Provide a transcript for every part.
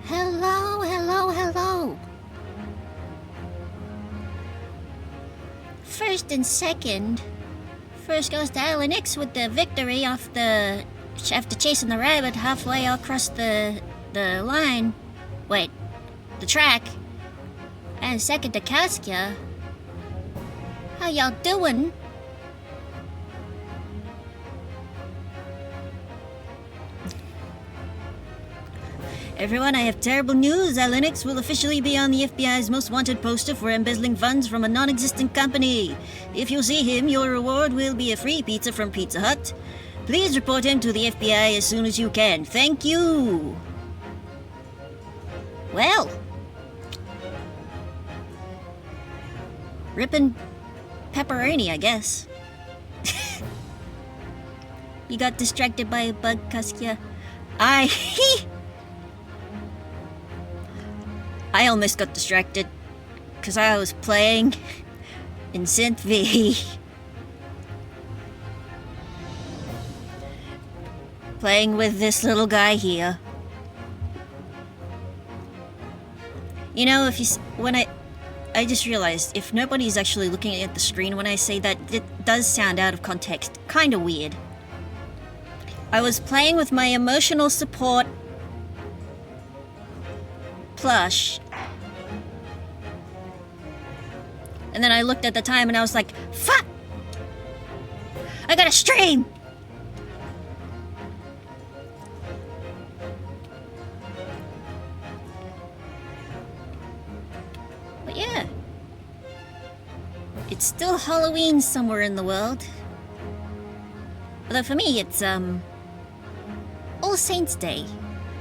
Hello, hello, hello. First and second. First goes to Alan X with the victory after chasing the rabbit halfway across the line. Wait, the track. And second to Caskia. How y'all doing? Everyone, I have terrible news. Linux will officially be on the FBI's most wanted poster for embezzling funds from a non-existent company. If you see him, your reward will be a free pizza from Pizza Hut. Please report him to the FBI as soon as you can. Thank you. Well. Rippin' pepperoni, I guess. You got distracted by a bug, Kaskia. I almost got distracted because I was playing in Synth V. Playing with this little guy here. You know, I just realized if nobody's actually looking at the screen when I say that, it does sound out of context. Kinda weird. I was playing with my emotional support plush. And then I looked at the time and I was like, fuck! I gotta stream! But yeah. It's still Halloween somewhere in the world. Although for me it's, All Saints Day.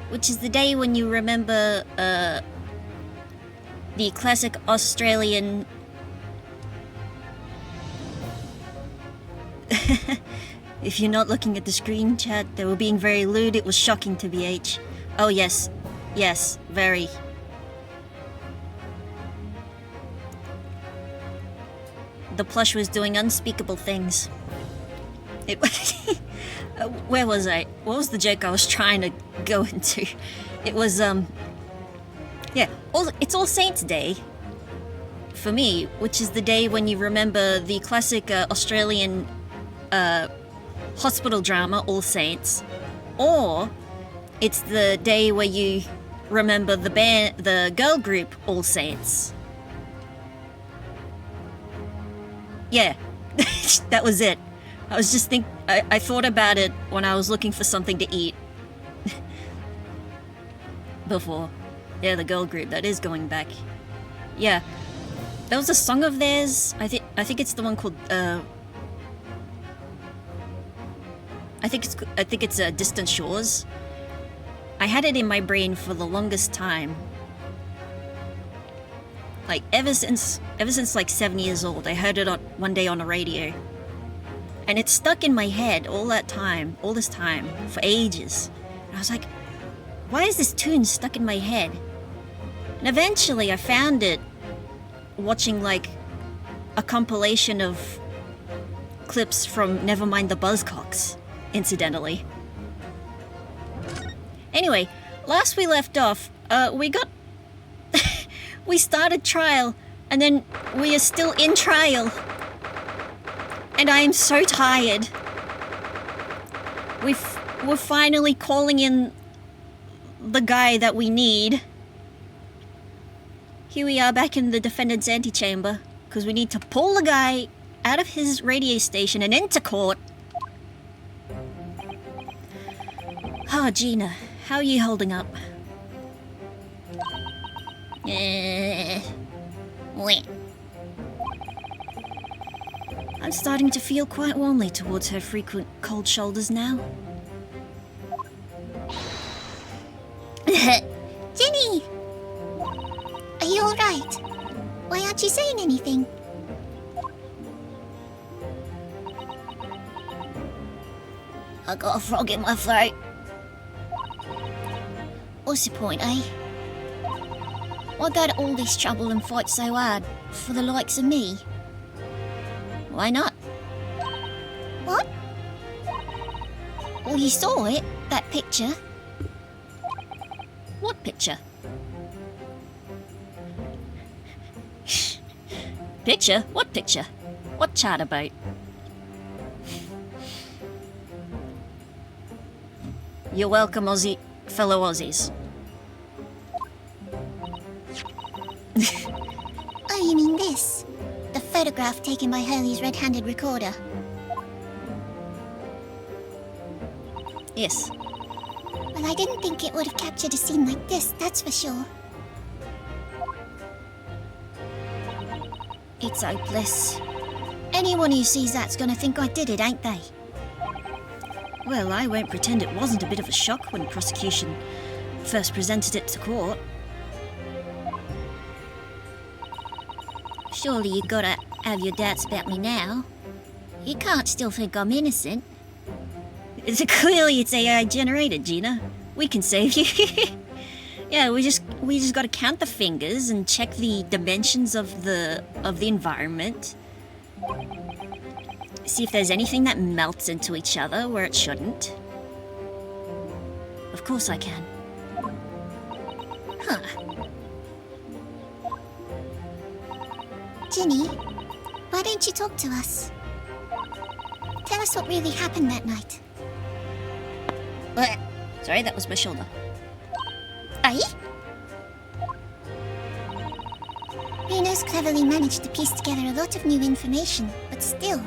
Which is the day when you remember, the classic Australian... If you're not looking at the screen chat, they were being very lewd. It was shocking to BH. Oh yes. Yes, very. The plush was doing unspeakable things. It where was I? What was the joke I was trying to go into? It was, yeah, it's All Saints Day. For me, which is the day when you remember the classic Australian hospital drama, All Saints. Or, it's the day where you remember the girl group, All Saints. Yeah, that was it. I was just I thought about it when I was looking for something to eat. Before. Yeah, the girl group, that is going back. Yeah. There was a song of theirs, I think it's the one called, I think it's Distant Shores. I had it in my brain for the longest time. Like, ever since like 7 years old, I heard it one day on the radio. And it stuck in my head all this time, for ages. And I was like, why is this tune stuck in my head? And eventually I found it watching like a compilation of clips from Nevermind the Buzzcocks, incidentally. Anyway, last we left off, we started trial, and then we are still in trial. And I am so tired. We're finally calling in the guy that we need. Here we are back in the defendant's antechamber, because we need to pull the guy out of his radio station and into court. Oh, Gina, how are you holding up? I'm starting to feel quite warmly towards her frequent cold shoulders now. Jenny! Are you alright? Why aren't you saying anything? I got a frog in my throat. What's the point, eh? Why go to all this trouble and fight so hard for the likes of me? Why not? What? Well, you saw it, that picture. picture. Picture? What picture? What charter boat? You're welcome, Aussie, fellow Aussies. Oh, you mean this? The photograph taken by Hurley's red-handed recorder. Yes. Well, I didn't think it would have captured a scene like this, that's for sure. It's hopeless. Anyone who sees that's gonna think I did it, ain't they? Well, I won't pretend it wasn't a bit of a shock when prosecution first presented it to court. Surely you gotta have your doubts about me now. You can't still think I'm innocent. Clearly it's AI generated, Gina. We can save you. Yeah, we just gotta count the fingers and check the dimensions of the environment. See if there's anything that melts into each other where it shouldn't. Of course I can. Huh. Ginny, why don't you talk to us? Tell us what really happened that night. Blech. Sorry, that was my shoulder. Aye? Reno's cleverly managed to piece together a lot of new information, but still.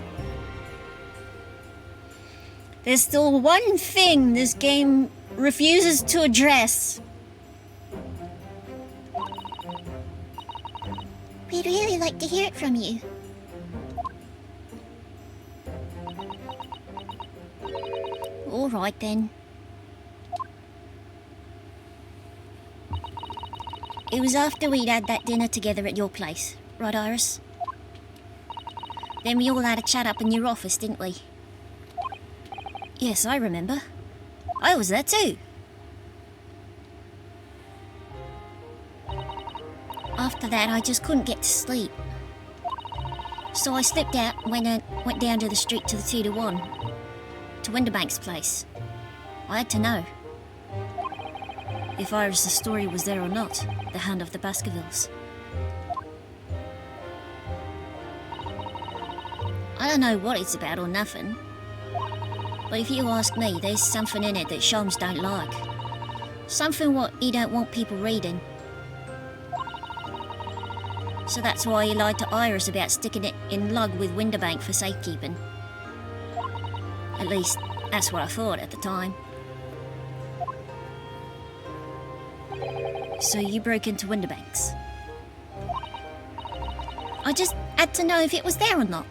There's still one thing this game refuses to address. We'd really like to hear it from you. All right then. It was after we'd had that dinner together at your place, right, Iris? Then we all had a chat up in your office, didn't we? Yes, I remember. I was there too. After that, I just couldn't get to sleep. So I slipped out and went down to the street to the 2 to 1. To Winterbank's place. I had to know. If Iris' story was there or not, the hand of the Baskervilles. I don't know what it's about or nothing. But if you ask me, there's something in it that Sholmes don't like. Something what he don't want people reading. So that's why he lied to Iris about sticking it in lug with Winterbank for safekeeping. At least, that's what I thought at the time. So you broke into Winterbank's? I just had to know if it was there or not.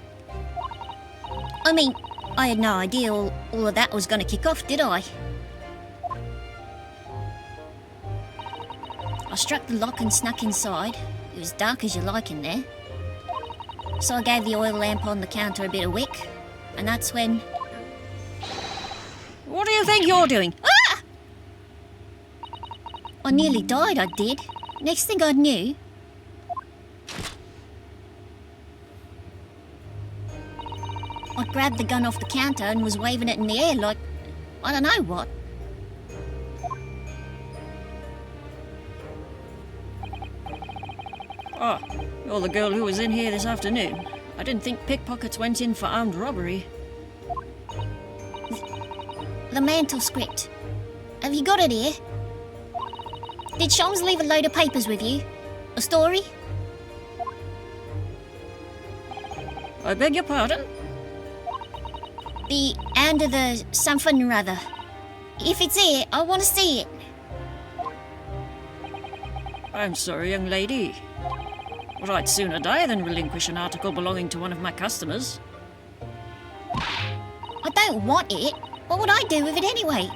I mean, I had no idea all of that was going to kick off, did I? I struck the lock and snuck inside. It was dark as you like in there. So I gave the oil lamp on the counter a bit of wick, and that's when... What do you think you're doing? Ah! I nearly died, I did. Next thing I knew... I grabbed the gun off the counter and was waving it in the air like... I don't know what. Oh, you're the girl who was in here this afternoon. I didn't think pickpockets went in for armed robbery. The mantle script. Have you got it here? Did Sholmes leave a load of papers with you? A story? I beg your pardon? The hand of the something or other. If it's here, I want to see it. I'm sorry, young lady. But I'd sooner die than relinquish an article belonging to one of my customers. I don't want it. What would I do with it anyway?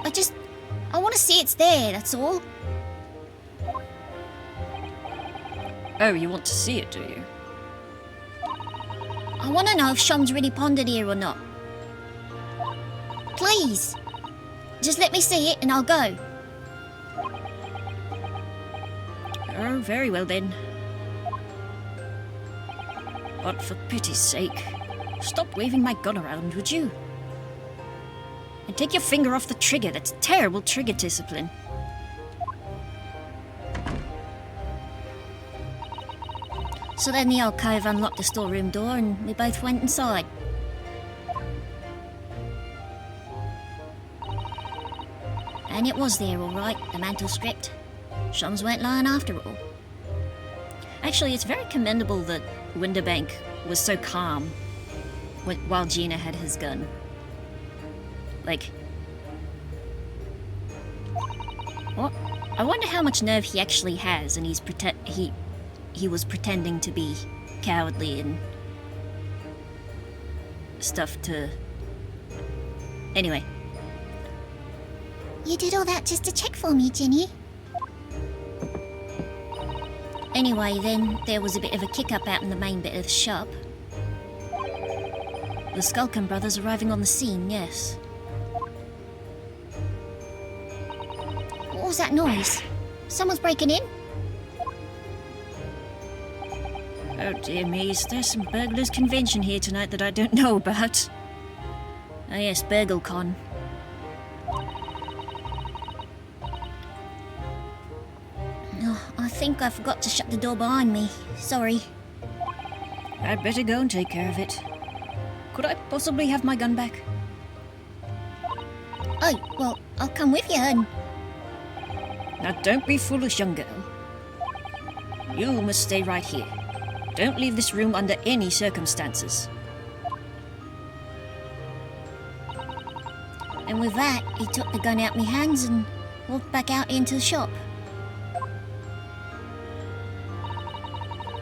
I want to see it's there, that's all. Oh, you want to see it, do you? I want to know if Sholmes really pondered here or not. Please. Just let me see it and I'll go. Oh, very well then. But for pity's sake, stop waving my gun around, would you? And take your finger off the trigger. That's terrible trigger discipline. So then the alcove unlocked the storeroom door and we both went inside. And it was there, all right, the manuscript. Shums weren't lying after all. Actually, it's very commendable that Winterbank was so calm while Gina had his gun. Like, what? I wonder how much nerve he actually has, and he was pretending to be cowardly and stuff to. Anyway. You did all that just to check for me, Jenny. Anyway, then there was a bit of a kick-up out in the main bit of the shop. The Skulkin brothers arriving on the scene, yes. What was that noise? Someone's breaking in? Oh dear me, there's some burglars' convention here tonight that I don't know about. Oh yes, BurgleCon. Oh, I think I forgot to shut the door behind me. Sorry. I'd better go and take care of it. Could I possibly have my gun back? Oh, well, I'll come with you and... Now don't be foolish, young girl. You must stay right here. Don't leave this room under any circumstances. And with that, he took the gun out my hands and walked back out into the shop.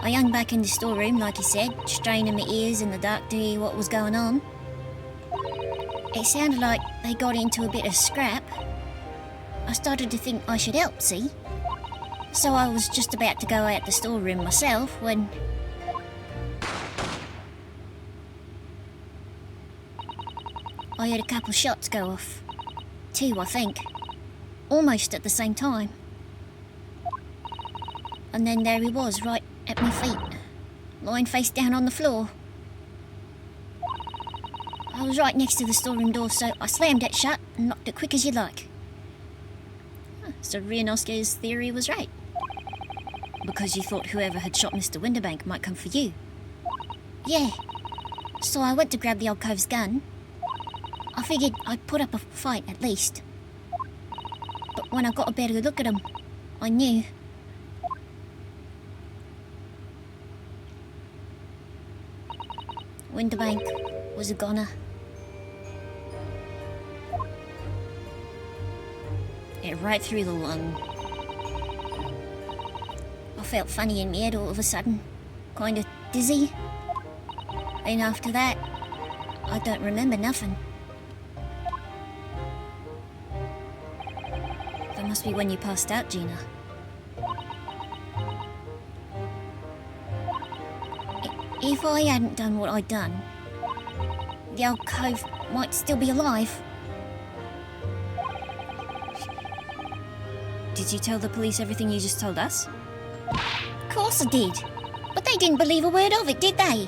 I hung back in the storeroom, like he said, straining my ears in the dark to hear what was going on. It sounded like they got into a bit of scrap. I started to think I should help, see? So I was just about to go out the storeroom myself when... I heard a couple of shots go off. 2, I think. Almost at the same time. And then there he was, right at my feet, lying face down on the floor. I was right next to the storeroom door, so I slammed it shut and locked it quick as you like. So Rianoske's theory was right. Because you thought whoever had shot Mr. Winterbank might come for you. Yeah. So I went to grab the alcove's gun. I figured I'd put up a fight at least. But when I got a better look at him, I knew. Winterbank was a goner. Yeah, right through the lung. I felt funny in my head all of a sudden. Kinda dizzy. And after that, I don't remember nothing. That must be when you passed out, Gina. If I hadn't done what I'd done, the alcove might still be alive. Did you tell the police everything you just told us? Of course I did. But they didn't believe a word of it, did they?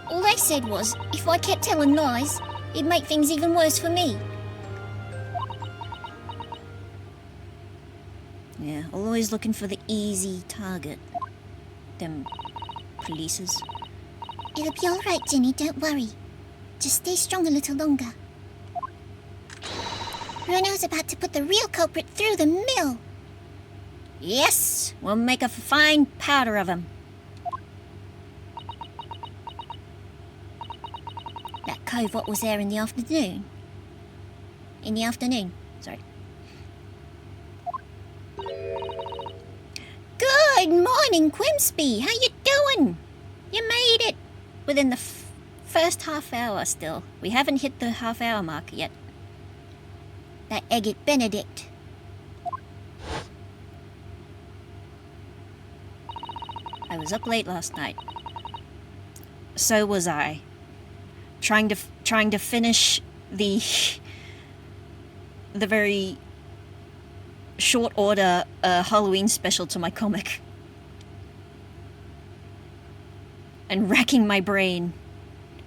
All they said was, if I kept telling lies, it'd make things even worse for me. Yeah, always looking for the easy target. Them polices. It'll be alright, Jenny, don't worry. Just stay strong a little longer. Bruno's about to put the real culprit through the mill. Yes, we'll make a fine powder of him. That cove what was there in the afternoon. Sorry. Good morning, Quimsby. How you doing? You made it! Within the first half hour still. We haven't hit the half hour mark yet. That Agate Benedict. I was up late last night. So was I. Trying to finish the very short order Halloween special to my comic. And racking my brain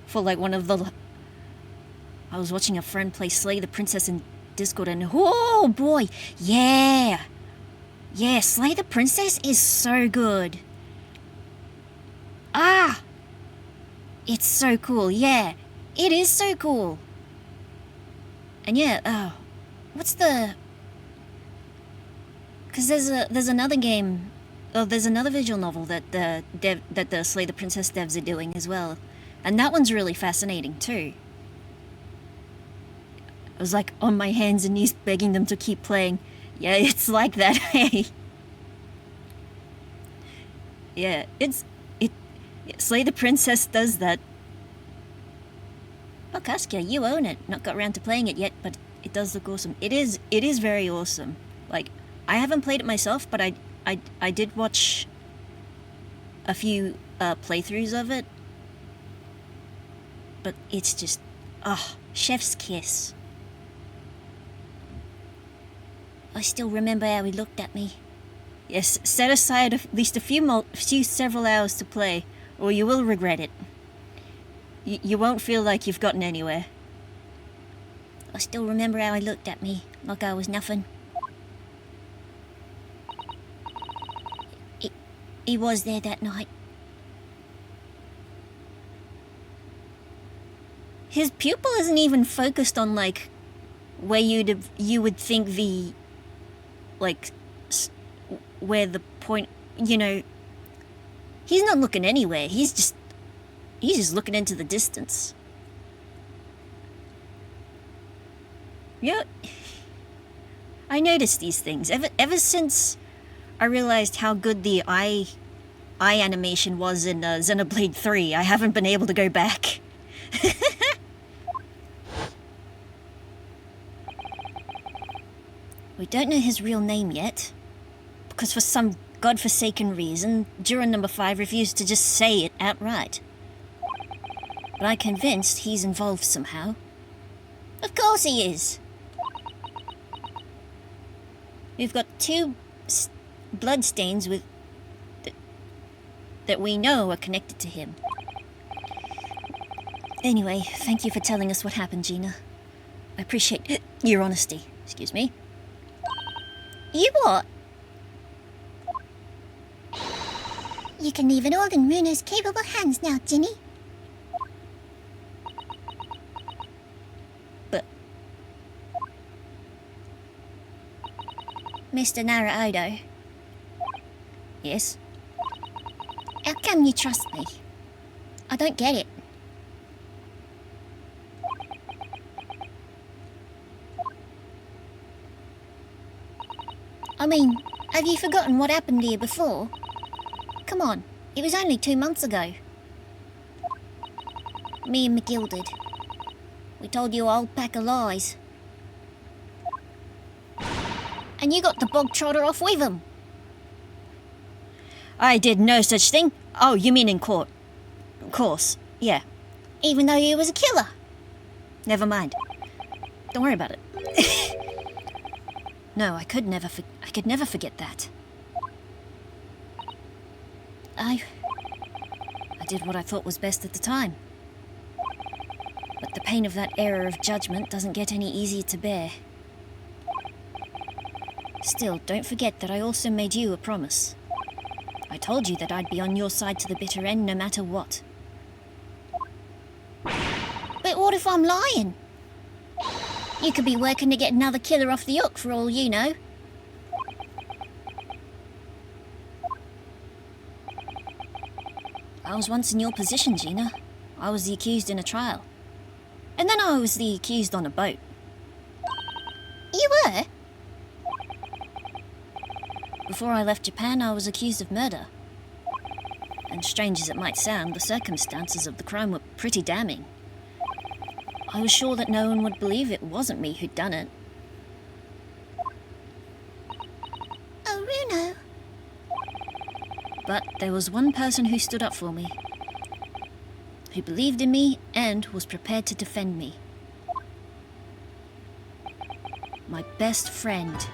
for like one of the... I was watching a friend play Slay the Princess in Discord and oh boy, yeah! Yeah, Slay the Princess is so good. Ah! It's so cool, yeah. It is so cool. And yeah, what's the... Because there's another game... Oh, there's another visual novel that the Slay the Princess devs are doing as well. And that one's really fascinating too. I was like on my hands and knees begging them to keep playing. Yeah, it's like that, hey. Yeah, Slay the Princess does that. Oh, Casca, you own it. Not got around to playing it yet, but it does look awesome. It is very awesome. Like, I haven't played it myself, but I did watch a few playthroughs of it. But it's just, chef's kiss. I still remember how he looked at me. Yes, set aside at least several hours to play, or you will regret it. You won't feel like you've gotten anywhere. I still remember how he looked at me, like I was nothing. He was there that night. His pupil isn't even focused on, like, where you would think the, like, where the point, you know, he's not looking anywhere. He's just looking into the distance. Yeah, I noticed these things ever since I realized how good the eye animation was in Xenoblade 3. I haven't been able to go back. We don't know his real name yet, because for some godforsaken reason, Juror number 5 refused to just say it outright. but I'm convinced he's involved somehow. Of course he is. We've got 2 blood stains with that we know are connected to him. Anyway, thank you for telling us what happened, Gina. I appreciate your honesty. Excuse me. You what? You can leave it all in Runo's capable hands now, Ginny. But... Mr. Naruto. Yes? How come you trust me? I don't get it. I mean, have you forgotten what happened here before? Come on, it was only 2 months ago. Me and McGill did. We told you a whole pack of lies. And you got the bog trotter off with him. I did no such thing. Oh, you mean in court? Of course, yeah. Even though he was a killer. Never mind. Don't worry about it. No, I could never forget that. I did what I thought was best at the time. But the pain of that error of judgment doesn't get any easier to bear. Still, don't forget that I also made you a promise. I told you that I'd be on your side to the bitter end no matter what. But what if I'm lying? You could be working to get another killer off the hook for all you know. I was once in your position, Gina. I was the accused in a trial. And then I was the accused on a boat. You were? Before I left Japan, I was accused of murder. And strange as it might sound, the circumstances of the crime were pretty damning. I was sure that no one would believe it wasn't me who'd done it. Oh, Runo. But there was one person who stood up for me, who believed in me and was prepared to defend me. My best friend.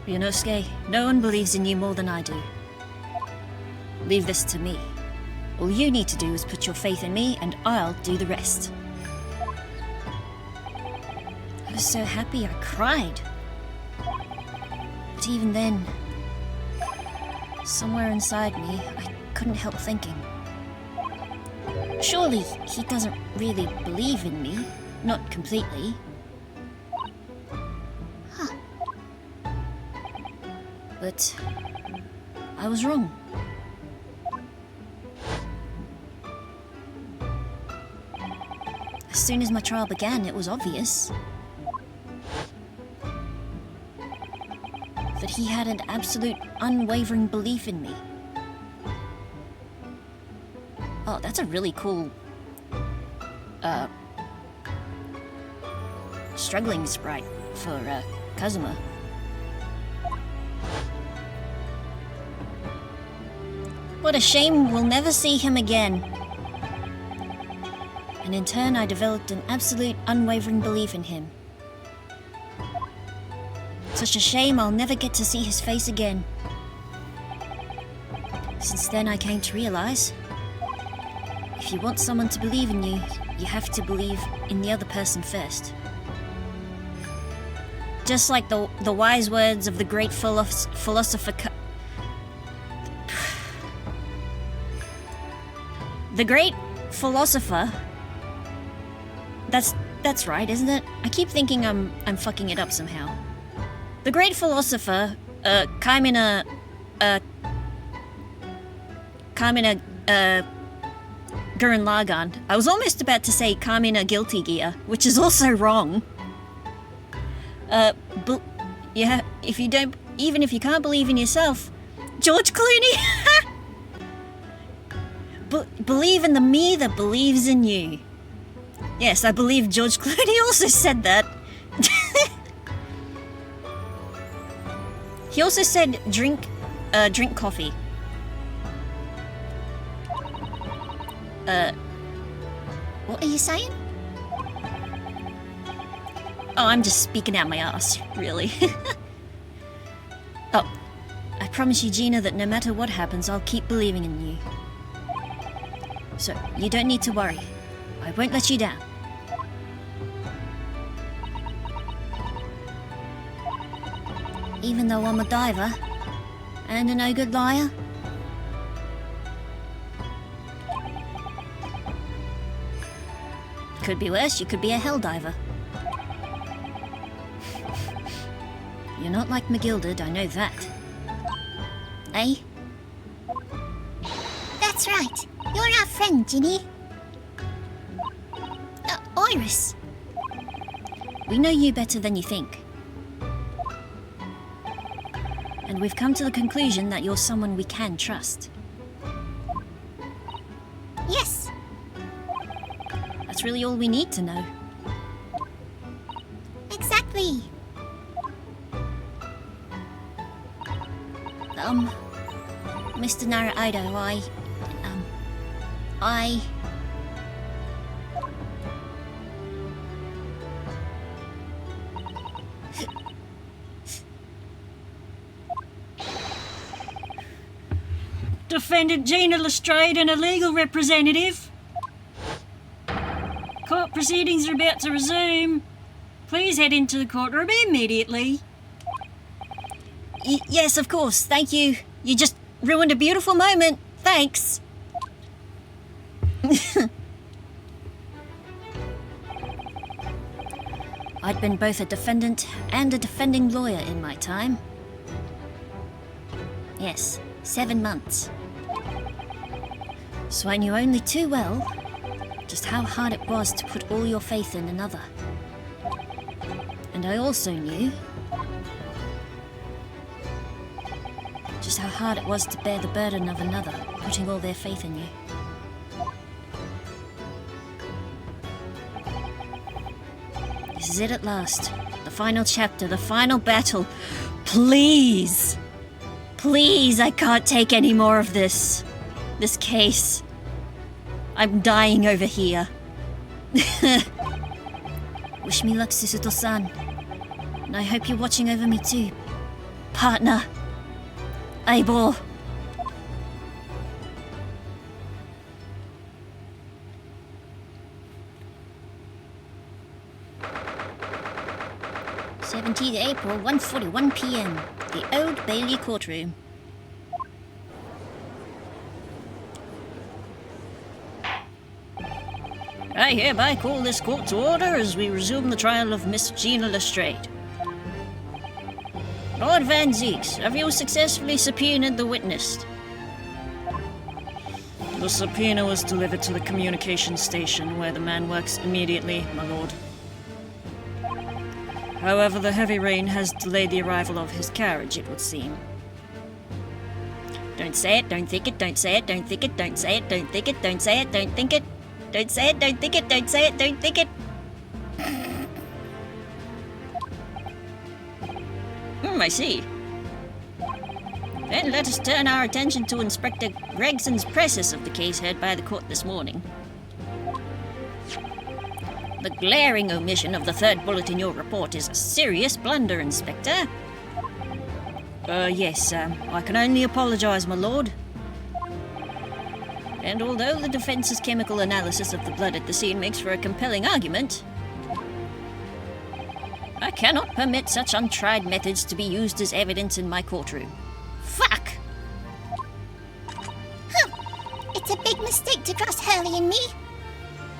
Ryunosuke, no one believes in you more than I do. Leave this to me. All you need to do is put your faith in me, and I'll do the rest. I was so happy I cried. But even then, somewhere inside me, I couldn't help thinking. Surely he doesn't really believe in me. Not completely. Huh. But I was wrong. As soon as my trial began, it was obvious that he had an absolute, unwavering belief in me. Oh, that's a really cool, struggling sprite for, Kazuma. What a shame we'll never see him again. And in turn, I developed an absolute, unwavering belief in him. Such a shame I'll never get to see his face again. Since then, I came to realize, if you want someone to believe in you, you have to believe in the other person first. Just like the wise words of the great philosopher... The great philosopher... That's right, isn't it? I keep thinking I'm fucking it up somehow. The great philosopher, Kaimina Gurren Lagann. I was almost about to say Kaimina Guilty Gear, which is also wrong. Yeah, if you don't, even if you can't believe in yourself, George Clooney. Believe in the me that believes in you. Yes, I believe George Clooney also said that. He also said drink coffee. What are you saying? Oh, I'm just speaking out my ass, really. Oh, I promise you, Gina, that no matter what happens, I'll keep believing in you. So, you don't need to worry. I won't let you down. Even though I'm a diver and a no-good liar? Could be worse, you could be a hell diver. You're not like McGilded, I know that. Eh? That's right. You're our friend, Ginny. Iris. We know you better than you think. And we've come to the conclusion that you're someone we can trust. Yes. That's really all we need to know. Exactly. Mr. Naruto, I... Defendant Gina Lestrade and a legal representative. Court proceedings are about to resume. Please head into the courtroom immediately. Yes, of course, thank you. You just ruined a beautiful moment. Thanks. I'd been both a defendant and a defending lawyer in my time. Yes, 7 months. So I knew only too well just how hard it was to put all your faith in another. And I also knew just how hard it was to bear the burden of another putting all their faith in you. This is it at last. The final chapter, the final battle. Please! Please, I can't take any more of this. This case. I'm dying over here. Wish me luck, Susuto-san. And I hope you're watching over me too. Partner. Able. April, 1:41 p.m. The Old Bailey courtroom. I hereby call this court to order as we resume the trial of Miss Gina Lestrade. Lord Van Zeeks, have you successfully subpoenaed the witness? The subpoena was delivered to the communication station where the man works immediately, my lord. However, the heavy rain has delayed the arrival of his carriage, it would seem. Don't say it, don't think it, don't say it, don't think it, don't say it, don't think it, don't say it, don't think it. Don't say it, don't think it, don't say it, don't think it. I see. Then let us turn our attention to Inspector Gregson's presses of the case heard by the court this morning. The glaring omission of the third bullet in your report is a serious blunder, Inspector. Yes, I can only apologize, my lord. And although the defense's chemical analysis of the blood at the scene makes for a compelling argument, I cannot permit such untried methods to be used as evidence in my courtroom. Fuck! It's a big mistake to trust Hurley and me.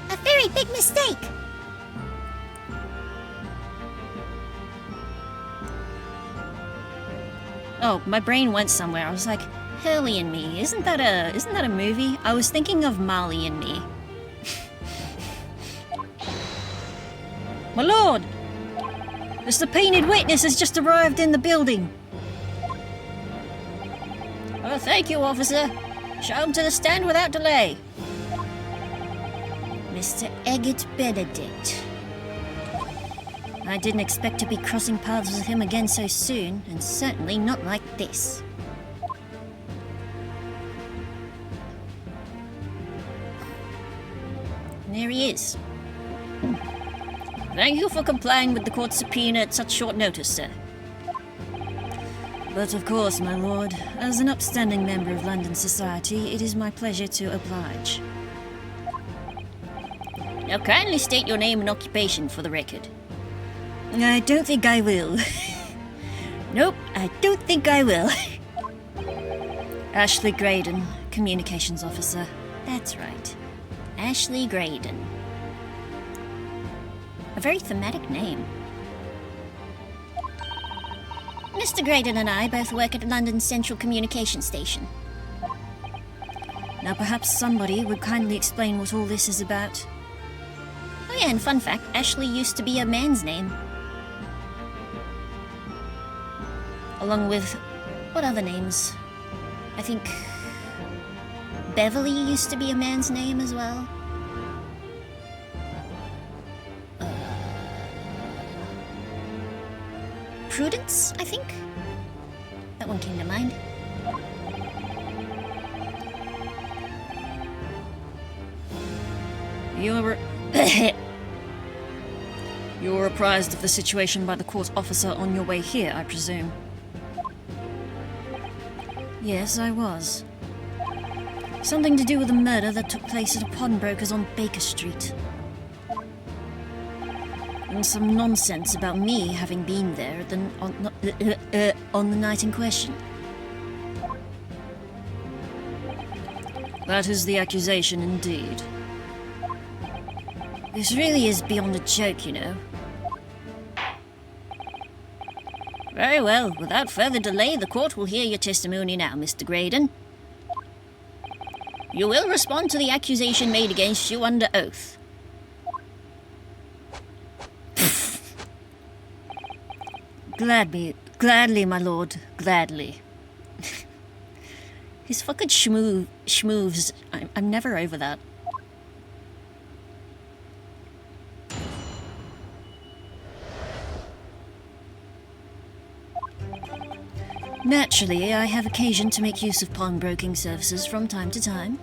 A very big mistake. Oh, my brain went somewhere. I was like, Hurley and Me. Isn't that a movie? I was thinking of Marley and Me. My lord! The subpoenaed witness has just arrived in the building. Oh, thank you, officer. Show him to the stand without delay. Mr. Eggert Benedict. I didn't expect to be crossing paths with him again so soon, and certainly not like this. And there he is. Thank you for complying with the court subpoena at such short notice, sir. But of course, my lord, as an upstanding member of London society, it is my pleasure to oblige. Now kindly state your name and occupation for the record. I don't think I will. Nope, I don't think I will. Ashley Graydon, Communications Officer. That's right. Ashley Graydon. A very thematic name. Mr. Graydon and I both work at London's Central Communication Station. Now perhaps somebody would kindly explain what all this is about. Oh yeah, and fun fact, Ashley used to be a man's name. Along with, what other names? I think Beverly used to be a man's name as well. Prudence, I think? That one came to mind. You were apprised of the situation by the court officer on your way here, I presume? Yes, I was. Something to do with a murder that took place at a pawnbroker's on Baker Street. And some nonsense about me having been there at on the night in question. That is the accusation, indeed. This really is beyond a joke, you know. Very well. Without further delay, the court will hear your testimony now, Mr. Graydon. You will respond to the accusation made against you under oath. Gladly, my lord, gladly. His fucking schmoves. I'm never over that. Naturally, I have occasion to make use of pawnbroking services from time to time.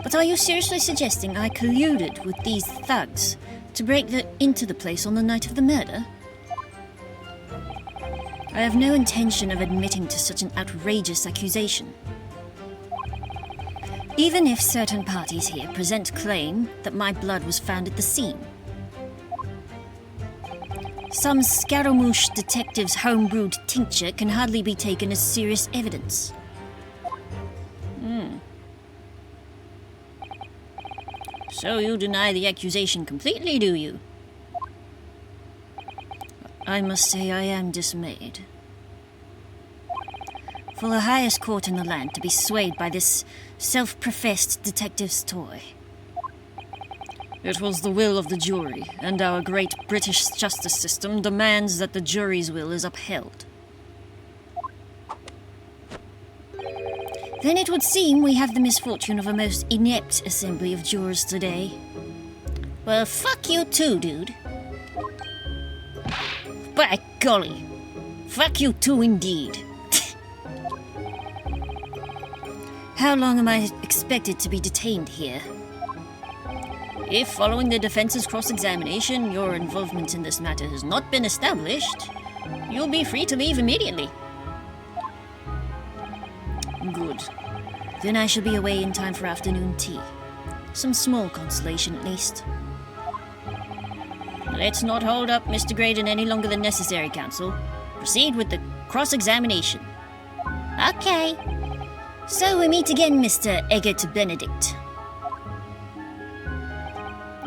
But are you seriously suggesting I colluded with these thugs to break into the place on the night of the murder? I have no intention of admitting to such an outrageous accusation. Even if certain parties here present claim that my blood was found at the scene. Some Scaramouche detective's homebrewed tincture can hardly be taken as serious evidence. So you deny the accusation completely, do you? I must say I am dismayed. For the highest court in the land to be swayed by this self-professed detective's toy. It was the will of the jury, and our great British justice system demands that the jury's will is upheld. Then it would seem we have the misfortune of a most inept assembly of jurors today. Well, fuck you too, dude. By golly. Fuck you too indeed. How long am I expected to be detained here? If, following the defense's cross-examination, your involvement in this matter has not been established, you'll be free to leave immediately. Good. Then I shall be away in time for afternoon tea. Some small consolation, at least. Let's not hold up Mr. Graydon any longer than necessary, counsel. Proceed with the cross-examination. Okay. So we meet again, Mr. Eggert Benedict.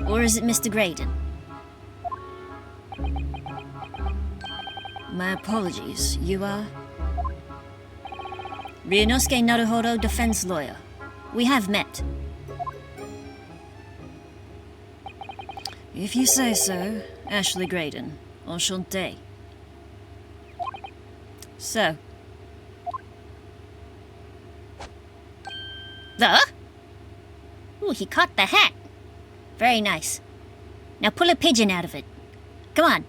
Or is it Mr. Graydon? My apologies. You are? Ryunosuke Naruhodo, defense lawyer. We have met. If you say so, Ashley Graydon. Enchanté. So. Ooh, he caught the hat. Very nice. Now pull a pigeon out of it. Come on.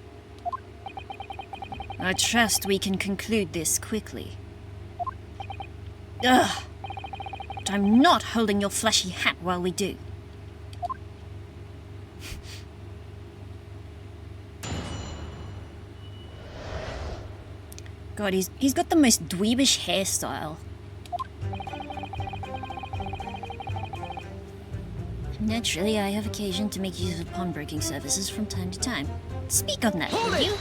I trust we can conclude this quickly. Ugh! But I'm not holding your flashy hat while we do. God, he's got the most dweebish hairstyle. Naturally, I have occasion to make use of pawnbroking services from time to time. Speak on that, will you?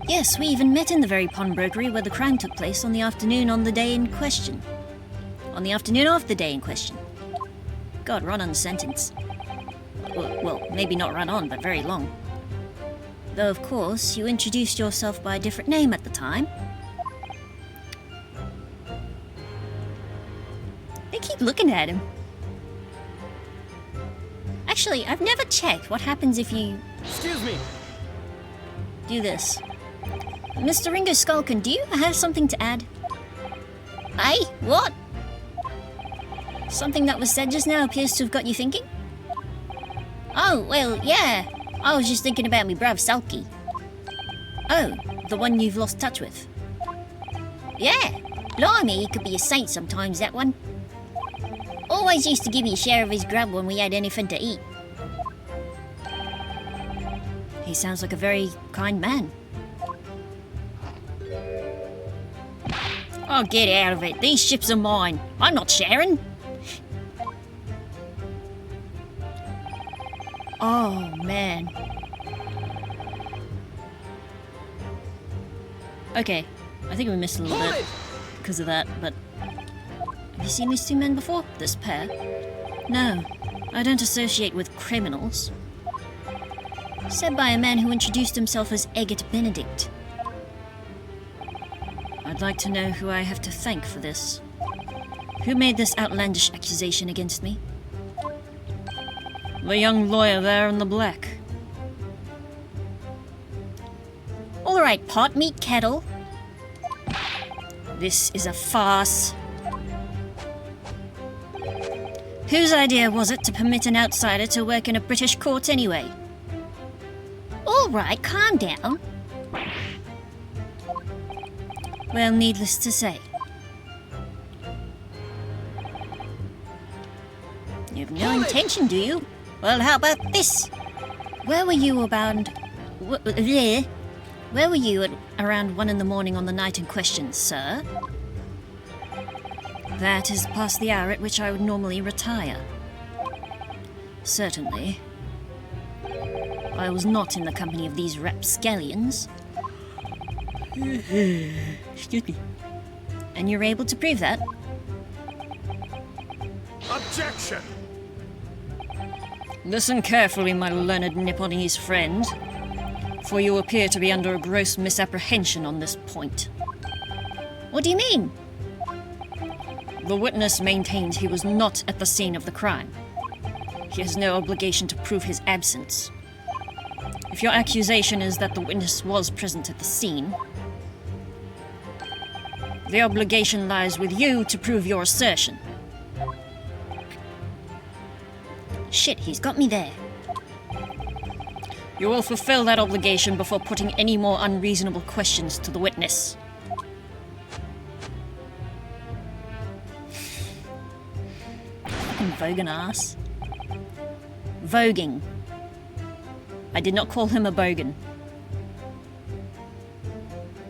Yes, we even met in the very pawnbrokery where the crime took place on the afternoon on the day in question. On the afternoon of the day in question. God, run on sentence. Well, maybe not run on, but very long. Though, of course, you introduced yourself by a different name at the time. They keep looking at him. Actually, I've never checked what happens if you... Excuse me. Do this. Mr. Ringo Skulkin, do you have something to add? Hey, what? Something that was said just now appears to have got you thinking? Oh, well, yeah. I was just thinking about me bruv Sulky. Oh, the one you've lost touch with. Yeah. Blimey, he could be a saint sometimes, that one. Always used to give me a share of his grub when we had anything to eat. He sounds like a very kind man. Oh, get out of it. These ships are mine. I'm not sharing. Oh, man. Okay, I think we missed a little bit because of that, but... Have you seen these two men before? This pair? No, I don't associate with criminals. Said by a man who introduced himself as Eggert Benedict. I'd like to know who I have to thank for this. Who made this outlandish accusation against me? The young lawyer there in the black. All right, pot, meet kettle. This is a farce. Whose idea was it to permit an outsider to work in a British court anyway? All right, calm down. Well, needless to say. You have no intention, do you? Well, how about this? Where were you about... Where were you at around 1 in the morning on the night in question, sir? That is past the hour at which I would normally retire. Certainly. I was not in the company of these rapscallions. Excuse me. And you're able to prove that? Objection! Listen carefully, my learned Nipponese friend, for you appear to be under a gross misapprehension on this point. What do you mean? The witness maintains he was not at the scene of the crime. He has no obligation to prove his absence. If your accusation is that the witness was present at the scene, the obligation lies with you to prove your assertion. Shit, he's got me there. You will fulfill that obligation before putting any more unreasonable questions to the witness. Fucking voguing ass. Voguing. I did not call him a bogan.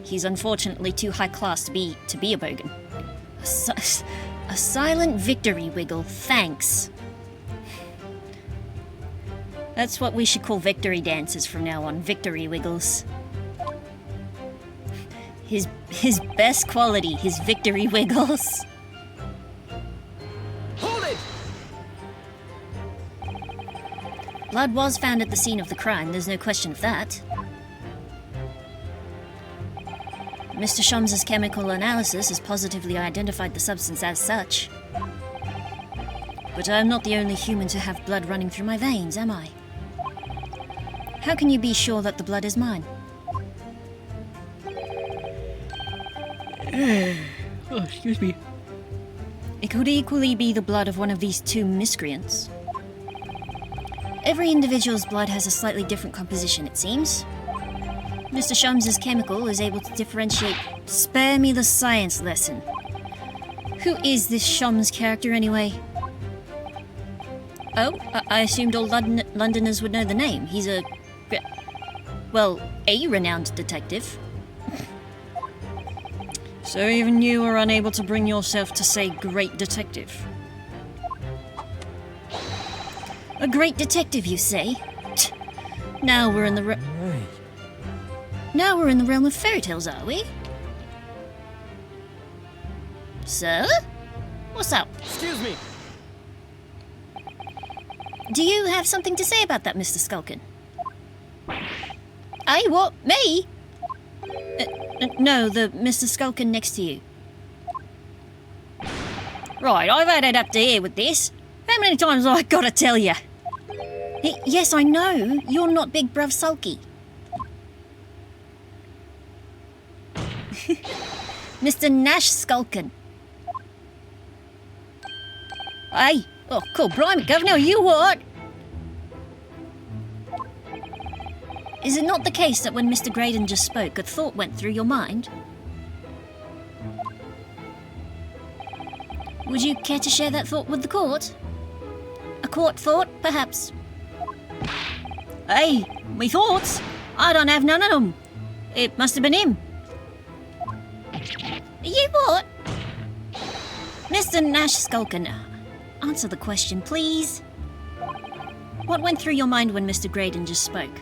He's unfortunately too high class to be a bogan. A silent victory wiggle, thanks. That's what we should call victory dances from now on, victory wiggles. His best quality, his victory wiggles. Hold it! Blood was found at the scene of the crime, there's no question of that. Mr. Shoms's chemical analysis has positively identified the substance as such. But I'm not the only human to have blood running through my veins, am I? How can you be sure that the blood is mine? Oh, excuse me. It could equally be the blood of one of these two miscreants. Every individual's blood has a slightly different composition, it seems. Mr. Shoms's chemical is able to differentiate... Spare me the science lesson. Who is this Shoms character anyway? Oh, I assumed all Londoners would know the name. He's a renowned detective. So even you are unable to bring yourself to say great detective? A great detective, you say? Now we're in the Now we're in the realm of fairy tales, are we? Sir? What's up? Excuse me. Do you have something to say about that, Mr. Skulkin? Hey, what? Me? No, the Mr. Skulkin next to you. Right, I've had it up to here with this. How many times have I gotta tell you? Yes, I know. You're not Big Bruv Sulky. Mr. Nash Skulkin. Hey, oh, cool, blimey, Governor, you what? Is it not the case that when Mr. Graydon just spoke, a thought went through your mind? Would you care to share that thought with the court? A court thought, perhaps? Hey, me thoughts? I don't have none of them. It must have been him. You what? Mr. Nash Skulkin, answer the question, please. What went through your mind when Mr. Graydon just spoke?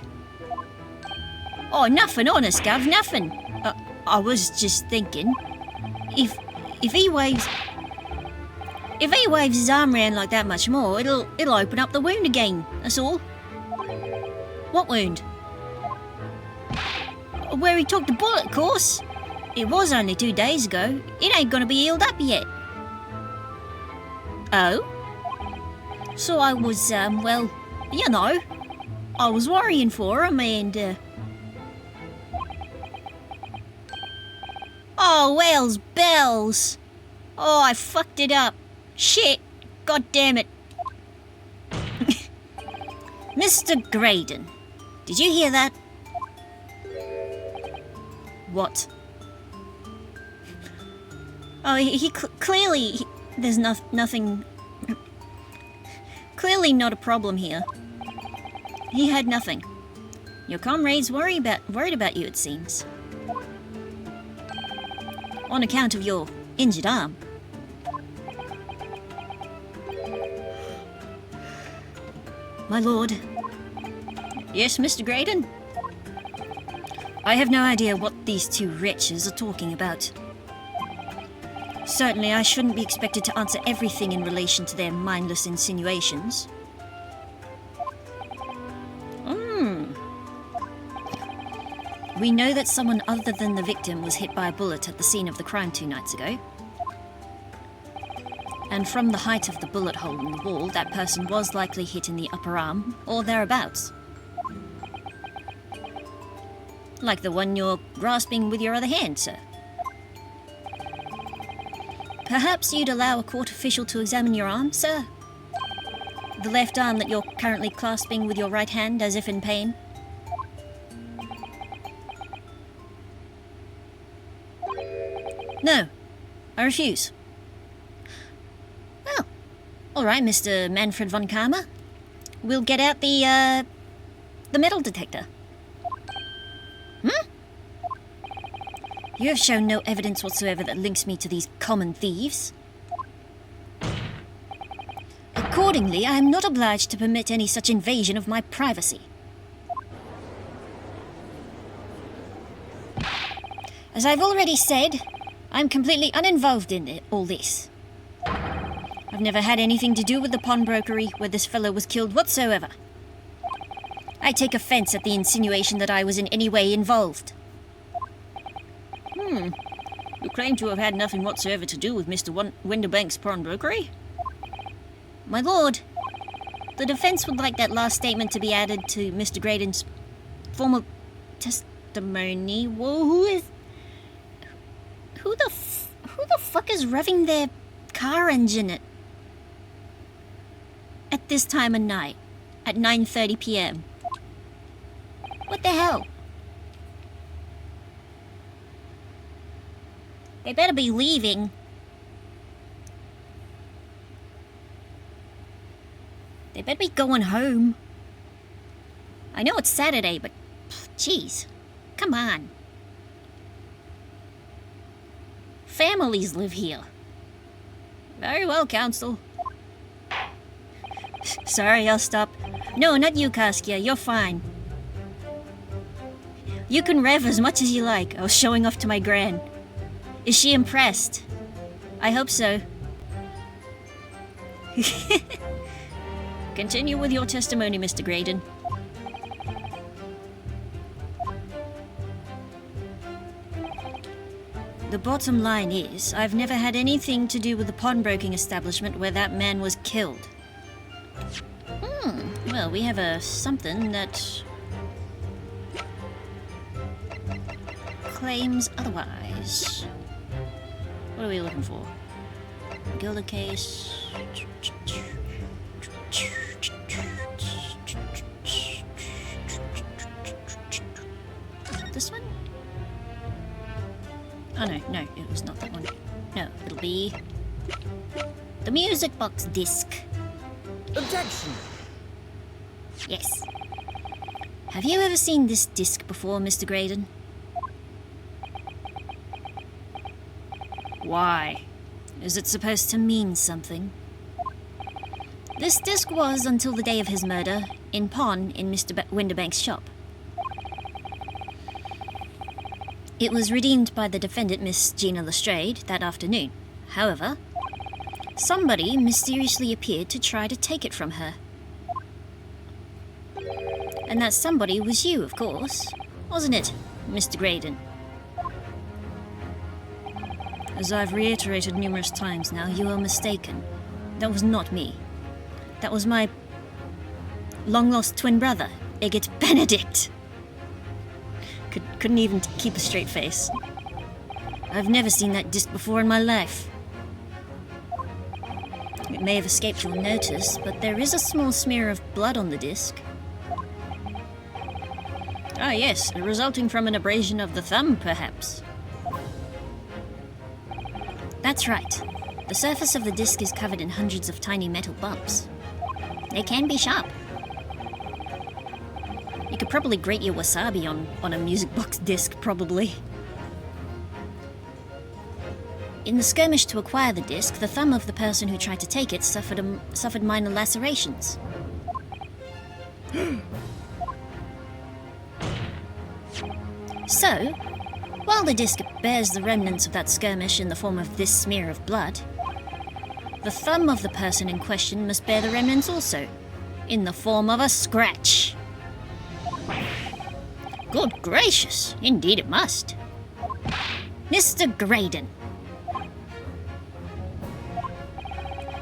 Oh, nothing, honest, Gov, nothing. I was just thinking, if he waves his arm around like that much more, it'll open up the wound again. That's all. What wound? Where he took the bullet, of course. It was only 2 days ago. It ain't gonna be healed up yet. Oh? So I was, well, you know, I was worrying for him and, Oh, Wells bells! Oh, I fucked it up. Shit! God damn it. Mr. Graydon, did you hear that? What? Oh, he clearly... there's nothing... Clearly not a problem here. He had nothing. Your comrades worried about you, it seems. On account of your injured arm. My lord. Yes, Mr. Graydon? I have no idea what these two wretches are talking about. Certainly, I shouldn't be expected to answer everything in relation to their mindless insinuations. We know that someone other than the victim was hit by a bullet at the scene of the crime 2 nights ago. And from the height of the bullet hole in the wall, that person was likely hit in the upper arm, or thereabouts. Like the one you're grasping with your other hand, sir. Perhaps you'd allow a court official to examine your arm, sir? The left arm that you're currently clasping with your right hand as if in pain? No, I refuse. Well, all right, Mr. Manfred von Karma. We'll get out the metal detector. You have shown no evidence whatsoever that links me to these common thieves. Accordingly, I am not obliged to permit any such invasion of my privacy. As I've already said, I'm completely uninvolved in all this. I've never had anything to do with the pawnbrokery where this fellow was killed whatsoever. I take offense at the insinuation that I was in any way involved. You claim to have had nothing whatsoever to do with Mr. Winterbank's pawnbrokery? My lord, the defense would like that last statement to be added to Mr. Graydon's formal testimony. Whoa, who the fuck is revving their car engine at this time of night, at 9:30 p.m.? What the hell? They better be leaving. They better be going home. I know it's Saturday, but jeez, come on. Families live here. Very well, Counsel. Sorry, I'll stop. No, not you, Kaskia. You're fine. You can rev as much as you like. I was showing off to my gran. Is she impressed? I hope so. Continue with your testimony, Mr. Graydon. The bottom line is, I've never had anything to do with the pawnbroking establishment where that man was killed. Well, we have something that claims otherwise. What are we looking for? Gilda case. This one? Oh no, it was not that one. No, it'll be the music box disc. Objection! Yes. Have you ever seen this disc before, Mr. Graydon? Why? Is it supposed to mean something? This disc was, until the day of his murder, in pawn in Mr. Winterbank's shop. It was redeemed by the defendant, Miss Gina Lestrade, that afternoon. However, somebody mysteriously appeared to try to take it from her. And that somebody was you, of course, wasn't it, Mr. Graydon? As I've reiterated numerous times now, you are mistaken. That was not me. That was my long-lost twin brother, Egget Benedict. Couldn't even keep a straight face. I've never seen that disc before in my life. It may have escaped your notice, but there is a small smear of blood on the disc. Ah yes, resulting from an abrasion of the thumb, perhaps. That's right. The surface of the disc is covered in hundreds of tiny metal bumps. They can be sharp. You could probably grate your wasabi on a music box disc, probably. In the skirmish to acquire the disc, the thumb of the person who tried to take it suffered minor lacerations. So, While the disc bears the remnants of that skirmish in the form of this smear of blood, the thumb of the person in question must bear the remnants also, in the form of a scratch. Good gracious, indeed it must. Mr. Graydon,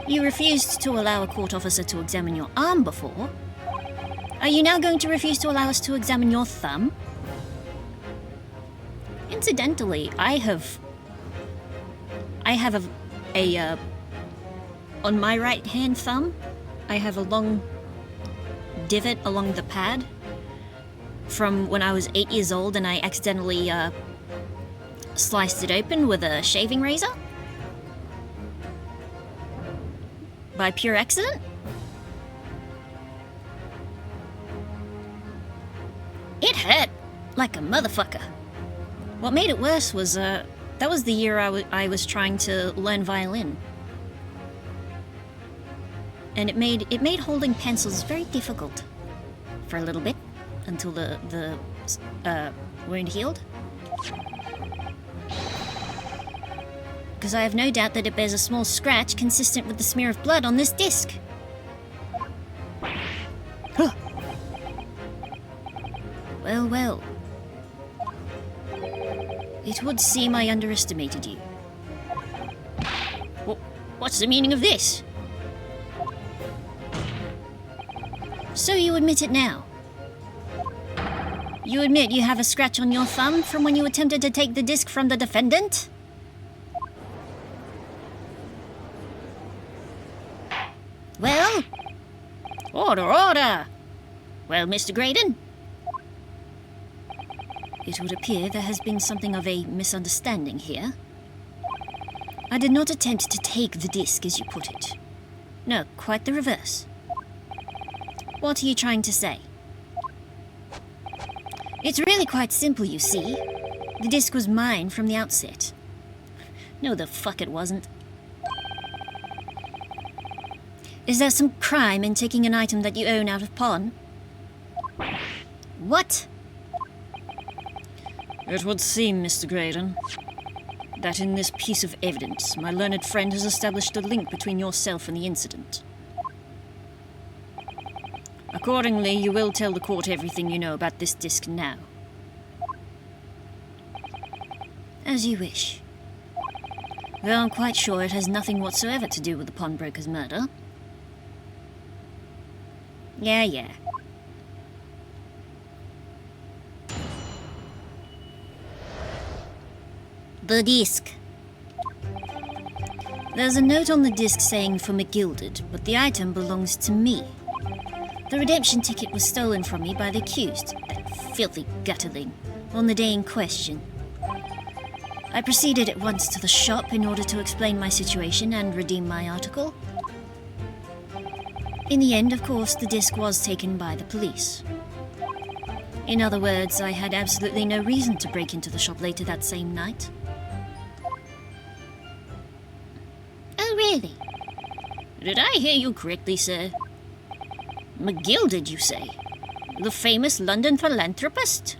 you refused to allow a court officer to examine your arm before. Are you now going to refuse to allow us to examine your thumb? Incidentally, I have a on my right hand thumb, I have a long divot along the pad from when I was 8 years old and I accidentally sliced it open with a shaving razor. By pure accident? It hurt like a motherfucker. What made it worse was, that was the year I was trying to learn violin. And it made holding pencils very difficult. For a little bit. Until the wound healed. Because I have no doubt that it bears a small scratch consistent with the smear of blood on this disc. Huh. Well, well. It would seem I underestimated you. What's the meaning of this? So you admit it now? You admit you have a scratch on your thumb from when you attempted to take the disc from the defendant? Well? Order, order! Well, Mr. Graydon? It would appear there has been something of a misunderstanding here. I did not attempt to take the disc, as you put it. No, quite the reverse. What are you trying to say? It's really quite simple, you see. The disc was mine from the outset. No, the fuck it wasn't. Is there some crime in taking an item that you own out of pawn? What? It would seem, Mr. Graydon, that in this piece of evidence, my learned friend has established a link between yourself and the incident. Accordingly, you will tell the court everything you know about this disc now. As you wish. Though I'm quite sure it has nothing whatsoever to do with the pawnbroker's murder. Yeah. The disc. There's a note on the disc saying for McGilded, but the item belongs to me. The redemption ticket was stolen from me by the accused, that filthy gutterling, on the day in question. I proceeded at once to the shop in order to explain my situation and redeem my article. In the end, of course, the disc was taken by the police. In other words, I had absolutely no reason to break into the shop later that same night. Oh, really? Did I hear you correctly, sir? McGilded, you say? The famous London philanthropist?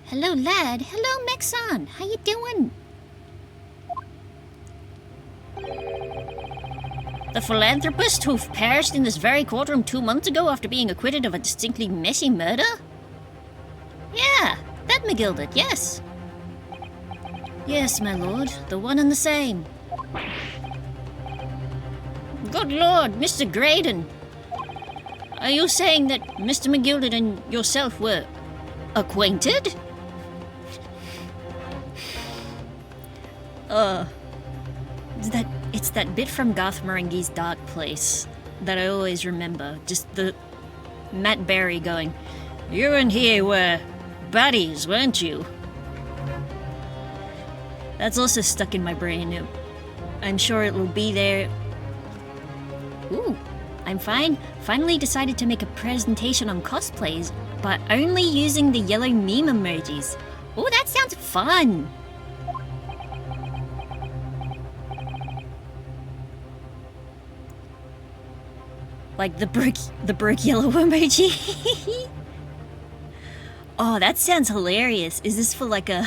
Hello, lad. Hello, Mexon. How you doing? The philanthropist who perished in this very courtroom 2 months ago after being acquitted of a distinctly messy murder? Yeah, that McGilded, yes. Yes, my lord, the one and the same. Good lord, Mr. Graydon. Are you saying that Mr. McGilded and yourself were acquainted? It's that bit from Garth Marenghi's Dark Place that I always remember. Just the Matt Berry going, "You and he were buddies, weren't you?" That's also stuck in my brain. I'm sure it will be there. Ooh, I'm finally decided to make a presentation on cosplays, but only using the yellow meme emojis. Oh, that sounds fun! Like the brick yellow emoji. Oh, that sounds hilarious. Is this for like a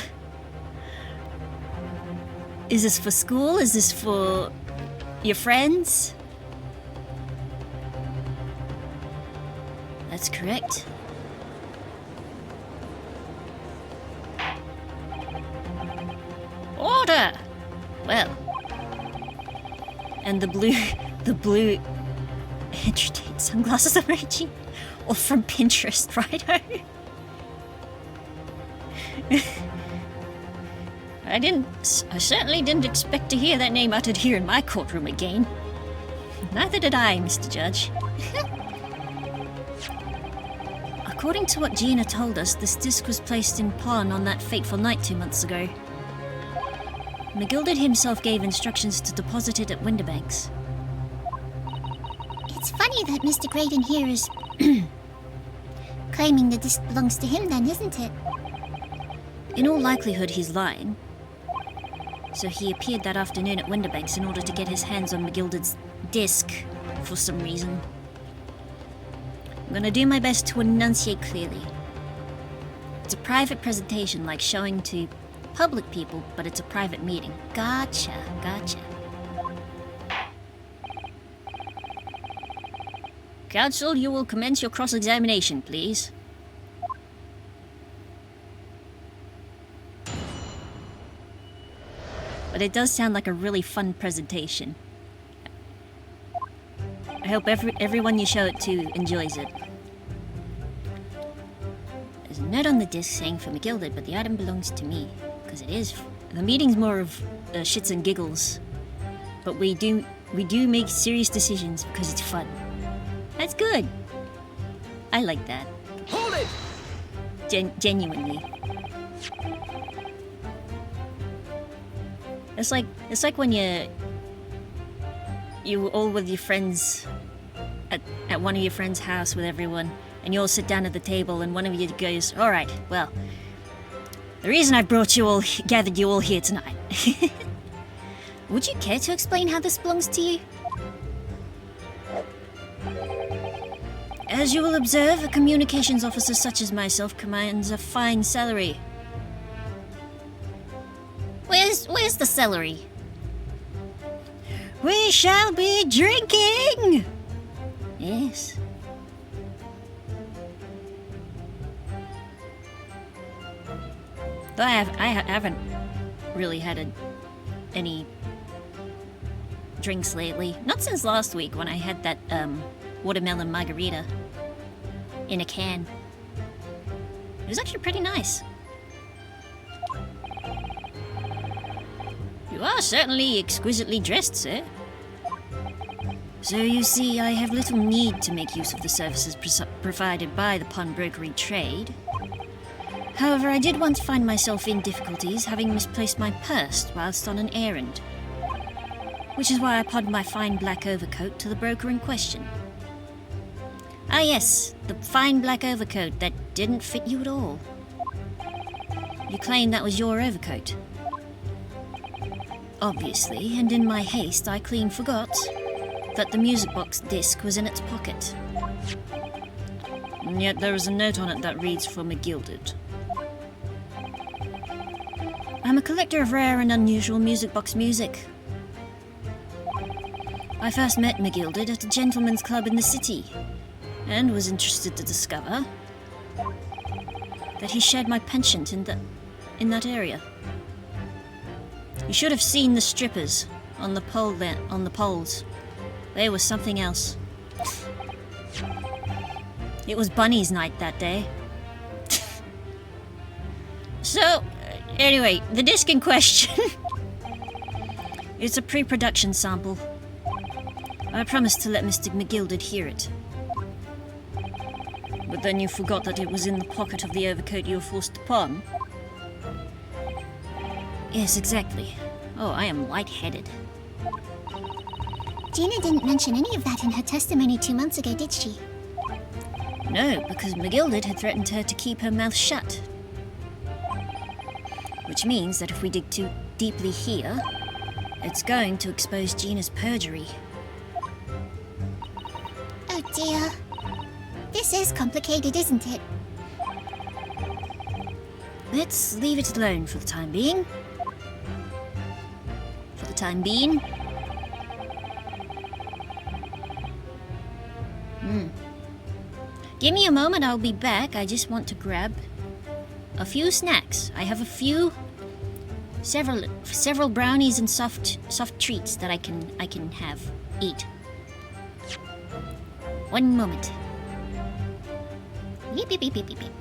Is this for school? Is this for your friends? That's correct. Order! Well. And the blue entertained sunglasses emoji. Or from Pinterest, righto? I certainly didn't expect to hear that name uttered here in my courtroom again. Neither did I, Mr. Judge. According to what Gina told us, this disc was placed in pawn on that fateful night 2 months ago. McGilded himself gave instructions to deposit it at Winterbanks. It's funny that Mr. Graydon here is claiming the disc belongs to him then, isn't it? In all likelihood, he's lying. So he appeared that afternoon at Winterbanks in order to get his hands on McGilded's disc for some reason. I'm gonna do my best to enunciate clearly. It's a private presentation, like showing to public people, but it's a private meeting. Gotcha. Counsel, you will commence your cross-examination, please. But it does sound like a really fun presentation. I hope everyone you show it to enjoys it. There's a note on the disc saying for McGilded, but the item belongs to me. Because it is. The meeting's more of shits and giggles. But we do make serious decisions because it's fun. That's good. I like that. Hold it! Genuinely. It's like when you all with your friends at one of your friends' house with everyone, and you all sit down at the table, and one of you goes, "All right, well, the reason I gathered you all here tonight." Would you care to explain how this belongs to you? As you will observe, a communications officer such as myself commands a fine salary. Where's the celery? We shall be drinking! Yes. Though I haven't really had any drinks lately. Not since last week when I had that watermelon margarita in a can. It was actually pretty nice. You are certainly exquisitely dressed, sir. So you see, I have little need to make use of the services provided by the pawnbrokery trade. However, I did once find myself in difficulties, having misplaced my purse whilst on an errand. Which is why I pawned my fine black overcoat to the broker in question. Ah yes, the fine black overcoat that didn't fit you at all. You claim that was your overcoat. Obviously, and in my haste, I clean forgot that the music box disc was in its pocket. And yet there is a note on it that reads for McGilded. I'm a collector of rare and unusual music box music. I first met McGilded at a gentleman's club in the city, and was interested to discover that he shared my penchant in that area. You should have seen the strippers on the poles. They were something else. It was Bunny's night that day. So, anyway, the disc in question. It's a pre-production sample. I promised to let Mr. McGilded hear it. But then you forgot that it was in the pocket of the overcoat you were forced to pawn. Yes, exactly. Oh, I am lightheaded. Gina didn't mention any of that in her testimony 2 months ago, did she? No, because McGilded had threatened her to keep her mouth shut. Which means that if we dig too deeply here, it's going to expose Gina's perjury. Oh dear. This is complicated, isn't it? Let's leave it alone for the time being. time being. Give me a moment, I'll be back. I just want to grab a few snacks. I have several brownies and soft treats that I can eat. One moment. Beep, beep, beep, beep, beep, beep.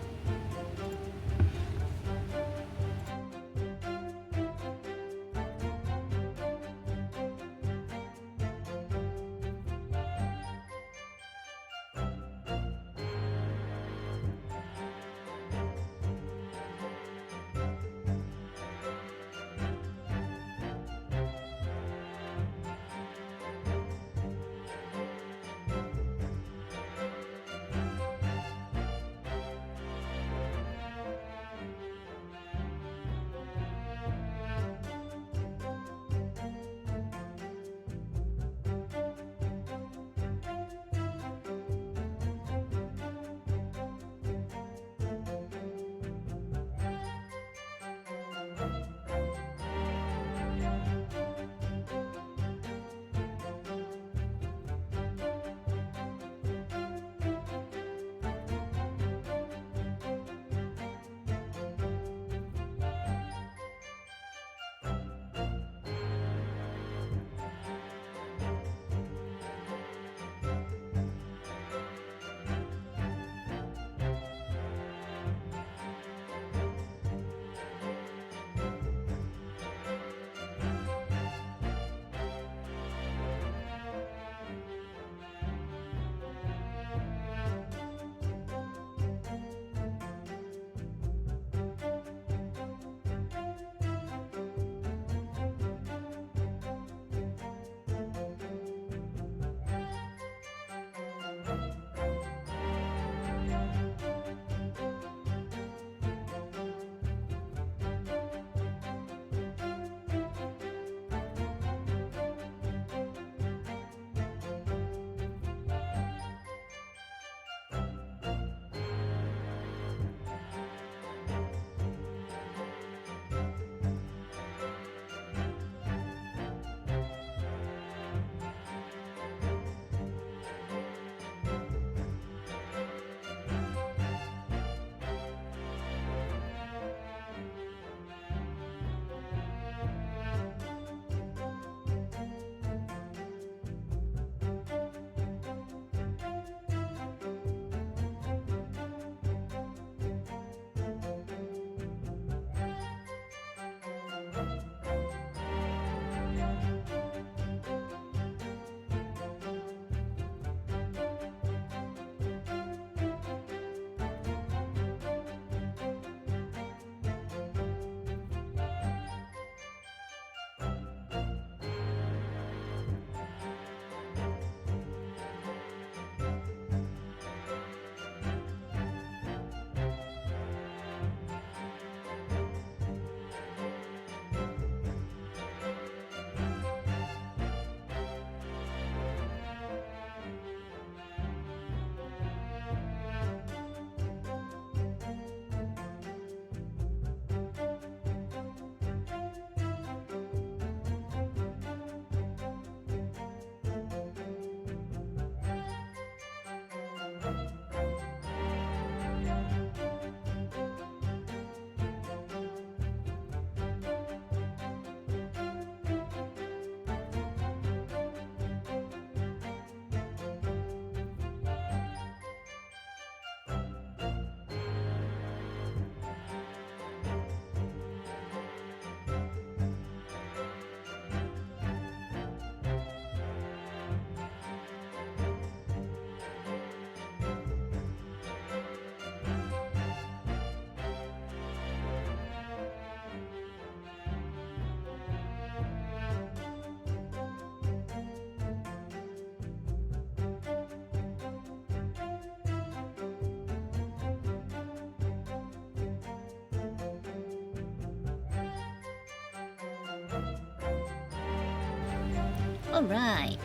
Alright.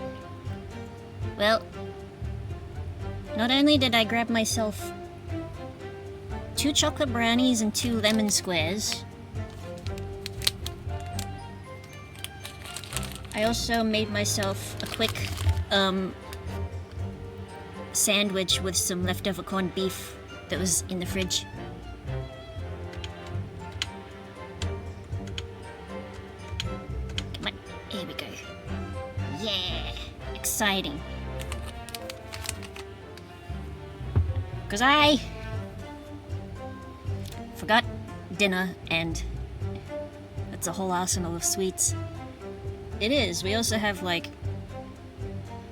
Well, not only did I grab myself 2 chocolate brownies and 2 lemon squares, I also made myself a quick sandwich with some leftover corned beef that was in the fridge. Come on, here we go. Yeah, exciting. Because I forgot dinner, and that's a whole arsenal of sweets. It is. We also have, like,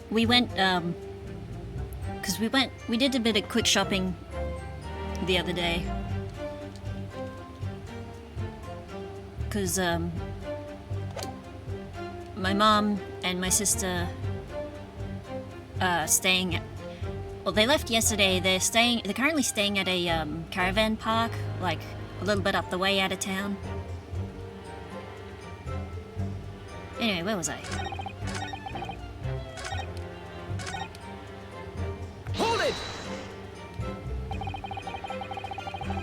we went, because we did a bit of quick shopping the other day. Because, my mom and my sister staying at, well, they left yesterday. They're currently staying at a caravan park, like a little bit up the way out of town. Anyway, where was I? Hold it!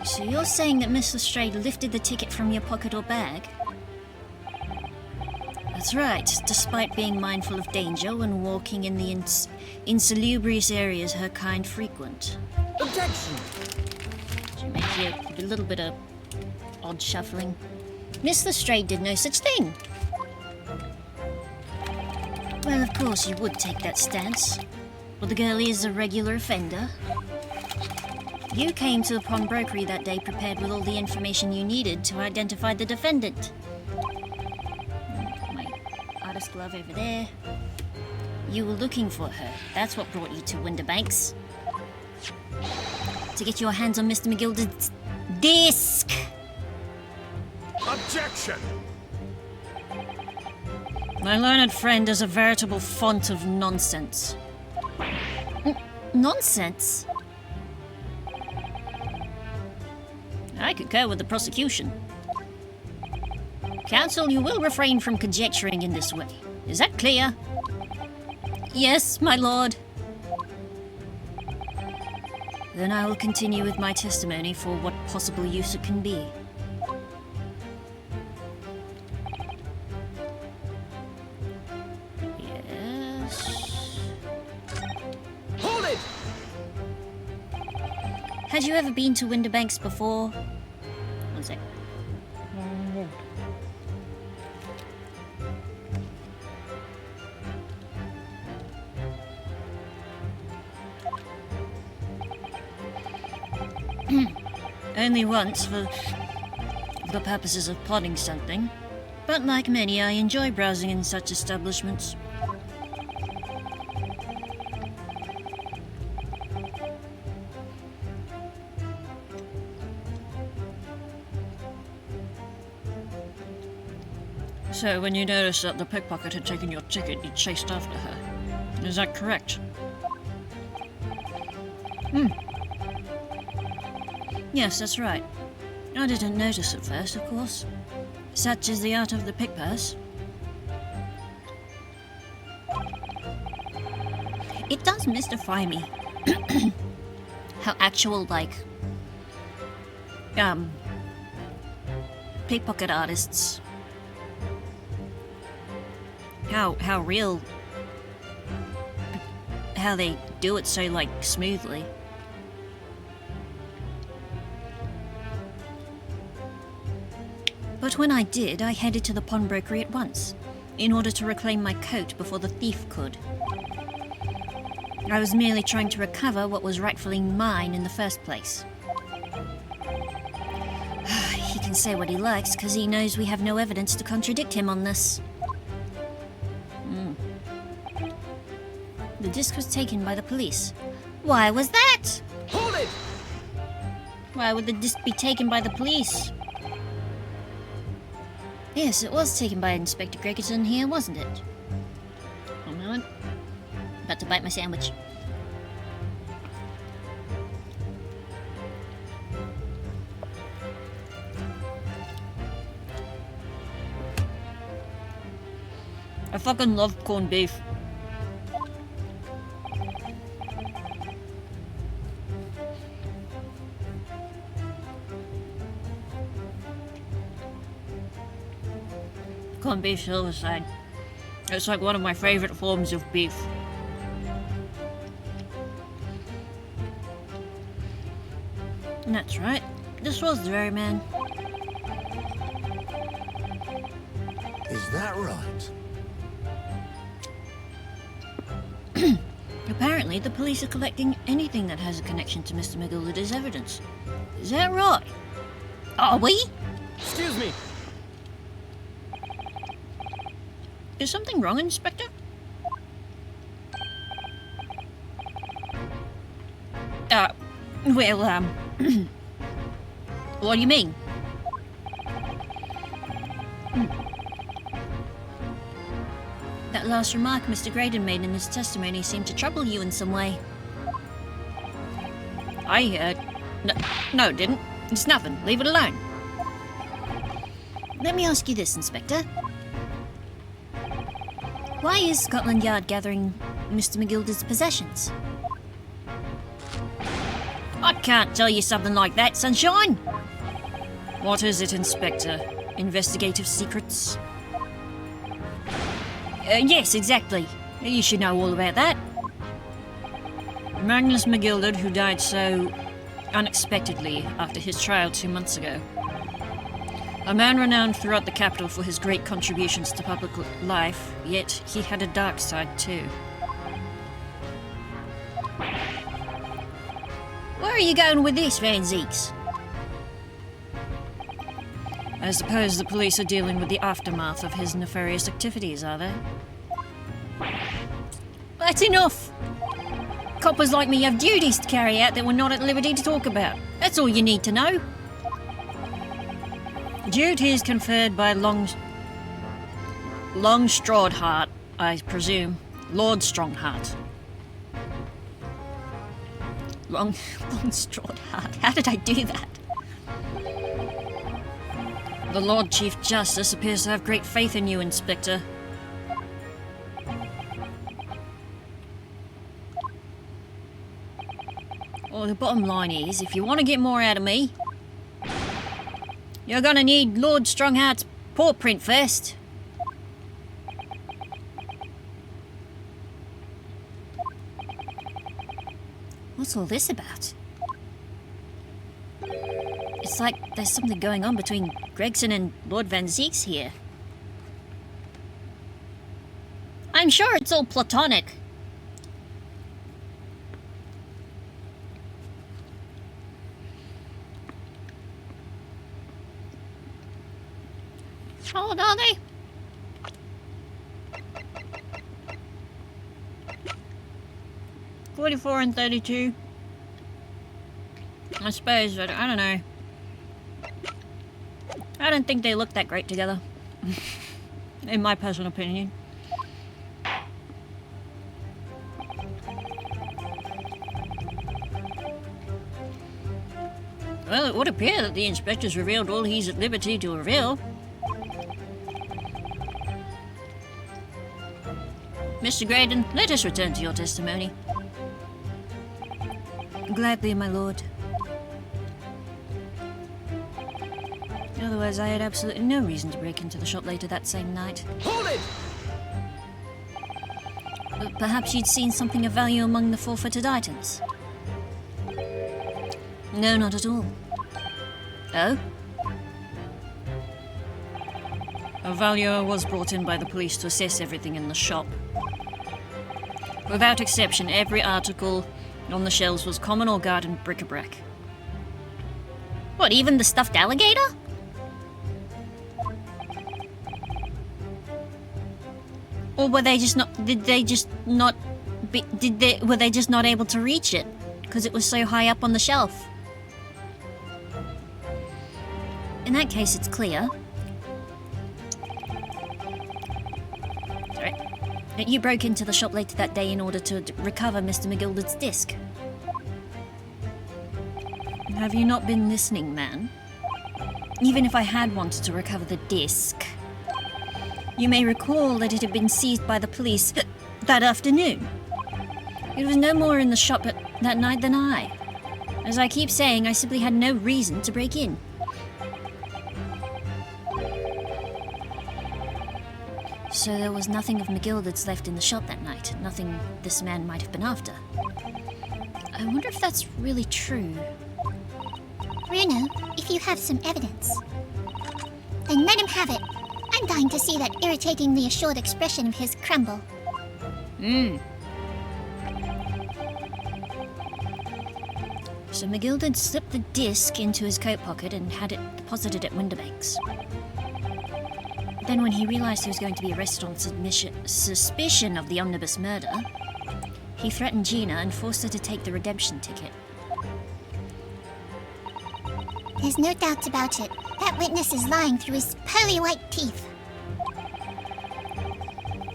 So you're saying that Miss Lestrade lifted the ticket from your pocket or bag? That's right, despite being mindful of danger when walking in the insalubrious areas her kind frequent. Objection! She may hear a little bit of odd shuffling. Miss Lestrade did no such thing. Well, of course you would take that stance. Well, the girl is a regular offender. You came to the pawnbrokery that day prepared with all the information you needed to identify the defendant. My artist glove over there. You were looking for her. That's what brought you to Winterbanks. To get your hands on Mr. McGilda's disc! Objection! My learned friend is a veritable font of nonsense. Nonsense? I concur with the prosecution. Counsel, you will refrain from conjecturing in this way. Is that clear? Yes, my lord. Then I will continue with my testimony for what possible use it can be. Yes. Hold it! Had you ever been to Winterbanks before? One sec. Only once for the purposes of plotting something. But like many, I enjoy browsing in such establishments. So when you noticed that the pickpocket had taken your ticket, you chased after her. Is that correct? Yes, that's right. I didn't notice at first, of course. Such is the art of the pickpurse. It does mystify me how actual, like, pickpocket artists, how real, how they do it so, like, smoothly. But when I did, I headed to the pawnbrokery at once, in order to reclaim my coat before the thief could. I was merely trying to recover what was rightfully mine in the first place. He can say what he likes, because he knows we have no evidence to contradict him on this. The disc was taken by the police. Why was that? Hold it! Why would the disc be taken by the police? Yes, it was taken by Inspector Gregerson here, wasn't it? One moment. About to bite my sandwich. I fucking love corned beef. Corned beef silverside. It's like one of my favorite forms of beef. And that's right. This was the very man. Is that right? Apparently, the police are collecting anything that has a connection to Mr. McGillicuddy as evidence. Is that right? Are we? Excuse me. Is something wrong, Inspector? Well, what do you mean? That last remark Mr. Graydon made in his testimony seemed to trouble you in some way. No, it didn't. It's nothing. Leave it alone. Let me ask you this, Inspector. Why is Scotland Yard gathering Mr. McGillicuddy's possessions? I can't tell you something like that, Sunshine. What is it, Inspector? Investigative secrets? Yes, exactly. You should know all about that. Magnus McGillicuddy, who died so unexpectedly after his trial 2 months ago. A man renowned throughout the capital for his great contributions to public life, yet he had a dark side too. Where are you going with this, Van Zeeks? I suppose the police are dealing with the aftermath of his nefarious activities, are they? That's enough! Coppers like me have duties to carry out that we're not at liberty to talk about. That's all you need to know. Duties conferred by Longstrawed Heart, I presume. Lord Strongheart. Longstrawed Heart. How did I do that? The Lord Chief Justice appears to have great faith in you, Inspector. Well, the bottom line is, if you want to get more out of me, you're gonna need Lord Strongheart's paw print first. What's all this about? It's like there's something going on between Gregson and Lord Van Zeeks here. I'm sure it's all platonic. How old are they? $44 and $32. I suppose, but I don't know. I don't think they look that great together. In my personal opinion. Well, it would appear that the inspector's revealed all he's at liberty to reveal. Mr. Graydon, let us return to your testimony. Gladly, my lord. Otherwise, I had absolutely no reason to break into the shop later that same night. Hold it! Perhaps you'd seen something of value among the forfeited items? No, not at all. Oh? A valuer was brought in by the police to assess everything in the shop. Without exception, every article on the shelves was common or garden bric-a-brac. What, even the stuffed alligator? Or were they just not... were they just not able to reach it? Because it was so high up on the shelf? In that case, it's clear. Right. You broke into the shop later that day in order to recover Mr. McGillicuddy's disc. Have you not been listening, man? Even if I had wanted to recover the disc, you may recall that it had been seized by the police that afternoon. It was no more in the shop that night than I. As I keep saying, I simply had no reason to break in. So there was nothing of McGilder's left in the shop that night, nothing this man might have been after. I wonder if that's really true. Bruno, if you have some evidence, then let him have it. I'm dying to see that irritatingly assured expression of his crumble. So McGilder slipped the disc into his coat pocket and had it deposited at Winterbanks. Then when he realized he was going to be arrested on suspicion of the omnibus murder, he threatened Gina and forced her to take the redemption ticket. There's no doubt about it. That witness is lying through his pearly white teeth.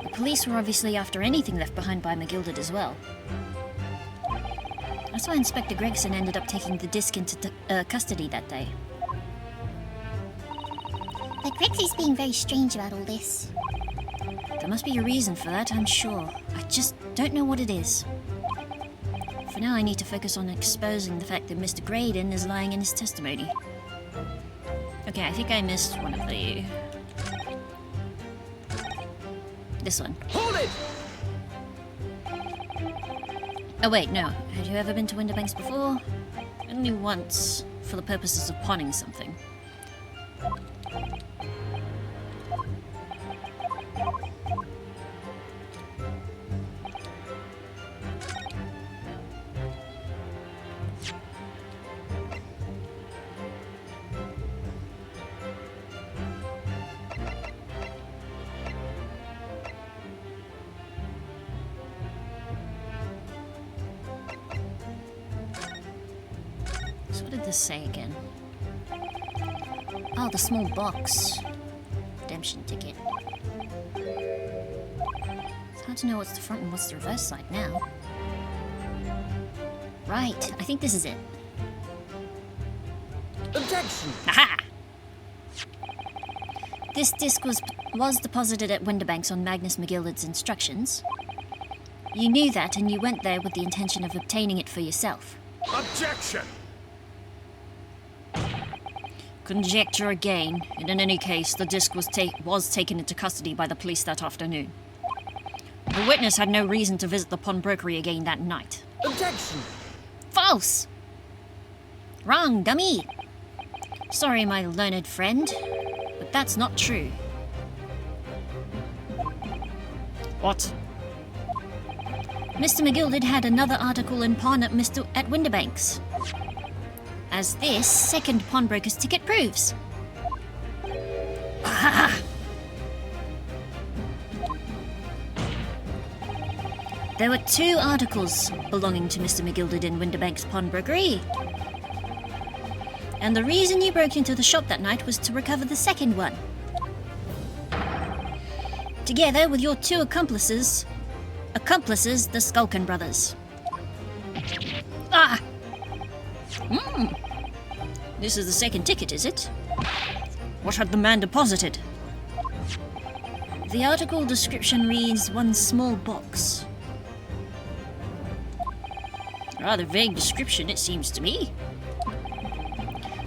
The police were obviously after anything left behind by McGilder as well. That's why Inspector Gregson ended up taking the disc into custody that day. But Grexy's being very strange about all this. There must be a reason for that, I'm sure. I just don't know what it is. For now, I need to focus on exposing the fact that Mr. Graydon is lying in his testimony. Okay, I think I missed one of the... This one. Hold it! Oh wait, no. Had you ever been to Winterbanks before? Only once, for the purposes of pawning something. So what did this say again? Oh, the small box. Redemption ticket. It's hard to know what's the front and what's the reverse side now. Right, I think this is it. Objection! Aha! This disc was deposited at Winterbanks on Magnus McGillard's instructions. You knew that, and you went there with the intention of obtaining it for yourself. Objection! Conjecture again, and in any case, the disc was taken into custody by the police that afternoon. The witness had no reason to visit the pawnbrokery again that night. Objection! False! Wrong, dummy! Sorry, my learned friend, but that's not true. What? Mr. McGilded had another article in pawn at Winterbanks, as this second pawnbroker's ticket proves. Ah! There were 2 articles belonging to Mr. McGilded in Winterbanks' pawnbrokery. And the reason you broke into the shop that night was to recover the second one. Together with your 2 accomplices, the Skulkin brothers. Ah! This is the second ticket, is it? What had the man deposited? The article description reads, one small box. Rather vague description, it seems to me.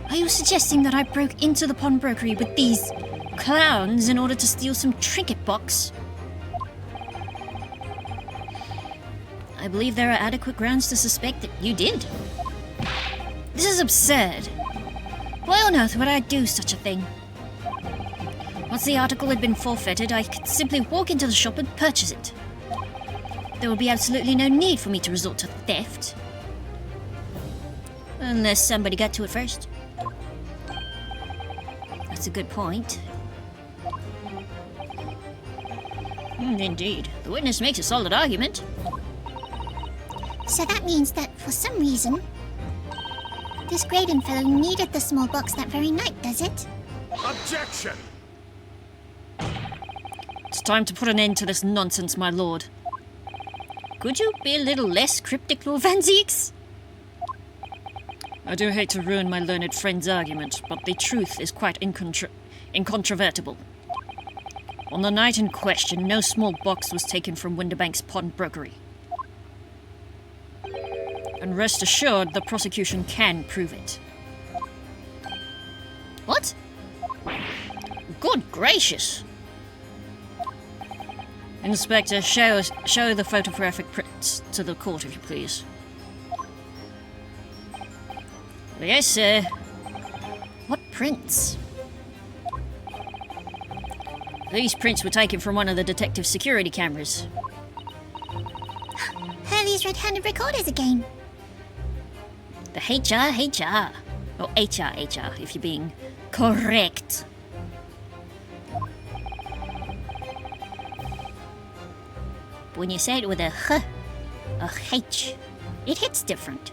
Are you suggesting that I broke into the pawnbrokery with these clowns in order to steal some trinket box? I believe there are adequate grounds to suspect that you did. This is absurd. Why on earth would I do such a thing? Once the article had been forfeited, I could simply walk into the shop and purchase it. There would be absolutely no need for me to resort to theft. Unless somebody got to it first. That's a good point. Indeed. The witness makes a solid argument. So that means that, for some reason, this Graydon fellow needed the small box that very night, does it? Objection! It's time to put an end to this nonsense, my lord. Could you be a little less cryptic, Lord Van Zieks? I do hate to ruin my learned friend's argument, but the truth is quite incontrovertible. On the night in question, no small box was taken from Winterbanks' pawnbrokery. And rest assured, the prosecution can prove it. What? Good gracious! Inspector, show the photographic prints to the court, if you please. Yes, sir. What prints? These prints were taken from one of the detective security cameras. Hurley's red-handed recorders again. The HR. Or HR, if you're being correct. When you say it with a H, it hits different.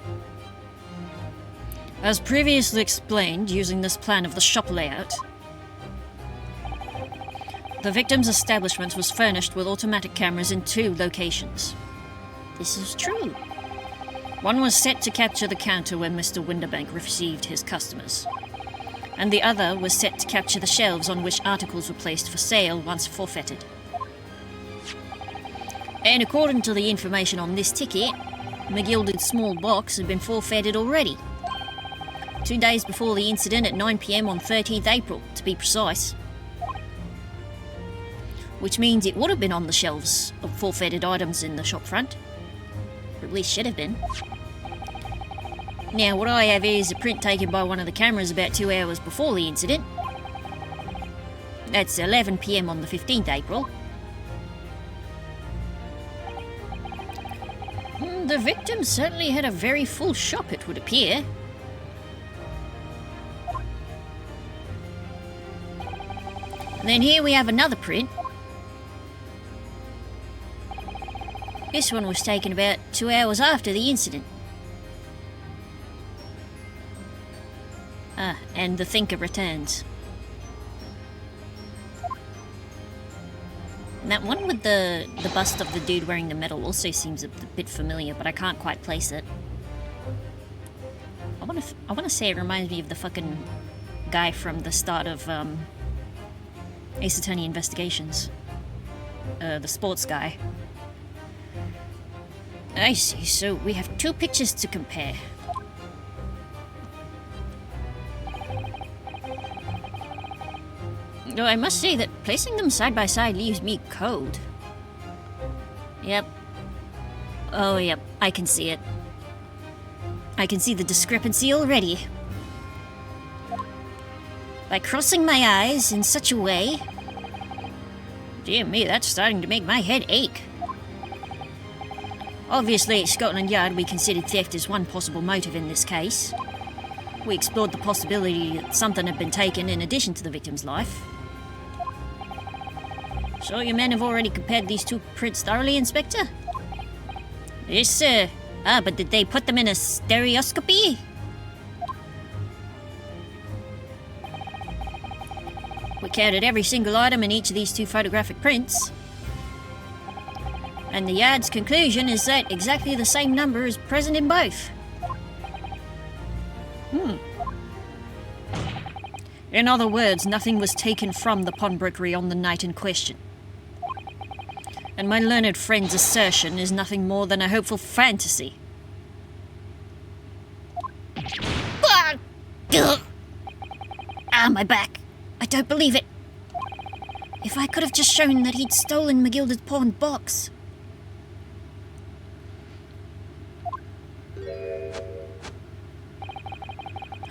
As previously explained, using this plan of the shop layout, the victim's establishment was furnished with automatic cameras in 2 locations. This is true. One was set to capture the counter where Mr. Winterbank received his customers, and the other was set to capture the shelves on which articles were placed for sale once forfeited. And according to the information on this ticket, McGilded's small box had been forfeited already. 2 days before the incident at 9 PM on 13th April, to be precise. Which means it would have been on the shelves of forfeited items in the shop front. Or at least should have been. Now, what I have here is a print taken by one of the cameras about 2 hours before the incident. That's 11 PM on the 15th April. The victim certainly had a very full shop, it would appear. And then here we have another print. This one was taken about 2 hours after the incident. And the thinker returns. And that one with the bust of the dude wearing the medal also seems a bit familiar, but I can't quite place it. I wanna say it reminds me of the fucking guy from the start of Ace Attorney Investigations. The sports guy. I see, so we have 2 pictures to compare. Though I must say that placing them side by side leaves me cold. Yep. Oh, yep, I can see it. I can see the discrepancy already. By crossing my eyes in such a way... Dear me, that's starting to make my head ache. Obviously, at Scotland Yard, we considered theft as one possible motive in this case. We explored the possibility that something had been taken in addition to the victim's life. So your men have already compared these 2 prints thoroughly, Inspector? Yes, sir. But did they put them in a stereoscopy? We counted every single item in each of these 2 photographic prints. And the Yard's conclusion is that exactly the same number is present in both. In other words, nothing was taken from the pawnbrokery on the night in question. And my learned friend's assertion is nothing more than a hopeful fantasy. My back. I don't believe it. If I could have just shown that he'd stolen McGilded's pawned box.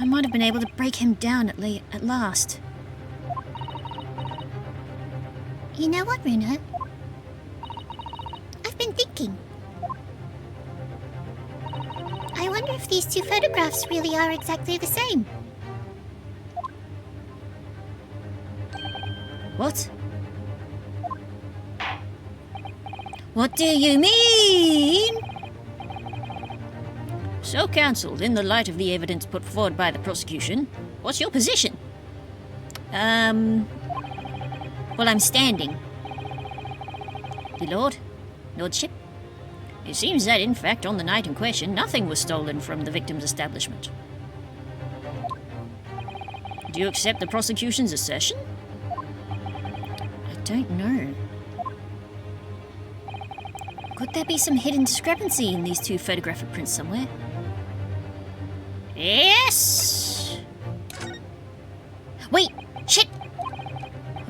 I might have been able to break him down at last. You know what, Runa? I've been thinking. I wonder if these 2 photographs really are exactly the same. What? What do you mean? So, counsel, in the light of the evidence put forward by the prosecution, what's your position? Well, I'm standing. The Lord? Lordship? It seems that, in fact, on the night in question, nothing was stolen from the victim's establishment. Do you accept the prosecution's assertion? I don't know. Could there be some hidden discrepancy in these 2 photographic prints somewhere? Yes! Wait! Shit!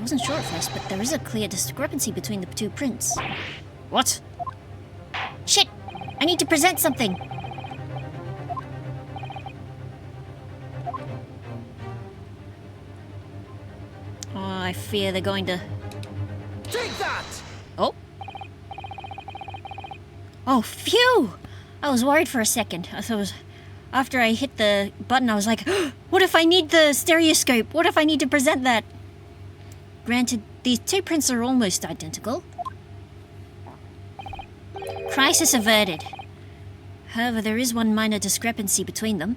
wasn't sure at first, but there is a clear discrepancy between the two prints. What? Shit! I need to present something. Oh, I fear they're going to... Take that! Oh. Oh, phew! I was worried for a second. I thought it was... After I hit the button, I was like, what if I need the stereoscope? What if I need to present that? Granted, these two prints are almost identical. Crisis averted. However, there is one minor discrepancy between them.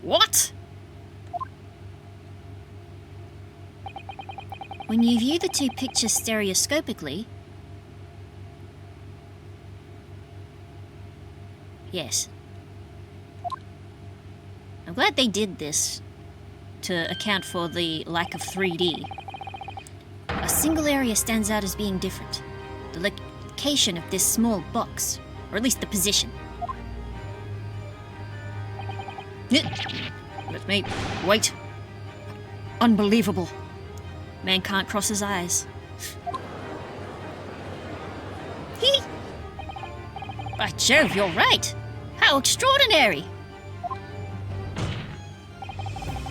What? When you view the two pictures stereoscopically... Yes. I'm glad they did this to account for the lack of 3D. A single area stands out as being different. The location of this small box, or at least the position. Let me... Wait. Unbelievable. Man can't cross his eyes. By Jove, you're right! How extraordinary!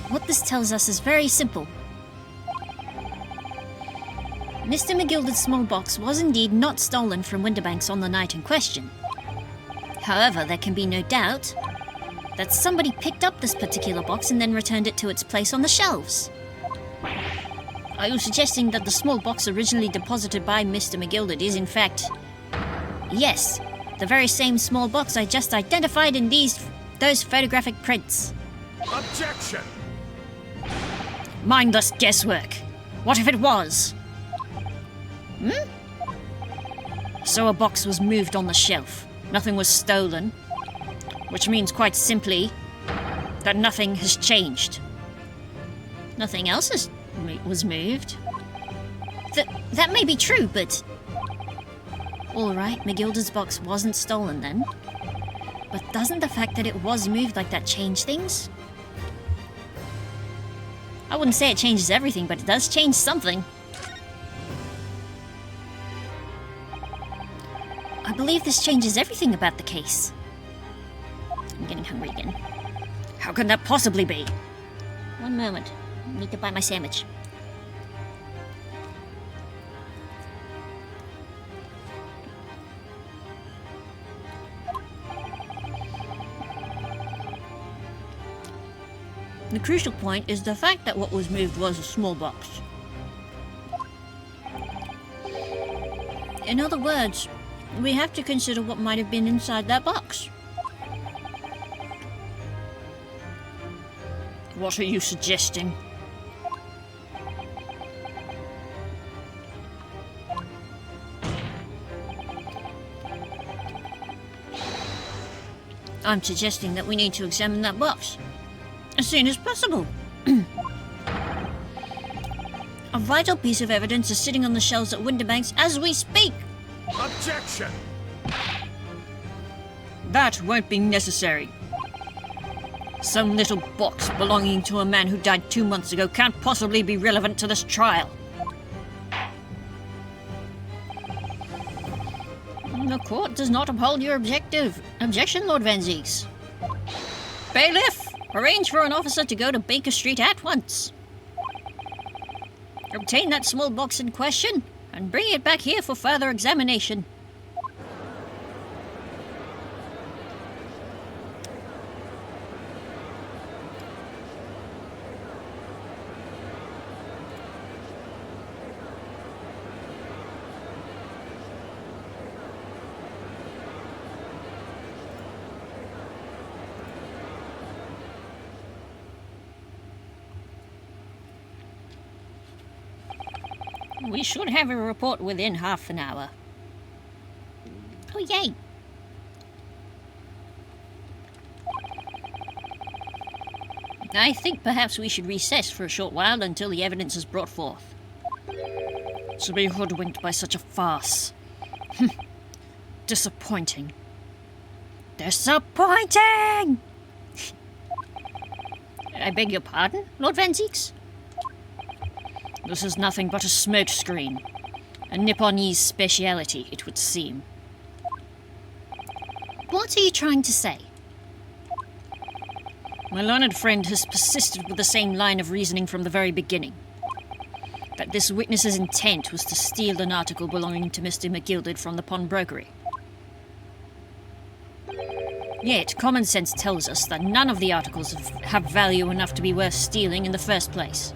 What this tells us is very simple. Mr. McGilder's small box was indeed not stolen from Winterbanks on the night in question. However, there can be no doubt that somebody picked up this particular box and then returned it to its place on the shelves. Are you suggesting that the small box originally deposited by Mr. McGilder is in fact... Yes, the very same small box I just identified in those photographic prints. Objection! Mindless guesswork. What if it was? So a box was moved on the shelf. Nothing was stolen. Which means quite simply that nothing has changed. Nothing else was moved. That may be true, but... Alright, McGilder's box wasn't stolen then. But doesn't the fact that it was moved like that change things? I wouldn't say it changes everything, but it does change something. I believe this changes everything about the case. I'm getting hungry again. How can that possibly be? One moment. I need to buy my sandwich. The crucial point is the fact that what was moved was a small box. In other words, we have to consider what might have been inside that box. What are you suggesting? I'm suggesting that we need to examine that box as soon as possible. A vital piece of evidence is sitting on the shelves at Winterbanks as we speak. Objection! That won't be necessary. Some little box belonging to a man who died 2 months ago can't possibly be relevant to this trial. The court does not uphold your objection, Lord Van Zieks. Bailiff, arrange for an officer to go to Baker Street at once. Obtain that small box in question and bring it back here for further examination. We should have a report within half an hour. Oh, yay! I think perhaps we should recess for a short while until the evidence is brought forth. To be hoodwinked by such a farce. Disappointing. Disappointing! I beg your pardon, Lord Van Zieks? This is nothing but a smokescreen. A Nipponese speciality, it would seem. What are you trying to say? My learned friend has persisted with the same line of reasoning from the very beginning. That this witness's intent was to steal an article belonging to Mr. McGilded from the pawnbrokery. Yet, common sense tells us that none of the articles have value enough to be worth stealing in the first place.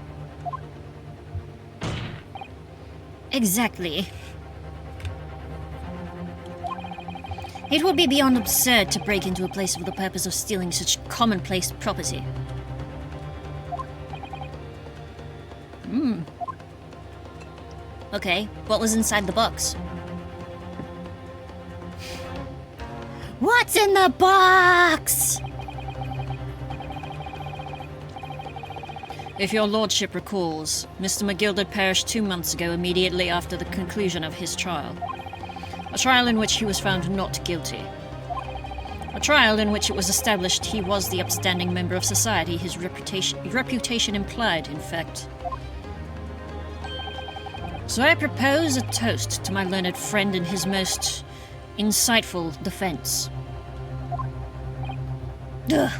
Exactly. It would be beyond absurd to break into a place for the purpose of stealing such commonplace property. Okay, what was inside the box? What's in the box? If your lordship recalls, Mr. McGilded perished 2 months ago immediately after the conclusion of his trial. A trial in which he was found not guilty. A trial in which it was established he was the upstanding member of society his reputation implied, in fact. So I propose a toast to my learned friend in his most insightful defense. Ugh.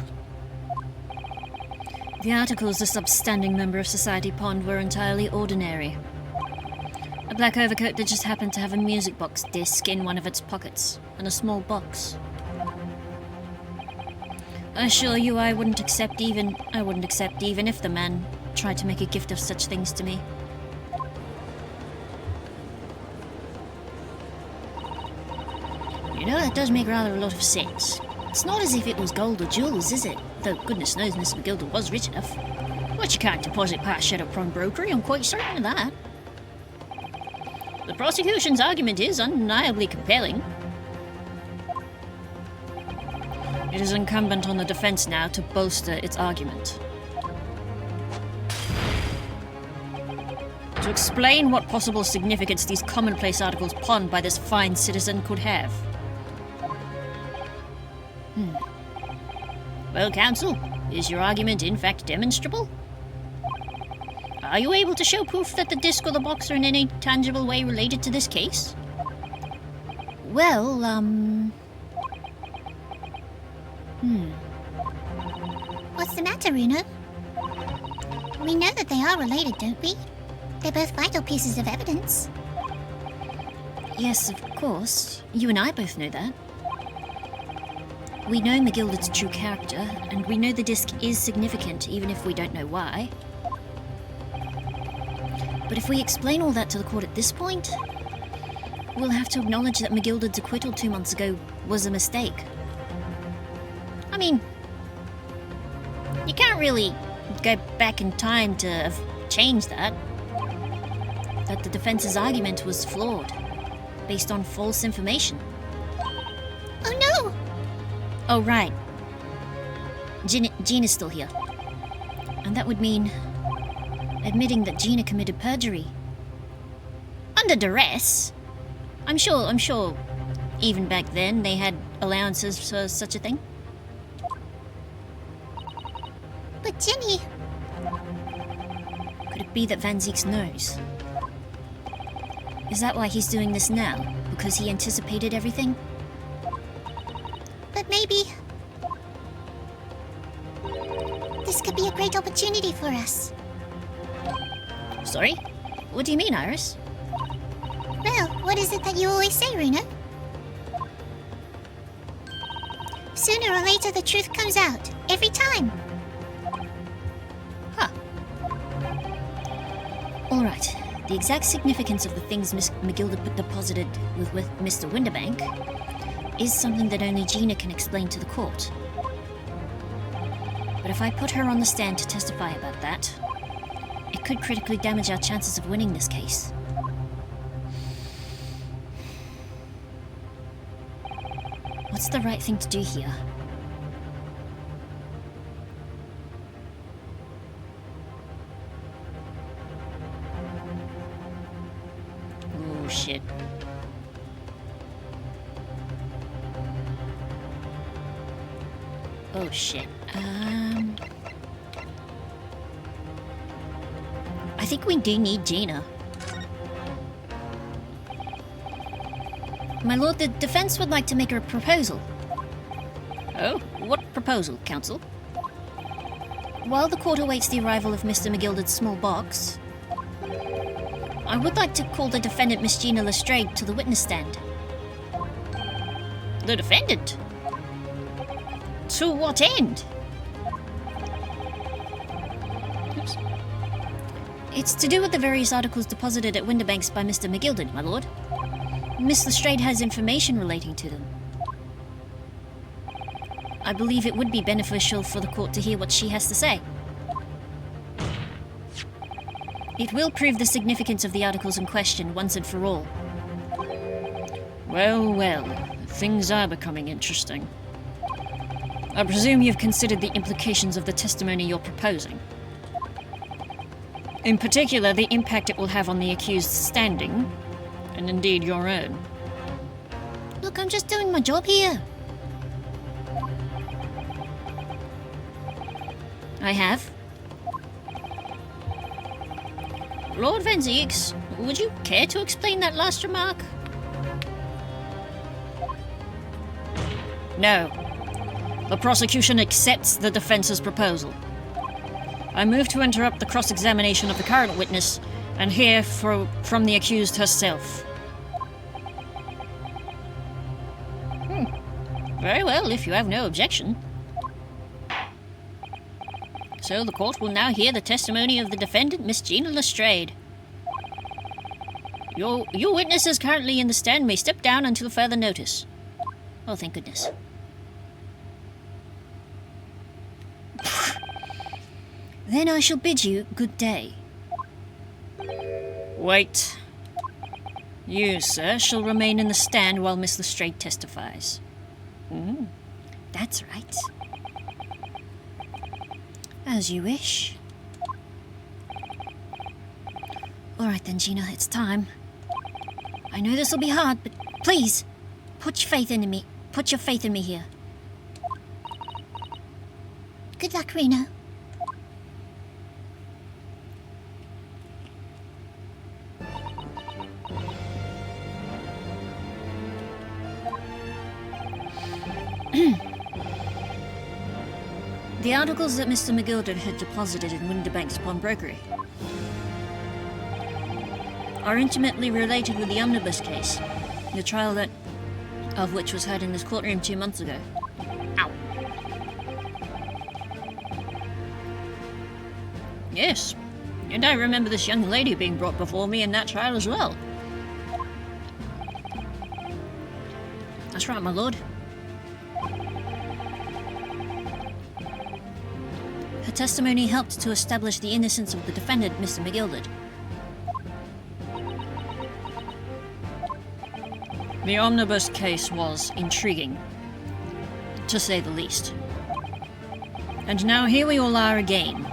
The articles this upstanding member of society pawned were entirely ordinary. A black overcoat that just happened to have a music box disc in one of its pockets, and a small box. I assure you I wouldn't accept even if the man tried to make a gift of such things to me. You know, that does make rather a lot of sense. It's not as if it was gold or jewels, is it? Though goodness knows Mr. McGilded was rich enough. But you can't deposit past shed at pawnbrokery, I'm quite certain of that. The prosecution's argument is undeniably compelling. It is incumbent on the defense now to bolster its argument. To explain what possible significance these commonplace articles pawned by this fine citizen could have. Well, counsel, is your argument in fact demonstrable? Are you able to show proof that the disc or the box are in any tangible way related to this case? Well, What's the matter, Runo? We know that they are related, don't we? They're both vital pieces of evidence. yes, of course. You and I both know that. We know McGilded's true character, and we know the disc is significant, even if we don't know why. But if we explain all that to the court at this point, we'll have to acknowledge that McGilded's acquittal 2 months ago was a mistake. I mean, you can't really go back in time to have changed that. That the defense's argument was flawed, based on false information. Oh no! Oh, right. Gina's still here. And that would mean admitting that Gina committed perjury. Under duress. I'm sure even back then they had allowances for such a thing. But Jenny... Could it be that Van Zieks knows? Is that why he's doing this now? Because he anticipated everything? But maybe... this could be a great opportunity for us. Sorry? What do you mean, Iris? Well, what is it that you always say, Runo? Sooner or later the truth comes out. Every time. Huh. Alright. The exact significance of the things Miss McGilded deposited with Mr. Winterbank is something that only Gina can explain to the court. But if I put her on the stand to testify about that, it could critically damage our chances of winning this case. What's the right thing to do here? Oh, shit. Oh, shit. I think we do need Gina. My lord, the defense would like to make a proposal. Oh, what proposal, counsel? While the court awaits the arrival of Mr. McGilded's small box, I would like to call the defendant, Miss Gina Lestrade, to the witness stand. The defendant? To what end? Oops. It's to do with the various articles deposited at Winterbanks by Mr. McGilded, my lord. Miss Lestrade has information relating to them. I believe it would be beneficial for the court to hear what she has to say. It will prove the significance of the articles in question once and for all. Well, well, things are becoming interesting. I presume you've considered the implications of the testimony you're proposing. In particular, the impact it will have on the accused's standing, and indeed your own. Look, I'm just doing my job here. I have. Lord Van Zieks, would you care to explain that last remark? No. The prosecution accepts the defense's proposal. I move to interrupt the cross-examination of the current witness and hear from the accused herself. Very well, if you have no objection. So the court will now hear the testimony of the defendant, Miss Gina Lestrade. Your witness is currently in the stand may step down until further notice. Oh, thank goodness. Then I shall bid you good day. Wait. You, sir, shall remain in the stand while Miss Lestrade testifies. That's right. As you wish. All right then, Gina, it's time. I know this will be hard, but please, put your faith in me. Put your faith in me here. Good luck, Reno. The articles that Mr. McGilded had deposited in Winterbank's pawnbrokery are intimately related with the omnibus case, the trial of which was heard in this courtroom 2 months ago. Ow. Yes, and I remember this young lady being brought before me in that trial as well. That's right, my lord. Her testimony helped to establish the innocence of the defendant, Mr. McGilded. The omnibus case was intriguing, to say the least. And now here we all are again.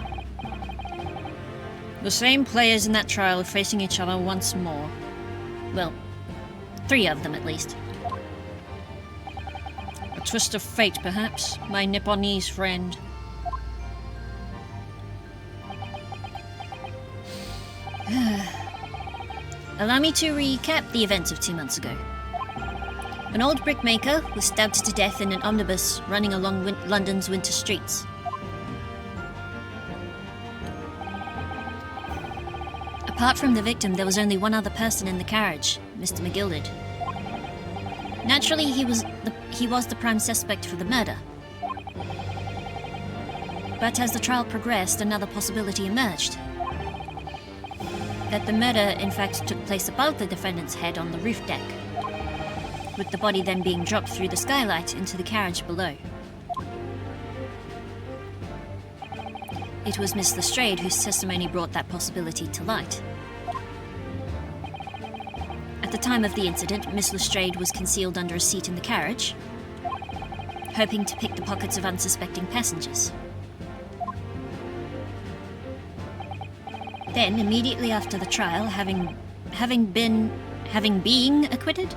The same players in that trial are facing each other once more. Well, 3 of them at least. A twist of fate, perhaps, my Nipponese friend. Allow me to recap the events of 2 months ago. An old brickmaker was stabbed to death in an omnibus running along London's winter streets. Apart from the victim, there was only one other person in the carriage, Mr. McGilded. Naturally, he was the prime suspect for the murder. But as the trial progressed, another possibility emerged. That the murder, in fact, took place above the defendant's head on the roof deck, with the body then being dropped through the skylight into the carriage below. It was Miss Lestrade whose testimony brought that possibility to light. At the time of the incident, Miss Lestrade was concealed under a seat in the carriage, hoping to pick the pockets of unsuspecting passengers. Then, immediately after the trial, having been acquitted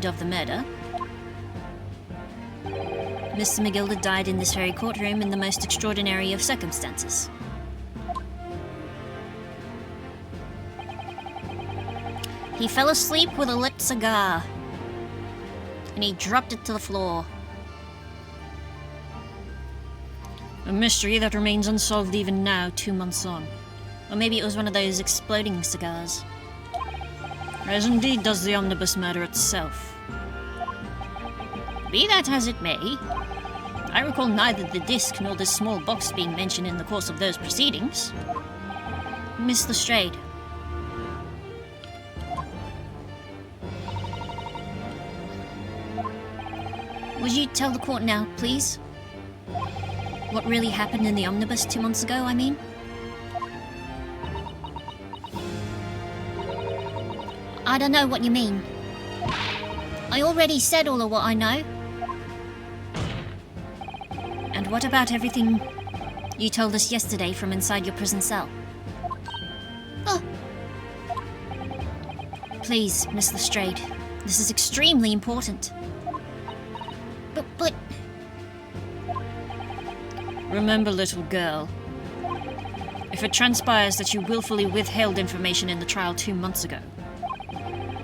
of the murder, Mr. McGilded died in this very courtroom in the most extraordinary of circumstances. He fell asleep with a lit cigar. And he dropped it to the floor. A mystery that remains unsolved even now, 2 months on. Or maybe it was one of those exploding cigars. As indeed does the omnibus murder itself. Be that as it may, I recall neither the disc nor this small box being mentioned in the course of those proceedings. Miss Lestrade. Would you tell the court now, please? What really happened in the omnibus 2 months ago, I mean? I don't know what you mean. I already said all of what I know. And what about everything you told us yesterday from inside your prison cell? Oh, Please, Miss Lestrade, this is extremely important. but Remember, little girl, if it transpires that you willfully withheld information in the trial 2 months ago,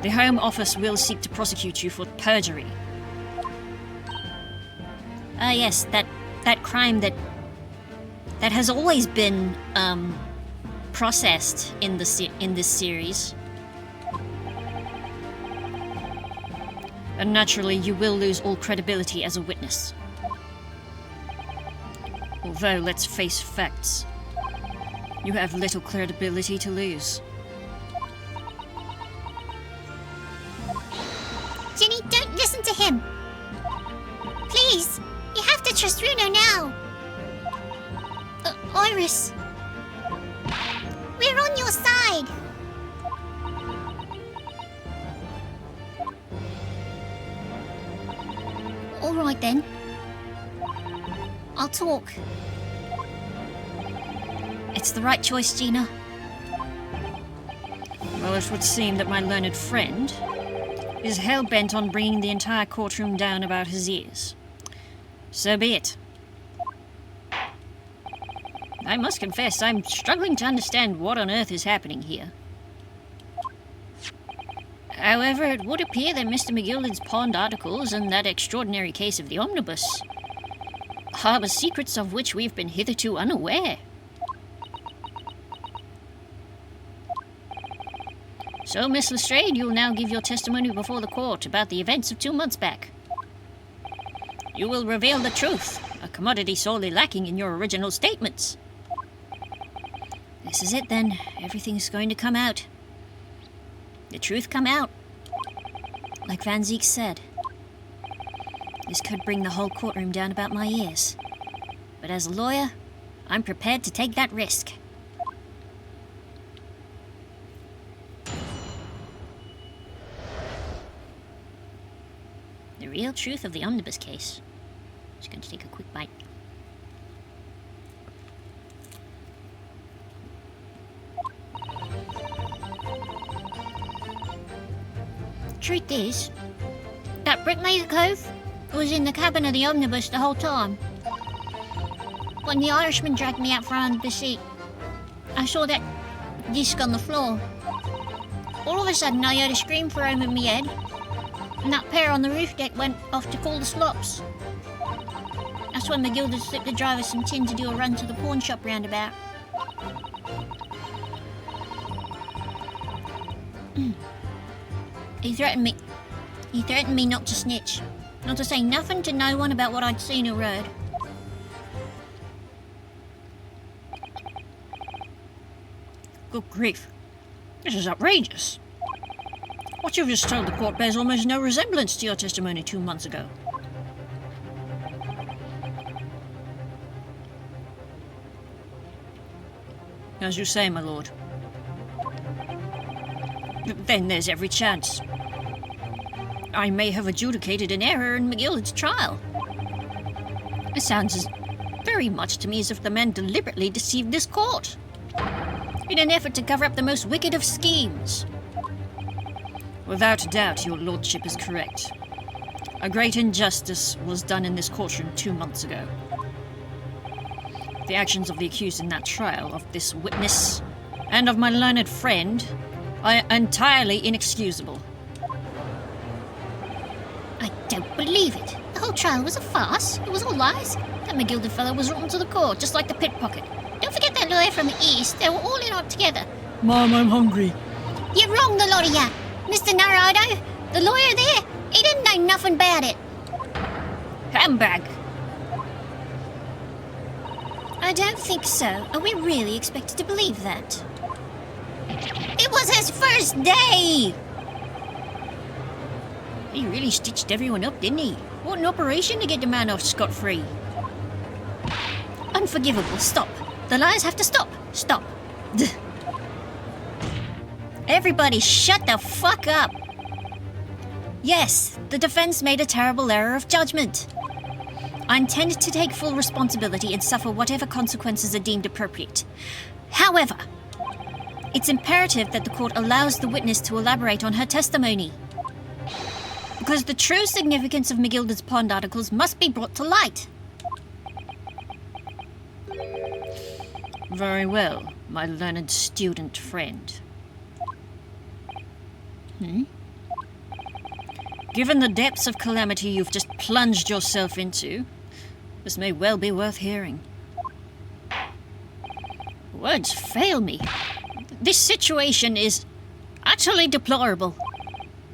the Home Office will seek to prosecute you for perjury. Ah, yes, that crime that has always been processed in this series. And naturally, you will lose all credibility as a witness. Although, let's face facts, you have little credibility to lose. Jenny, don't listen to him. Please, you have to trust Runo now. Iris, we're on your side. All right then. I'll talk. It's the right choice, Gina. Well, it would seem that my learned friend is hell-bent on bringing the entire courtroom down about his ears. So be it. I must confess, I'm struggling to understand what on earth is happening here. However, it would appear that Mr. McGilden's pawned articles and that extraordinary case of the omnibus harbour secrets of which we've been hitherto unaware. So, Miss Lestrade, you'll now give your testimony before the court about the events of 2 months back. You will reveal the truth, a commodity sorely lacking in your original statements. This is it then. Everything's going to come out. The truth come out. Like Van Ziek said, this could bring the whole courtroom down about my ears. But as a lawyer, I'm prepared to take that risk. The real truth of the omnibus case. Just going to take a quick bite. Truth is, that Brickmaker Cove was in the cabin of the omnibus the whole time. When the Irishman dragged me out from under the seat, I saw that disc on the floor. All of a sudden I heard a scream thrown in my head, and that pair on the roof deck went off to call the slops. That's when McGilden slipped the driver some tin to do a run to the pawn shop roundabout. He threatened me not to snitch, not to say nothing to no one about what I'd seen or heard. Good grief. This is outrageous. What you've just told the court bears almost no resemblance to your testimony 2 months ago. As you say, my lord. Then there's every chance I may have adjudicated an error in McGilden's trial. It sounds very much to me as if the man deliberately deceived this court in an effort to cover up the most wicked of schemes. Without doubt, your lordship is correct. A great injustice was done in this courtroom 2 months ago. The actions of the accused in that trial, of this witness, and of my learned friend, Entirely inexcusable. I don't believe it. The whole trial was a farce. It was all lies. That McGilded fellow was rotten to the core, just like the pickpocket. Don't forget that lawyer from the East. They were all in on it together. Mom, I'm hungry. You're wrong, the lot of ya. Mr. Naruto, the lawyer there, he didn't know nothing about it. Handbag. I don't think so. Are we really expected to believe that? It was his first day! He really stitched everyone up, didn't he? What an operation to get the man off scot-free. Unforgivable. Stop. The lies have to stop. Stop. Everybody shut the fuck up! Yes, the defense made a terrible error of judgment. I intend to take full responsibility and suffer whatever consequences are deemed appropriate. However, it's imperative that the court allows the witness to elaborate on her testimony. Because the true significance of McGilded's Pond articles must be brought to light. Very well, my learned student friend. Given the depths of calamity you've just plunged yourself into, this may well be worth hearing. Words fail me. This situation is utterly deplorable.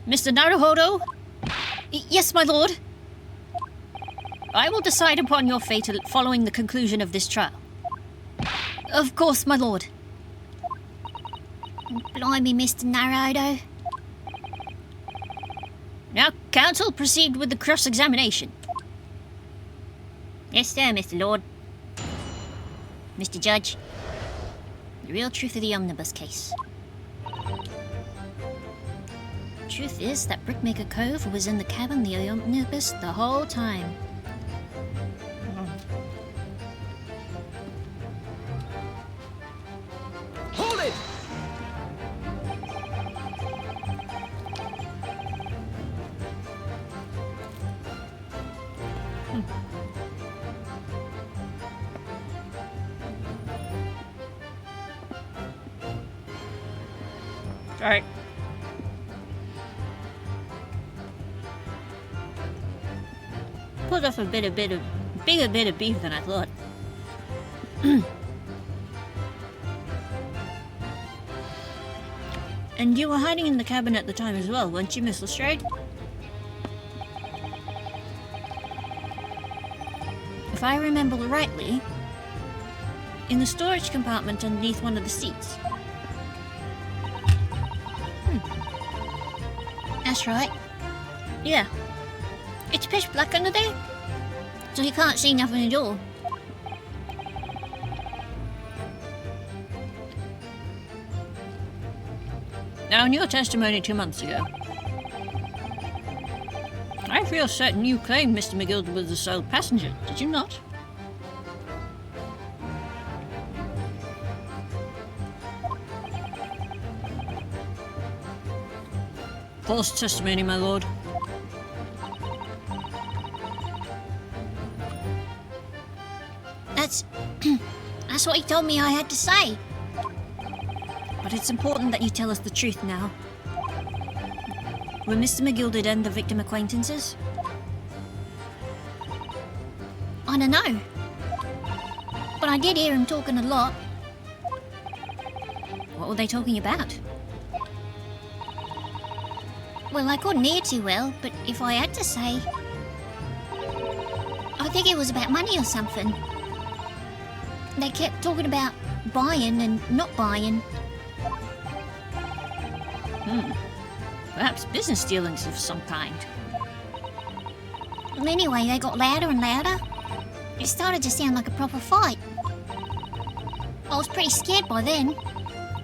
Mr. Naruhodo? Yes, my lord. I will decide upon your fate following the conclusion of this trial. Of course, my lord. Blimey, Mr. Naruto. Now, counsel, proceed with the cross-examination. Yes, sir, Mr. Lord. Mr. Judge, the real truth of the omnibus case. Truth is that Brickmaker Cove was in the cabin of the omnibus the whole time. Hold it! Alright. Pulled off a bigger bit of beef than I thought. And you were hiding in the cabin at the time as well, weren't you, Miss Lestrade? If I remember rightly, in the storage compartment underneath one of the seats. That's right. Yeah. It's pitch black under there, so you can't see nothing at all. Now, in your testimony 2 months ago, I feel certain you claimed Mr. McGilded was the sole passenger, did you not? False testimony, my lord. That's what he told me I had to say. But it's important that you tell us the truth now. Were Mr. McGilded and the victim acquaintances? I don't know. But I did hear him talking a lot. What were they talking about? Well, I couldn't hear too well, but if I had to say, I think it was about money or something. They kept talking about buying and not buying. Perhaps business dealings of some kind. Well, anyway, they got louder and louder. It started to sound like a proper fight. I was pretty scared by then.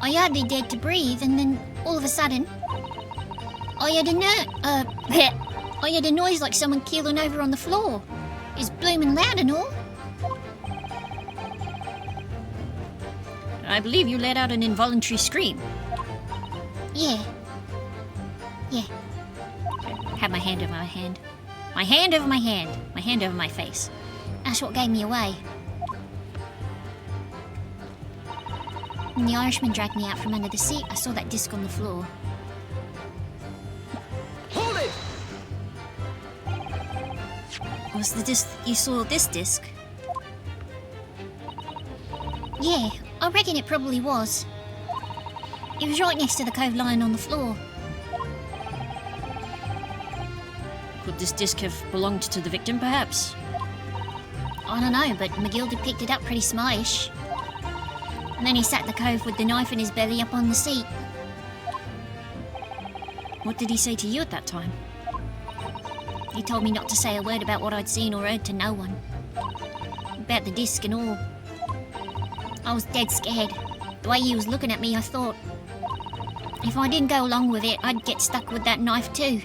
I hardly dared to breathe, and then all of a sudden, I heard a noise like someone keeling over on the floor. It's blooming loud and all. I believe you let out an involuntary scream. Yeah. Have my hand over my hand. My hand over my hand. My hand over my face. That's what gave me away. When the Irishman dragged me out from under the seat, I saw that disc on the floor. Hold it! Was the disc... You saw this disc? Yeah, I reckon it probably was. It was right next to the cove lying on the floor. Could this disc have belonged to the victim, perhaps? I don't know, but McGilda picked it up pretty smartish. And then he sat in the cove with the knife in his belly up on the seat. What did he say to you at that time? He told me not to say a word about what I'd seen or heard to no one. About the disc and all. I was dead scared. The way he was looking at me, I thought, if I didn't go along with it, I'd get stuck with that knife too.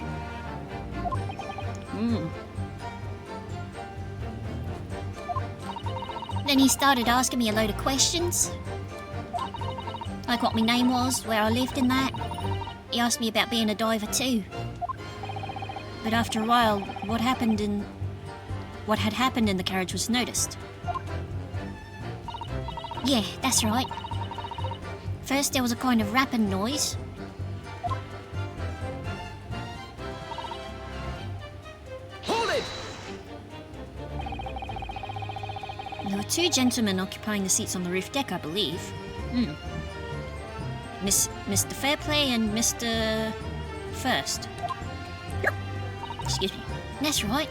Then he started asking me a load of questions. Like what my name was, where I lived and that. He asked me about being a diver too. But after a while, what had happened in the carriage was noticed. Yeah, that's right. First there was a kind of rapping noise. Hold it! There were two gentlemen occupying the seats on the roof deck, I believe. Mr. Fairplay and Mr. First. Excuse me. That's right.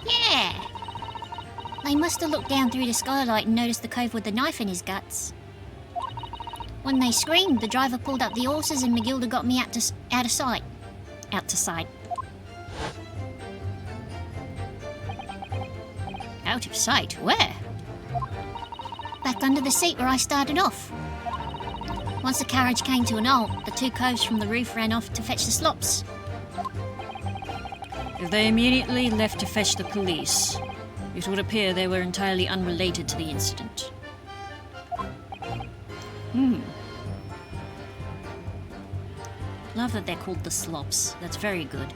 Yeah! They must have looked down through the skylight and noticed the cove with the knife in his guts. When they screamed, the driver pulled up the horses and McGilda got me out of sight. Out to sight. Out of sight? Where? Back under the seat where I started off. Once the carriage came to an halt, the two coves from the roof ran off to fetch the slops. If they immediately left to fetch the police, it would appear they were entirely unrelated to the incident. Love that they're called the slops. That's very good.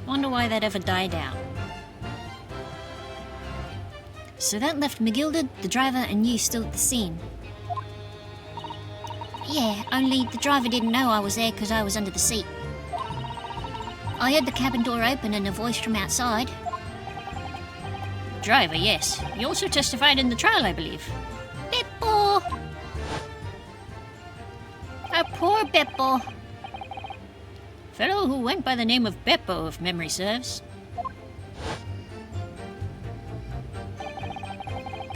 Wonder why that ever died out. So that left McGilda, the driver, and you still at the scene. Yeah, only the driver didn't know I was there because I was under the seat. I heard the cabin door open and a voice from outside. Driver, yes. You also testified in the trial, I believe. Beppo! A poor Beppo. Fellow who went by the name of Beppo, if memory serves.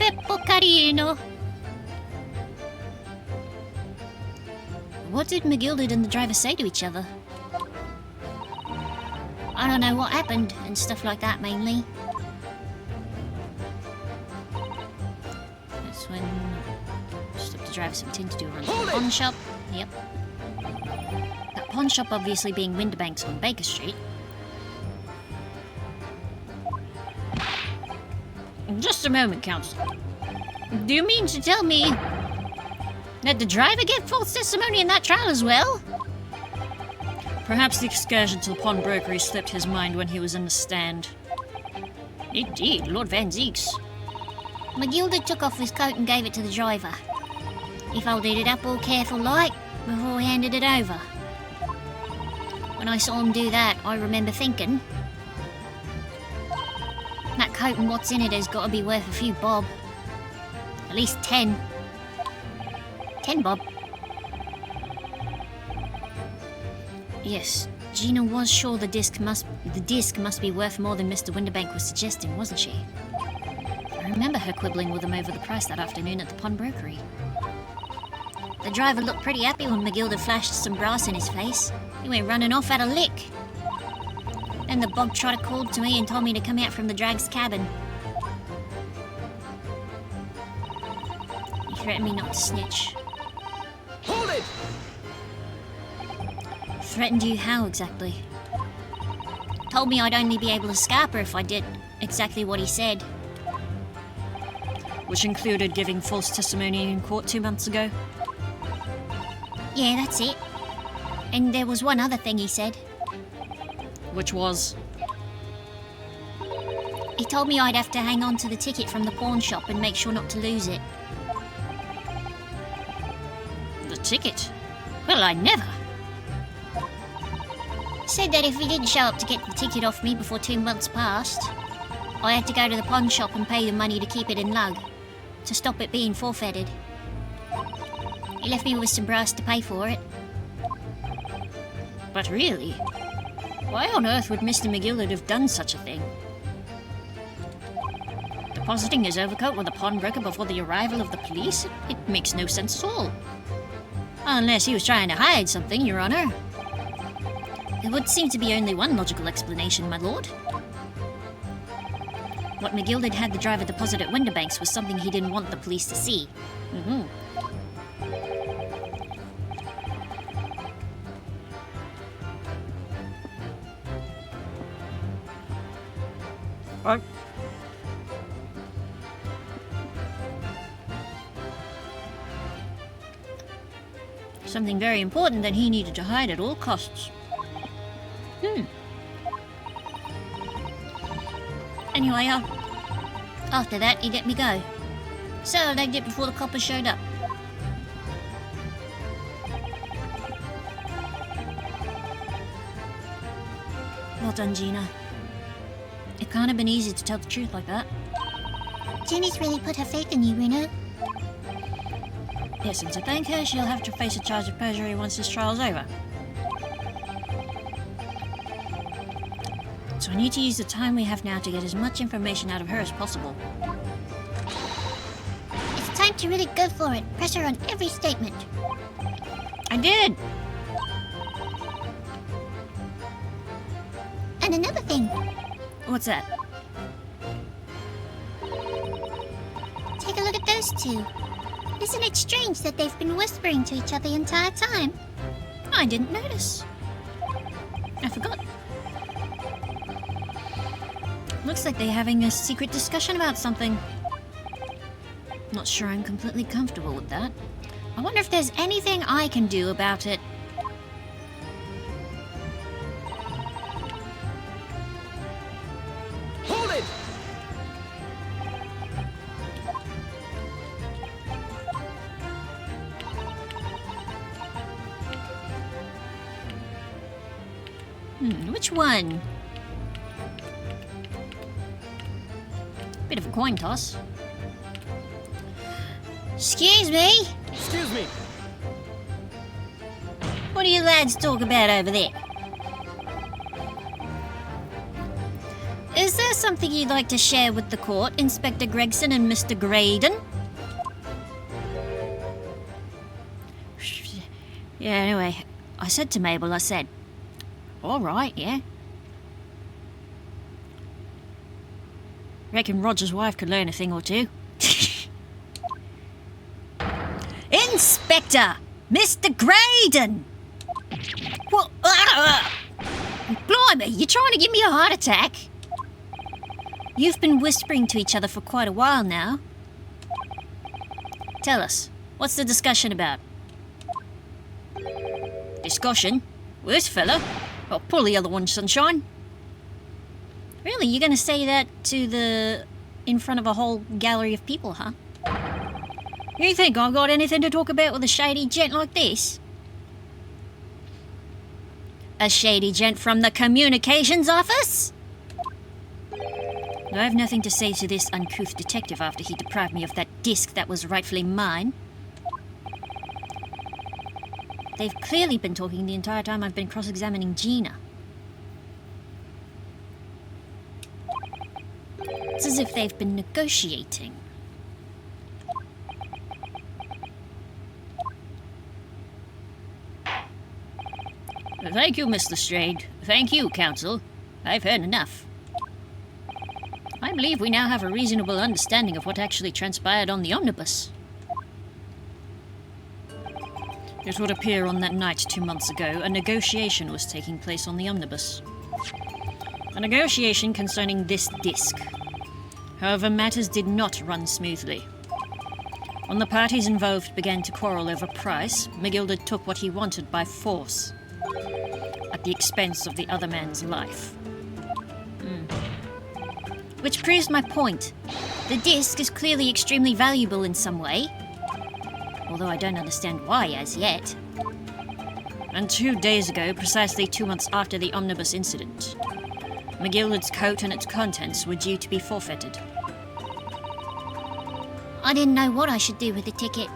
Beppo carino! What did McGilda and the driver say to each other? I don't know what happened and stuff like that mainly. That's when... Stopped the driver some tin to do a run to the pawn shop. Yep. That pawn shop obviously being Winterbanks on Baker Street. Just a moment, Counsel. Do you mean to tell me that the driver gave false testimony in that trial as well? Perhaps the excursion to the pawnbrokery slipped his mind when he was in the stand. Indeed, Lord Van Zeeks. McGilda took off his coat and gave it to the driver. He folded it up all careful like before he handed it over. When I saw him do that, I remember thinking, that coat and what's in it has got to be worth a few bob. At least 10. 10 bob. Yes, Gina was sure the disc must be worth more than Mr. Winterbank was suggesting, wasn't she? I remember her quibbling with him over the price that afternoon at the pawnbrokery. The driver looked pretty happy when McGilda flashed some brass in his face. He went running off at a lick. Then the bog trotter called to me and told me to come out from the drag's cabin. He threatened me not to snitch. Hold it! Threatened you how exactly? Told me I'd only be able to scarp her if I did exactly what he said. Which included giving false testimony in court 2 months ago? Yeah, that's it. And there was one other thing he said. Which was? told me I'd have to hang on to the ticket from the pawn shop and make sure not to lose it. The ticket? Well, I never. Said that if he didn't show up to get the ticket off me before 2 months passed, I had to go to the pawn shop and pay the money to keep it in lug, to stop it being forfeited. He left me with some brass to pay for it. But really, why on earth would Mr. McGillard have done such a thing? Depositing his overcoat with a pawnbroker before the arrival of the police? It makes no sense at all. Unless he was trying to hide something, Your Honor. There would seem to be only one logical explanation, my lord. What McGillard had the driver deposit at Winterbanks was something he didn't want the police to see. Mm-hmm. Something very important that he needed to hide at all costs. Anyway, after that, he let me go. So I legged it before the coppers showed up. Well done, Gina. It can't have been easy to tell the truth like that. Ginny's really put her faith in you, Reno. Yes, and to thank her, she'll have to face a charge of perjury once this trial's over. So I need to use the time we have now to get as much information out of her as possible. It's time to really go for it. Press her on every statement. I did! And another thing. What's that? Take a look at those two. Isn't it strange that they've been whispering to each other the entire time? I didn't notice. I forgot. Looks like they're having a secret discussion about something. Not sure I'm completely comfortable with that. I wonder if there's anything I can do about it. Hold it! Which one? Bit of a coin toss. Excuse me? Excuse me. What do you lads talk about over there? Is there something you'd like to share with the court, Inspector Gregson and Mr. Graydon? Yeah, anyway, I said to Mabel, all right, yeah. Reckon Roger's wife could learn a thing or two. Inspector! Mr. Graydon! What? Blimey, you trying to give me a heart attack? You've been whispering to each other for quite a while now. Tell us, what's the discussion about? Discussion? With this fella? Oh, pull the other one, sunshine. Really, you're gonna say that in front of a whole gallery of people, huh? You think I've got anything to talk about with a shady gent like this? A shady gent from the communications office? I have nothing to say to this uncouth detective after he deprived me of that disc that was rightfully mine. They've clearly been talking the entire time I've been cross-examining Gina. It's as if they've been negotiating. Thank you, Mr. Strayed. Thank you, Counsel. I've heard enough. I believe we now have a reasonable understanding of what actually transpired on the omnibus. It would appear on that night 2 months ago, a negotiation was taking place on the omnibus. A negotiation concerning this disc. However, matters did not run smoothly. When the parties involved began to quarrel over price, McGillard took what he wanted by force, at the expense of the other man's life. Which proves my point. The disc is clearly extremely valuable in some way. Although I don't understand why as yet. And 2 days ago, precisely 2 months after the omnibus incident, McGillard's coat and its contents were due to be forfeited. I didn't know what I should do with the ticket.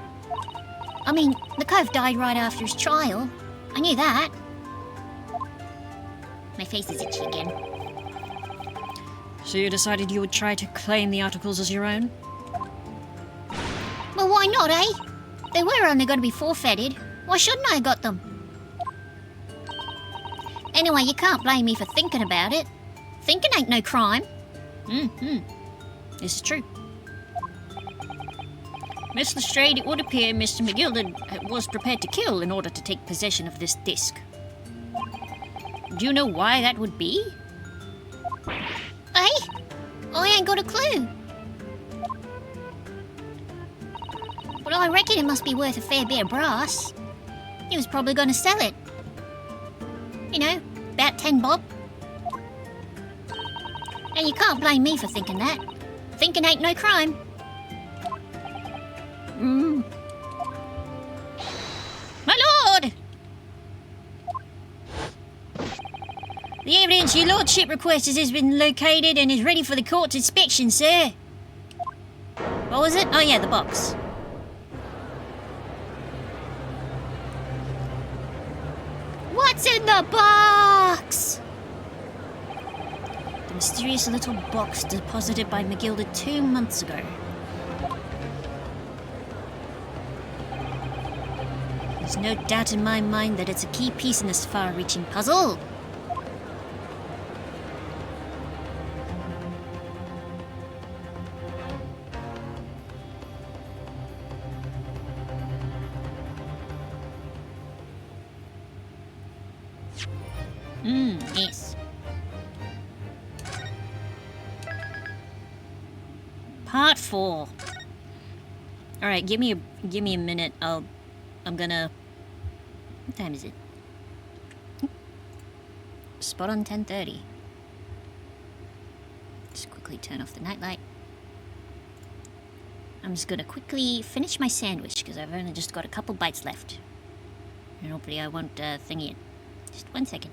I mean, the cove died right after his trial. I knew that. My face is itchy again. So you decided you would try to claim the articles as your own? Well, why not, eh? They were only going to be forfeited. Why shouldn't I have got them? Anyway, you can't blame me for thinking about it. Thinking ain't no crime. This is true. Miss Lestrade, it would appear Mr. McGillard was prepared to kill in order to take possession of this disc. Do you know why that would be? Eh? I ain't got a clue. Well, I reckon it must be worth a fair bit of brass. He was probably going to sell it. You know, about 10 bob. And you can't blame me for thinking that. Thinking ain't no crime. My lord! The evidence your lordship requested has been located and is ready for the court's inspection, sir. What was it? Oh yeah, the box. What's in the box? The mysterious little box deposited by McGilder 2 months ago. There's no doubt in my mind that it's a key piece in this far-reaching puzzle. Yes. Part 4. All right, give me a minute. I'm gonna. What time is it? Spot on 10:30. Just quickly turn off the nightlight. I'm just gonna quickly finish my sandwich because I've only just got a couple bites left, and hopefully I won't thingy it. Just 1 second.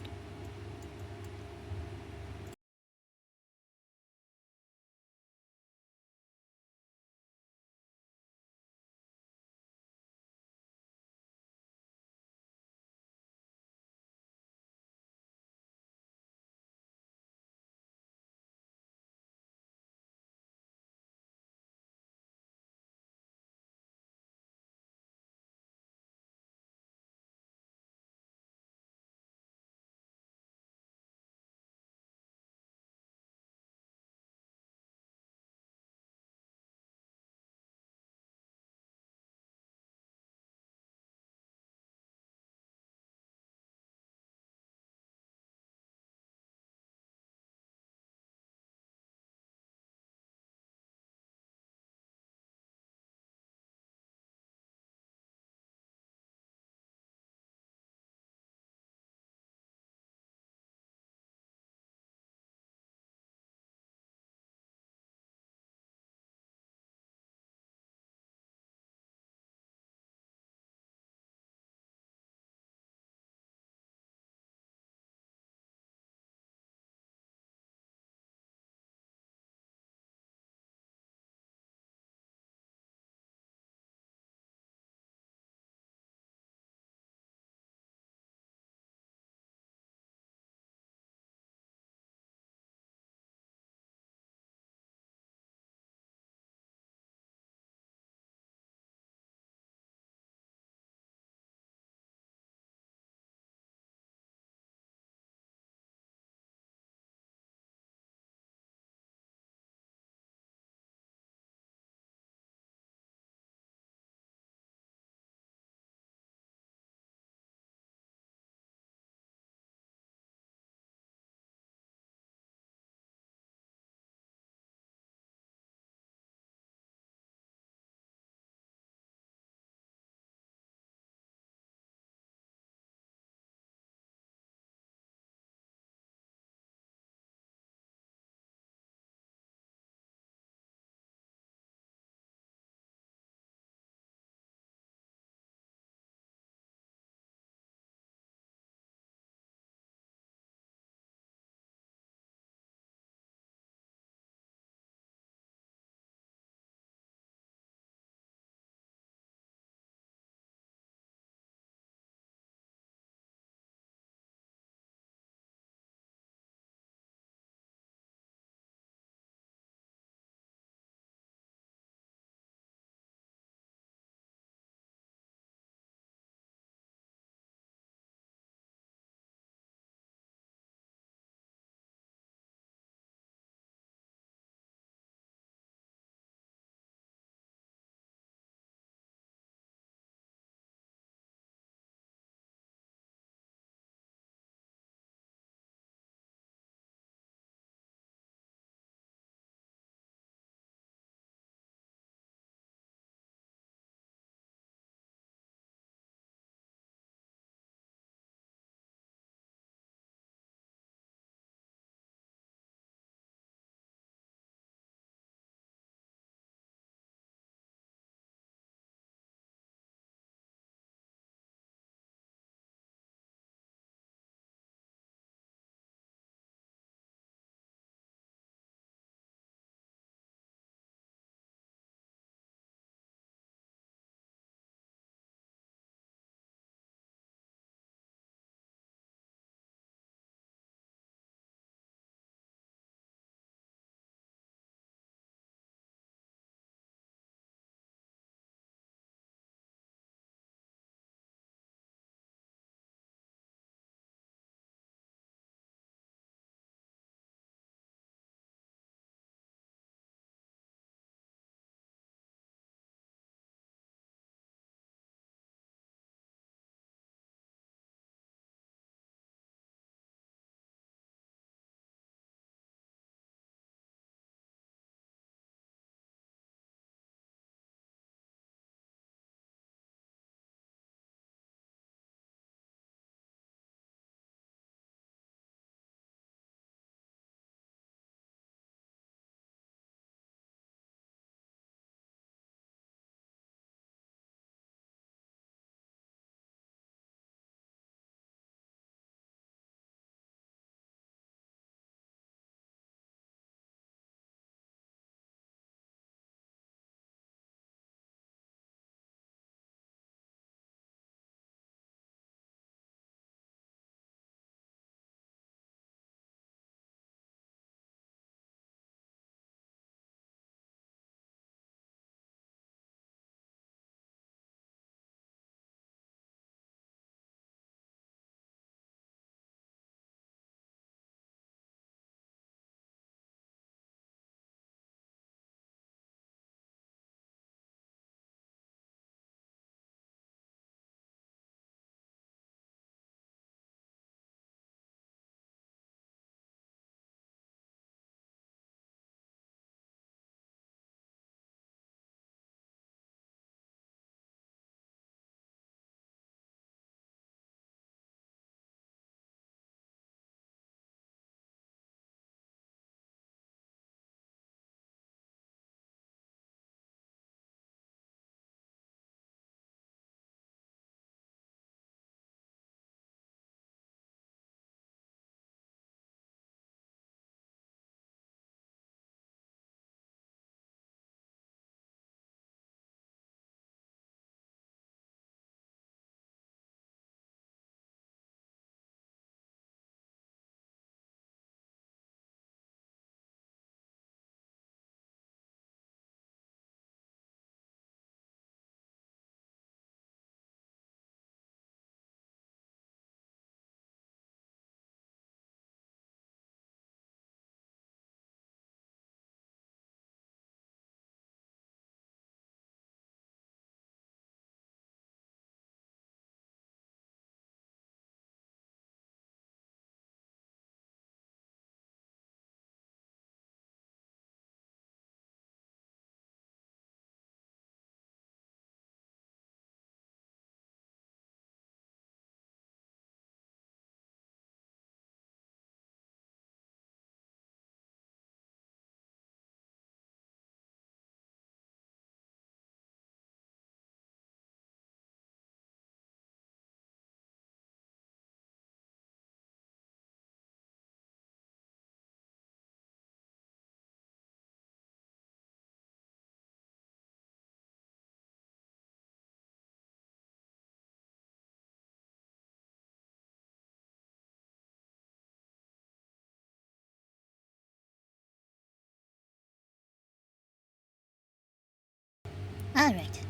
Alright.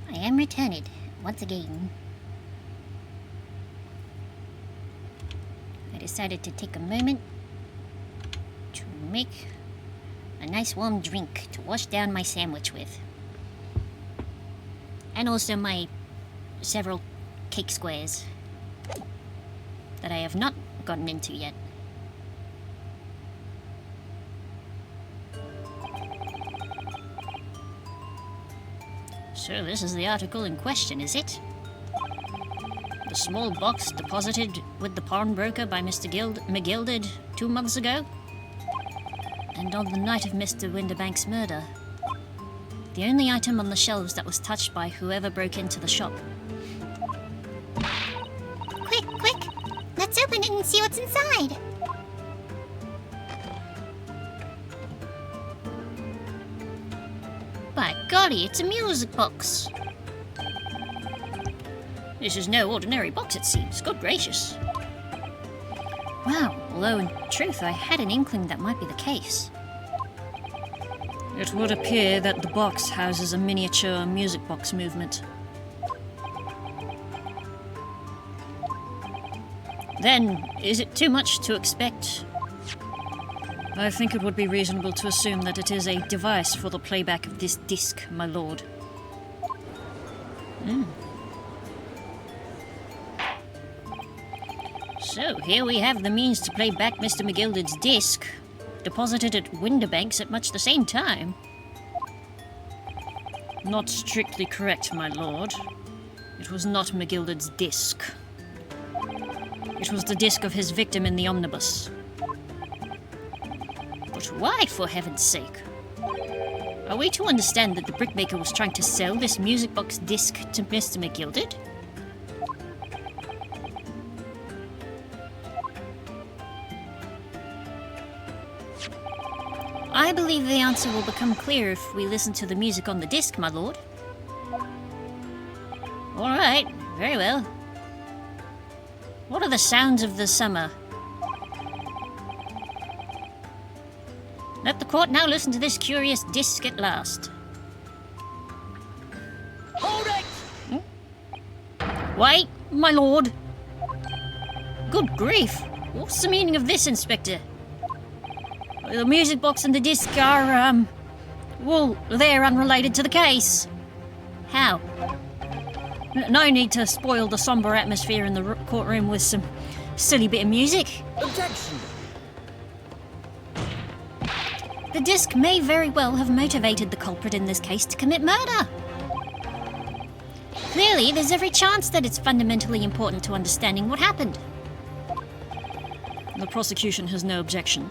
I am returned once again. I decided to take a moment to make a nice warm drink to wash down my sandwich with. And also my several cake squares that I have not gotten into yet. So this is the article in question, is it? The small box deposited with the pawnbroker by Mr. McGilded 2 months ago? And on the night of Mr. Winterbank's murder. The only item on the shelves that was touched by whoever broke into the shop. Quick, quick! Let's open it and see what's inside! By golly, it's a music box! This is no ordinary box, it seems. Good gracious. Wow, although in truth I had an inkling that might be the case. It would appear that the box houses a miniature music box movement. Then, is it too much to expect? I think it would be reasonable to assume that it is a device for the playback of this disc, my lord. So, here we have the means to play back Mr. McGilded's disc, deposited at Winterbank's at much the same time. Not strictly correct, my lord. It was not McGilded's disc. It was the disc of his victim in the omnibus. But why, for heaven's sake? Are we to understand that the brickmaker was trying to sell this music box disc to Mr. McGilded? I believe the answer will become clear if we listen to the music on the disc, my lord. All right, very well. What are the sounds of the summer? Let the court now listen to this curious disc at last. Hold it! Wait, my lord. Good grief. What's the meaning of this, Inspector? The music box and the disc are, well, they're unrelated to the case. How? No need to spoil the somber atmosphere in the courtroom with some silly bit of music. Objection! The disc may very well have motivated the culprit in this case to commit murder. Clearly, there's every chance that it's fundamentally important to understanding what happened. The prosecution has no objection.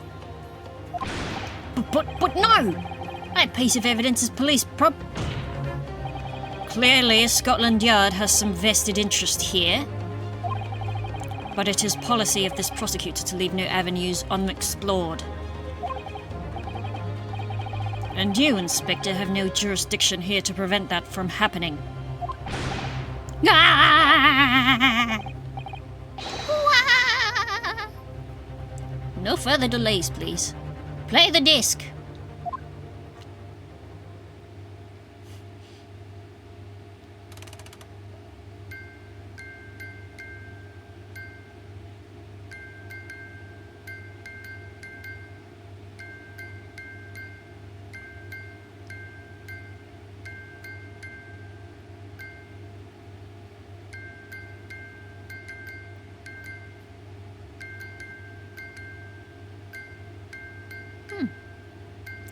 But no! That piece of evidence is police prop... Clearly, Scotland Yard has some vested interest here. But it is policy of this prosecutor to leave no avenues unexplored. And you, Inspector, have no jurisdiction here to prevent that from happening. No further delays, please. Play the disc.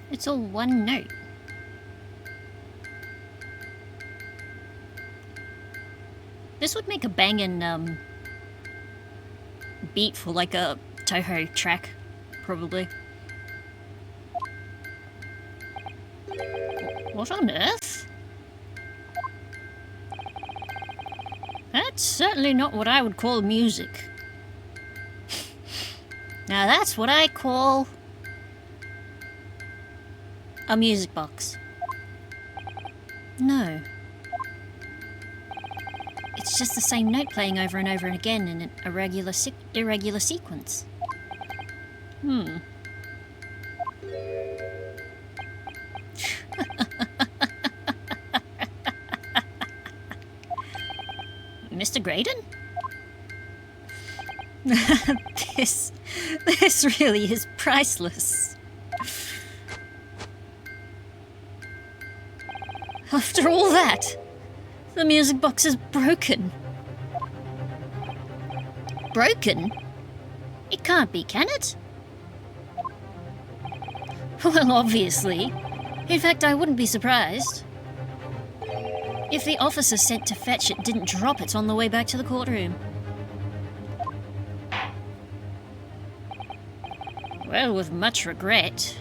It's all one note. This would make a bangin', beat for like a Toho track, probably. What on earth? That's certainly not what I would call music. Now that's what I call a music box. No. It's just the same note playing over and over again in an irregular sequence. Mr. Graydon? This really is priceless. After all that, the music box is broken. Broken? It can't be, can it? Well, obviously. In fact, I wouldn't be surprised if the officer sent to fetch it didn't drop it on the way back to the courtroom. Well, with much regret,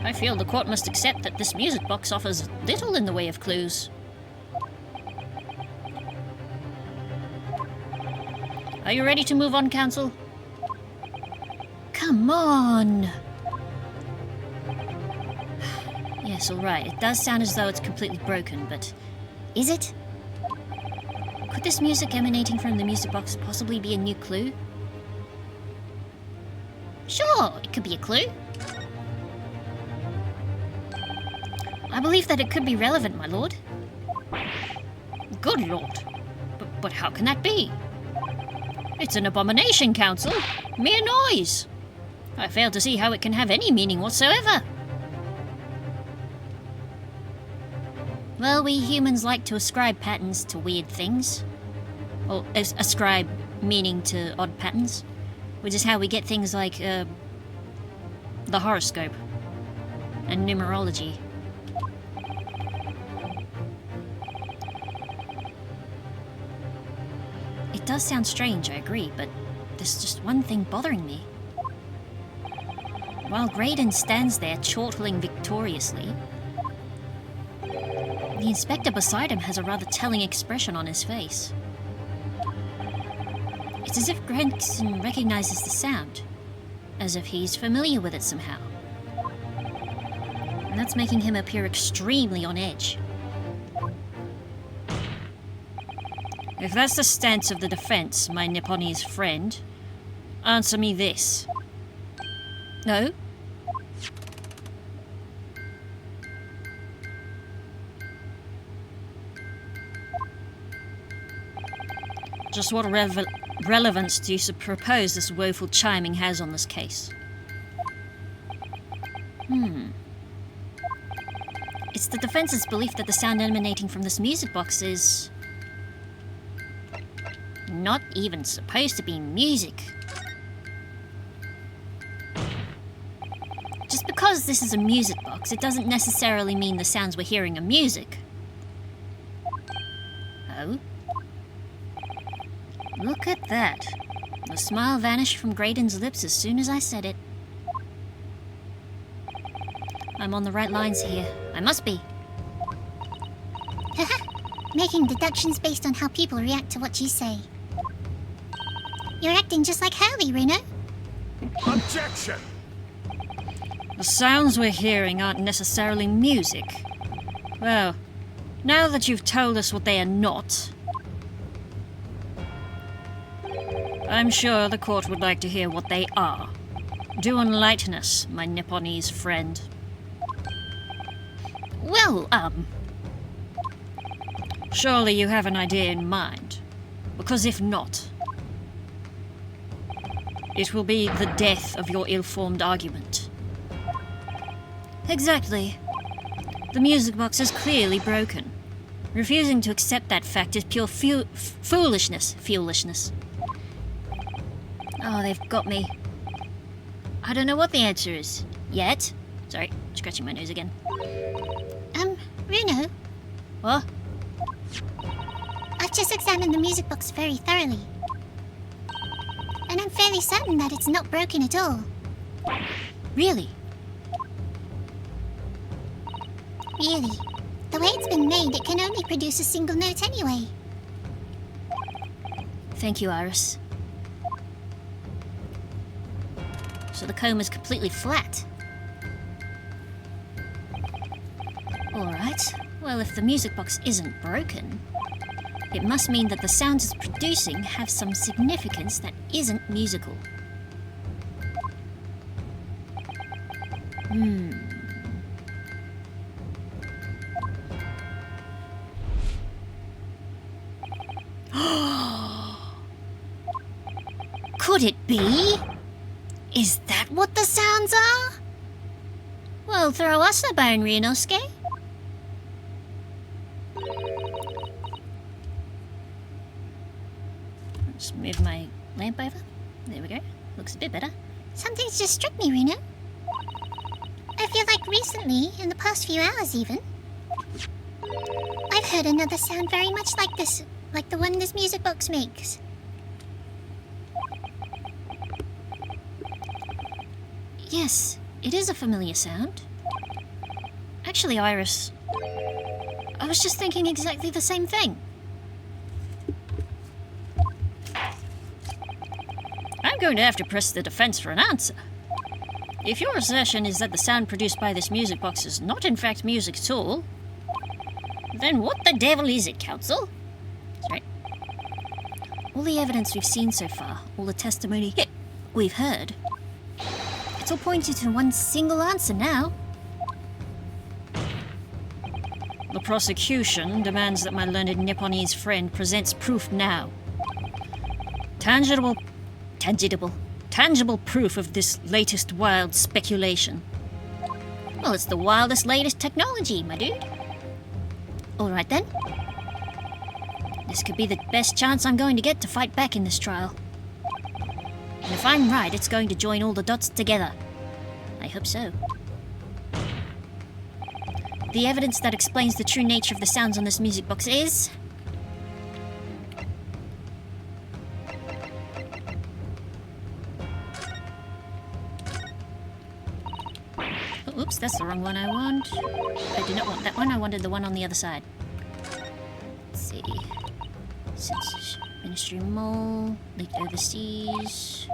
I feel the court must accept that this music box offers little in the way of clues. Are you ready to move on, counsel? Come on! Yes, alright. It does sound as though it's completely broken, but is it? Could this music emanating from the music box possibly be a new clue? Sure, it could be a clue. I believe that it could be relevant, my lord. Good lord. But how can that be? It's an abomination, counsel. Mere noise. I fail to see how it can have any meaning whatsoever. Well, we humans like to ascribe patterns to weird things. Or ascribe meaning to odd patterns. Which is how we get things like, the horoscope. And numerology. It does sound strange, I agree, but there's just one thing bothering me. While Graydon stands there chortling victoriously, the inspector beside him has a rather telling expression on his face. It's as if Gregson recognizes the sound, as if he's familiar with it somehow. And that's making him appear extremely on edge. If that's the stance of the defense, my Nipponese friend, answer me this. No? Just what relevance do you propose this woeful chiming has on this case? It's the defense's belief that the sound emanating from this music box is not even supposed to be music. Just because this is a music box, it doesn't necessarily mean the sounds we're hearing are music. Oh? Look at that. The smile vanished from Graydon's lips as soon as I said it. I'm on the right lines here. I must be. Making deductions based on how people react to what you say. You're acting just like Hurley, Runo. Objection! The sounds we're hearing aren't necessarily music. Well, now that you've told us what they are not, I'm sure the court would like to hear what they are. Do enlighten us, my Nipponese friend. Well, surely you have an idea in mind. Because if not, it will be the death of your ill-formed argument. Exactly. The music box is clearly broken. Refusing to accept that fact is pure foolishness. Oh, they've got me. I don't know what the answer is. Yet. Sorry, scratching my nose again. Runo, What? I've just examined the music box very thoroughly. And I'm fairly certain that it's not broken at all. Really? Really. The way it's been made, it can only produce a single note anyway. Thank you, Iris. So the comb is completely flat. Alright, well if the music box isn't broken, it must mean that the sounds it's producing have some significance that isn't musical. Could it be? Is that what the sounds are? Well, throw us a bone, Ryunosuke. Just move my lamp over. There we go. Looks a bit better. Something's just struck me, Reno. I feel like recently, in the past few hours even, I've heard another sound very much like this, like the one this music box makes. Yes, it is a familiar sound. Actually, Iris, I was just thinking exactly the same thing. I'm going to have to press the defense for an answer. If your assertion is that the sound produced by this music box is not in fact music at all, then what the devil is it, Counsel? Sorry. All the evidence we've seen so far, all the testimony we've heard, it's all pointed to one single answer now. The prosecution demands that my learned Nipponese friend presents proof now. Tangible proof of this latest wild speculation. Well, it's the wildest, latest technology, my dude. All right then. This could be the best chance I'm going to get to fight back in this trial. And if I'm right, it's going to join all the dots together. I hope so. The evidence that explains the true nature of the sounds on this music box is... Oh, oops, that's the wrong one I want. I do not want that one, I wanted the one on the other side. Let's see. Censorship, Ministry Mole, leaked overseas,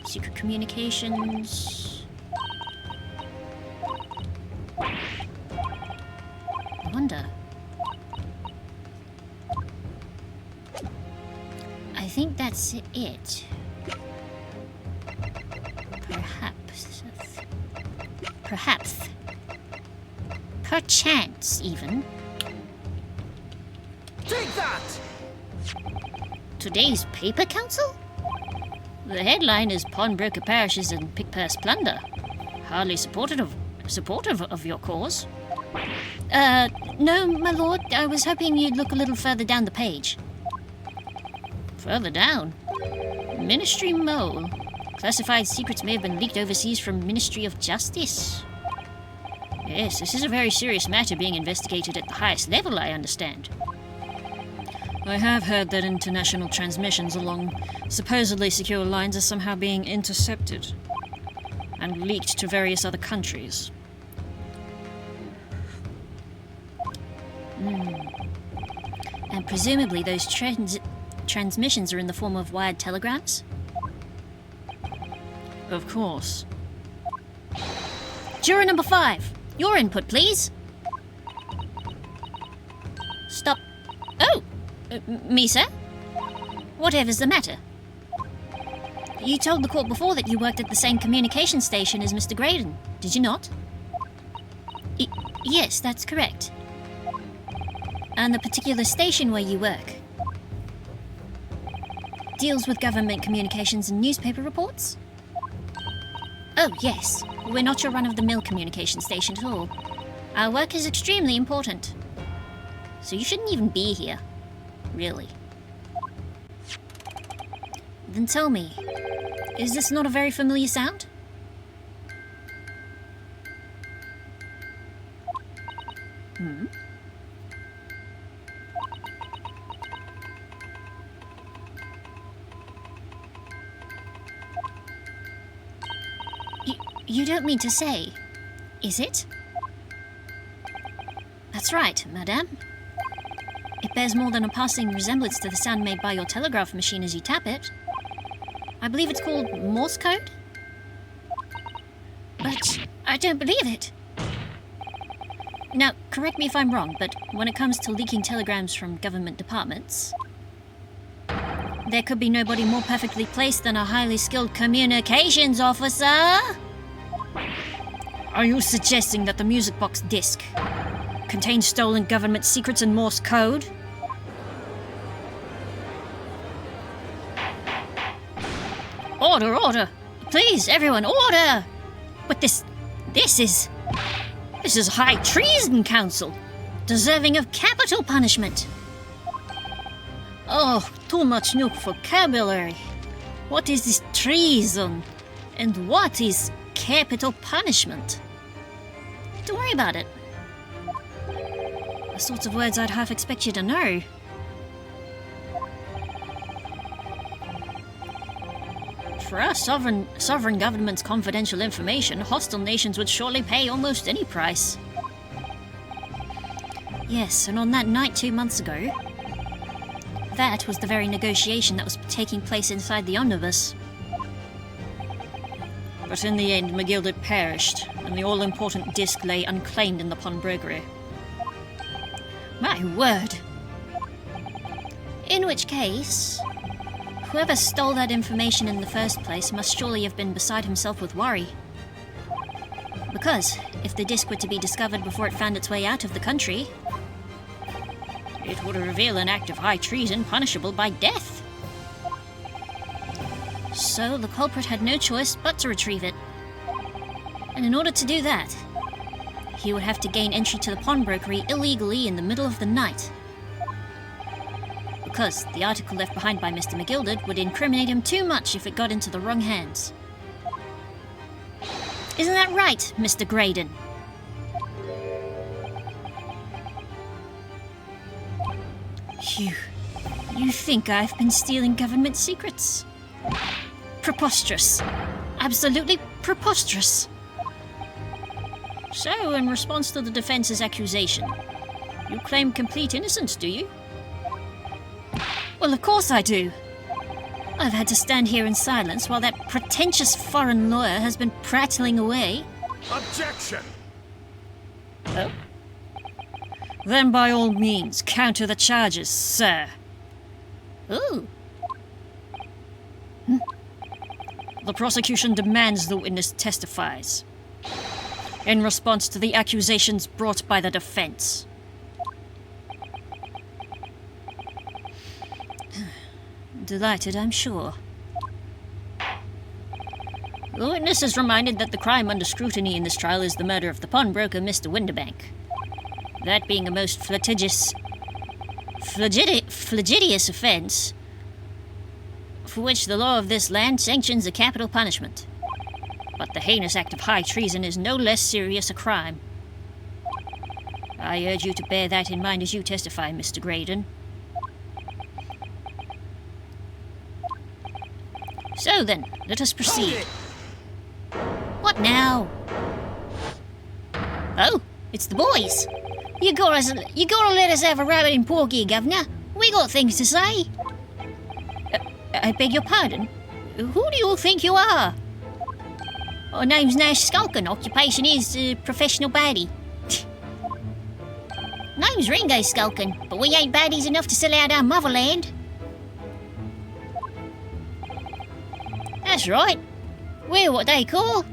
secret communications. I wonder. I think that's it. Perhaps. Perchance, even. Take that! Today's paper, Counsel? The headline is Pawnbroker Parishes and Pick-Purse Plunder. Hardly supportive of your cause. No, my lord. I was hoping you'd look a little further down the page. Further down? Ministry Mole. Classified secrets may have been leaked overseas from Ministry of Justice. Yes, this is a very serious matter being investigated at the highest level, I understand. I have heard that international transmissions along supposedly secure lines are somehow being intercepted and leaked to various other countries. And presumably those transmissions are in the form of wired telegrams? Of course. Juror number 5, your input, please. Stop. Oh! Me, sir? Whatever's the matter? You told the court before that you worked at the same communication station as Mr. Graydon, did you not? Yes, that's correct. And the particular station where you work deals with government communications and newspaper reports? Oh, yes. We're not your run-of-the-mill communication station at all. Our work is extremely important. So you shouldn't even be here. Really. Then tell me, is this not a very familiar sound? You don't mean to say, is it? That's right, madame. It bears more than a passing resemblance to the sound made by your telegraph machine as you tap it. I believe it's called Morse code? But I don't believe it. Now, correct me if I'm wrong, but when it comes to leaking telegrams from government departments, there could be nobody more perfectly placed than a highly skilled communications officer. Are you suggesting that the music box disc contains stolen government secrets and Morse code? Order, order! Please, everyone, order! But this is high treason, Council, deserving of capital punishment. Oh, too much new vocabulary. What is this treason? And what is capital punishment? Don't worry about it. The sorts of words I'd half expect you to know. For our sovereign government's confidential information, hostile nations would surely pay almost any price. Yes, and on that night 2 months ago, that was the very negotiation that was taking place inside the omnibus. But in the end, McGill perished, and the all-important disc lay unclaimed in the pawnbrokery. My word! In which case, whoever stole that information in the first place must surely have been beside himself with worry. Because, if the disc were to be discovered before it found its way out of the country, it would reveal an act of high treason punishable by death. So the culprit had no choice but to retrieve it. And in order to do that, he would have to gain entry to the pawnbrokery illegally in the middle of the night. Because the article left behind by Mr. McGilded would incriminate him too much if it got into the wrong hands. Isn't that right, Mr. Graydon? Phew. You think I've been stealing government secrets? Preposterous. Absolutely preposterous. So, in response to the defense's accusation, you claim complete innocence, do you? Well, of course I do. I've had to stand here in silence while that pretentious foreign lawyer has been prattling away. Objection! Oh? Then by all means, counter the charges, sir. Ooh. The prosecution demands the witness testifies in response to the accusations brought by the defense. Delighted, I'm sure. The witness is reminded that the crime under scrutiny in this trial is the murder of the pawnbroker, Mr. Winterbank. That being a most flagitious offence, for which the law of this land sanctions a capital punishment. But the heinous act of high treason is no less serious a crime. I urge you to bear that in mind as you testify, Mr. Graydon. So then, let us proceed. What now? Oh, it's the boys. You gotta let us have a rabbit in porky, Governor. We got things to say. I beg your pardon? Who do you all think you are? Our name's Nash Skulkin. Occupation is professional baddie. Name's Ringo Skulkin, but we ain't baddies enough to sell out our motherland. That's right. We're what they call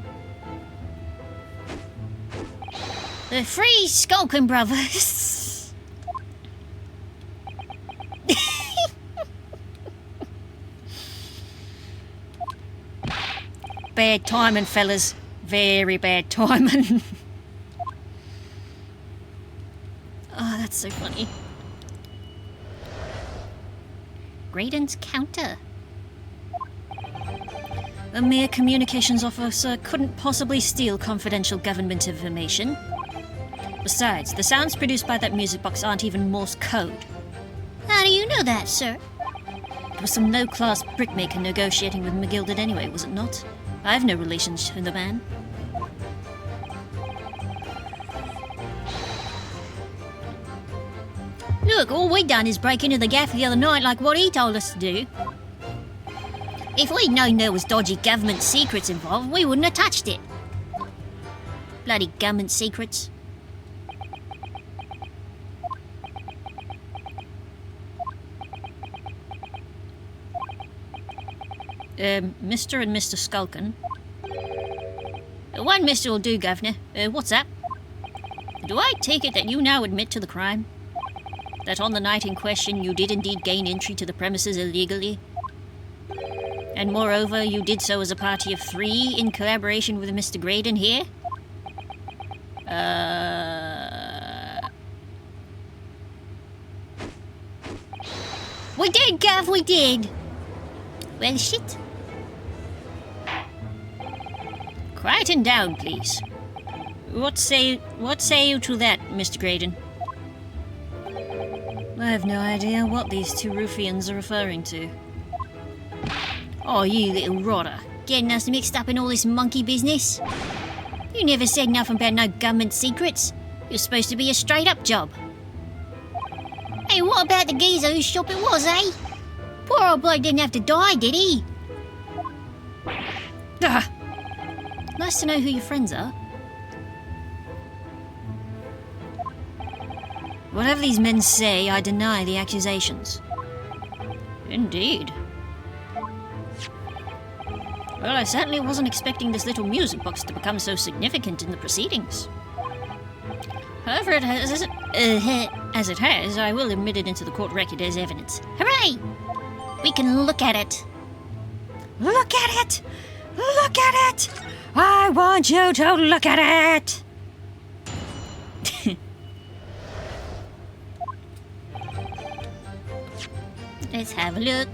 the Free Skulkin Brothers. Bad timing, fellas. Very bad timing. Oh, that's so funny. Graydon's counter. A mere communications officer couldn't possibly steal confidential government information. Besides, the sounds produced by that music box aren't even Morse code. How do you know that, sir? It was some low-class brickmaker negotiating with McGilded anyway, was it not? I have no relations to the man. Look, all we done is break into the gaff the other night like what he told us to do. If we'd known there was dodgy government secrets involved, we wouldn't have touched it. Bloody government secrets. Mr. and Mr. Skulkin. One Mr. will do, Governor. What's up? Do I take it that you now admit to the crime? That on the night in question you did indeed gain entry to the premises illegally? And moreover, you did so as a party of 3 in collaboration with Mr. Graydon here? We did, Gav, we did. Well, shit. Quieten down, please. What say you to that, Mr. Graydon? I have no idea what these 2 ruffians are referring to. Oh, you little rotter. Getting us mixed up in all this monkey business. You never said nothing about no government secrets. You're supposed to be a straight-up job. Hey, what about the geezer whose shop it was, eh? Poor old bloke didn't have to die, did he? Ah! Nice to know who your friends are. Whatever these men say, I deny the accusations. Indeed. Well, I certainly wasn't expecting this little music box to become so significant in the proceedings. However, as it has, I will admit it into the court record as evidence. Hooray! We can look at it. Look at it! Look at it! I want you to look at it! Let's have a look.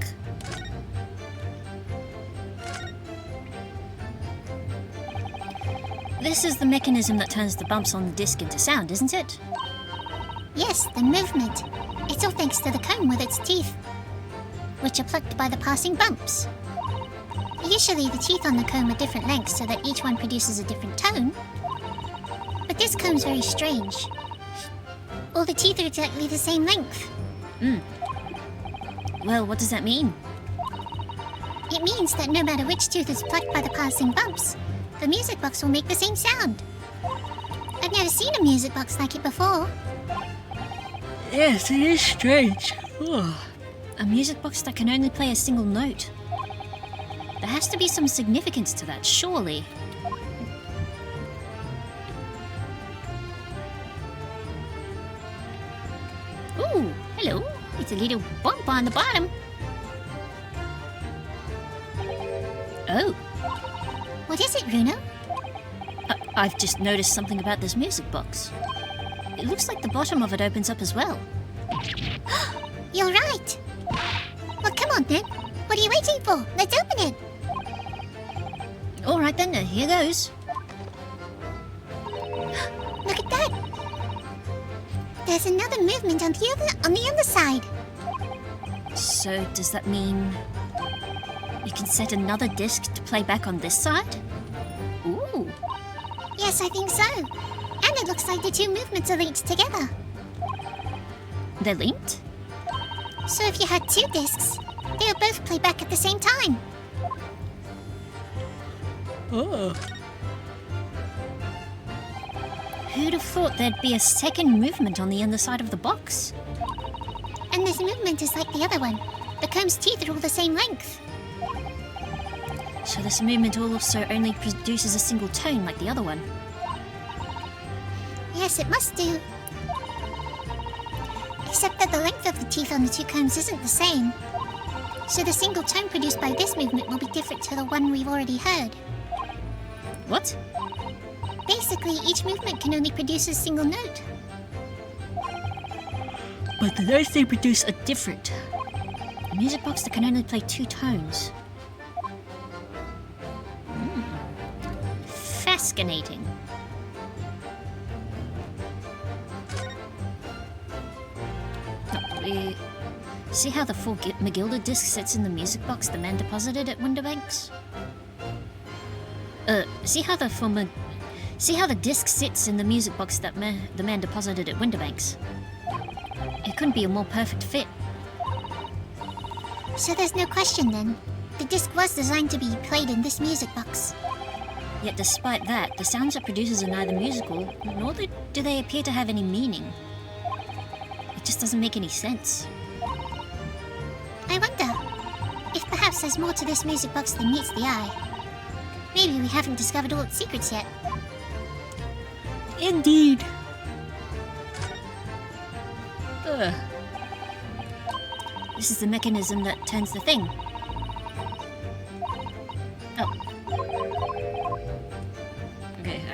This is the mechanism that turns the bumps on the disc into sound, isn't it? Yes, the movement. It's all thanks to the comb with its teeth, which are plucked by the passing bumps. Usually the teeth on the comb are different lengths so that each one produces a different tone. But this comb's very strange. All the teeth are exactly the same length. Well, what does that mean? It means that no matter which tooth is plucked by the passing bumps, the music box will make the same sound. I've never seen a music box like it before. Yes, it is strange. A music box that can only play a single note. There has to be some significance to that, surely. Ooh, hello. It's a little bump on the bottom. Oh, What is it, Bruno? I've just noticed something about this music box. It looks like the bottom of it opens up as well. You're right. Well, come on then. What are you waiting for? Let's open it. All right then, here goes. Look at that. There's another movement on the other side. So does that mean you can set another disc to play back on this side? Ooh. Yes, I think so. And it looks like the 2 movements are linked together. They're linked? So if you had 2 discs, they'll both play back at the same time. Oh. Who'd have thought there'd be a second movement on the underside of the box? And this movement is like the other one. The comb's teeth are all the same length. So this movement also only produces a single tone like the other one. Yes, it must do. Except that the length of the teeth on the 2 combs isn't the same. So the single tone produced by this movement will be different to the one we've already heard. What? Basically, each movement can only produce a single note. But the notes they produce are different. A music box that can only play 2 tones. Fascinating. See how the 4 Magilda disc sits in the music box the man deposited at Winterbanks? See how the disc sits in the music box that the man deposited at Winterbanks? It couldn't be a more perfect fit. So there's no question then. The disc was designed to be played in this music box. Yet despite that, the sounds it produces are neither musical, nor do they appear to have any meaning. It just doesn't make any sense. I wonder if perhaps there's more to this music box than meets the eye. Maybe we haven't discovered all its secrets yet. Indeed. This is the mechanism that turns the thing.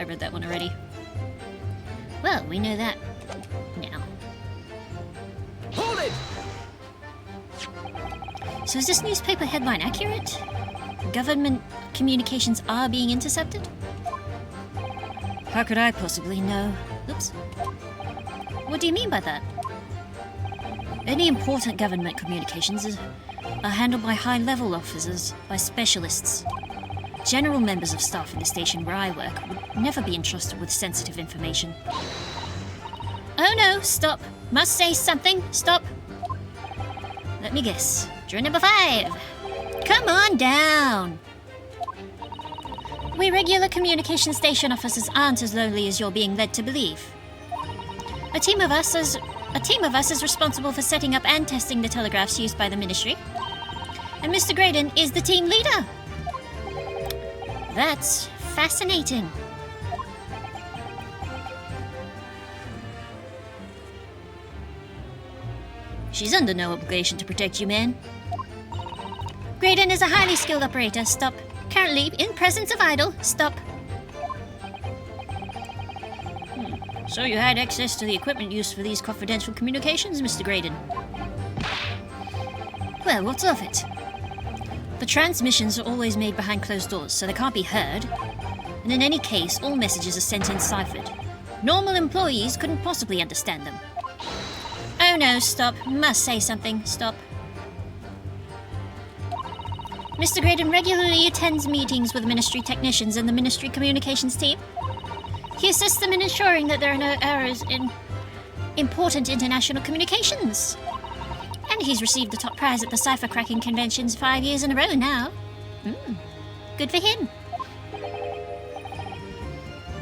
I read that one already. Well, we know that now. Hold it! So is this newspaper headline accurate? Government communications are being intercepted? How could I possibly know? Oops. What do you mean by that? Any important government communications are handled by high-level officers, by specialists. General members of staff in the station where I work would never be entrusted with sensitive information. Oh no, stop. Must say something. Stop. Let me guess. Drill number 5. Come on down. We regular communication station officers aren't as lonely as you're being led to believe. A team of us is responsible for setting up and testing the telegraphs used by the ministry. And Mr. Graydon is the team leader. That's fascinating. She's under no obligation to protect you, man. Graydon is a highly skilled operator. Stop. Currently in presence of idol. Stop. So you had access to the equipment used for these confidential communications, Mr. Graydon? Well, what's of it? The transmissions are always made behind closed doors, so they can't be heard. And in any case, all messages are sent in ciphered. Normal employees couldn't possibly understand them. Oh no, stop. Must say something. Stop. Mr. Graydon regularly attends meetings with ministry technicians and the ministry communications team. He assists them in ensuring that there are no errors in important international communications. And he's received the top prize at the cipher cracking conventions 5 years in a row now. Good for him.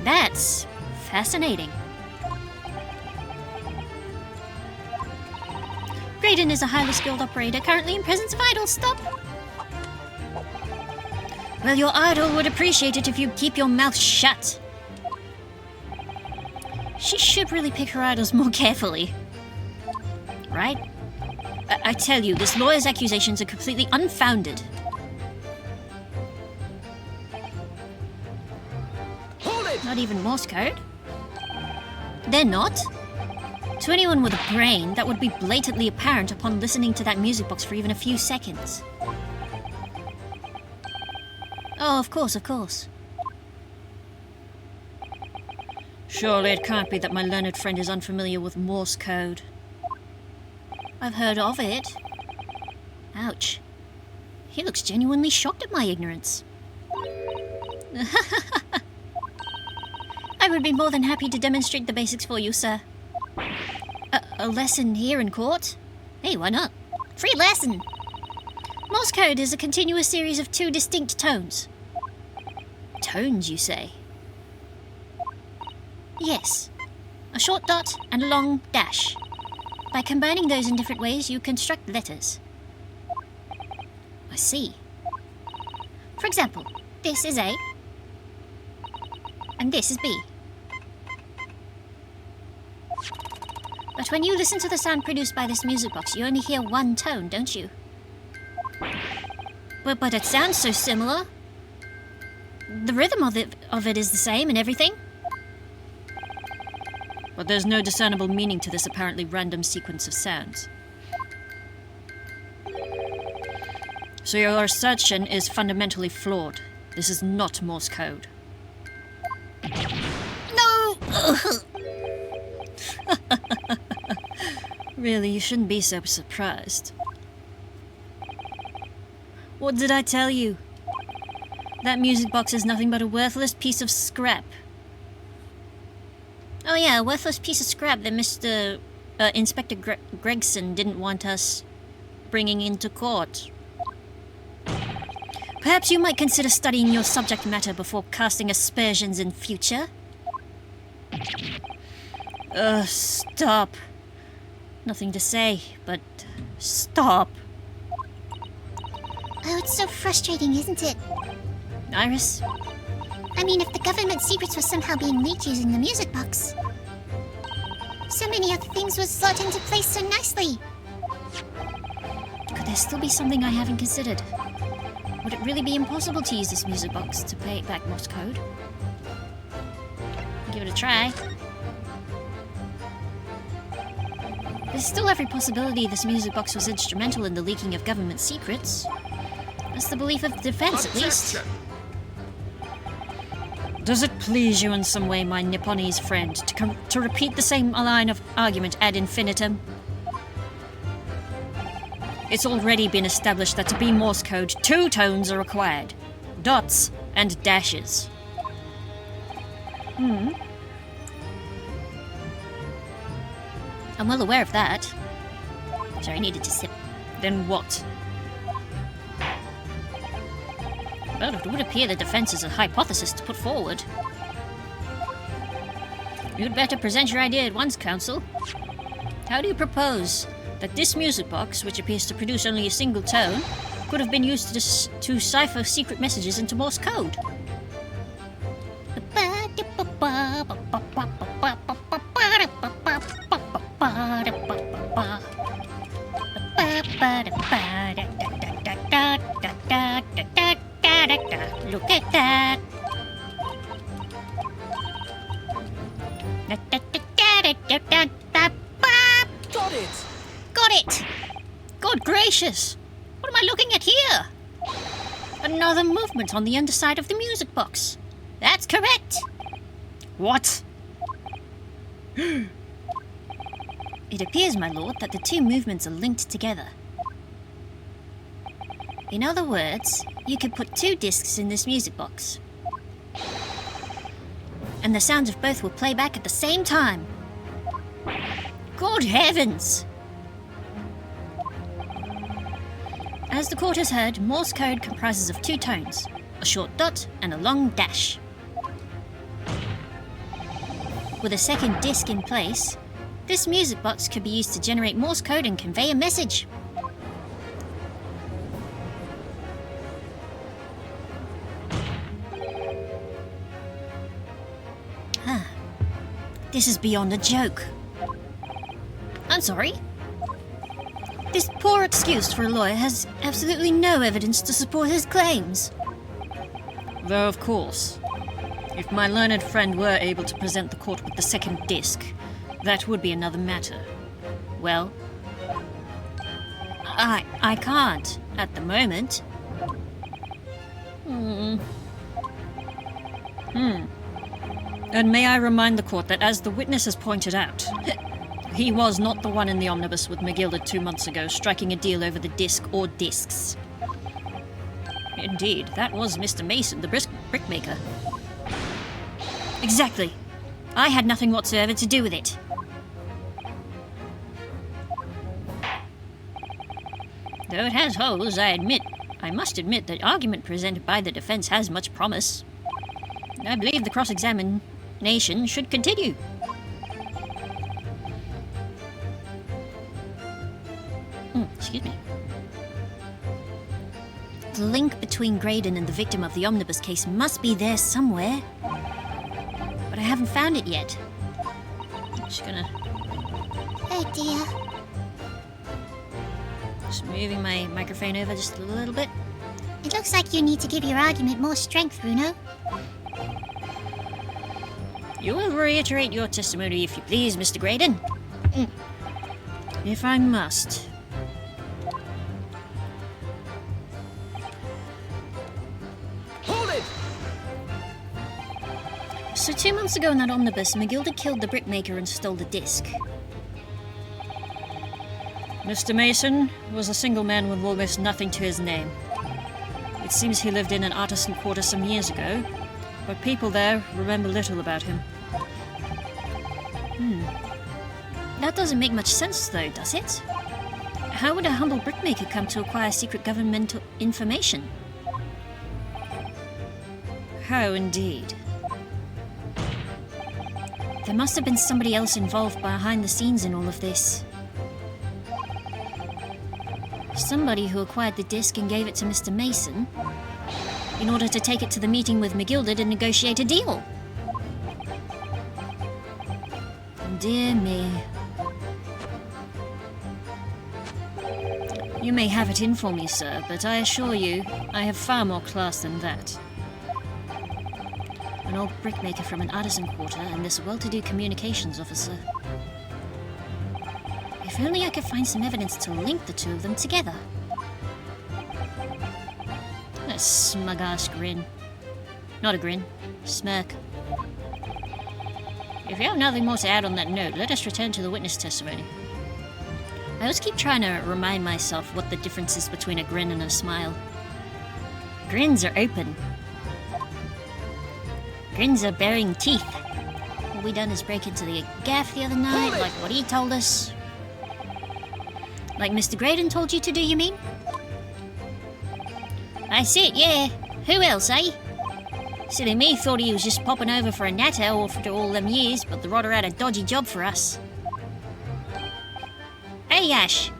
That's fascinating. Graydon is a highly skilled operator currently in presence of idol. Stop. Well, your idol would appreciate it if you keep your mouth shut. She should really pick her idols more carefully. Right? I tell you, this lawyer's accusations are completely unfounded. Hold it! Not even Morse code? They're not? To anyone with a brain, that would be blatantly apparent upon listening to that music box for even a few seconds. Oh, of course, of course. Surely it can't be that my learned friend is unfamiliar with Morse code. I've heard of it. Ouch. He looks genuinely shocked at my ignorance. I would be more than happy to demonstrate the basics for you, sir. A lesson here in court? Hey, why not? Free lesson! Morse code is a continuous series of 2 distinct tones. Tones, you say? Yes. A short dot and a long dash. By combining those in different ways, you construct letters. I see. For example, this is A, and this is B. But when you listen to the sound produced by this music box, you only hear one tone, don't you? But it sounds so similar. The rhythm of it is the same and everything. But there's no discernible meaning to this apparently random sequence of sounds. So your assertion is fundamentally flawed. This is not Morse code. No! Really, you shouldn't be so surprised. What did I tell you? That music box is nothing but a worthless piece of scrap. Oh yeah, a worthless piece of scrap that Mr. Inspector Gregson didn't want us bringing into court. Perhaps you might consider studying your subject matter before casting aspersions in future? Stop. Nothing to say, but stop. Oh, it's so frustrating, isn't it? Iris? I mean, if the government secrets were somehow being leaked using the music box. So many other things would slot into place so nicely. Could there still be something I haven't considered? Would it really be impossible to use this music box to play back Morse code? Give it a try. There's still every possibility this music box was instrumental in the leaking of government secrets. That's the belief of the defense, at least. Objection! Does it please you in some way, my Nipponese friend, to repeat the same line of argument ad infinitum? It's already been established that to be Morse code, 2 tones are required. Dots and dashes. I'm well aware of that. Sorry, I needed to sip. Then what? Well, it would appear the defense is a hypothesis to put forward. You'd better present your idea at once, Counsel. How do you propose that this music box, which appears to produce only a single tone, could have been used to cipher secret messages into Morse code? Look at that. Got it! Got it! Good gracious! What am I looking at here? Another movement on the underside of the music box. That's correct. What? It appears, my lord, that the 2 movements are linked together. In other words, you could put 2 discs in this music box, and the sounds of both will play back at the same time. Good heavens! As the court has heard, Morse code comprises of 2 tones, a short dot and a long dash. With a second disc in place, this music box could be used to generate Morse code and convey a message. This is beyond a joke. I'm sorry. This poor excuse for a lawyer has absolutely no evidence to support his claims. Though, of course, if my learned friend were able to present the court with the second disc, that would be another matter. Well, I can't at the moment. And may I remind the court that, as the witness has pointed out, he was not the one in the omnibus with McGilded 2 months ago, striking a deal over the disc or discs. Indeed, that was Mr. Mason, the brickmaker. Exactly. I had nothing whatsoever to do with it. Though it has holes, I must admit the argument presented by the defense has much promise. I believe the cross-examination should continue. Excuse me. The link between Graydon and the victim of the omnibus case must be there somewhere. But I haven't found it yet. I'm just gonna... Oh dear. Just moving my microphone over just a little bit. It looks like you need to give your argument more strength, Bruno. You will reiterate your testimony, if you please, Mr. Graydon. If I must. Hold it! So 2 months ago in that omnibus, McGilded killed the brickmaker and stole the disc. Mr. Mason was a single man with almost nothing to his name. It seems he lived in an artisan quarter some years ago, but people there remember little about him. That doesn't make much sense, though, does it? How would a humble brickmaker come to acquire secret governmental information? How indeed? There must have been somebody else involved behind the scenes in all of this. Somebody who acquired the disc and gave it to Mr. Mason in order to take it to the meeting with McGilded and negotiate a deal. Dear me. You may have it in for me, sir, but I assure you, I have far more class than that. an old brickmaker from an artisan quarter, and this well-to-do communications officer. If only I could find some evidence to link the two of them together. A smug-ass grin. Not a grin. Smirk. If you have nothing more to add on that note, let us return to the witness testimony. I always keep trying to remind myself what the difference is between a grin and a smile. Grins are open. Grins are baring teeth. All we done is break into the gaff the other night, like what he told us. Like Mr. Graydon told you to do, you mean? That's it, yeah. Who else, eh? Silly me thought he was just popping over for a natter after all them years, but the rotter had a dodgy job for us. Hey, Ash.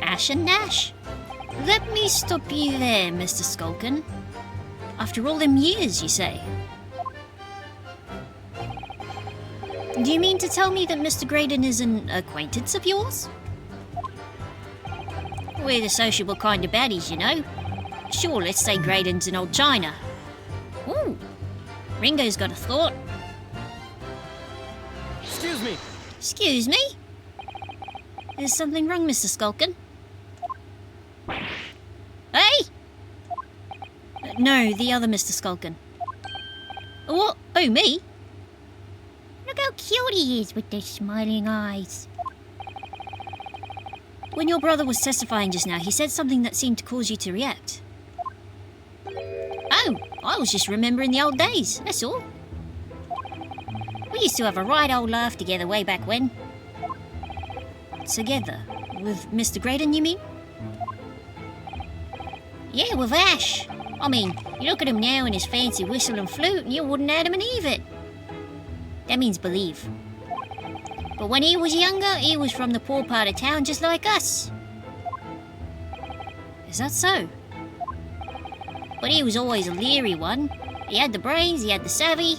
Ash and Nash. Let me stop you there, Mr. Skulkin. After all them years, you say? Do you mean to tell me that Mr. Graydon is an acquaintance of yours? We're the sociable kind of baddies, you know. Sure, let's say Graydon's an old China. Ooh, Ringo's got a thought. Excuse me. Excuse me? Is something wrong, Mr. Skulkin? Hey! No, the other Mr. Skulkin. What? Oh, me? Look how cute he is with those smiling eyes. When your brother was testifying just now, he said something that seemed to cause you to react. Oh, I was just remembering the old days, that's all. We used to have a right old laugh together way back when. Together? With Mr. Graydon, you mean? Yeah, with Ash. I mean, you look at him now in his fancy whistle and flute and you wouldn't Adam and Eve it. That means believe. But when he was younger, he was from the poor part of town just like us. Is that so? But he was always a leery one. He had the brains, he had the savvy,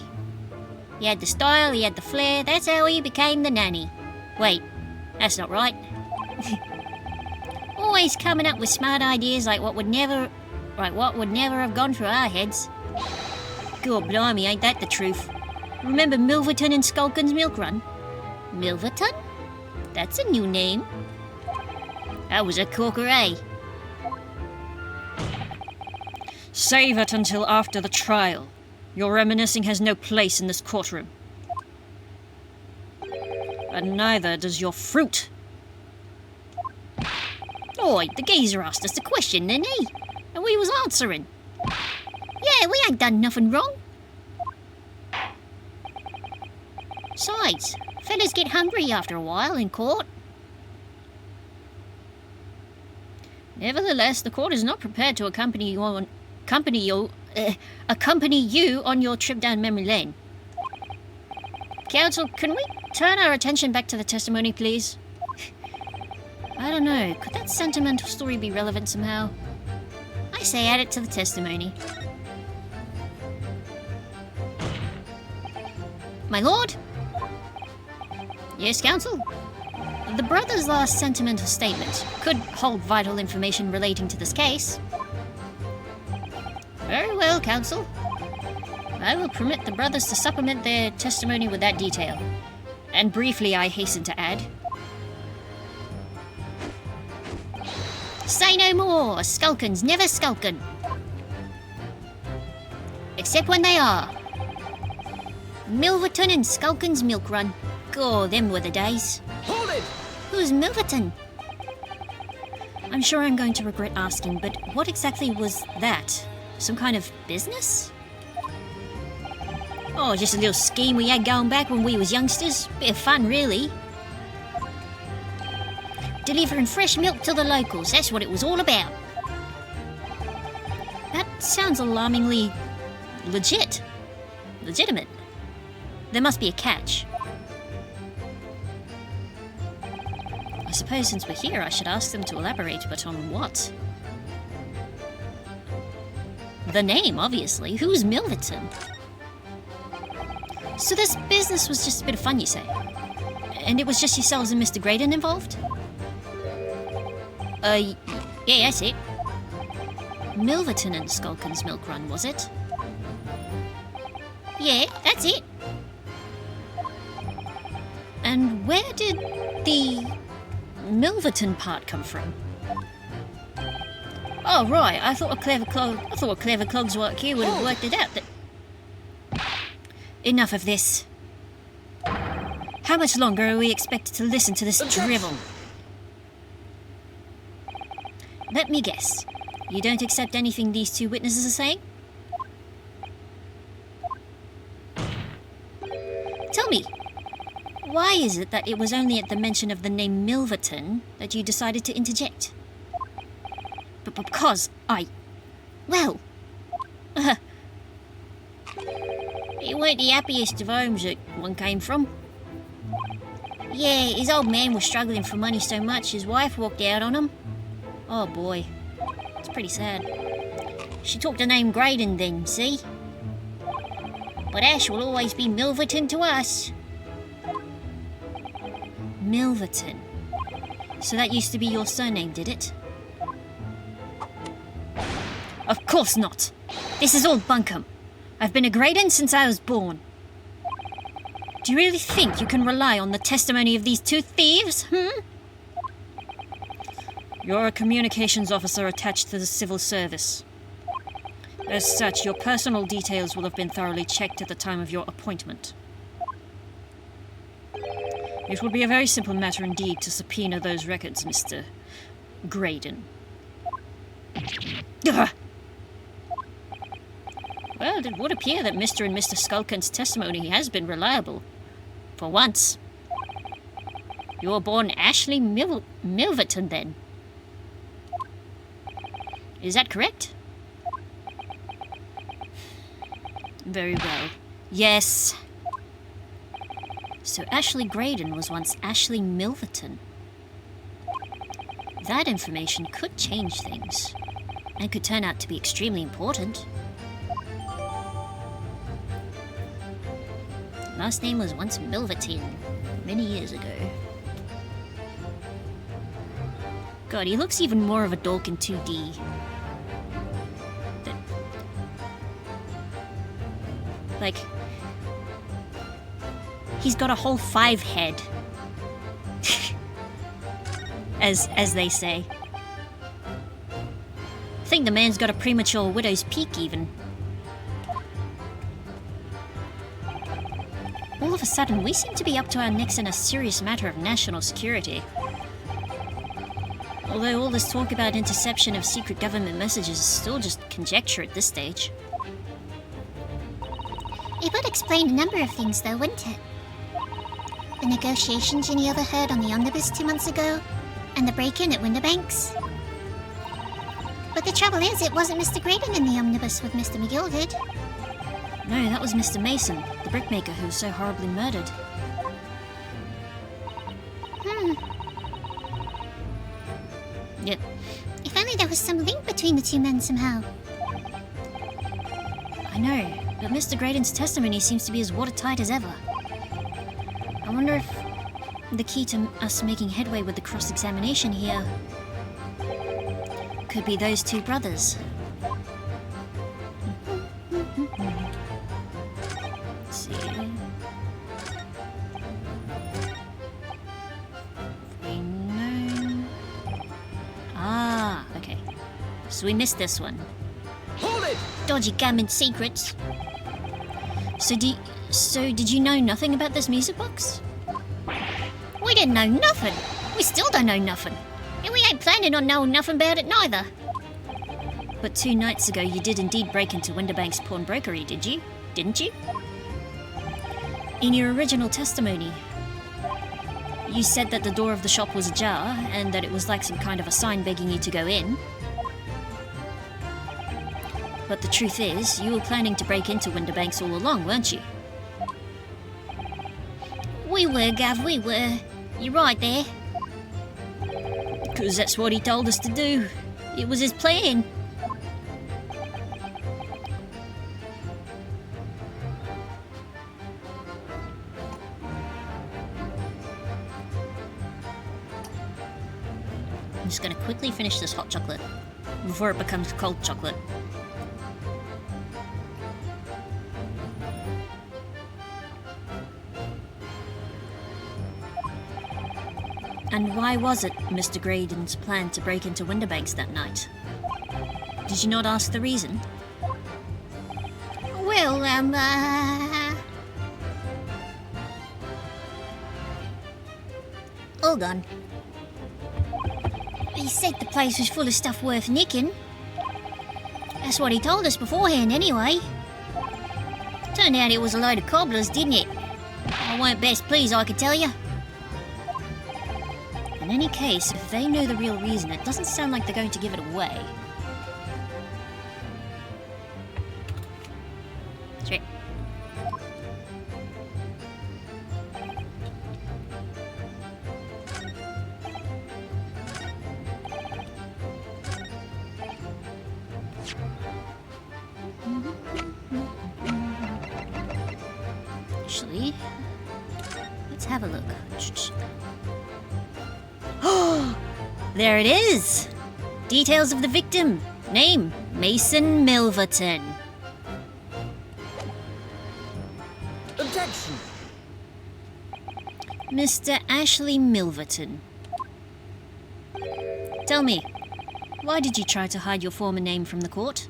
he had the style, he had the flair. That's how he became the nanny. Wait, that's not right. Always coming up with smart ideas like what would never have gone through our heads. God blimey, ain't that the truth? Remember Milverton and Skulkin's milk run? Milverton? That's a new name. That was a corker, eh? Save it until after the trial. Your reminiscing has no place in this courtroom. And neither does your fruit. Oi, the geezer asked us a question, didn't he? And we was answering. Yeah, we ain't done nothing wrong. Besides, fellas get hungry after a while in court. Nevertheless, the court is not prepared to accompany you on your trip down memory lane. Counsel, can we turn our attention back to the testimony, please? I don't know, could that sentimental story be relevant somehow? I say add it to the testimony. My lord? Yes, counsel? The brother's last sentimental statement could hold vital information relating to this case. Very well, counsel. I will permit the brothers to supplement their testimony with that detail. And briefly, I hasten to add. Say no more! Skulkins never skulkin. Except when they are. Milverton and Skulkin's milk run. God, them were the days. Hold it! Who's Milverton? I'm sure I'm going to regret asking, but what exactly was that? Some kind of business? Oh, just a little scheme we had going back when we was youngsters. Bit of fun, really. Delivering fresh milk to the locals, that's what it was all about. That sounds alarmingly legitimate. There must be a catch. I suppose since we're here, I should ask them to elaborate, but on what? The name, obviously. Who's Milverton? So this business was just a bit of fun, you say? And it was just yourselves and Mr. Graydon involved? Yeah, that's it. Milverton and Skulkin's Milk Run, was it? Yeah, that's it. And where did the Milverton part come from? Oh right, I thought a clever clog's work here would have worked it out. Enough of this. How much longer are we expected to listen to this drivel? Let me guess. You don't accept anything these two witnesses are saying? Tell me, why is it that it was only at the mention of the name Milverton that you decided to interject? Because well, it weren't the happiest of homes that one came from. Yeah, his old man was struggling for money so much his wife walked out on him. Oh boy, it's pretty sad. She took the name Graydon then, see? But Ash will always be Milverton to us. Milverton. So that used to be your surname, did it? Of course not. This is all bunkum. I've been a Graydon since I was born. Do you really think you can rely on the testimony of these two thieves, You're a communications officer attached to the civil service. As such, your personal details will have been thoroughly checked at the time of your appointment. It would be a very simple matter indeed to subpoena those records, Mr. Graydon. Ugh. Well, it would appear that Mr. and Mr. Skulkin's testimony has been reliable. For once. You were born Ashley Milverton, then. Is that correct? Very well. Yes. So Ashley Graydon was once Ashley Milverton. That information could change things, and could turn out to be extremely important. Last name was once Milverton, many years ago. God, he looks even more of a dork in 2D. Like, he's got a whole 5 head. as they say. I think the man's got a premature widow's peak even. All of a sudden, we seem to be up to our necks in a serious matter of national security. Although all this talk about interception of secret government messages is still just conjecture at this stage. It would explain a number of things, though, wouldn't it? The negotiations Ginny overheard on the omnibus 2 months ago, and the break-in at Winterbanks. But the trouble is, it wasn't Mr. Graydon in the omnibus with Mr. McGill did. No, that was Mr. Mason, the brickmaker who was so horribly murdered. Yep. If only there was some link between the two men somehow. I know, but Mr. Graydon's testimony seems to be as watertight as ever. I wonder if the key to us making headway with the cross-examination here could be those two brothers. Let's see. 49. Ah, okay. So we missed this one. Hold it! Dodgy government secrets. So did you know nothing about this music box? We didn't know nothing. We still don't know nothing. And we ain't planning on knowing nothing about it neither. But 2 nights ago you did indeed break into Winterbank's pawnbrokery, did you? Didn't you? In your original testimony, you said that the door of the shop was ajar and that it was like some kind of a sign begging you to go in. But the truth is, you were planning to break into Winterbanks all along, weren't you? We were, Gav, we were. You're right there. Because that's what he told us to do. It was his plan. just gonna quickly finish this hot chocolate before it becomes cold chocolate. And why was it Mr. Graydon's plan to break into Winterbanks that night? Did you not ask the reason? Well, hold on. He said the place was full of stuff worth nicking. That's what he told us beforehand, anyway. Turned out it was a load of cobblers, didn't it? I weren't best pleased, I could tell you. In any case, if they know the real reason, it doesn't sound like they're going to give it away. Sweet. Actually, let's have a look. There it is! Details of the victim. Name, Mason Milverton. Objection! Mr. Ashley Milverton. Tell me, why did you try to hide your former name from the court?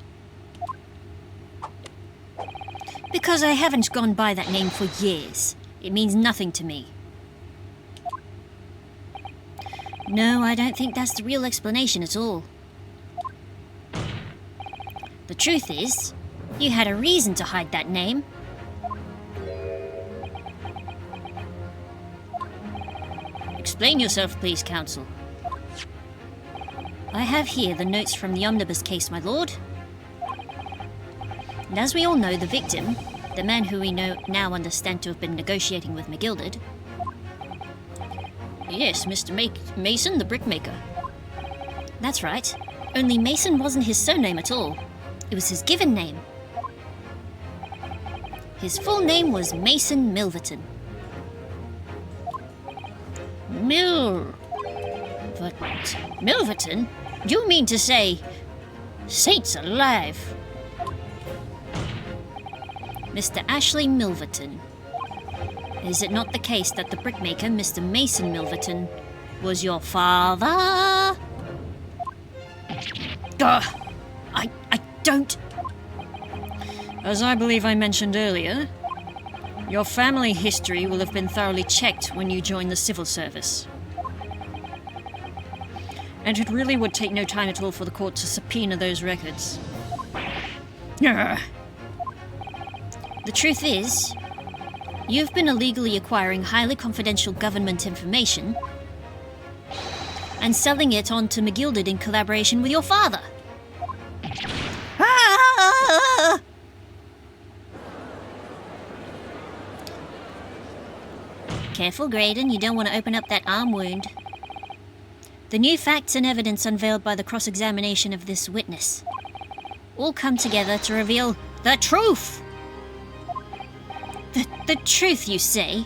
Because I haven't gone by that name for years. It means nothing to me. No, I don't think that's the real explanation at all. The truth is, you had a reason to hide that name. Explain yourself, please, counsel. I have here the notes from the omnibus case, my lord. And as we all know, the victim, the man who we now understand to have been negotiating with McGilded. Yes, Mr. Mason, the brickmaker. That's right. Only Mason wasn't his surname at all. It was his given name. His full name was Mason Milverton. Milverton? You mean to say... Saints alive! Mr. Ashley Milverton. Is it not the case that the brickmaker, Mr. Mason Milverton, was your father? I don't... As I believe I mentioned earlier, your family history will have been thoroughly checked when you join the civil service. And it really would take no time at all for the court to subpoena those records. The truth is, you've been illegally acquiring highly confidential government information and selling it on to McGilded in collaboration with your father. Ah! Careful, Graydon, you don't want to open up that arm wound. The new facts and evidence unveiled by the cross-examination of this witness all come together to reveal the truth! The truth, you say?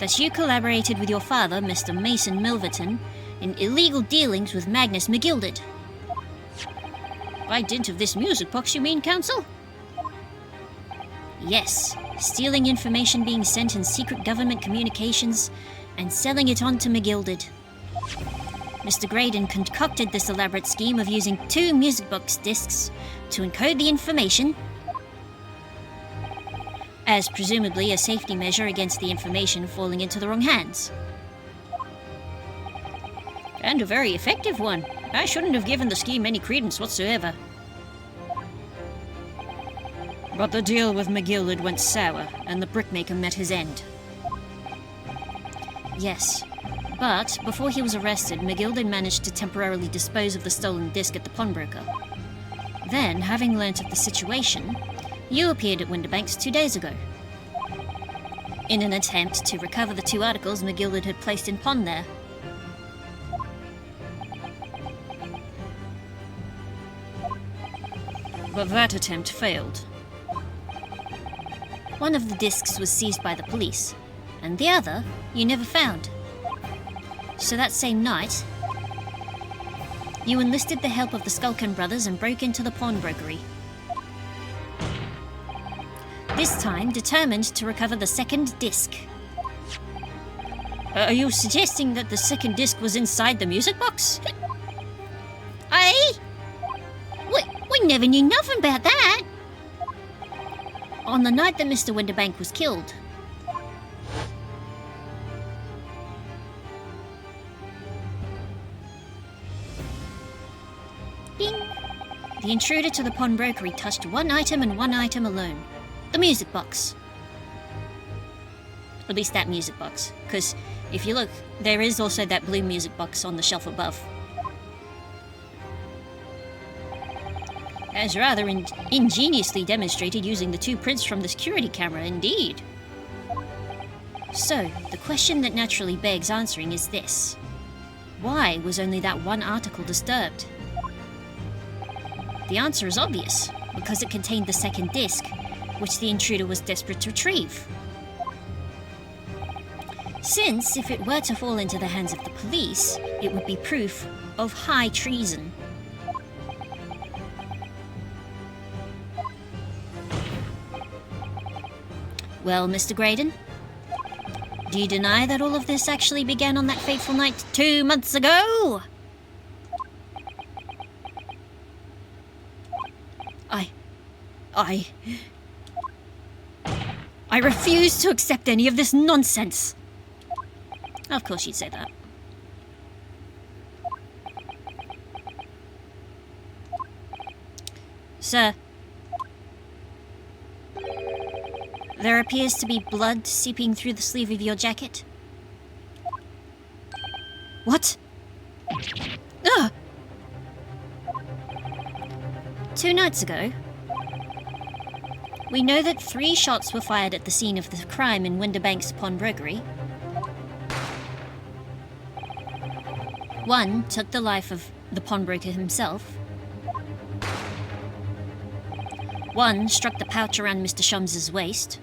That you collaborated with your father, Mr. Mason Milverton, in illegal dealings with Magnus McGilded. By dint of this music box, you mean, counsel? Yes, stealing information being sent in secret government communications and selling it on to McGilded. Mr. Graydon concocted this elaborate scheme of using 2 music box discs to encode the information as presumably a safety measure against the information falling into the wrong hands. And a very effective one. I shouldn't have given the scheme any credence whatsoever. But the deal with McGilded went sour, and the brickmaker met his end. Yes, but before he was arrested, McGilded managed to temporarily dispose of the stolen disc at the pawnbroker. Then, having learnt of the situation, you appeared at Winterbanks 2 days ago, in an attempt to recover the 2 articles McGilded had placed in pawn there. But that attempt failed. One of the discs was seized by the police, and the other you never found. So that same night, You enlisted the help of the Skulkin brothers and broke into the pawnbrokery. This time determined to recover the second disc. Are you suggesting that the second disc was inside the music box? Aye? We never knew nothing about that. On the night that Mr. Winterbank was killed. Ding. The intruder to the pawnbrokery touched one item and one item alone. The music box. At least that music box. Because if you look, there is also that blue music box on the shelf above. As rather ingeniously demonstrated using the 2 prints from the security camera, indeed. So, the question that naturally begs answering is this. Why was only that one article disturbed? The answer is obvious, because it contained the second disc, which the intruder was desperate to retrieve. Since, if it were to fall into the hands of the police, it would be proof of high treason. Well, Mr. Graydon, do you deny that all of this actually began on that fateful night 2 months ago? I refuse to accept any of this nonsense. Of course you'd say that. Sir, there appears to be blood seeping through the sleeve of your jacket. What? Ugh! 2 nights ago, we know that 3 shots were fired at the scene of the crime in Winterbank's pawnbrokery. 1 took the life of the pawnbroker himself. 1 struck the pouch around Mr. Shums's waist.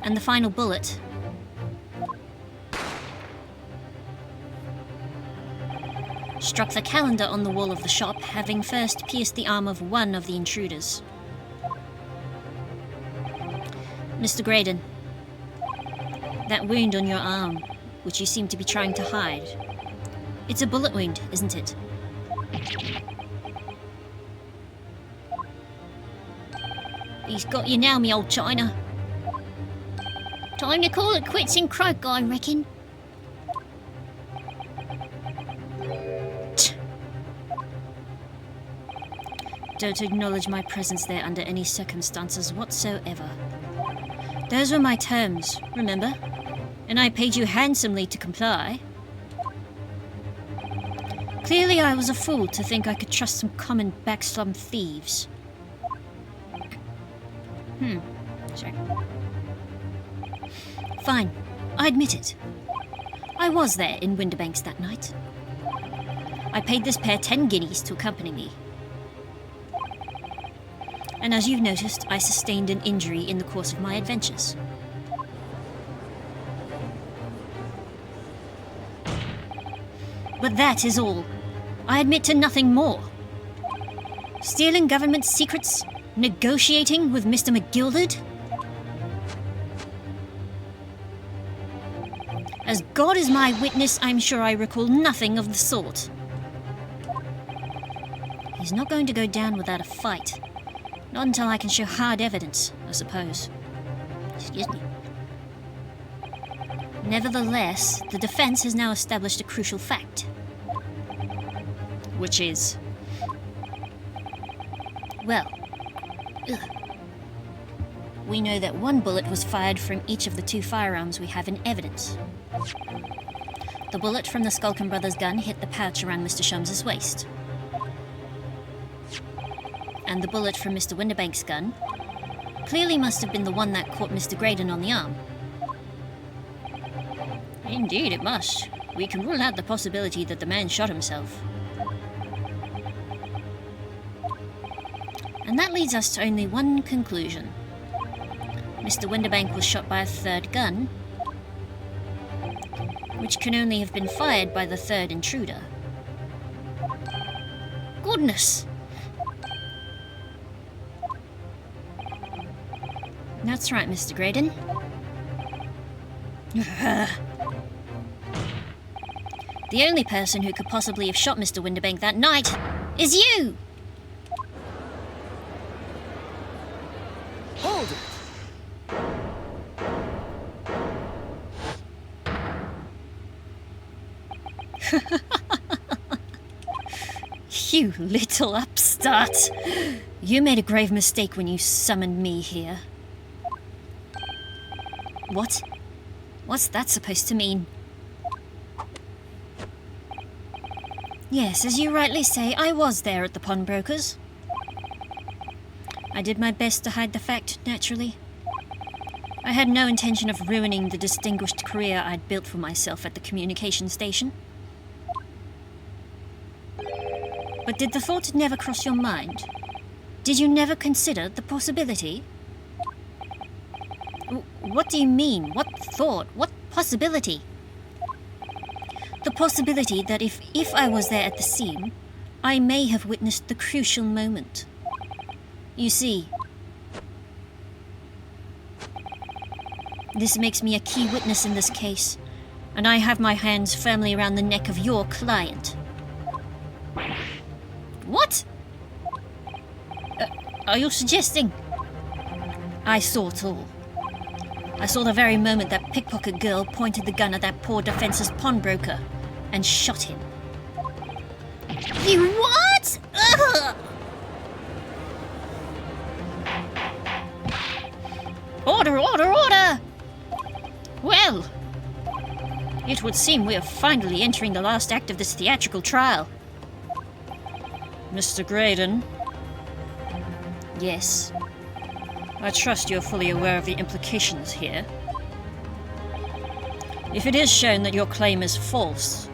And the final bullet struck the calendar on the wall of the shop, having first pierced the arm of one of the intruders. Mr. Graydon, that wound on your arm, which you seem to be trying to hide, it's a bullet wound, isn't it? He's got you now, me old China. Time to call it quits and croak, I reckon. Don't acknowledge my presence there under any circumstances whatsoever. Those were my terms, remember? And I paid you handsomely to comply. Clearly I was a fool to think I could trust some common backslum thieves. Sure. Fine, I admit it. I was there in Winterbanks that night. I paid this pair 10 guineas to accompany me. And as you've noticed, I sustained an injury in the course of my adventures. But that is all. I admit to nothing more. Stealing government secrets? Negotiating with Mr. McGilded? As God is my witness, I'm sure I recall nothing of the sort. He's not going to go down without a fight. Not until I can show hard evidence, I suppose. Excuse me. Nevertheless, the defense has now established a crucial fact. Which is... well... we know that 1 bullet was fired from each of the 2 firearms we have in evidence. The bullet from the Skulkin brothers' gun hit the pouch around Mr. Shums's waist. And the bullet from Mr. Winterbank's gun clearly must have been the one that caught Mr. Graydon on the arm. Indeed, it must. We can rule out the possibility that the man shot himself. And that leads us to only one conclusion. Mr. Winterbank was shot by a 3rd gun, which can only have been fired by the third intruder. Goodness! That's right, Mr. Graydon. The only person who could possibly have shot Mr. Winterbank that night is you! Hold it! You little upstart! You made a grave mistake when you summoned me here. What? What's that supposed to mean? Yes, as you rightly say, I was there at the pawnbroker's. I did my best to hide the fact, naturally. I had no intention of ruining the distinguished career I'd built for myself at the communication station. But did the thought never cross your mind? Did you never consider the possibility? What do you mean? What thought? What possibility? The possibility that if I was there at the scene, I may have witnessed the crucial moment. You see, this makes me a key witness in this case, and I have my hands firmly around the neck of your client. What? Are you suggesting? I saw it all. I saw the very moment that pickpocket girl pointed the gun at that poor defenseless pawnbroker and shot him. You what? Ugh! Order, order, order! Well, it would seem we are finally entering the last act of this theatrical trial. Mr. Graydon? Yes. I trust you're fully aware of the implications here. If it is shown that your claim is false,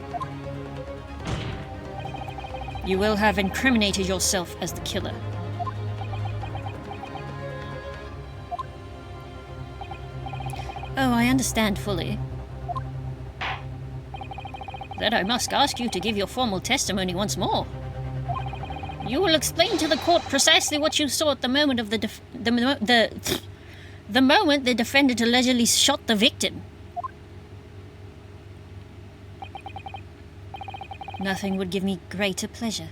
you will have incriminated yourself as the killer. Oh, I understand fully. Then I must ask you to give your formal testimony once more. You will explain to the court precisely what you saw at the moment of the moment the defendant allegedly shot the victim. Nothing would give me greater pleasure.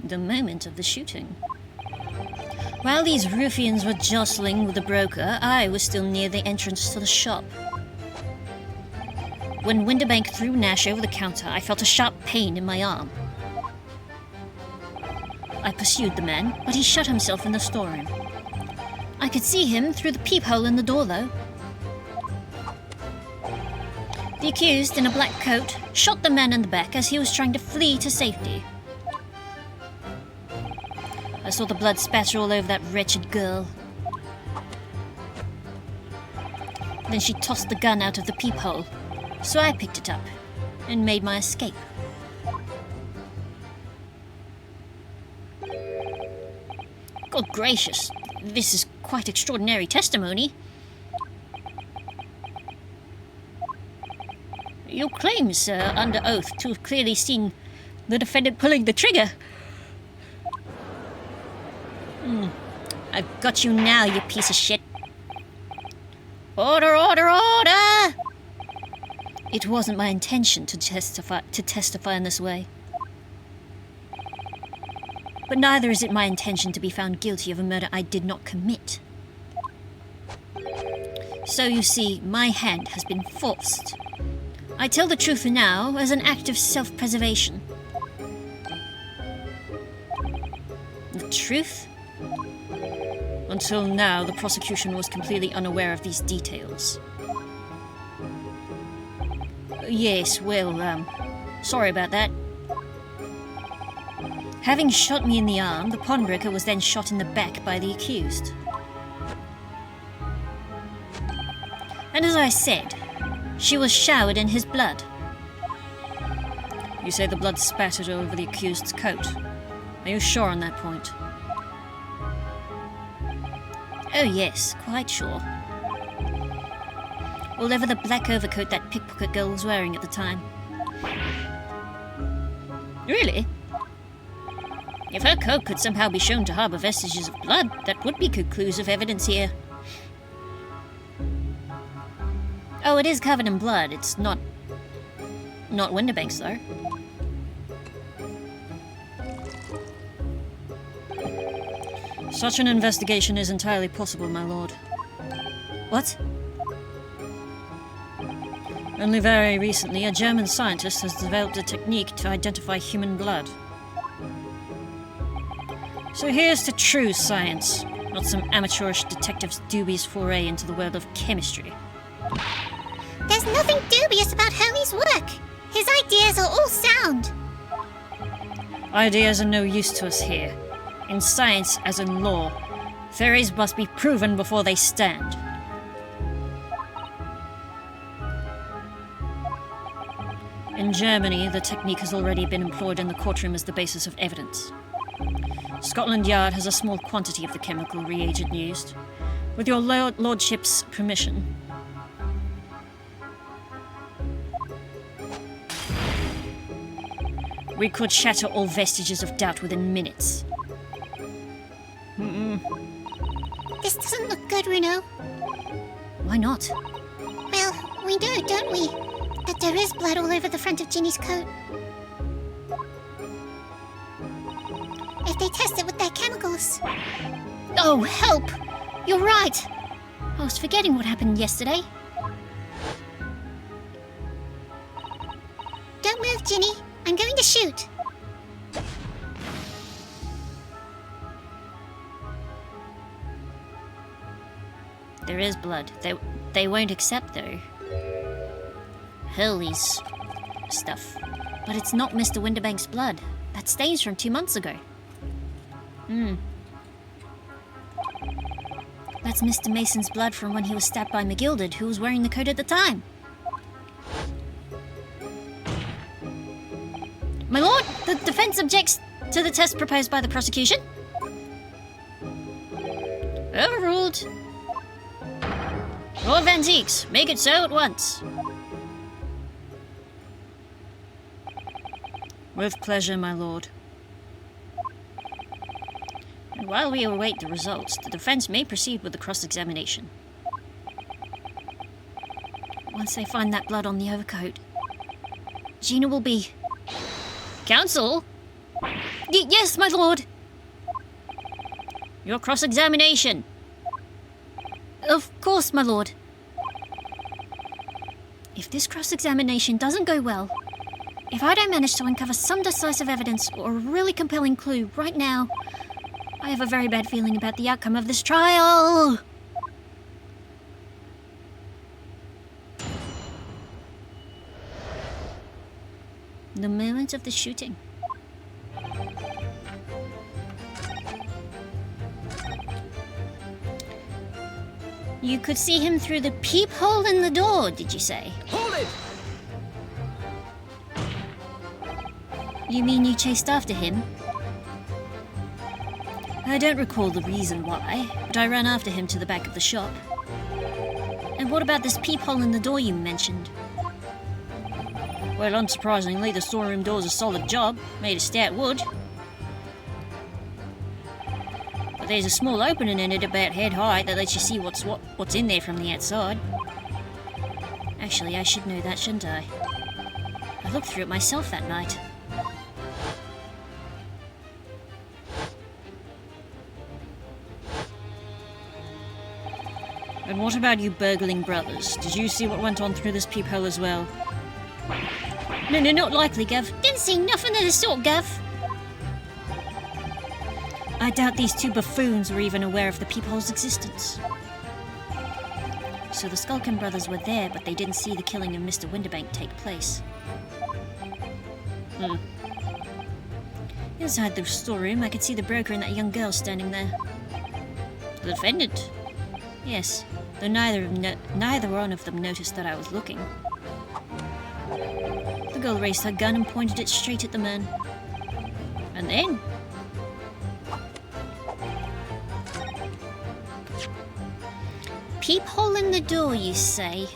The moment of the shooting. While these ruffians were jostling with the broker, I was still near the entrance to the shop. When Winterbank threw Nash over the counter, I felt a sharp pain in my arm. I pursued the man, but he shut himself in the storeroom. I could see him through the peephole in the door, though. The accused, in a black coat, shot the man in the back as he was trying to flee to safety. I saw the blood spatter all over that wretched girl. Then she tossed the gun out of the peephole, so I picked it up and made my escape. Good gracious, this is quite extraordinary testimony. You claim, sir, under oath, to have clearly seen the defendant pulling the trigger. I've got you now, you piece of shit. Order, order, order! It wasn't my intention to testify in this way. But neither is it my intention to be found guilty of a murder I did not commit. So you see, my hand has been forced. I tell the truth now as an act of self-preservation. The truth? Until now, the prosecution was completely unaware of these details. Yes, well, sorry about that. Having shot me in the arm, the pawnbroker was then shot in the back by the accused. And as I said, she was showered in his blood. You say the blood spattered over the accused's coat. Are you sure on that point? Oh yes, quite sure. All over the black overcoat that pickpocket girl was wearing at the time. Really? If her coat could somehow be shown to harbour vestiges of blood, that would be conclusive evidence here. Oh, it is covered in blood. It's not Winterbank's, though. Such an investigation is entirely possible, my lord. What? Only very recently, a German scientist has developed a technique to identify human blood. So here's to true science, not some amateurish detective's dubious foray into the world of chemistry. There's nothing dubious about Hermes' work. His ideas are all sound. Ideas are no use to us here. In science, as in law, theories must be proven before they stand. In Germany, the technique has already been employed in the courtroom as the basis of evidence. Scotland Yard has a small quantity of the chemical reagent used. With your lordship's permission. We could shatter all vestiges of doubt within minutes. This doesn't look good, Renaud. Why not? Well, we know, don't we, that there is blood all over the front of Ginny's coat. If they test it with their chemicals. Oh, help! You're right! I was forgetting what happened yesterday. Don't move, Ginny. I'm going to shoot. There is blood. They won't accept, though. Hurley's stuff. But it's not Mr. Winterbank's blood. That stains from 2 months ago. That's Mr. Mason's blood from when he was stabbed by McGilded, who was wearing the coat at the time. My lord, the defense objects to the test proposed by the prosecution. Overruled. Lord Van Zeeks, make it so at once. With pleasure, my lord. And while we await the results, the defense may proceed with the cross-examination. Once they find that blood on the overcoat, Gina will be... Counsel? Yes, my lord! Your cross-examination. Of course, my lord. If this cross-examination doesn't go well, if I don't manage to uncover some decisive evidence or a really compelling clue right now, I have a very bad feeling about the outcome of this trial. The moment of the shooting. You could see him through the peephole in the door, did you say? Hold it! You mean you chased after him? I don't recall the reason why, but I ran after him to the back of the shop. And what about this peephole in the door you mentioned? Well, unsurprisingly, the storeroom door's a solid job, made of stout wood. But there's a small opening in it about head high that lets you see what's in there from the outside. Actually, I should know that, shouldn't I? I looked through it myself that night. And what about you burgling brothers? Did you see what went on through this peephole as well? No, not likely, Gav. Didn't see nothing of the sort, Gav. I doubt these two buffoons were even aware of the peephole's existence. So the Skulkin brothers were there, but they didn't see the killing of Mr. Winterbank take place. Inside the storeroom, I could see the broker and that young girl standing there. The defendant? Yes, though neither one of them noticed that I was looking. The girl raised her gun and pointed it straight at the man. And then... peephole in the door, you say?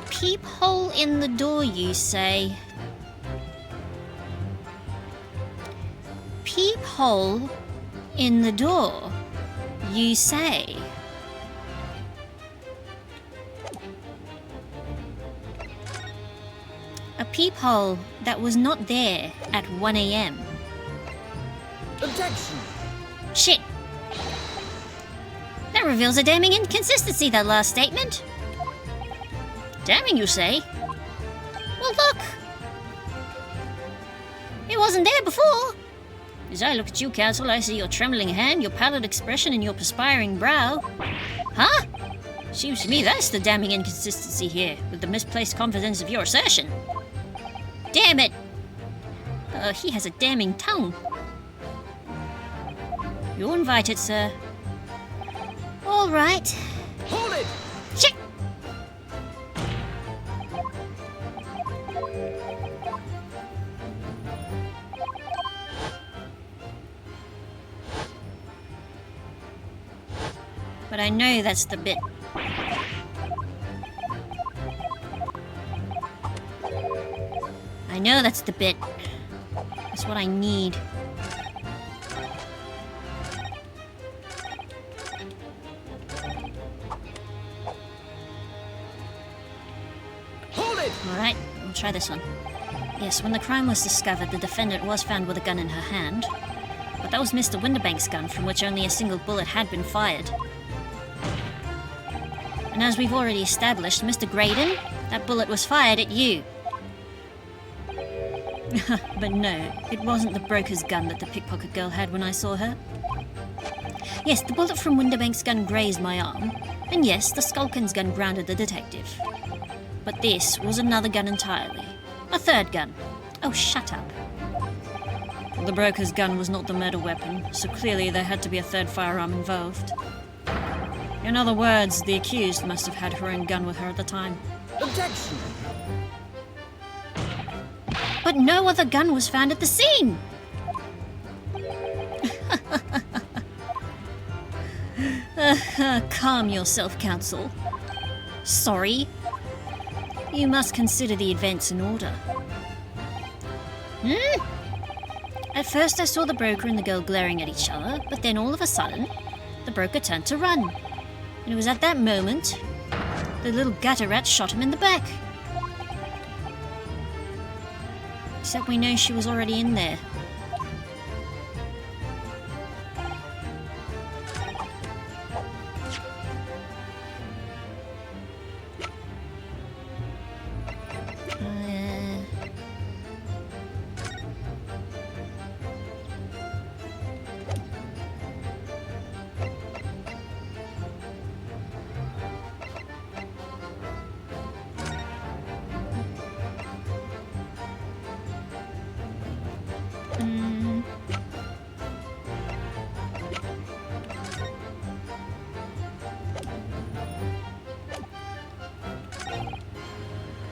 Peephole in the door, you say? Peephole in the door, you say? A peephole that was not there at 1 a.m. Objection! Shit! That reveals a damning inconsistency, that last statement. Damning, you say? Well, look! It wasn't there before. As I look at you, Counsel, I see your trembling hand, your pallid expression, and your perspiring brow. Huh? Seems to me that's the damning inconsistency here, with the misplaced confidence of your assertion. Damn it! He has a damning tongue. You're invited, sir. All right. Hold it! Shit! But I know that's the bit. I know that's the bit. That's what I need. Hold it! Alright, we'll try this one. Yes, when the crime was discovered, the defendant was found with a gun in her hand. But that was Mr. Winterbank's gun, from which only a single bullet had been fired. And as we've already established, Mr. Graydon, that bullet was fired at you. But no, it wasn't the broker's gun that the pickpocket girl had when I saw her. Yes, the bullet from Winterbank's gun grazed my arm, and yes, the Skulkin's gun grounded the detective. But this was another gun entirely. A third gun. Oh, shut up. The broker's gun was not the murder weapon, so clearly there had to be a third firearm involved. In other words, the accused must have had her own gun with her at the time. Objection! But no other gun was found at the scene! Calm yourself, Counsel. Sorry. You must consider the events in order. At first I saw the broker and the girl glaring at each other, but then all of a sudden, the broker turned to run. And it was at that moment, the little gutter rat shot him in the back. Except we know she was already in there.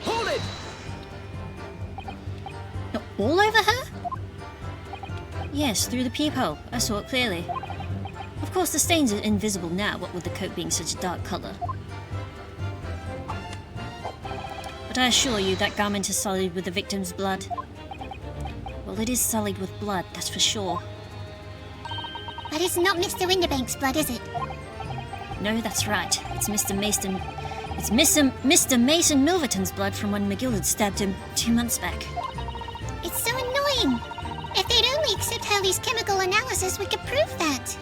Hold it! All over her? Yes, through the peephole. I saw it clearly. Of course, the stains are invisible now, what with the coat being such a dark colour. But I assure you, that garment is sullied with the victim's blood. Well, it is sullied with blood, that's for sure. But it's not Mr. Winterbank's blood, is it? No, that's right. It's Mr. Mason. It's Mr. Mason Milverton's blood from when McGill had stabbed him 2 months back. It's so annoying. If they'd only accept Halley's chemical analysis, we could prove that.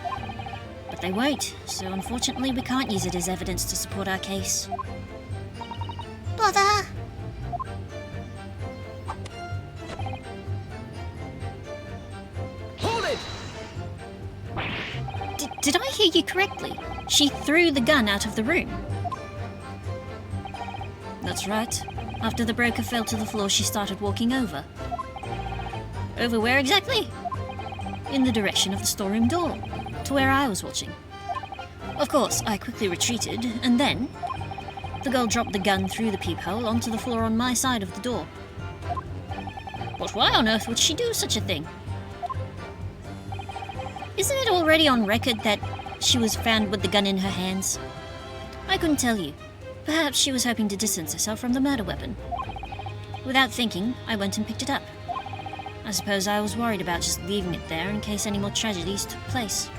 But they won't, so unfortunately we can't use it as evidence to support our case. Bother. Hold it! Did I hear you correctly? She threw the gun out of the room. That's right. After the broker fell to the floor, she started walking over. Over where exactly? In the direction of the storeroom door, to where I was watching. Of course, I quickly retreated, and then the girl dropped the gun through the peephole onto the floor on my side of the door. But why on earth would she do such a thing? Isn't it already on record that she was found with the gun in her hands? I couldn't tell you. Perhaps she was hoping to distance herself from the murder weapon. Without thinking, I went and picked it up. I suppose I was worried about just leaving it there in case any more tragedies took place.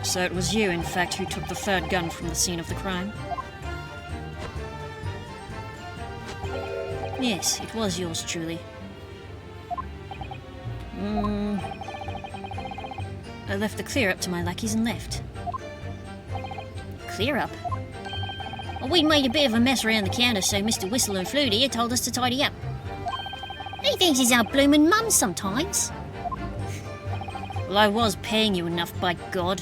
So it was you, in fact, who took the third gun from the scene of the crime? Yes, it was yours truly. I left the clear up to my lackeys and left. Clear up? Well, we made a bit of a mess around the counter, so Mr. Whistle and Flutie here told us to tidy up. He thinks he's our bloomin' mum sometimes. Well, I was paying you enough, by God.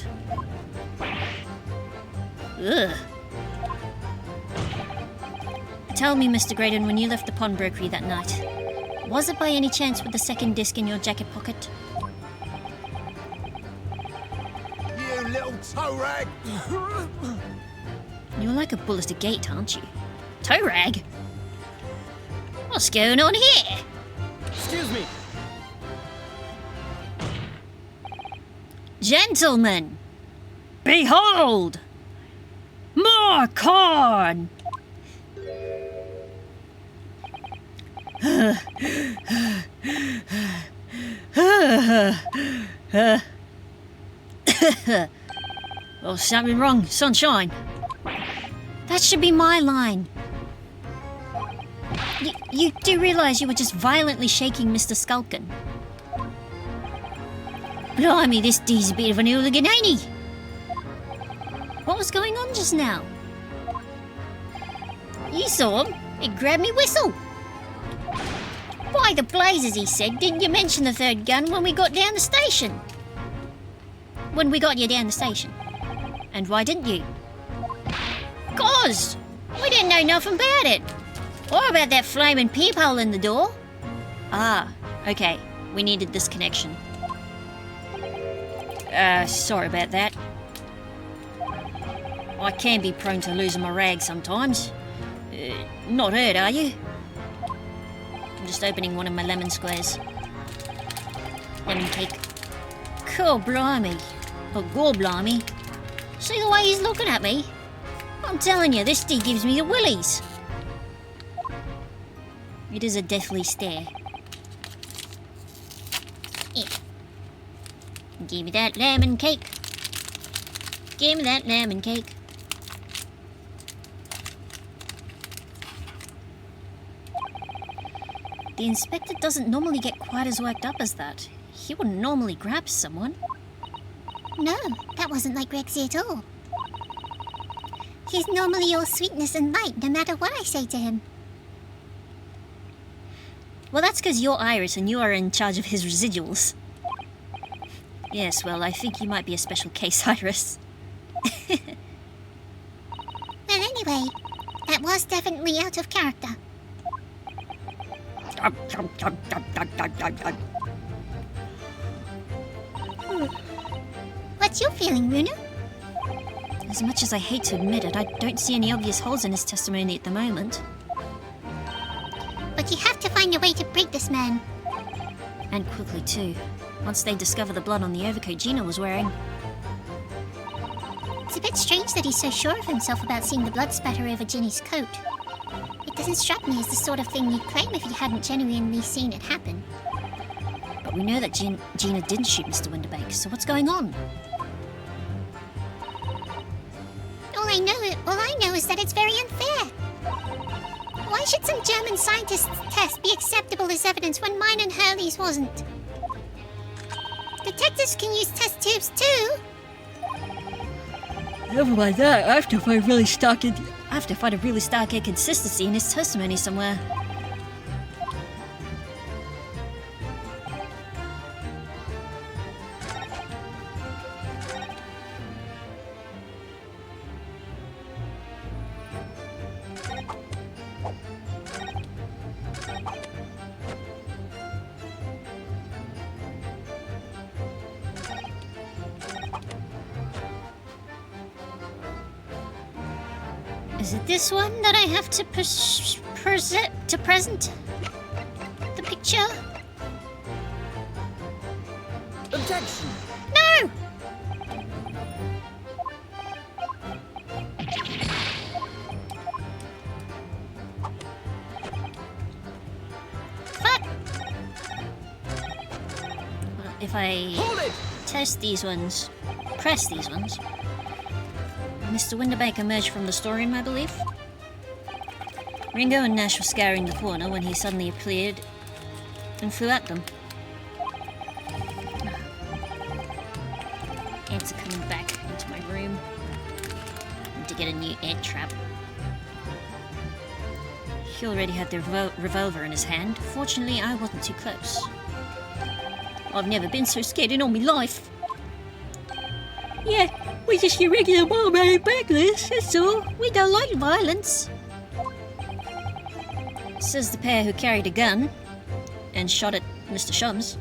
Ugh. Tell me, Mr. Graydon, when you left the pawnbrokery that night, was it by any chance with the second disc in your jacket pocket? You little toe rag! You're like a bull at a gate, aren't you? Toe rag? What's going on here? Excuse me. Gentlemen, behold! More corn! Oh, something wrong, sunshine. That should be my line. You do realize you were just violently shaking Mr. Skulkin. Blimey, this D's a bit of an hooligan, ain't he? What was going on just now? You saw him. He grabbed me whistle. By the blazes, he said, didn't you mention the third gun when we got down the station? When we got you down the station. And why didn't you? 'Cause we didn't know nothing about it. Or about that flaming peephole in the door. Ah, okay. We needed this connection. Sorry about that. I can be prone to losing my rag sometimes. Not hurt, are you? I'm just opening one of my lemon squares. Lemon cake. Cool, blimey. Oh, gore blimey. See the way he's looking at me? I'm telling you, this D gives me the willies. It is a deathly stare. Yeah. Give me that lemon cake. Give me that lemon cake. The inspector doesn't normally get quite as worked up as that. He wouldn't normally grab someone. No, that wasn't like Rexy at all. He's normally all sweetness and light, no matter what I say to him. Well, that's because you're Iris and you are in charge of his residuals. Yes, well, I think you might be a special case, Iris. Well, anyway, that was definitely out of character. What's your feeling, Runa? As much as I hate to admit it, I don't see any obvious holes in his testimony at the moment. But you have to find a way to break this man. And quickly, too. Once they discover the blood on the overcoat Gina was wearing. It's a bit strange that he's so sure of himself about seeing the blood spatter over Ginny's coat. It doesn't strike me as the sort of thing you'd claim if you hadn't genuinely seen it happen. But we know that Gina didn't shoot Mr. Winterbank, so what's going on? All I know is that it's very unfair. Why should some German scientist's test be acceptable as evidence when mine and Hurley's wasn't? Detectives can use test tubes too. Never mind that. I have to find a really stark inconsistency in his testimony somewhere. Is it this one that I have to present? The picture? Objection! No! Fuck! Well, if I Hold it! test these ones, press these ones, Mr. Winterbank emerged from the storeroom, I believe. Ringo and Nash were scouring the corner when he suddenly appeared and flew at them. Ants are coming back into my room. Need to get a new ant trap. He already had the revolver in his hand. Fortunately, I wasn't too close. I've never been so scared in all my life. Yeah, we're just your regular barbarian backless, that's all. We don't like violence. Says the pair who carried a gun and shot at Mr. Shums.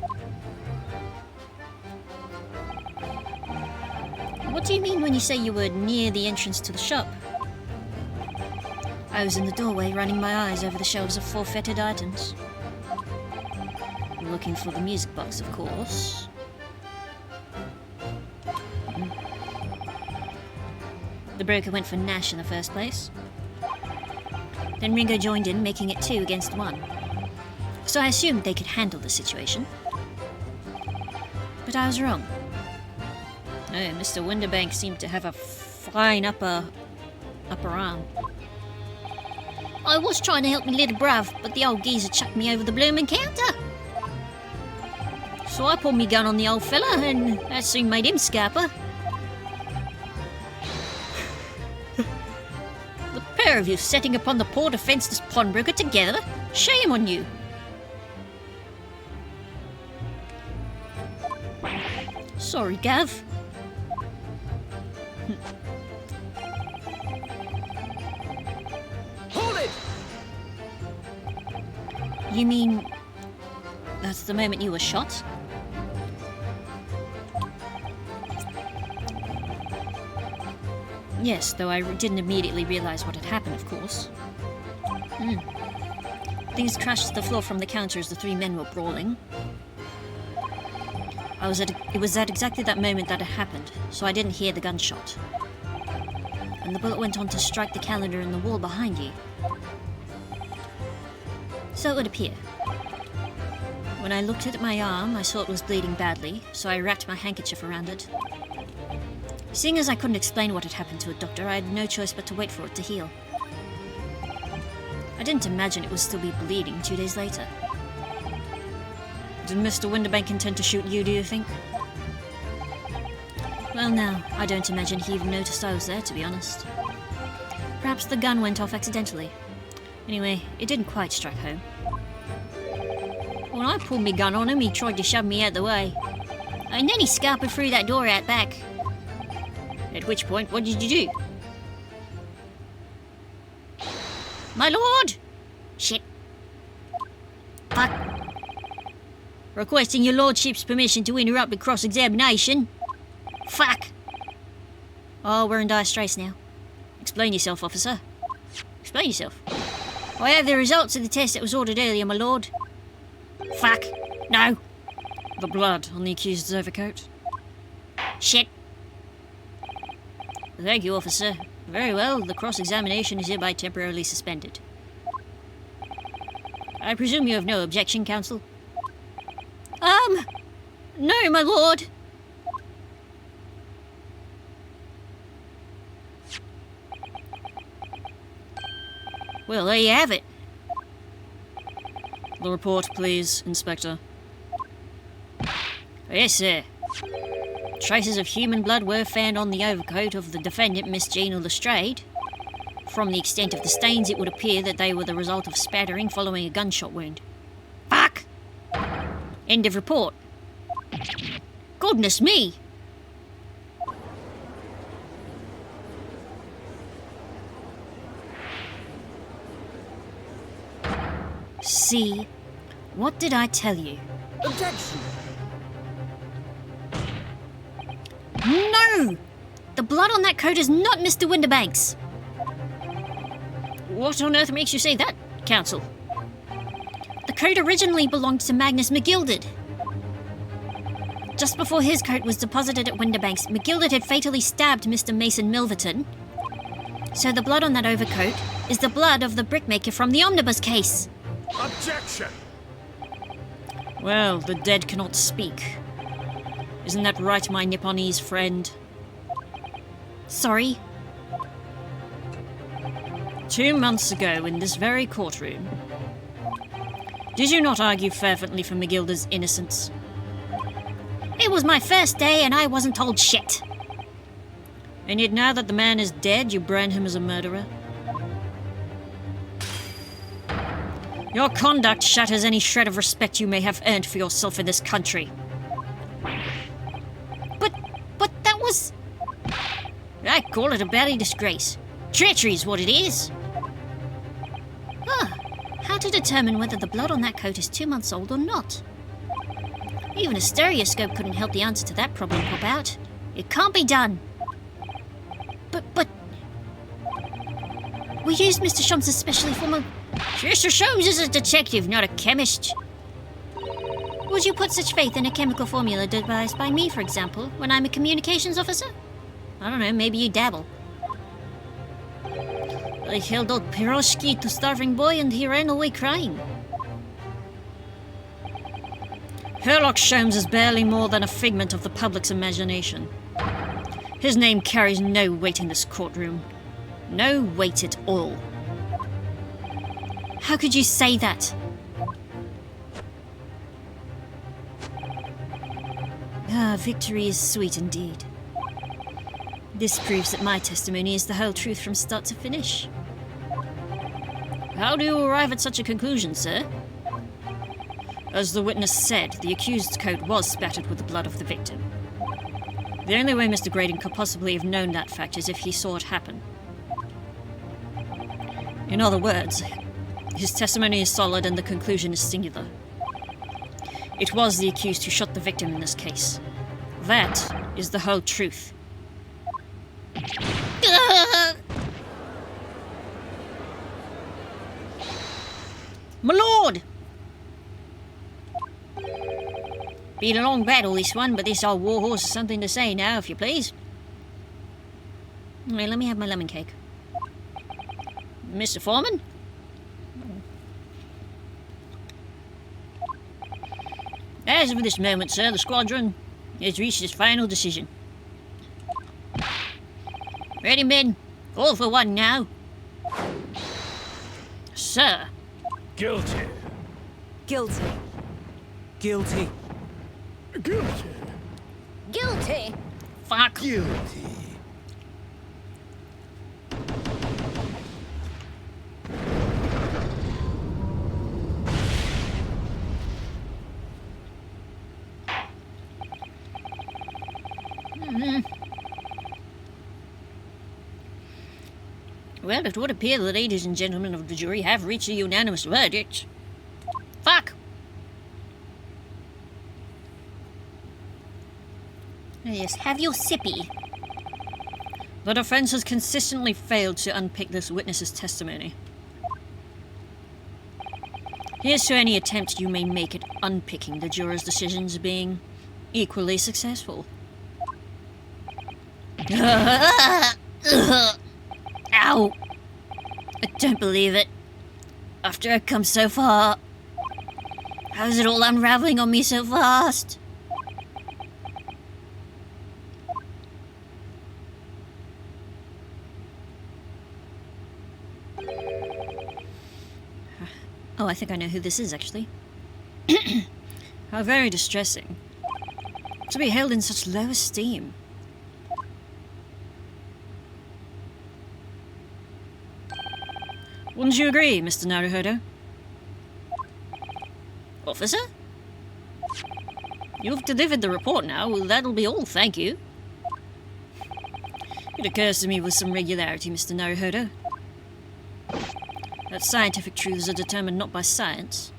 What do you mean when you say you were near the entrance to the shop? I was in the doorway running my eyes over the shelves of forfeited items. Looking for the music box, of course. The broker went for Nash in the first place. Then Ringo joined in, making it 2 against 1. So I assumed they could handle the situation. But I was wrong. Oh, Mr. Winterbank seemed to have a fine upper arm. I was trying to help me little bruv, but the old geezer chucked me over the bloomin' counter. So I pulled me gun on the old fella, and that soon made him scamper. The pair of you setting upon the poor defenceless pawnbroker together? Shame on you! Sorry, Gav. Hold it! You mean that's the moment you were shot? Yes, though I didn't immediately realize what had happened, of course. Things crashed to the floor from the counter as the 3 men were brawling. It was at exactly that moment that it happened, so I didn't hear the gunshot. And the bullet went on to strike the calendar in the wall behind you. So it would appear. When I looked at my arm, I saw it was bleeding badly, so I wrapped my handkerchief around it. Seeing as I couldn't explain what had happened to a doctor, I had no choice but to wait for it to heal. I didn't imagine it would still be bleeding 2 days later. Did Mr. Winterbank intend to shoot you, do you think? Well, now, I don't imagine he even noticed I was there, to be honest. Perhaps the gun went off accidentally. Anyway, it didn't quite strike home. When I pulled my gun on him, he tried to shove me out the way. And then he scampered through that door out back. At which point, what did you do? My lord! Shit. Fuck. Requesting your lordship's permission to interrupt the cross-examination. Fuck. Oh, we're in dire straits now. Explain yourself, officer. Explain yourself. I have the results of the test that was ordered earlier, my lord. Fuck. No. The blood on the accused's overcoat. Shit. Thank you, officer. Very well, the cross-examination is hereby temporarily suspended. I presume you have no objection, counsel? No, my lord. Well, there you have it. The report, please, Inspector. Yes, sir. Traces of human blood were found on the overcoat of the defendant, Miss Jean Lestrade. From the extent of the stains, it would appear that they were the result of spattering following a gunshot wound. Fuck! End of report. Goodness me! See? What did I tell you? Objection! No! The blood on that coat is not Mr. Winterbank's. What on earth makes you say that, counsel? The coat originally belonged to Magnus McGilded. Just before his coat was deposited at Winterbanks, McGildet had fatally stabbed Mr. Mason Milverton. So the blood on that overcoat is the blood of the brickmaker from the omnibus case. Objection! Well, the dead cannot speak. Isn't that right, my Nipponese friend? Sorry? 2 months ago, in this very courtroom, did you not argue fervently for McGilda's innocence? It was my first day and I wasn't told shit. And yet now that the man is dead, you brand him as a murderer? Your conduct shatters any shred of respect you may have earned for yourself in this country. But that was... I call it a bally disgrace. Treachery is what it is. How to determine whether the blood on that coat is 2 months old or not? Even a stereoscope couldn't help the answer to that problem pop out. It can't be done. But... We used Mr. Shums especially for my... Mr. Sholmes is a detective, not a chemist. Would you put such faith in a chemical formula devised by me, for example, when I'm a communications officer? I don't know, maybe you dabble. I held out pierogi to starving boy and he ran away crying. Sherlock Sholmes is barely more than a figment of the public's imagination. His name carries no weight in this courtroom. No weight at all. How could you say that? Victory is sweet indeed. This proves that my testimony is the whole truth from start to finish. How do you arrive at such a conclusion, sir? As the witness said, the accused's coat was spattered with the blood of the victim. The only way Mr. Graydon could possibly have known that fact is if he saw it happen. In other words, his testimony is solid and the conclusion is singular. It was the accused who shot the victim in this case. That is the whole truth. My lord! Been a long battle, this one, but this old warhorse has something to say now, if you please. Right, let me have my lemon cake. Mr. Foreman? As of this moment, sir, the squadron has reached its final decision. Ready, men? All for one now. Sir. Guilty. Guilty. Guilty. Guilty. Guilty. Fuck. Guilty. Well, it would appear the ladies and gentlemen of the jury have reached a unanimous verdict. Fuck! Yes, have your sippy. The defense has consistently failed to unpick this witness's testimony. Here's to any attempt you may make at unpicking the jurors' decisions being equally successful. Ow! I don't believe it. After I've come so far, how is it all unraveling on me so fast? Oh, I think I know who this is, actually. How very distressing. To be held in such low esteem. Wouldn't you agree, Mr. Naruhodo? Officer? You've delivered the report now. Well, that'll be all, thank you. It occurs to me with some regularity, Mr. Naruhodo, that scientific truths are determined not by science,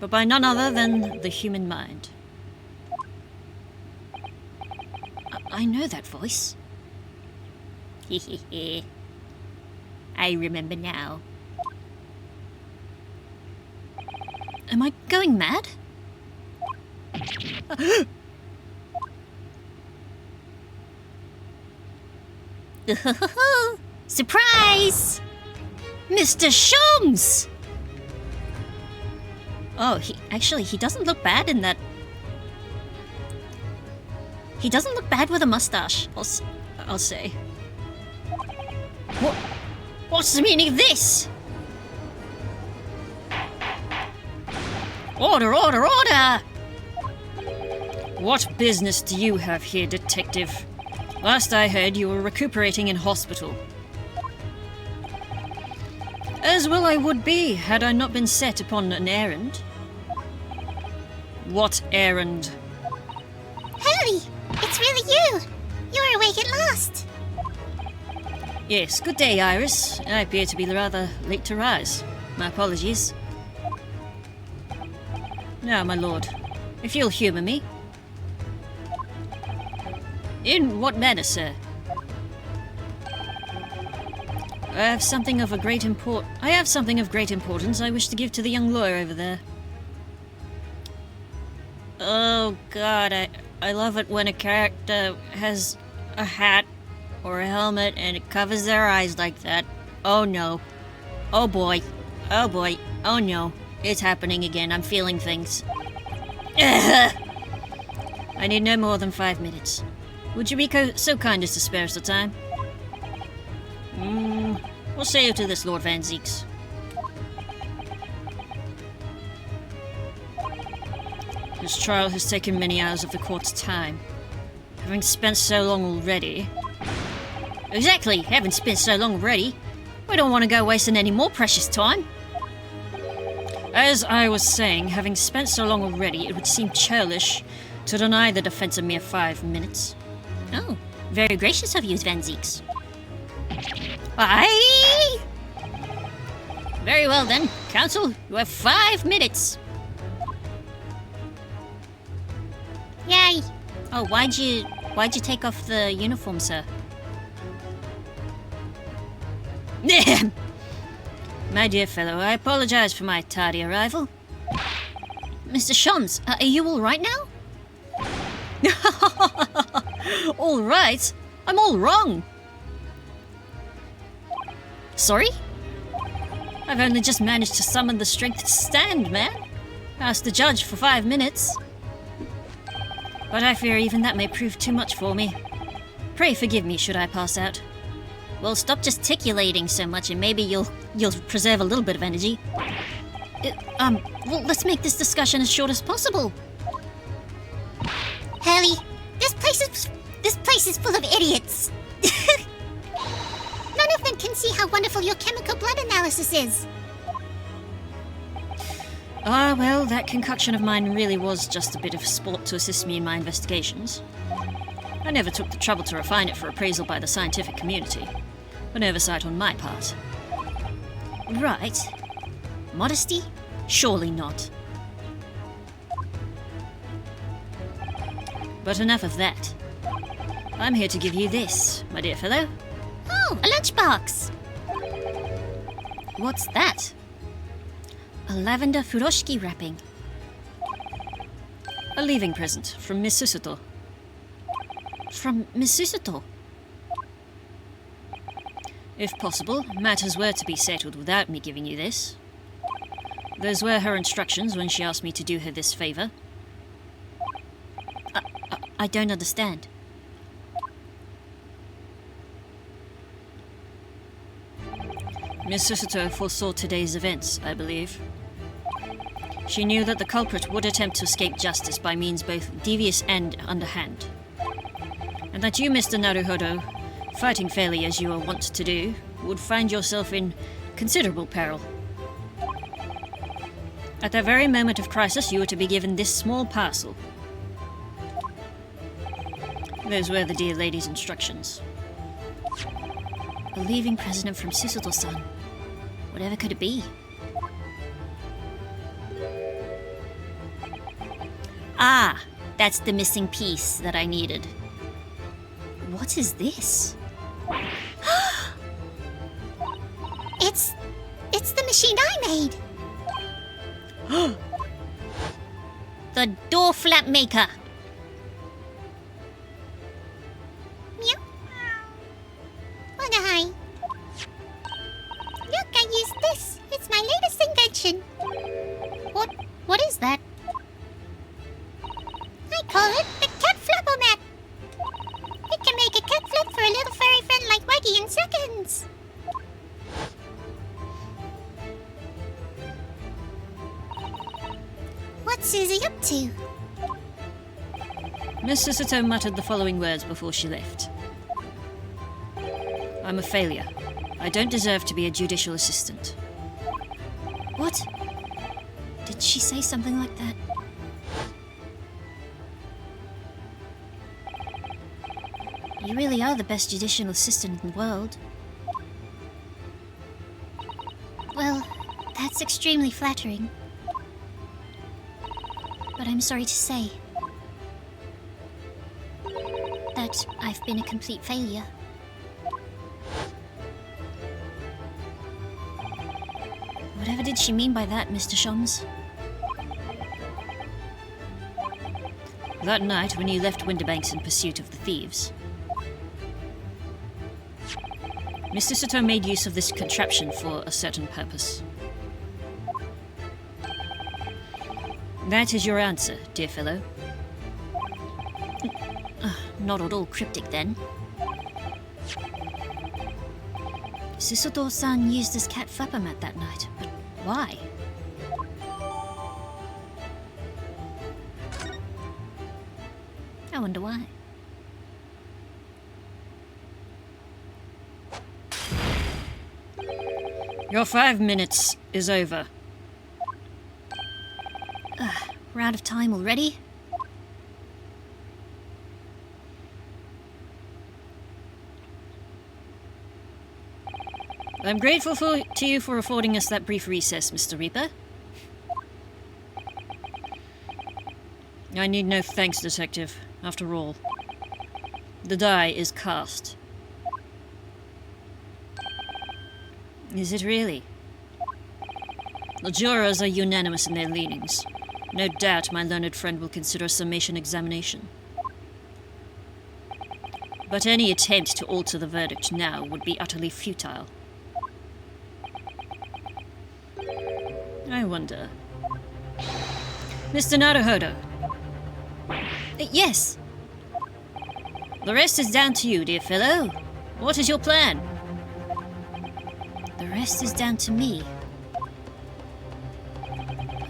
but by none other than the human mind. I know that voice. Hehehe. I remember now. Am I going mad? Surprise! Mr. Shums! Oh, he doesn't look bad in that. He doesn't look bad with a mustache, I'll say. What's the meaning of this? Order, order, order! What business do you have here, detective? Last I heard, you were recuperating in hospital. As well I would be, had I not been set upon an errand. What errand? Hurley, it's really you. You're awake at last. Yes, good day, Iris. I appear to be rather late to rise. My apologies. Now, my lord, if you'll humour me. In what manner, sir? I have something of great importance I wish to give to the young lawyer over there. Oh god, I love it when a character has a hat or a helmet and it covers their eyes like that. Oh no. Oh boy. Oh boy. Oh no. It's happening again. I'm feeling things. I need no more than 5 minutes. Would you be so kind as to spare us the time? What say you to this, Lord Van Zieks? This trial has taken many hours of the court's time. Having spent so long already... Exactly! Having spent so long already, we don't want to go wasting any more precious time. As I was saying, having spent so long already, it would seem churlish to deny the defense a mere 5 minutes. Oh, very gracious of you, Van Zieks. Aye! Very well then, counsel, you have 5 minutes. Yay! Oh, why'd you take off the uniform, sir? My dear fellow, I apologize for my tardy arrival. Mr. Shons, are you all right now? All right? I'm all wrong. Sorry? I've only just managed to summon the strength to stand, man. Asked the judge for 5 minutes. But I fear even that may prove too much for me. Pray forgive me should I pass out. Well, stop gesticulating so much and maybe you'll preserve a little bit of energy. Well, let's make this discussion as short as possible. Hurley, this place is full of idiots. None of them can see how wonderful your chemical blood analysis is. Ah, well, that concoction of mine really was just a bit of sport to assist me in my investigations. I never took the trouble to refine it for appraisal by the scientific community. An oversight on my part. Right. Modesty? Surely not. But enough of that. I'm here to give you this, my dear fellow. Oh, a lunchbox. What's that? A lavender furoshiki wrapping. A leaving present from Miss Susato. From Miss Susato? If possible, matters were to be settled without me giving you this. Those were her instructions when she asked me to do her this favor. I don't understand. Miss Susato foresaw today's events, I believe. She knew that the culprit would attempt to escape justice by means both devious and underhand. And that you, Mr. Naruhodo, fighting fairly as you are wont to do, would find yourself in considerable peril. At that very moment of crisis, you were to be given this small parcel. Those were the dear lady's instructions. A leaving present from Susato-san. Whatever could it be? Ah, that's the missing piece that I needed. What is this? It's the machine I made. The door flap maker. Meow. What is that? I call it the cat flapper-mat. It can make a cat flip for a little furry friend like Waggy in seconds. What's Susie up to? Miss Sisito muttered the following words before she left. I'm a failure. I don't deserve to be a judicial assistant. What? Did she say something like that? You really are the best judicial assistant in the world. Well, that's extremely flattering. But I'm sorry to say that I've been a complete failure. Whatever did she mean by that, Mr. Shums? That night when you left Winterbanks in pursuit of the thieves, Mr. Sito made use of this contraption for a certain purpose. That is your answer, dear fellow. Not at all cryptic then. Sisuto-san used his cat flapper mat that night, but why? I wonder why. Your 5 minutes is over. We're out of time already? I'm grateful to you for affording us that brief recess, Mr. Reaper. I need no thanks, Detective. After all, the die is cast. Is it really? The jurors are unanimous in their leanings. No doubt my learned friend will consider a summation examination. But any attempt to alter the verdict now would be utterly futile. I wonder... Mr. Naruhodo. Yes. The rest is down to you, dear fellow. What is your plan? The rest is down to me.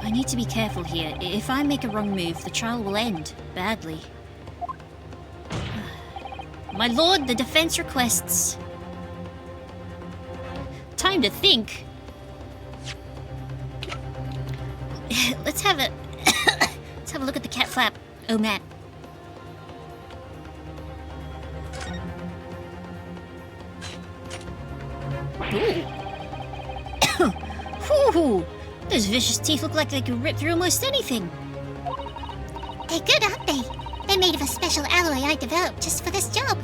I need to be careful here. If I make a wrong move, the trial will end badly. My lord, the defense requests... Time to think. Let's have a... Let's have a look at the cat flap. Oh, Matt. Ooh. Those vicious teeth look like they could rip through almost anything. They're good, aren't they? They're made of a special alloy I developed just for this job.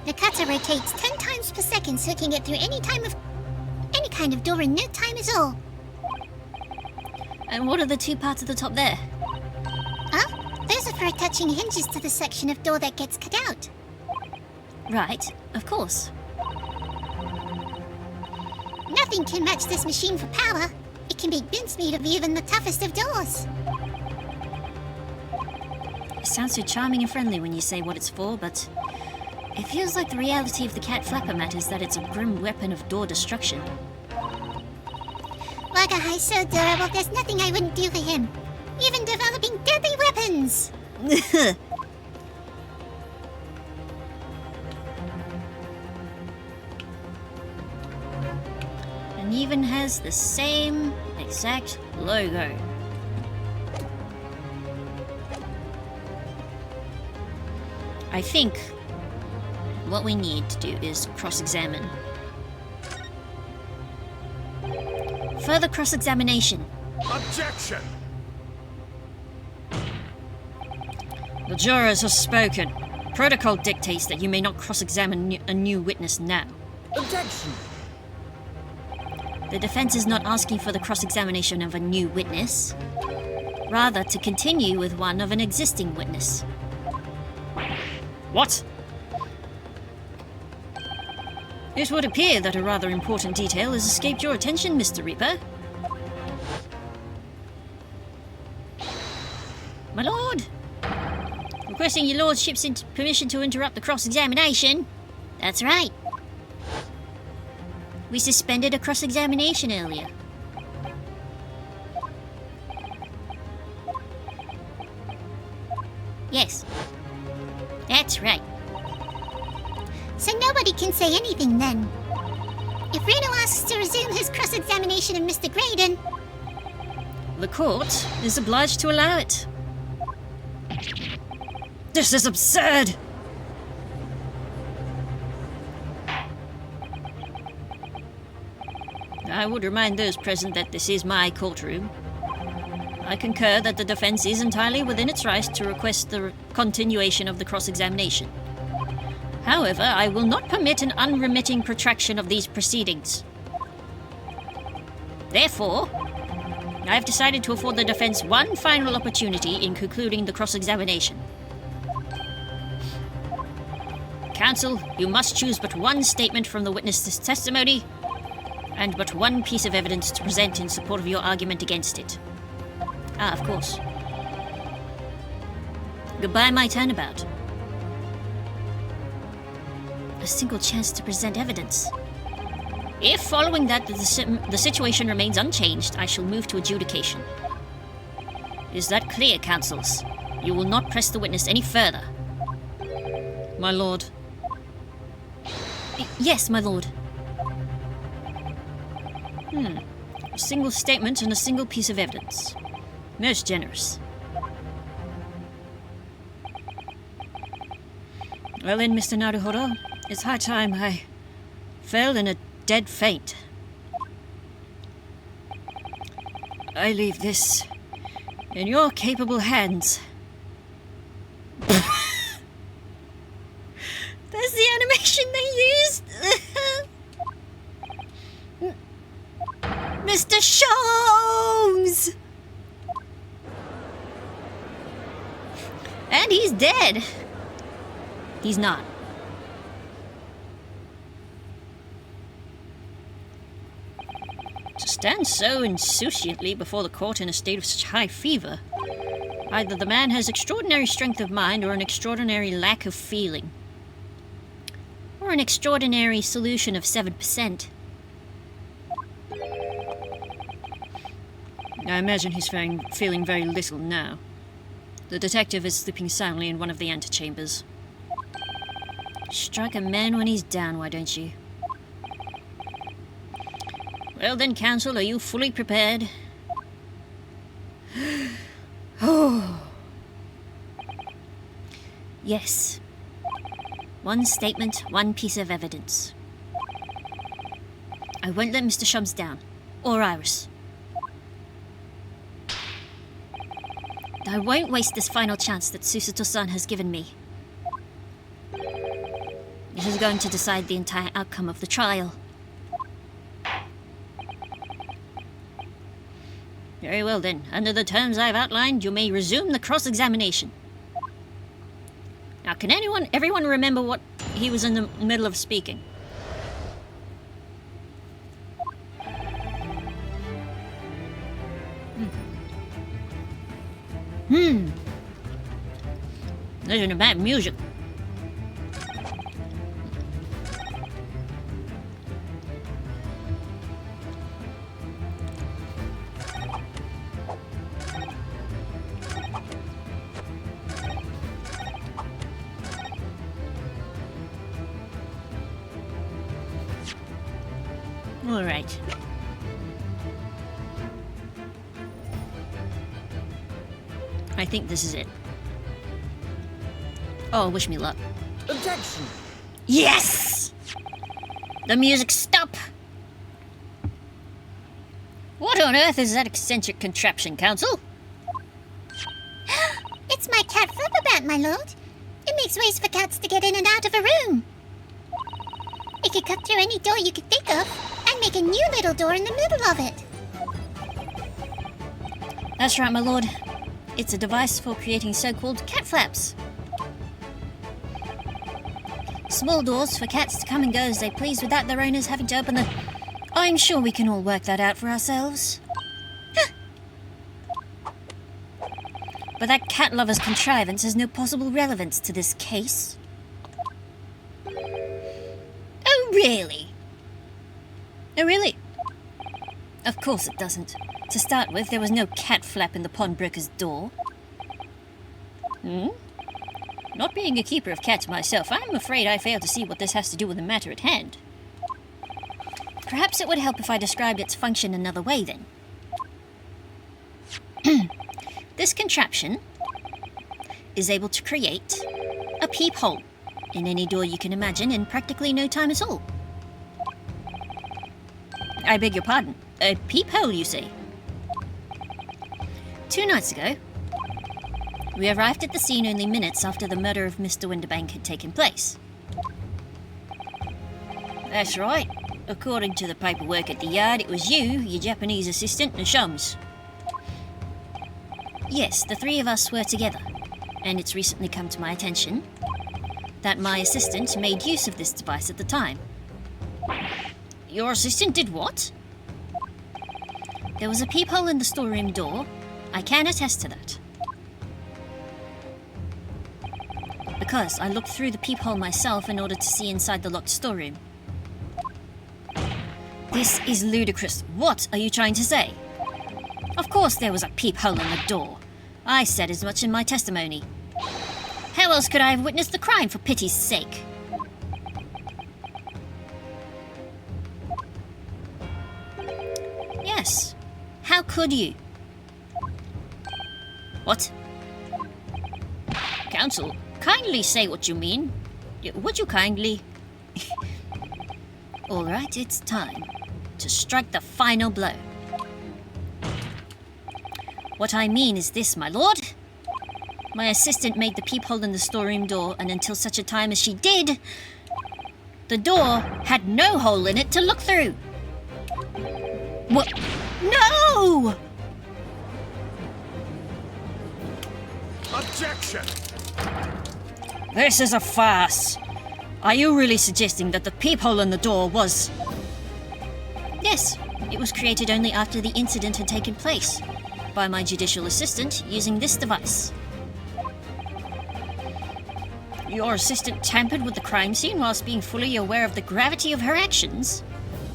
The cutter rotates 10 times per second, so it can get through any kind of door in no time at all. And what are the two parts at the top there? Huh? Those are for attaching hinges to the section of door that gets cut out. Right, of course. Nothing can match this machine for power. It can make mincemeat of even the toughest of doors. It sounds so charming and friendly when you say what it's for, but it feels like the reality of the cat flapper mat is that it's a grim weapon of door destruction. Wagahai's so adorable, there's nothing I wouldn't do for him. Even developing deadly weapons! And even has the same exact logo. I think what we need to do is cross-examine. Further cross-examination. Objection! The jurors have spoken. Protocol dictates that you may not cross-examine a new witness now. Objection! The defense is not asking for the cross-examination of a new witness, rather to continue with one of an existing witness. What? It would appear that a rather important detail has escaped your attention, Mr. Reaper. My lord! Requesting your lordship's permission to interrupt the cross-examination. That's right. We suspended a cross-examination earlier. Yes. That's right. So nobody can say anything then. If Reno asks to resume his cross-examination of Mr. Graydon... The court is obliged to allow it. This is absurd! I would remind those present that this is my courtroom. I concur that the defense is entirely within its rights to request the continuation of the cross-examination. However, I will not permit an unremitting protraction of these proceedings. Therefore, I have decided to afford the defense one final opportunity in concluding the cross-examination. Counsel, you must choose but one statement from the witness's testimony and but one piece of evidence to present in support of your argument against it. Ah, of course. Goodbye, my turnabout. A single chance to present evidence. If, following that, the situation remains unchanged, I shall move to adjudication. Is that clear, counsels? You will not press the witness any further. My lord. Yes, my lord. A single statement and a single piece of evidence. Most generous. Well then, Mr. Naruhodo, it's high time I fell in a dead faint. I leave this in your capable hands. That's the animation they used. Mr. Sholmes! And he's dead. He's not. To stand so insouciantly before the court in a state of such high fever, either the man has extraordinary strength of mind or an extraordinary lack of feeling. Or an extraordinary solution of 7%. I imagine he's feeling very little now. The detective is sleeping soundly in one of the antechambers. Strike a man when he's down, why don't you? Well then, counsel, are you fully prepared? Yes. One statement, one piece of evidence. I won't let Mr. Shums down. Or Iris. I won't waste this final chance that Susato-san has given me. It is going to decide the entire outcome of the trial. Very well then. Under the terms I've outlined, you may resume the cross-examination. Now, can everyone remember what he was in the middle of speaking? Listen to that music. All right. I think this is it. Oh, wish me luck. Objection! Yes! The music stop! What on earth is that eccentric contraption, counsel? It's my cat flipperbat, my lord. It makes ways for cats to get in and out of a room. It could cut through any door you could think of and make a new little door in the middle of it. That's right, my lord. It's a device for creating so-called cat flaps. Small doors for cats to come and go as they please without their owners having to open the... I'm sure we can all work that out for ourselves. But that cat lover's contrivance has no possible relevance to this case. Oh, really? Oh, really? Of course it doesn't. To start with, there was no cat flap in the pawnbroker's door. Not being a keeper of cats myself, I'm afraid I fail to see what this has to do with the matter at hand. Perhaps it would help if I described its function another way, then. This contraption is able to create a peephole in any door you can imagine in practically no time at all. I beg your pardon. A peephole, you say? 2 nights ago, we arrived at the scene only minutes after the murder of Mr. Winterbank had taken place. That's right. According to the paperwork at the yard, it was you, your Japanese assistant, and Shums. Yes, the 3 of us were together, and it's recently come to my attention that my assistant made use of this device at the time. Your assistant did what? There was a peephole in the storeroom door. I can attest to that. Because I looked through the peephole myself in order to see inside the locked storeroom. This is ludicrous. What are you trying to say? Of course there was a peephole in the door. I said as much in my testimony. How else could I have witnessed the crime, for pity's sake? Yes. How could you? What? Counsel, kindly say what you mean. Would you kindly? All right, it's time to strike the final blow. What I mean is this, my lord. My assistant made the peephole in the storeroom door, and until such a time as she did, the door had no hole in it to look through. What? No! Objection! This is a farce. Are you really suggesting that the peephole in the door was... Yes, it was created only after the incident had taken place, by my judicial assistant using this device. Your assistant tampered with the crime scene whilst being fully aware of the gravity of her actions?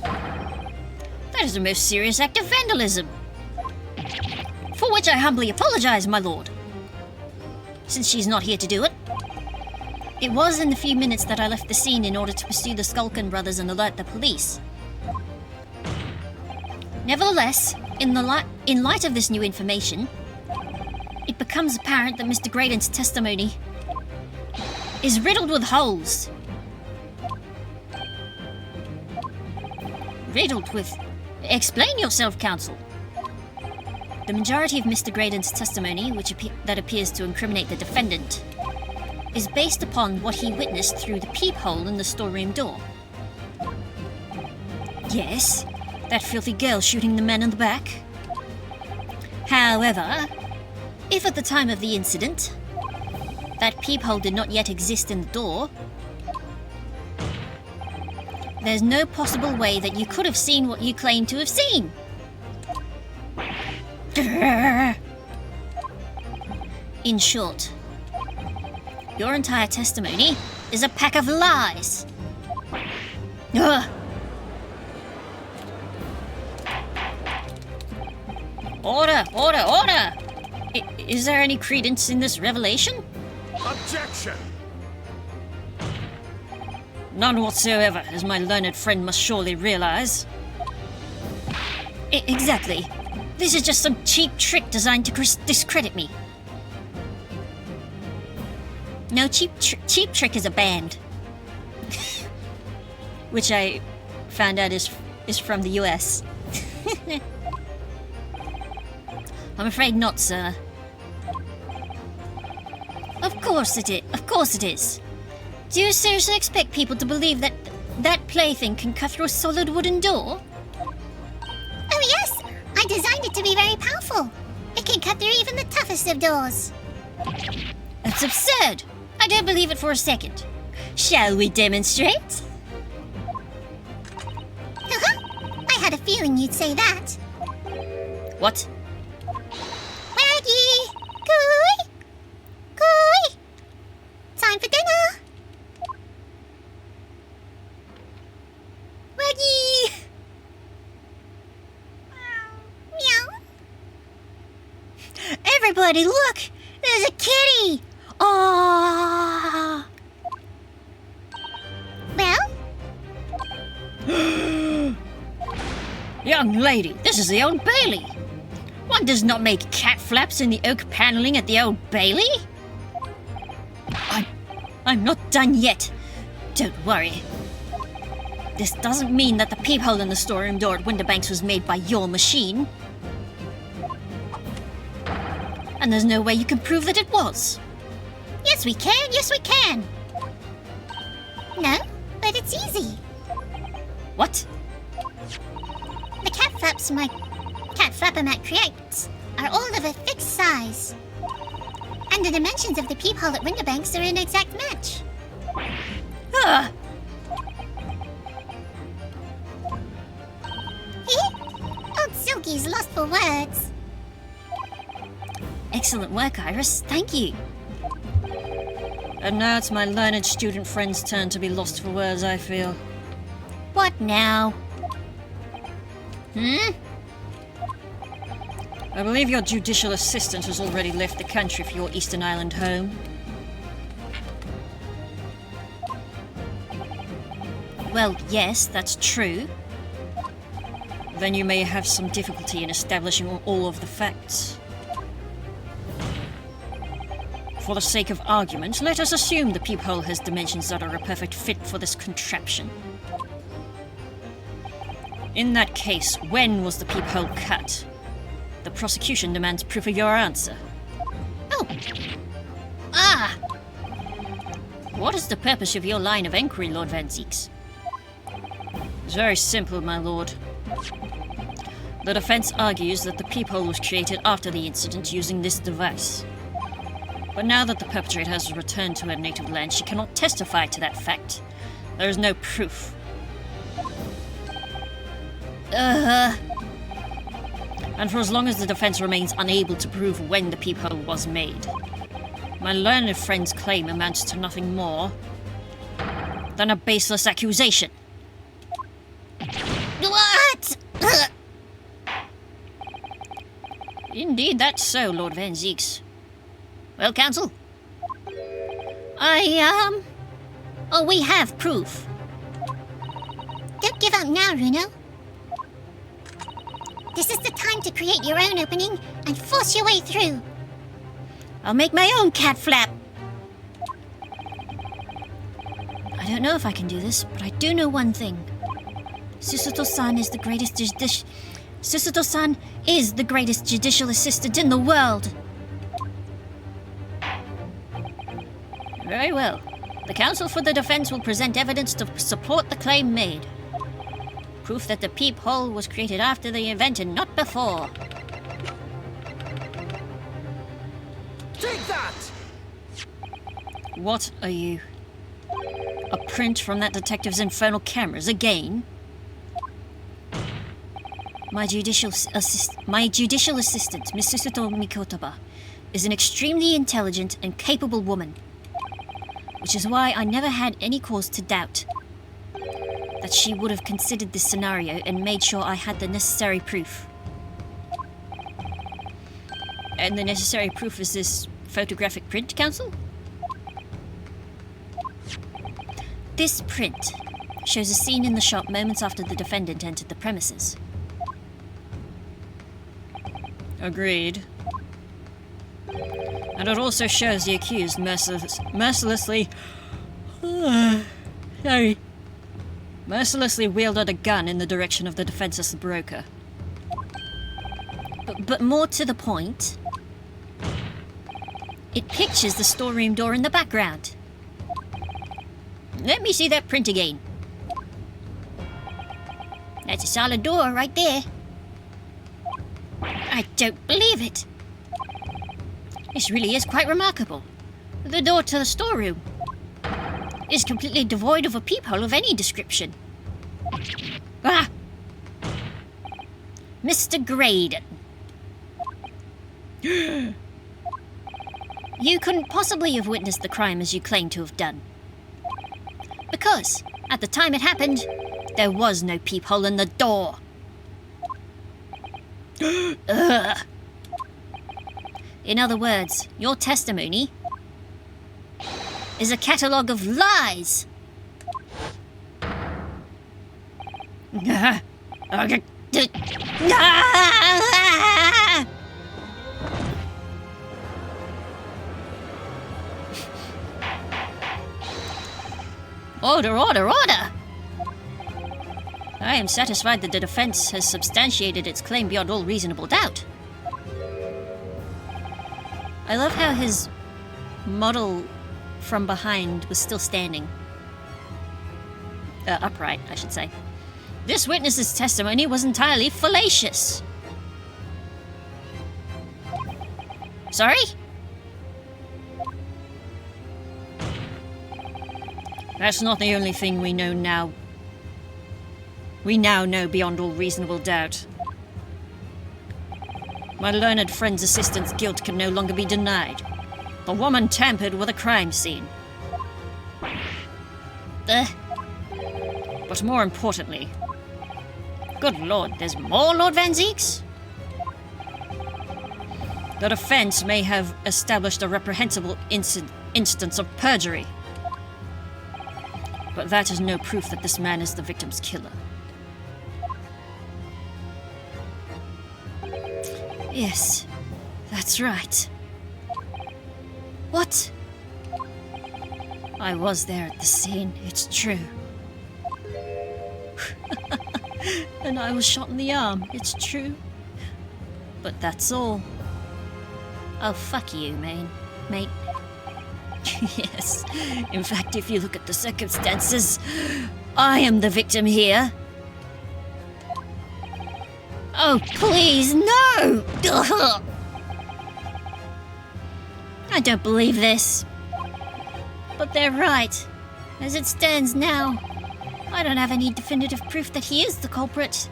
That is a most serious act of vandalism. For which I humbly apologize, my lord. Since she's not here to do it. It was in the few minutes that I left the scene in order to pursue the Skulkin brothers and alert the police. Nevertheless, in light of this new information, it becomes apparent that Mr. Graydon's testimony is riddled with holes. Riddled with... Explain yourself, counsel. The majority of Mr. Graydon's testimony, that appears to incriminate the defendant, is based upon what he witnessed through the peephole in the storeroom door. Yes, that filthy girl shooting the man in the back. However, if at the time of the incident, that peephole did not yet exist in the door, there's no possible way that you could have seen what you claim to have seen. In short, your entire testimony is a pack of lies. Ugh. Order! Order! Order! Is there any credence in this revelation? Objection! None whatsoever, as my learned friend must surely realize. Exactly. This is just some cheap trick designed to discredit me. No, Cheap Trick is a band. Which I found out is from the US. I'm afraid not, sir. Of course it is. Of course it is. Do you seriously expect people to believe that that plaything can cut through a solid wooden door? Oh yes, I designed it to be very powerful. It can cut through even the toughest of doors. That's absurd. I don't believe it for a second. Shall we demonstrate? I had a feeling you'd say that. What? Where ye going? Everybody, look! There's a kitty! Oh. Well? Young lady, this is the Old Bailey. One does not make cat flaps in the oak paneling at the Old Bailey. I'm not done yet. Don't worry. This doesn't mean that the peephole in the storeroom door at Winterbanks was made by your machine. And there's no way you can prove that it was. Yes, we can. Yes, we can. No, but it's easy. What? The cat flaps my cat flapper-mat creates are all of a fixed size. And the dimensions of the peephole at Winterbanks are an exact match. Ah! Old Silky's lost for words. Excellent work, Iris. Thank you. And now it's my learned student friend's turn to be lost for words, I feel. What now? I believe your judicial assistant has already left the country for your Eastern Island home. Well, yes, that's true. Then you may have some difficulty in establishing all of the facts. For the sake of argument, let us assume the peephole has dimensions that are a perfect fit for this contraption. In that case, when was the peephole cut? The prosecution demands proof of your answer. Oh. Ah! What is the purpose of your line of inquiry, Lord Van Zieks? It's very simple, my lord. The defense argues that the peephole was created after the incident using this device. But now that the perpetrator has returned to her native land, she cannot testify to that fact. There is no proof. And for as long as the defense remains unable to prove when the peephole was made, my learned friend's claim amounts to nothing more than a baseless accusation. What? Indeed, that's so, Lord Van Zieks. Well, counsel? Oh, we have proof. Don't give up now, Runo. This is the time to create your own opening and force your way through. I'll make my own cat flap. I don't know if I can do this, but I do know one thing. Susato-san is the greatest Susato-san is the greatest judicial assistant in the world. Very well. The counsel for the defense will present evidence to support the claim made. Proof that the peephole was created after the event and not before. Take that! What are you? A print from that detective's infernal cameras again? My judicial assistant, Miss Susato Mikotaba, is an extremely intelligent and capable woman. Which is why I never had any cause to doubt that she would have considered this scenario and made sure I had the necessary proof. And the necessary proof is this photographic print, counsel? This print shows a scene in the shop moments after the defendant entered the premises. Agreed. And it also shows the accused mercilessly wielded a gun in the direction of the defenseless broker. But more to the point, it pictures the storeroom door in the background. Let me see that print again. That's a solid door right there. I don't believe it. This really is quite remarkable. The door to the storeroom is completely devoid of a peephole of any description. Ah! Mr. Graydon. You couldn't possibly have witnessed the crime as you claim to have done. Because, at the time it happened, there was no peephole in the door. In other words, your testimony is a catalogue of lies. Order, order, order! I am satisfied that the defense has substantiated its claim beyond all reasonable doubt. I love how his model from behind was still standing. Upright, I should say. This witness's testimony was entirely fallacious. Sorry? That's not the only thing we know now. We now know beyond all reasonable doubt. My learned friend's assistant's guilt can no longer be denied. The woman tampered with a crime scene. But more importantly... Good Lord, there's more Lord Van Zeeks? The defense may have established a reprehensible instance of perjury. But that is no proof that this man is the victim's killer. Yes, that's right. What? I was there at the scene, it's true. And I was shot in the arm, it's true. But that's all. Oh, fuck you, mate. Yes. In fact, if you look at the circumstances, I am the victim here. Oh, please, no! I don't believe this. But they're right. As it stands now, I don't have any definitive proof that he is the culprit.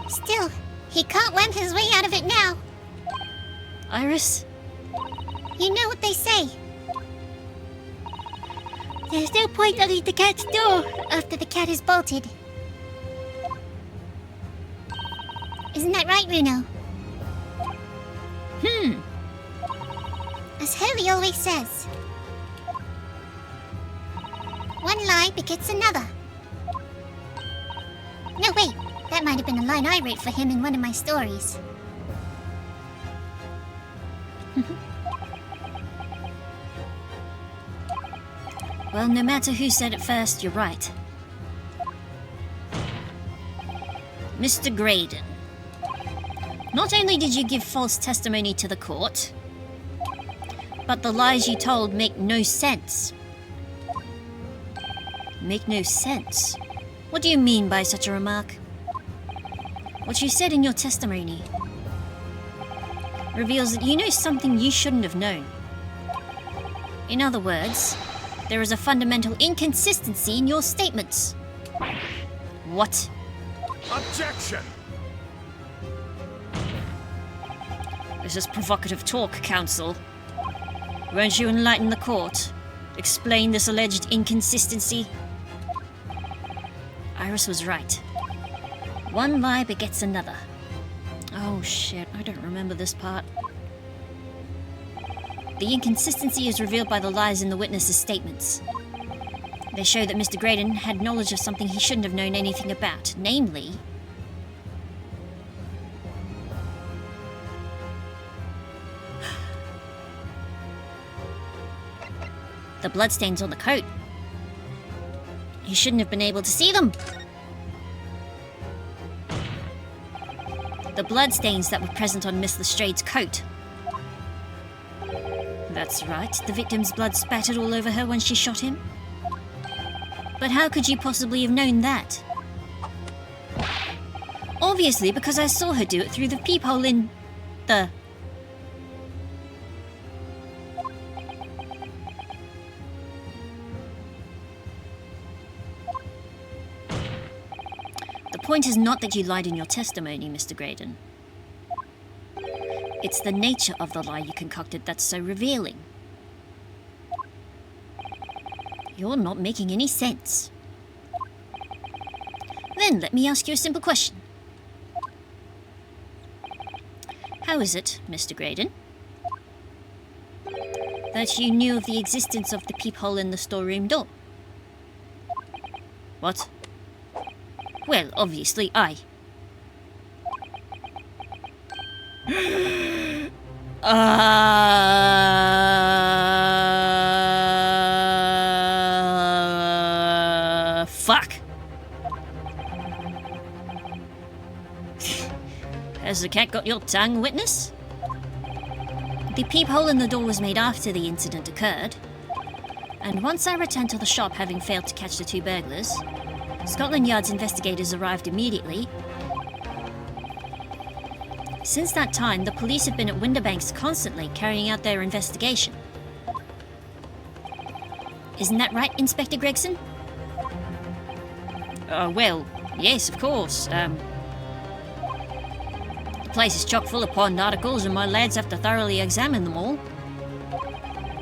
Still, he can't worm his way out of it now. Iris? You know what they say. There's no point under the cat's door after the cat is bolted. Isn't that right, Runo? As Hurley always says, one lie begets another. No, wait. That might have been a line I wrote for him in one of my stories. Well, no matter who said it first, you're right. Mr. Graydon, not only did you give false testimony to the court, but the lies you told make no sense. Make no sense? What do you mean by such a remark? What you said in your testimony reveals that you know something you shouldn't have known. In other words, there is a fundamental inconsistency in your statements. What? Objection! This is provocative talk, counsel. Won't you enlighten the court? Explain this alleged inconsistency? Iris was right. One lie begets another. Oh shit, I don't remember this part. The inconsistency is revealed by the lies in the witnesses' statements. They show that Mr. Graydon had knowledge of something he shouldn't have known anything about, namely... the bloodstains on the coat. He shouldn't have been able to see them. The bloodstains that were present on Miss Lestrade's coat. That's right, the victim's blood spattered all over her when she shot him. But how could you possibly have known that? Obviously, because I saw her do it through the peephole in the... The point is not that you lied in your testimony, Mr. Graydon. It's the nature of the lie you concocted that's so revealing. You're not making any sense. Then let me ask you a simple question. How is it, Mr. Graydon, that you knew of the existence of the peephole in the storeroom door? What? Well, obviously, fuck. Has the cat got your tongue, witness? The peephole in the door was made after the incident occurred, and once I returned to the shop having failed to catch the two burglars, Scotland Yard's investigators arrived immediately. Since that time, the police have been at Winterbanks constantly carrying out their investigation. Isn't that right, Inspector Gregson? Well, yes, of course. The place is chock full of pond articles and my lads have to thoroughly examine them all.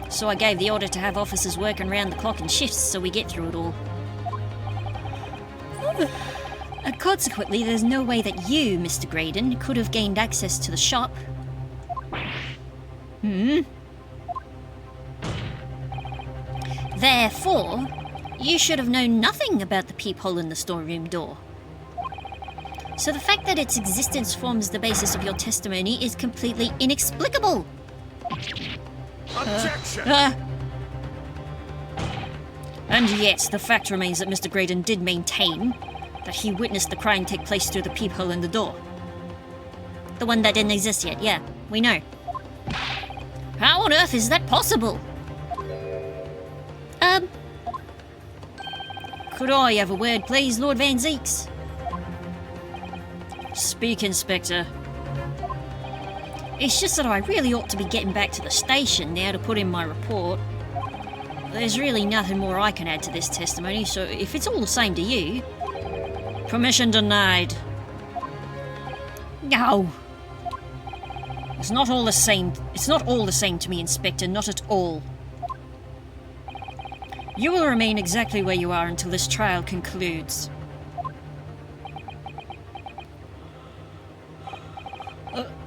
So I gave the order to have officers working round the clock in shifts so we get through it all. And consequently, there's no way that you, Mr. Graydon, could have gained access to the shop. Therefore, you should have known nothing about the peephole in the storeroom door. So the fact that its existence forms the basis of your testimony is completely inexplicable. Objection! And yet, the fact remains that Mr. Graydon did maintain that he witnessed the crime take place through the peephole in the door. The one that didn't exist yet, yeah, we know. How on earth is that possible? Could I have a word, please, Lord Van Zeeks? Speak, Inspector. It's just that I really ought to be getting back to the station now to put in my report. There's really nothing more I can add to this testimony, so if it's all the same to you... Permission denied. No. It's not all the same. It's not all the same to me, Inspector, not at all. You will remain exactly where you are until this trial concludes.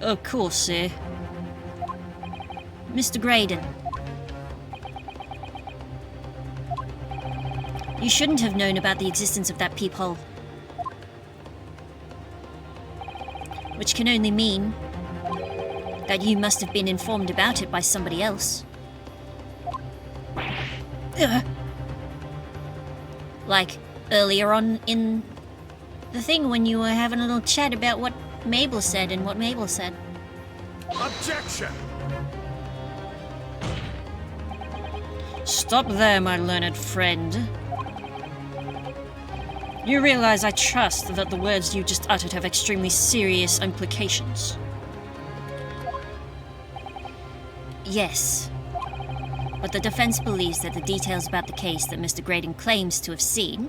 Of course, sir. Mr. Graydon. You shouldn't have known about the existence of that peephole. Which can only mean that you must have been informed about it by somebody else. Like earlier on in the thing when you were having a little chat about what Mabel said and what Mabel said. Objection! Stop there, my learned friend. You realize I trust that the words you just uttered have extremely serious implications. Yes. But the defense believes that the details about the case that Mr. Graydon claims to have seen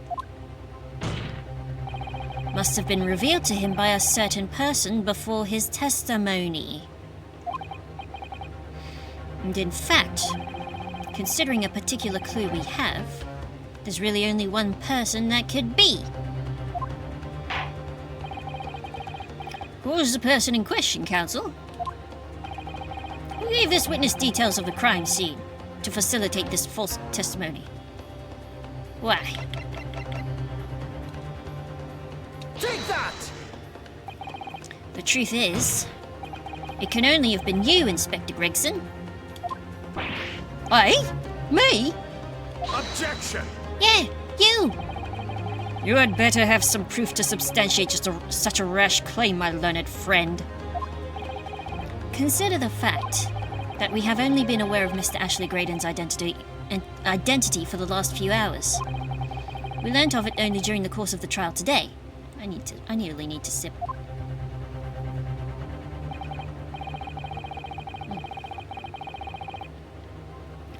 must have been revealed to him by a certain person before his testimony. And in fact, considering a particular clue we have, there's really only one person that could be. Who is the person in question, counsel? Who gave this witness details of the crime scene to facilitate this false testimony? Why? Take that! The truth is, it can only have been you, Inspector Gregson. Me? Objection! Yeah, you! You had better have some proof to substantiate such a rash claim, my learned friend. Consider the fact that we have only been aware of Mr. Ashley Graydon's identity for the last few hours. We learnt of it only during the course of the trial today. I nearly need to sip.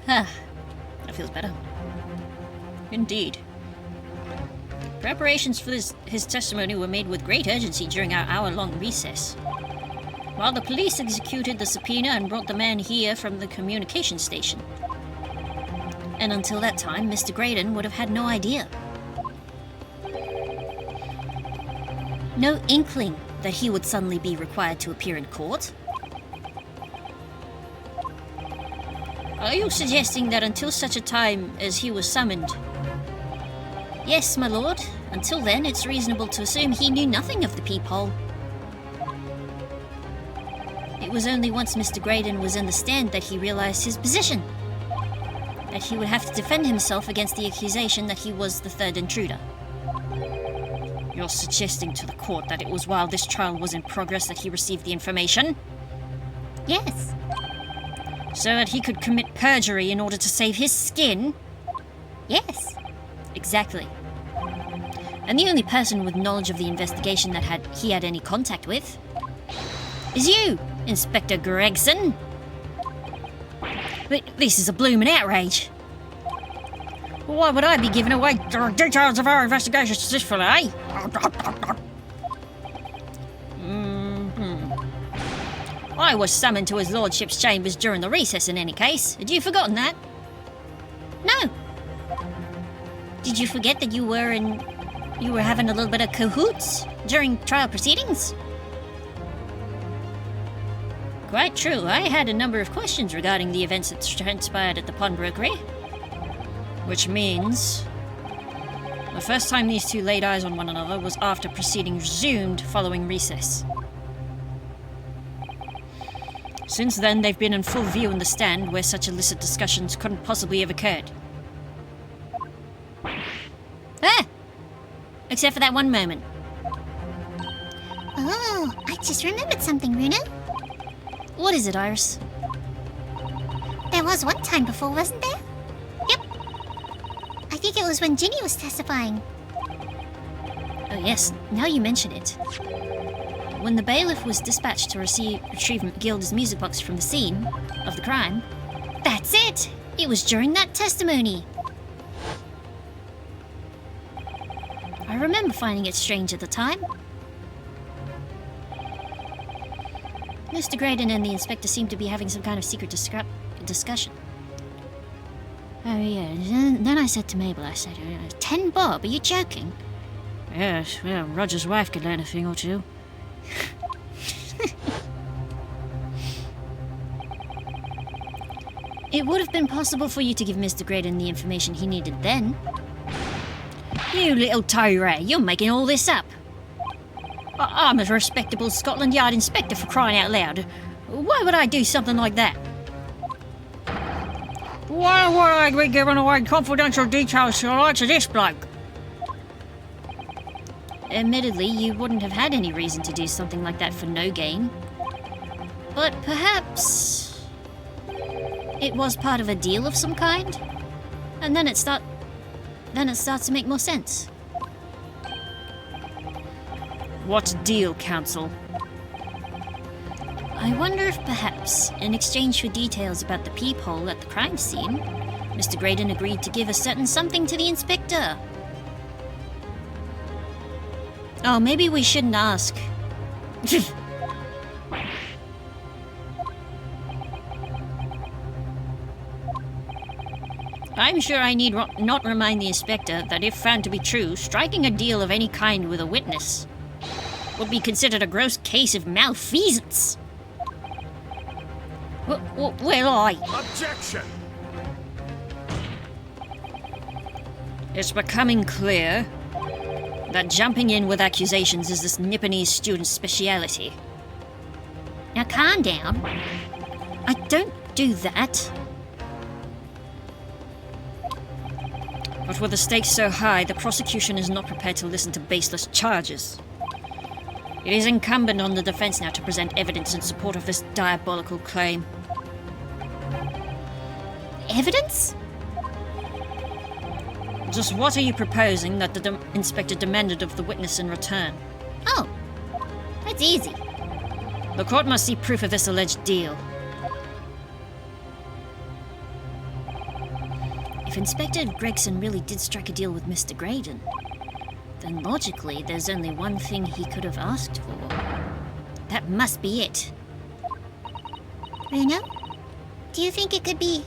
That feels better. Indeed. Preparations for his testimony were made with great urgency during our hour-long recess. While the police executed the subpoena and brought the man here from the communication station. And until that time, Mr. Graydon would have had no idea. No inkling that he would suddenly be required to appear in court. Are you suggesting that until such a time as he was summoned? Yes, my lord. Until then, it's reasonable to assume he knew nothing of the peephole. It was only once Mr. Graydon was in the stand that he realized his position. That he would have to defend himself against the accusation that he was the third intruder. You're suggesting to the court that it was while this trial was in progress that he received the information? Yes. So that he could commit perjury in order to save his skin? Yes. Exactly. And the only person with knowledge of the investigation that he had any contact with is you, Inspector Gregson. This is a bloomin' outrage. Why would I be giving away the details of our investigation successfully, eh? I was summoned to his lordship's chambers during the recess in any case. Had you forgotten that? No. Did you forget that you were having a little bit of cahoots during trial proceedings? Quite true. I had a number of questions regarding the events that transpired at the pawnbrokery. Which means the first time these two laid eyes on one another was after proceedings resumed following recess. Since then, they've been in full view in the stand where such illicit discussions couldn't possibly have occurred. Ah! Except for that one moment. Oh, I just remembered something, Runa. What is it, Iris? There was one time before, wasn't there? Yep. I think it was when Ginny was testifying. Oh yes, now you mention it. When the bailiff was dispatched to retrieve Gilda's music box from the scene of the crime... That's it! It was during that testimony. I remember finding it strange at the time. Mr. Graydon and the inspector seemed to be having some kind of secret discussion. Oh yeah, then I said to Mabel, I said, 10 bob, are you joking? Yes, well, Roger's wife could learn a thing or two. It would have been possible for you to give Mr. Graydon the information he needed then. You little toe-ray, you're making all this up. I'm a respectable Scotland Yard inspector, for crying out loud. Why would I do something like that? Why would I be giving away confidential details to the likes of this bloke? Admittedly, you wouldn't have had any reason to do something like that for no gain. But perhaps it was part of a deal of some kind? And then it starts to make more sense. What deal, Counsel? I wonder if perhaps, in exchange for details about the peephole at the crime scene, Mr. Graydon agreed to give a certain something to the inspector. Oh, maybe we shouldn't ask. I'm sure I need not remind the inspector that if found to be true, striking a deal of any kind with a witness would be considered a gross case of malfeasance. Well, Objection! It's becoming clear that jumping in with accusations is this Nipponese student's speciality. Now calm down. I don't do that. But with the stakes so high, the prosecution is not prepared to listen to baseless charges. It is incumbent on the defense now to present evidence in support of this diabolical claim. Evidence? Just what are you proposing that the inspector demanded of the witness in return? Oh, that's easy. The court must see proof of this alleged deal. If Inspector Gregson really did strike a deal with Mr. Graydon, then logically there's only one thing he could have asked for. That must be it. Reno? Do you think it could be...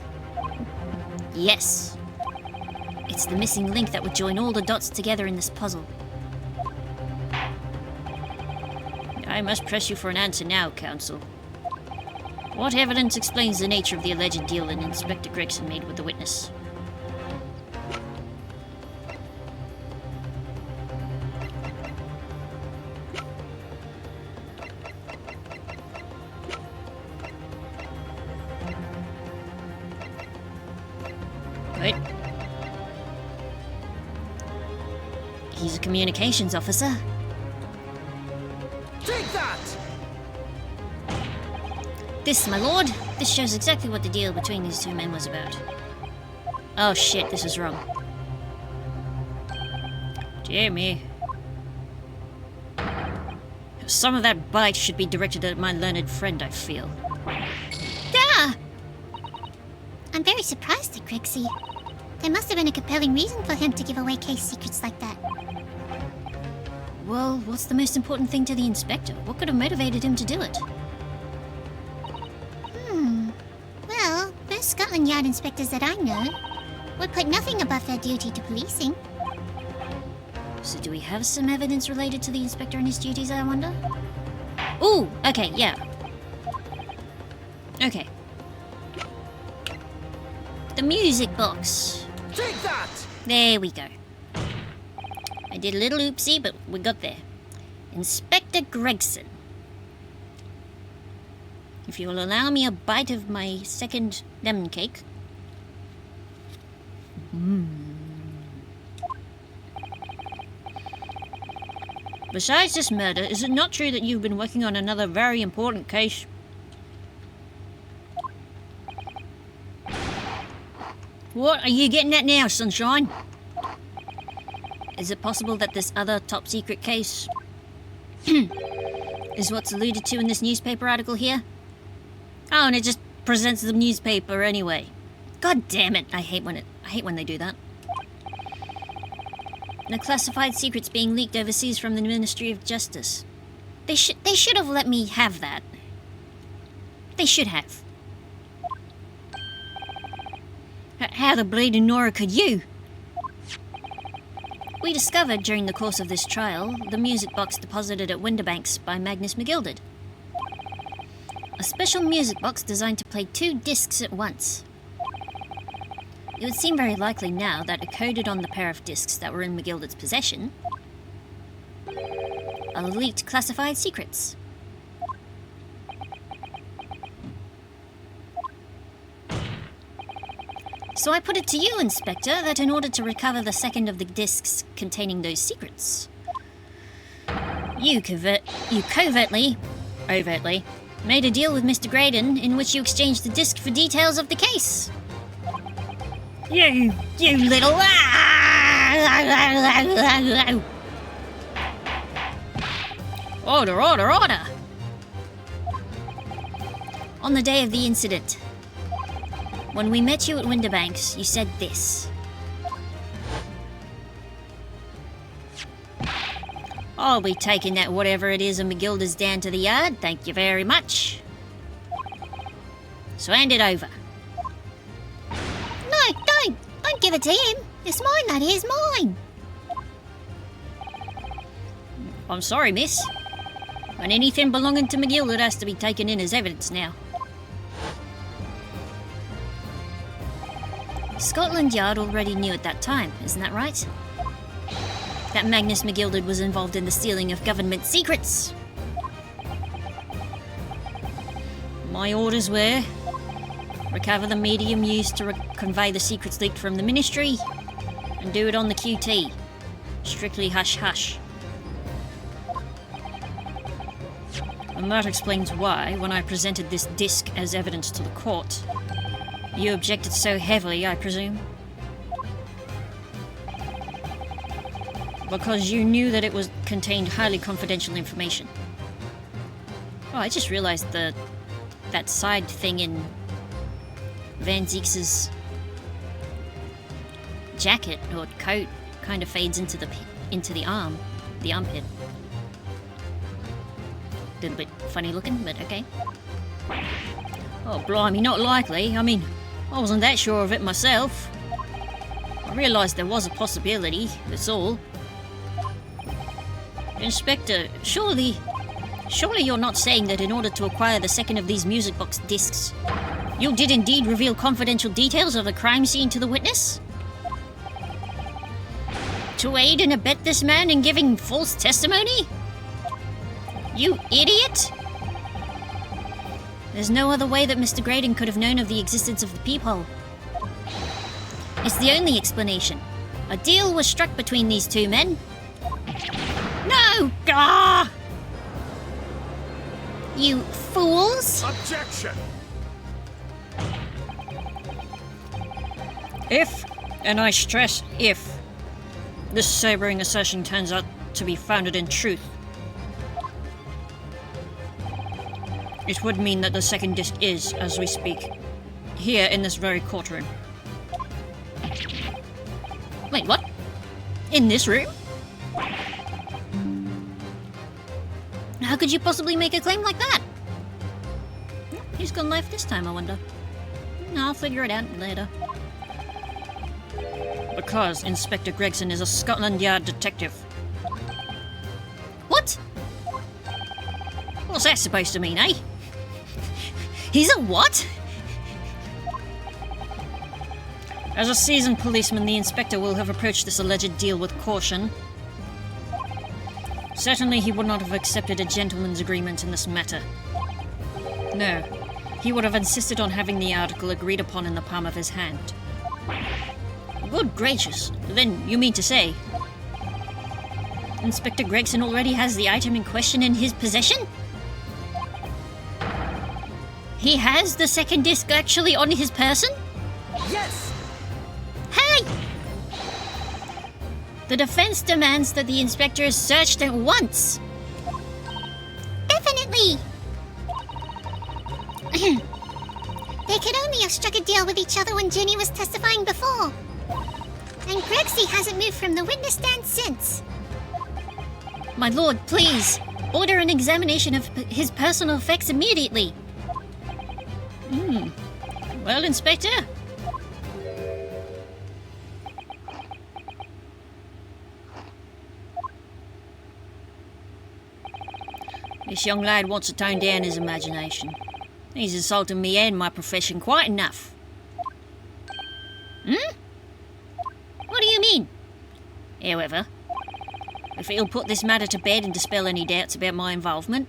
Yes. It's the missing link that would join all the dots together in this puzzle. I must press you for an answer now, Counsel. What evidence explains the nature of the alleged deal that Inspector Gregson made with the witness? Wait. He's a communications officer. Take that! This, my lord, this shows exactly what the deal between these two men was about. Oh shit, this is wrong. Dear me. Some of that bite should be directed at my learned friend, I feel. Ah! I'm very surprised at Grixie. There must have been a compelling reason for him to give away case secrets like that. Well, what's the most important thing to the inspector? What could have motivated him to do it? Well, most Scotland Yard inspectors that I know would put nothing above their duty to policing. So do we have some evidence related to the inspector and his duties, I wonder? Ooh, okay, yeah. Okay. The music box. Take that! There we go. I did a little oopsie, but we got there. Inspector Gregson. If you will allow me a bite of my second lemon cake. Besides this murder, is it not true that you've been working on another very important case? What are you getting at now, Sunshine? Is it possible that this other top secret case is what's alluded to in this newspaper article here? Oh, and it just presents the newspaper anyway. God damn it! I hate when they do that. No classified secrets being leaked overseas from the Ministry of Justice. They should have let me have that. They should have. How the bleeding Nora could you? We discovered during the course of this trial the music box deposited at Winterbanks by Magnus McGilded. A special music box designed to play 2 discs at once. It would seem very likely now that encoded on the pair of discs that were in McGilded's possession are leaked classified secrets. So I put it to you, Inspector, that in order to recover the second of the discs containing those secrets, you overtly, made a deal with Mr. Graydon in which you exchanged the disc for details of the case. You little... Order, order, order! On the day of the incident, when we met you at Winterbanks, you said this. I'll be taking that whatever it is of McGilda's down to the yard, thank you very much. So hand it over. No, don't give it to him. It's mine, that is mine. I'm sorry, miss. And anything belonging to McGilda has to be taken in as evidence now. Scotland Yard already knew at that time, isn't that right? That Magnus McGilded was involved in the stealing of government secrets. My orders were recover the medium used to convey the secrets leaked from the ministry and do it on the QT. Strictly hush-hush. And that explains why, when I presented this disc as evidence to the court, you objected so heavily, I presume? Because you knew that it contained highly confidential information. Oh, I just realized that side thing in Van Zeek's jacket or coat kind of fades into the armpit. A little bit funny looking, but okay. Oh, blimey, not likely. I mean, I wasn't that sure of it myself. I realised there was a possibility, that's all. Inspector, surely Surely you're not saying that in order to acquire the second of these music box discs, you did indeed reveal confidential details of the crime scene to the witness? To aid and abet this man in giving false testimony? You idiot! There's no other way that Mr. Graydon could have known of the existence of the peephole. It's the only explanation. A deal was struck between these two men. No! Gah! You fools! Objection! If, and I stress if, this sobering assertion turns out to be founded in truth, it would mean that the second disc is, as we speak, here in this very courtroom. Wait, what? In this room? How could you possibly make a claim like that? Who's got life this time, I wonder? I'll figure it out later. Because Inspector Gregson is a Scotland Yard detective. What? What's that supposed to mean, eh? He's a what? As a seasoned policeman, the inspector will have approached this alleged deal with caution. Certainly he would not have accepted a gentleman's agreement in this matter. No, he would have insisted on having the article agreed upon in the palm of his hand. Good gracious, then you mean to say Inspector Gregson already has the item in question in his possession? He has the second disc actually on his person? Yes! Hey! The defense demands that the inspector is searched at once. Definitely! They could only have struck a deal with each other when Jenny was testifying before. And Gregsy hasn't moved from the witness stand since. My lord, please, order an examination of his personal effects immediately. Well, Inspector? This young lad wants to tone down his imagination. He's insulting me and my profession quite enough. What do you mean? However, if he'll put this matter to bed and dispel any doubts about my involvement,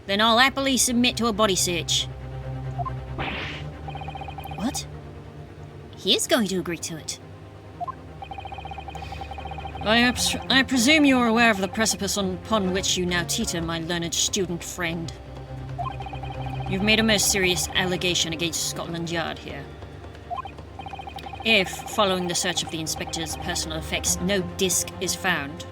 then I'll happily submit to a body search. What? He is going to agree to it. I presume you're aware of the precipice upon which you now teeter, my learned student friend. You've made a most serious allegation against Scotland Yard here. If, following the search of the inspector's personal effects, no disc is found,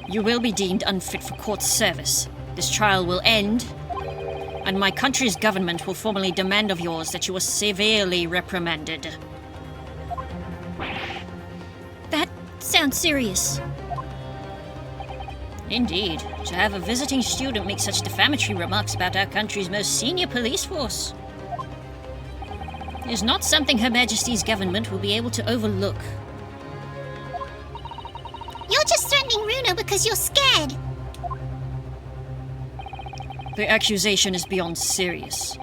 you will be deemed unfit for court service. This trial will end, and my country's government will formally demand of yours that you are severely reprimanded. That sounds serious. Indeed, to have a visiting student make such defamatory remarks about our country's most senior police force is not something Her Majesty's government will be able to overlook. You're just threatening Runo because you're scared. The accusation is beyond serious.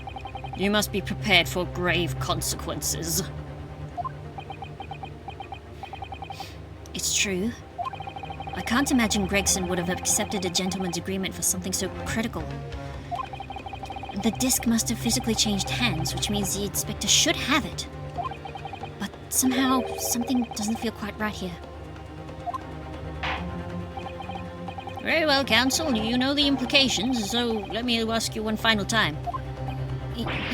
You must be prepared for grave consequences. It's true. I can't imagine Gregson would have accepted a gentleman's agreement for something so critical. The disc must have physically changed hands, which means the inspector should have it. But somehow, something doesn't feel quite right here. Very well, counsel. You know the implications, so let me ask you one final time.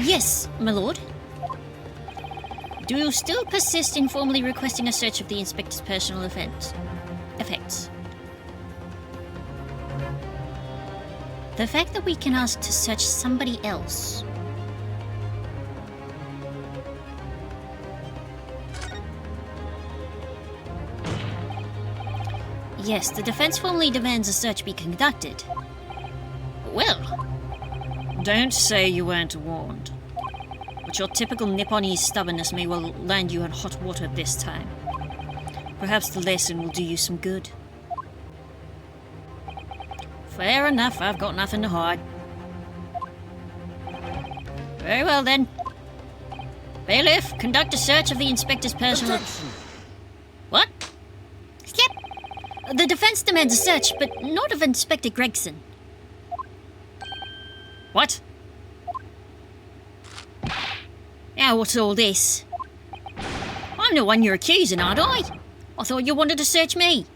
Yes, my lord. Do you still persist in formally requesting a search of the inspector's personal effects? The fact that we can ask to search somebody else. Yes, the defense formally demands a search be conducted. Well, don't say you weren't warned. But your typical Nipponese stubbornness may well land you in hot water this time. Perhaps the lesson will do you some good. Fair enough, I've got nothing to hide. Very well then. Bailiff, conduct a search of the inspector's personal... Objection! What? Yep. The defense demands a search, but not of Inspector Gregson. What? Now what's all this? I'm the one you're accusing, aren't I? I thought you wanted to search me.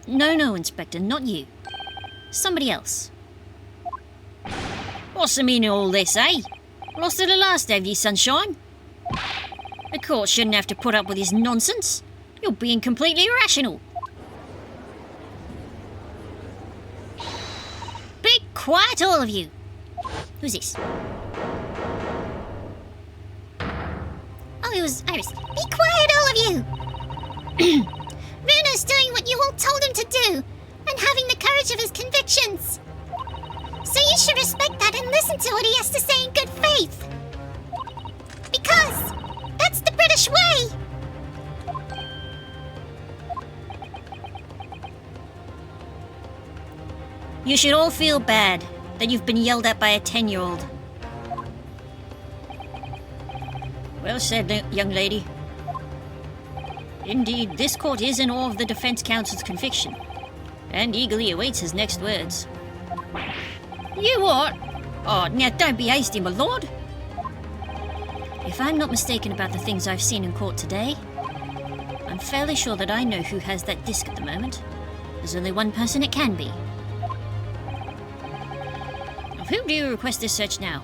No, Inspector, not you. Somebody else. What's the meaning of all this, eh? Lost to the last, have you, sunshine? The court shouldn't have to put up with this nonsense. You're being completely irrational. Be quiet, all of you. Who's this? Oh, it was Iris. Be quiet, all of you! Runo's doing what you all told him to do, and having the courage of his convictions. So you should respect that and listen to what he has to say in good faith. Because that's the British way! You should all feel bad that you've been yelled at by a 10-year-old. Well said, young lady. Indeed, this court is in awe of the defense counsel's conviction, and eagerly awaits his next words. You what? Oh, now don't be hasty, my lord. If I'm not mistaken about the things I've seen in court today, I'm fairly sure that I know who has that disc at the moment. There's only one person it can be. Of whom do you request this search now?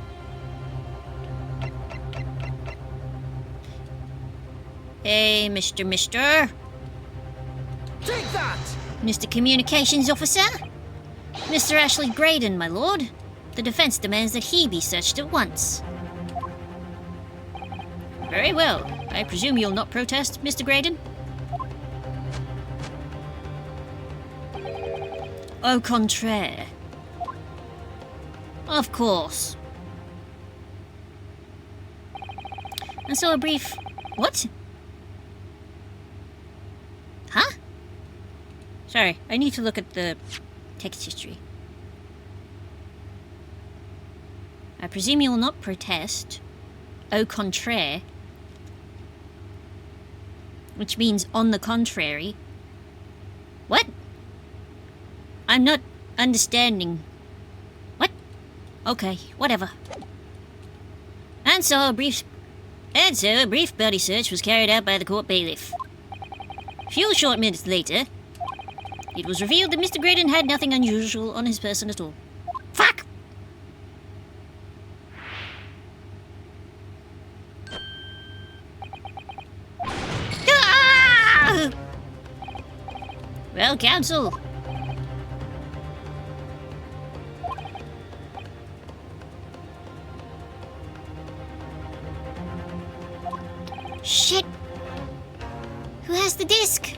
Hey, Mister. Take that! Mr. Communications Officer? Mr. Ashley Graydon, my lord. The defense demands that he be searched at once. Very well. I presume you'll not protest, Mr. Graydon? Au contraire. Of course. And so a brief... What? Huh? Sorry, I need to look at the text history. I presume you will not protest. Au contraire. Which means on the contrary. What? I'm not understanding. What? Okay, whatever. And so a brief body search was carried out by the court bailiff. A few short minutes later, it was revealed that Mr. Graydon had nothing unusual on his person at all. Fuck! Ah! Well, counsel. Shit! Who has the disc?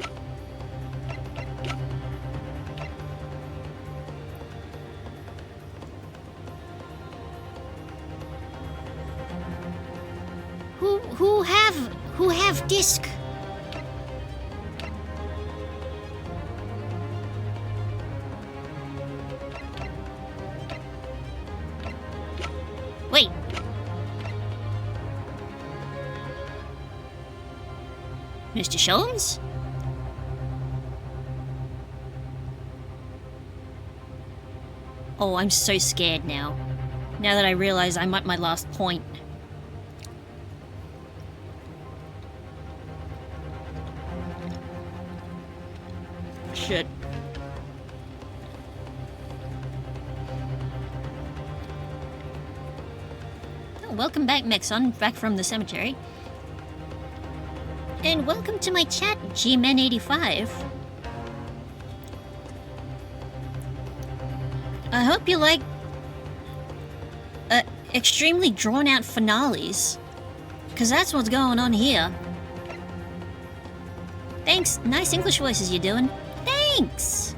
Who have disc? Wait. Mr. Sholmes? Oh, I'm so scared now. Now that I realize I'm at my last point. Shit. Oh, welcome back, Mexon, back from the cemetery. And welcome to my chat, GMN85. I hope you like extremely drawn-out finales, because that's what's going on here. Thanks. Nice English voices you're doing. Thanks.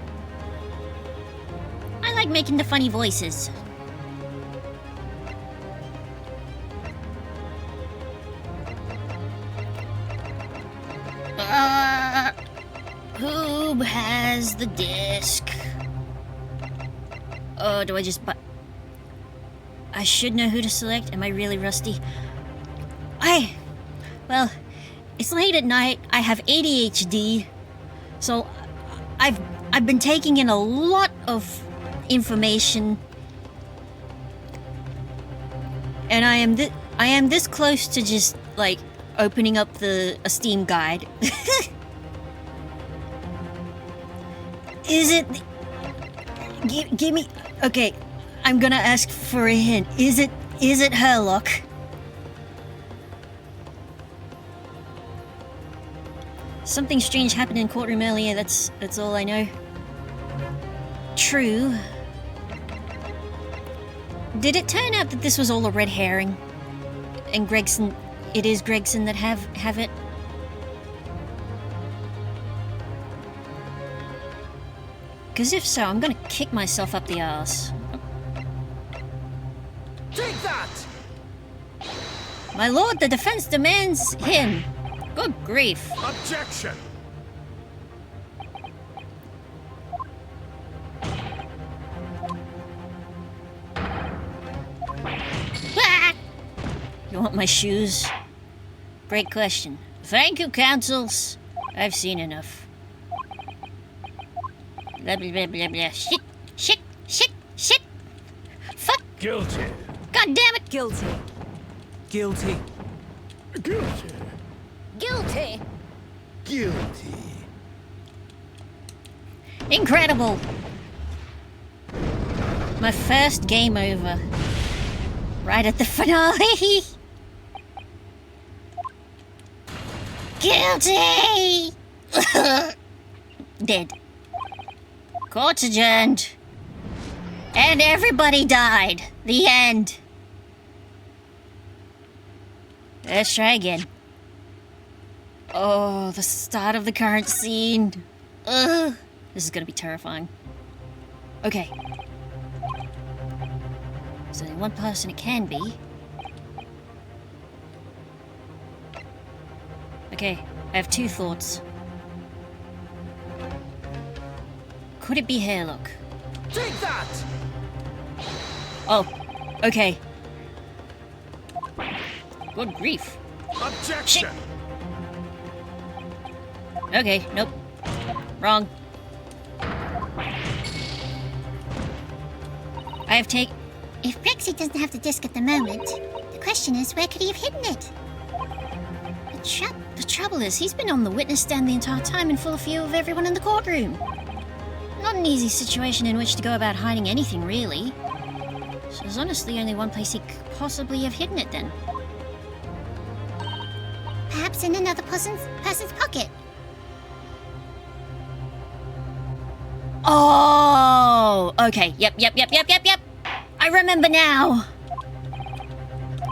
I like making the funny voices. Who has There's the disc. Oh, do I just I should know who to select. Am I really rusty? Well, it's late at night. I have ADHD. So I've been taking in a lot of information. And I am this close to just like opening up a Steam guide. Is it give me okay, I'm gonna ask for a hint. Is it Herlock? Something strange happened in courtroom earlier, that's all I know. True. Did it turn out that this was all a red herring? And it is Gregson that have it? Because if so, I'm gonna kick myself up the arse. Take that! My lord, the defense demands him. Good grief. Objection! Ah! You want my shoes? Great question. Thank you, counsels. I've seen enough. Blah, blah, blah, blah, blah. Shit. Fuck. Guilty. God damn it. Guilty. Guilty. Guilty. Guilty. Guilty. Incredible. My first game over. Right at the finale. Guilty. Dead. Court's adjourned. And everybody died. The end. Let's try again. Oh, the start of the current scene. Ugh. This is gonna be terrifying. Okay. There's only one person it can be. Okay, I have two thoughts. Could it be Hairlock? Take that! Oh, okay. Good grief. Objection! Okay, nope. Wrong. I have take. If Brexit doesn't have the disc at the moment, the question is, where could he have hidden it? The trouble is, he's been on the witness stand the entire time in full view of everyone in the courtroom. Not an easy situation in which to go about hiding anything, really. So there's honestly only one place he could possibly have hidden it then. Perhaps in another person's pocket. Oh! Okay, yep. I remember now!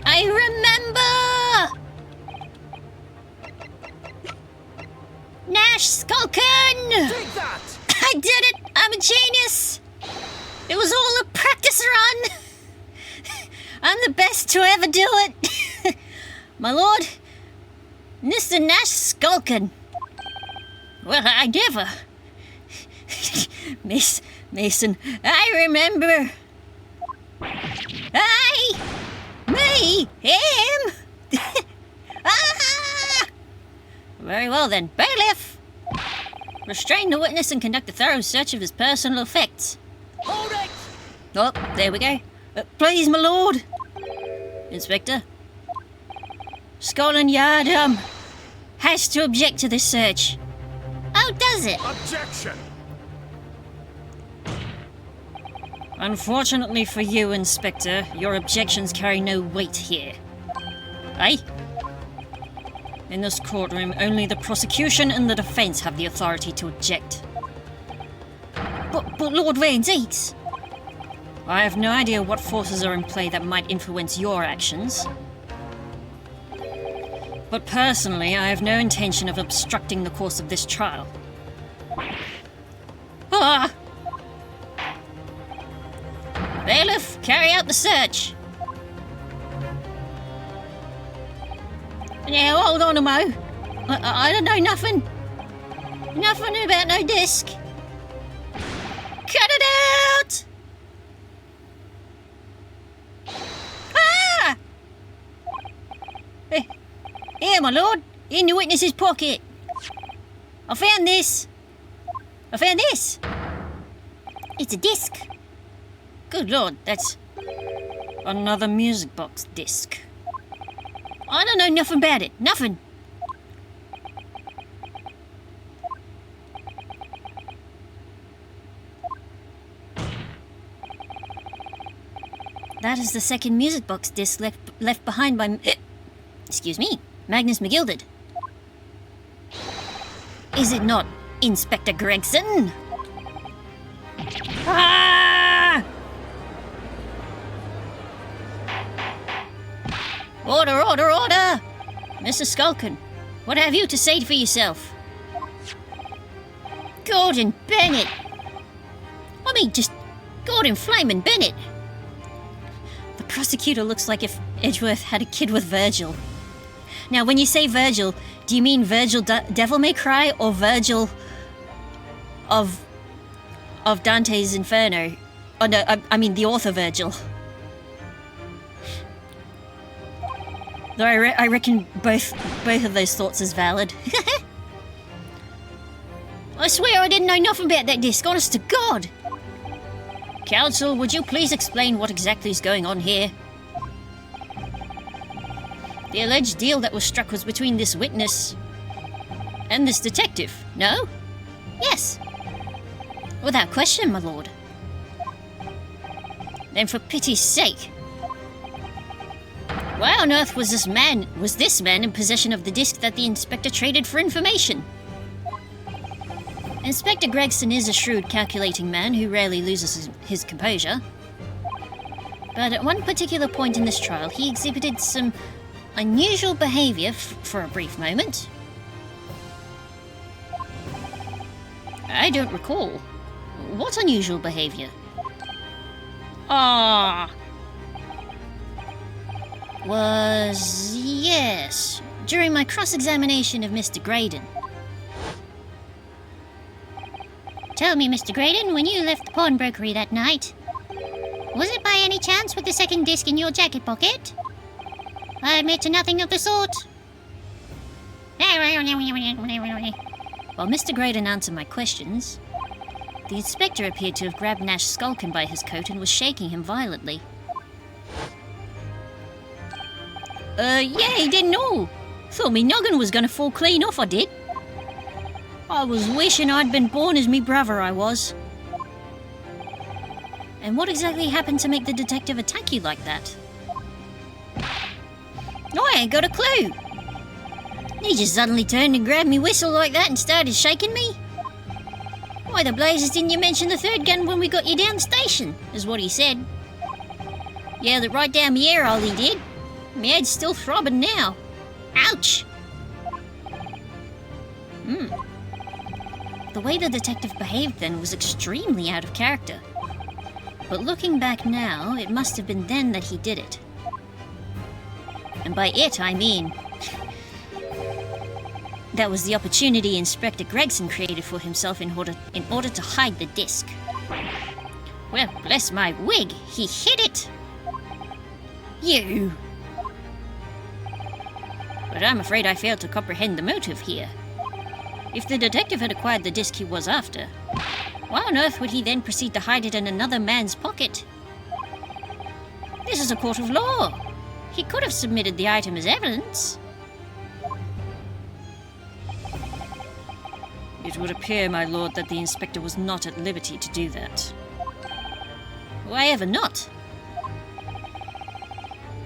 I remember! Nash Skulkin! Take that! I did it! I'm a genius! It was all a practice run! I'm the best to ever do it! My lord, Mr. Nash Skulkin. Well, I never. Mason, I remember. Him! Ah! Very well then, bailiff! Restrain the witness and conduct a thorough search of his personal effects. Hold it! Oh, there we go. Please, my lord. Inspector. Scotland Yard, has to object to this search. Oh, does it? Objection! Unfortunately for you, Inspector, your objections carry no weight here. Aye? In this courtroom, only the prosecution and the defense have the authority to object. But Lord Ranzites. I have no idea what forces are in play that might influence your actions. But personally, I have no intention of obstructing the course of this trial. Ah! Bailiff, carry out the search! Now, hold on a mo. I don't know nothing. Nothing about no disc. Here, my lord, in the witness's pocket. I found this. It's a disc. Good lord, that's another music box disc. I don't know nothing about it. Nothing. That is the second music box disc left behind by... excuse me, Magnus McGilded. Is it not Inspector Gregson? Ah! Order, order, order! Mr. Skulkin, what have you to say for yourself? Gordon Bennett! I mean, just Gordon Flamin' Bennett! The prosecutor looks like if Edgeworth had a kid with Virgil. Now, when you say Virgil, do you mean Virgil Devil May Cry or Virgil of Dante's Inferno? Oh no, I mean the author Virgil. Though I reckon both of those thoughts is valid. I swear I didn't know nothing about that disc, honest to God! Counsel, would you please explain what exactly is going on here? The alleged deal that was struck was between this witness and this detective, no? Yes. Without question, my lord. Then for pity's sake, why on earth was this man in possession of the disc that the inspector traded for information? Inspector Gregson is a shrewd, calculating man who rarely loses his composure. But at one particular point in this trial, he exhibited some unusual behavior for a brief moment. I don't recall. What unusual behavior? Yes, during my cross-examination of Mr. Graydon. Tell me, Mr. Graydon, when you left the pawnbrokery that night, was it by any chance with the second disc in your jacket pocket? I admit to nothing of the sort. While Mr. Graydon answered my questions, the inspector appeared to have grabbed Nash Skulkin by his coat and was shaking him violently. Yeah, he didn't know. Thought me noggin was gonna fall clean off, I did. I was wishing I'd been born as me brother, I was. And what exactly happened to make the detective attack you like that? I ain't got a clue. He just suddenly turned and grabbed me whistle like that and started shaking me. Why the blazes didn't you mention the third gun when we got you down the station, is what he said. Yeah, that right down me ear hole he did. My head's still throbbing now. Ouch! The way the detective behaved then was extremely out of character. But looking back now, it must have been then that he did it. And by it, I mean... that was the opportunity Inspector Gregson created for himself in order to hide the disc. Well, bless my wig, he hid it! You! But I'm afraid I failed to comprehend the motive here. If the detective had acquired the disc he was after, why on earth would he then proceed to hide it in another man's pocket? This is a court of law. He could have submitted the item as evidence. It would appear, my lord, that the inspector was not at liberty to do that. Why ever not?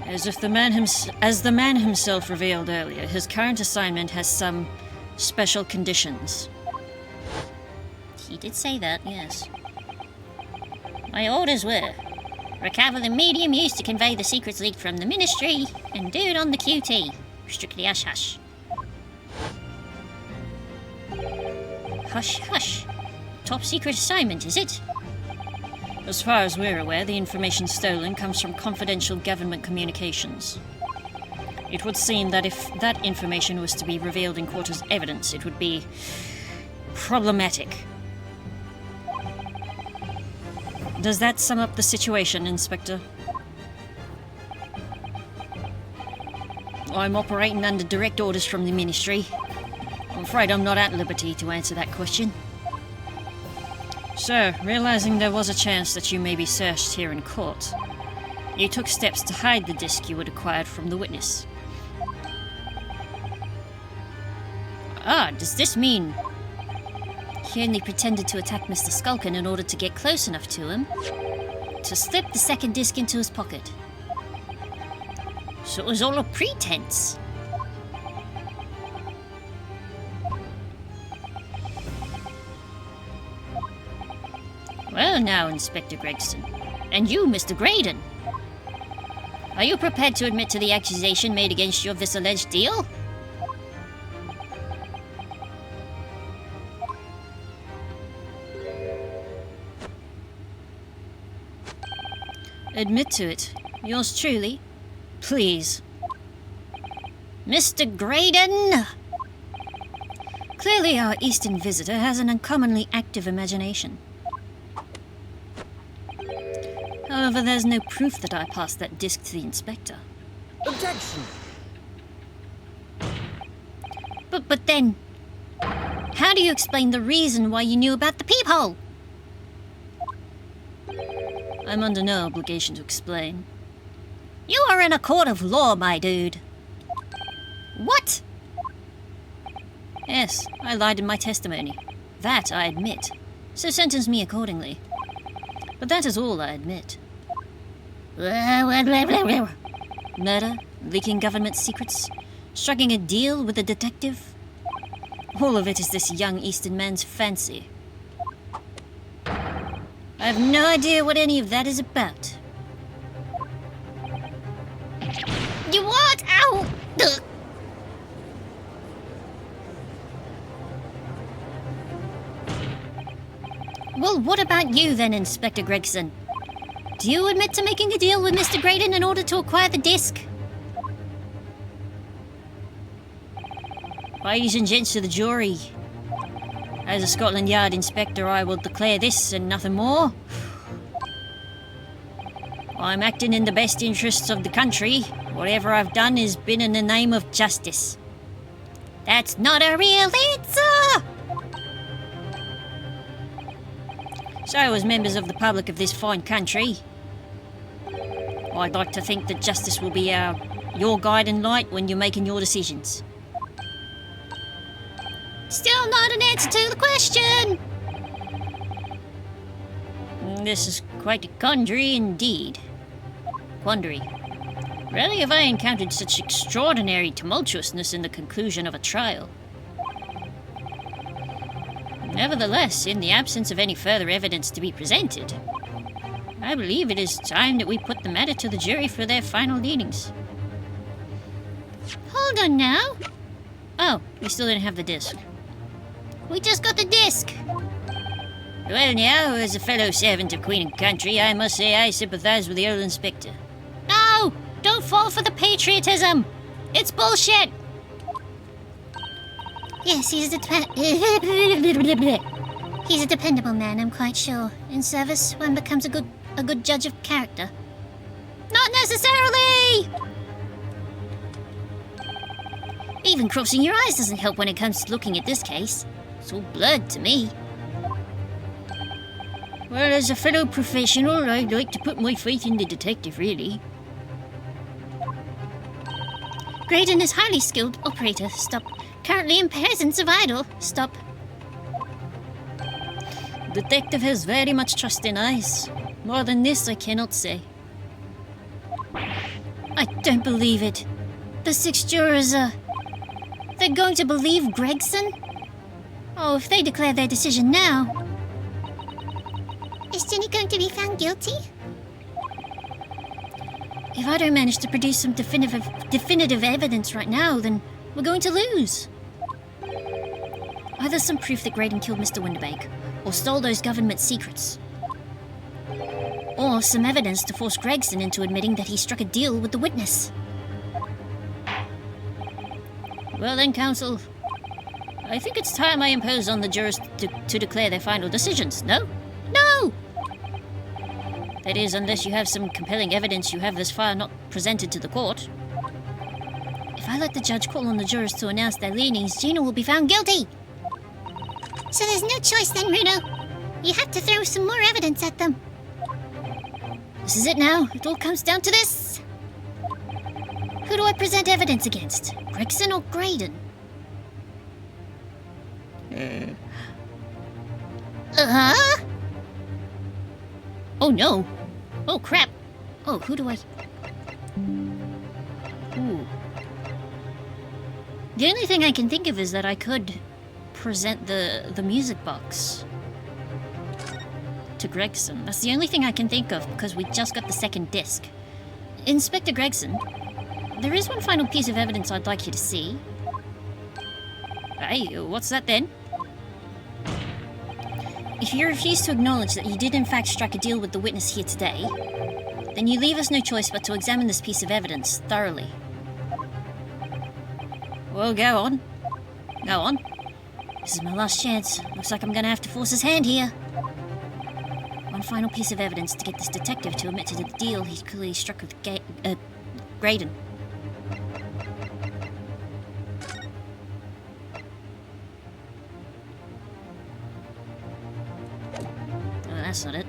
As the man himself revealed earlier, his current assignment has some special conditions. He did say that, yes. My orders were recover the medium used to convey the secrets leaked from the ministry and do it on the QT. Strictly hush hush. Hush, hush. Top secret assignment, is it? As far as we're aware, the information stolen comes from confidential government communications. It would seem that if that information was to be revealed in court as evidence, it would be problematic. Does that sum up the situation, Inspector? I'm operating under direct orders from the Ministry. I'm afraid I'm not at liberty to answer that question. So, realizing there was a chance that you may be searched here in court, you took steps to hide the disc you had acquired from the witness. Ah, does this mean He only pretended to attack Mr. Skulkin in order to get close enough to him to slip the second disc into his pocket. so it was all a pretense? Well now, Inspector Gregson. And you, Mr. Graydon. Are you prepared to admit to the accusation made against you of this alleged deal? Admit to it. Yours truly. Please. Mr. Graydon! Clearly our eastern visitor has an uncommonly active imagination. However, there's no proof that I passed that disc to the inspector. Objection! But then, how do you explain the reason why you knew about the peephole? I'm under no obligation to explain. You are in a court of law, my dude. What? Yes, I lied in my testimony. That I admit. So sentence me accordingly. But that is all I admit. Murder, leaking government secrets, striking a deal with a detective. All of it is this young Eastern man's fancy. I have no idea what any of that is about. You what? Ow! Ugh. Well, what about you then, Inspector Gregson? Do you admit to making a deal with Mr. Graydon in order to acquire the disc? Ladies and gents of the jury, as a Scotland Yard inspector, I will declare this and nothing more. I'm acting in the best interests of the country. Whatever I've done has been in the name of justice. That's not a real answer! So, as members of the public of this fine country, I'd like to think that justice will be your guiding light when you're making your decisions. Still not an answer to the question! This is quite a quandary indeed. Quandary. Rarely have I encountered such extraordinary tumultuousness in the conclusion of a trial. Nevertheless, in the absence of any further evidence to be presented, I believe it is time that we put the matter to the jury for their final dealings. Hold on now. Oh, we still didn't have the disc. We just got the disc. Well now, as a fellow servant of Queen and Country, I must say I sympathise with the old inspector. No! Don't fall for the patriotism! It's bullshit! Yes, he's a dependable man, I'm quite sure. In service, one becomes a good judge of character. Not necessarily! Even crossing your eyes doesn't help when it comes to looking at this case. It's all blurred to me. Well, as a fellow professional, I'd like to put my faith in the detective, really. Graydon is highly skilled operator. Stop. Currently in presence of idol. Stop. Detective has very much trust in us. More than this, I cannot say. I don't believe it. The 6 jurors are... They're going to believe Gregson? Oh, if they declare their decision now... Is Jenny going to be found guilty? If I don't manage to produce some definitive evidence right now, then we're going to lose. Either some proof that Graydon killed Mr. Winterbank, or stole those government secrets. Or some evidence to force Gregson into admitting that he struck a deal with the witness. Well then, counsel, I think it's time I impose on the jurors to declare their final decisions, no? No! That is, unless you have some compelling evidence you have thus far not presented to the court. If I let the judge call on the jurors to announce their leanings, Gina will be found guilty. So there's no choice then, Runo. You have to throw some more evidence at them. This is it now. It all comes down to this. Who do I present evidence against? Gregson or Graydon? Oh no. Oh crap. Oh, who do I... Ooh. The only thing I can think of is that I could present the music box to Gregson. That's the only thing I can think of because we just got the second disc. Inspector Gregson, there is one final piece of evidence I'd like you to see. Hey, what's that then? If you refuse to acknowledge that you did in fact strike a deal with the witness here today, then you leave us no choice but to examine this piece of evidence thoroughly. Well, go on. Go on. This is my last chance. Looks like I'm gonna have to force his hand here. One final piece of evidence to get this detective to admit to the deal he's clearly struck with Graydon. Oh, that's not it.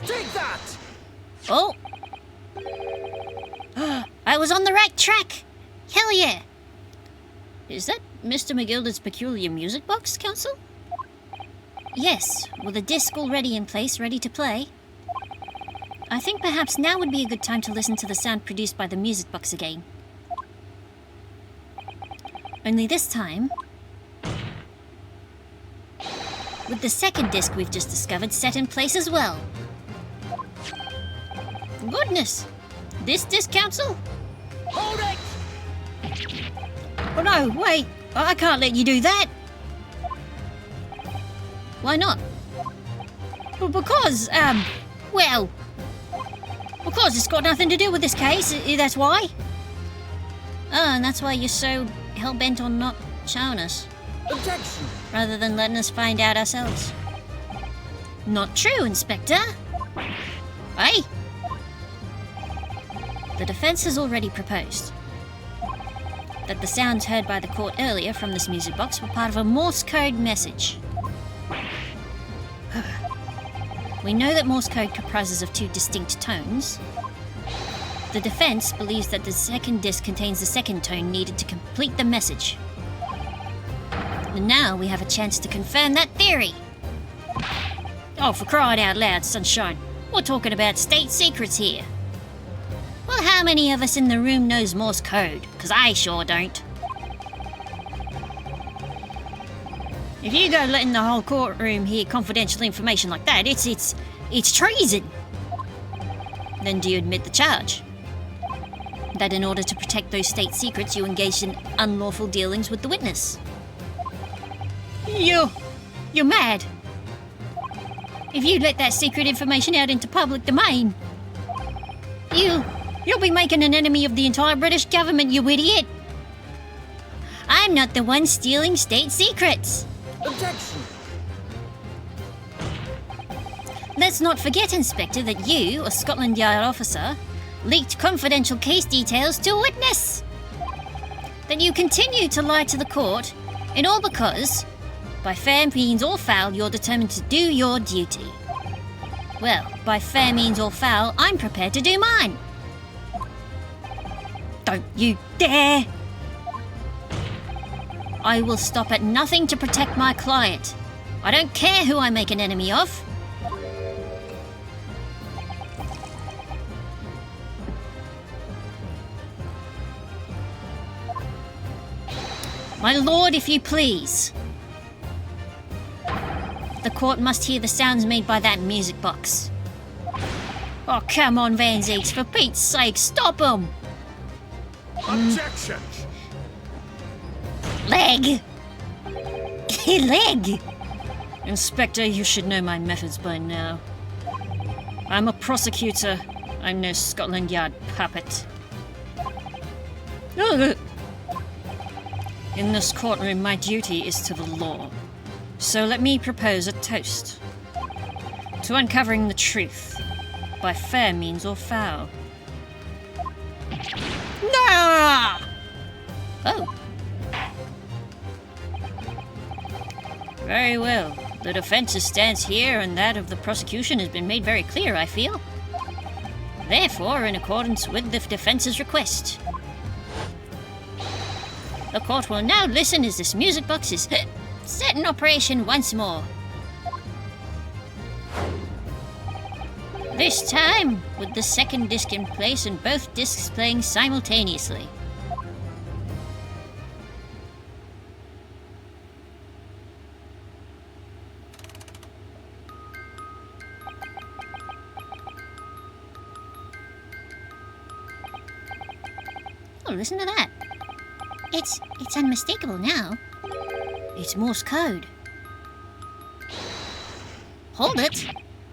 Take that! Oh! I was on the right track! Hell yeah! Is that Mr. McGilder's peculiar music box, Counsel? Yes, with a disc already in place, ready to play. I think perhaps now would be a good time to listen to the sound produced by the music box again. Only this time, with the second disc we've just discovered set in place as well. Goodness! This disc, Counsel? Hold it! Oh no, wait! I can't let you do that! Why not? Well, because it's got nothing to do with this case, that's why. Oh, and that's why you're so hell-bent on not showing us, Objection! rather than letting us find out ourselves. Not true, Inspector! Hey! The defense has already proposed that the sounds heard by the court earlier from this music box were part of a Morse code message. We know that Morse code comprises of two distinct tones. The defense believes that the second disc contains the second tone needed to complete the message. And now we have a chance to confirm that theory. Oh, for crying out loud, Sunshine. We're talking about state secrets here. Well, how many of us in the room knows Morse code? 'Cause I sure don't. If you go letting the whole courtroom hear confidential information like that, it's treason. Then do you admit the charge? That in order to protect those state secrets, you engaged in unlawful dealings with the witness? You're mad. If you let that secret information out into public domain, you'll be making an enemy of the entire British government, you idiot. I'm not the one stealing state secrets. Objection! Let's not forget, Inspector, that you, a Scotland Yard officer, leaked confidential case details to a witness. That you continue to lie to the court, and all because, by fair means or foul, you're determined to do your duty. Well, by fair means or foul, I'm prepared to do mine. Don't you dare! I will stop at nothing to protect my client. I don't care who I make an enemy of. My lord, if you please. The court must hear the sounds made by that music box. Oh, come on, Van Zeeks, for Pete's sake, stop him! Objection! Leg! Leg! Inspector, you should know my methods by now. I'm a prosecutor. I'm no Scotland Yard puppet. Ugh. In this courtroom, my duty is to the law. So let me propose a toast. To uncovering the truth, by fair means or foul. No! Oh, Very well. The defense's stance here and that of the prosecution has been made very clear, I feel. Therefore, in accordance with the defense's request, the court will now listen as this music box is set in operation once more. This time, with the second disc in place and both discs playing simultaneously. oh, listen to that. It's unmistakable now. It's Morse code. Hold it.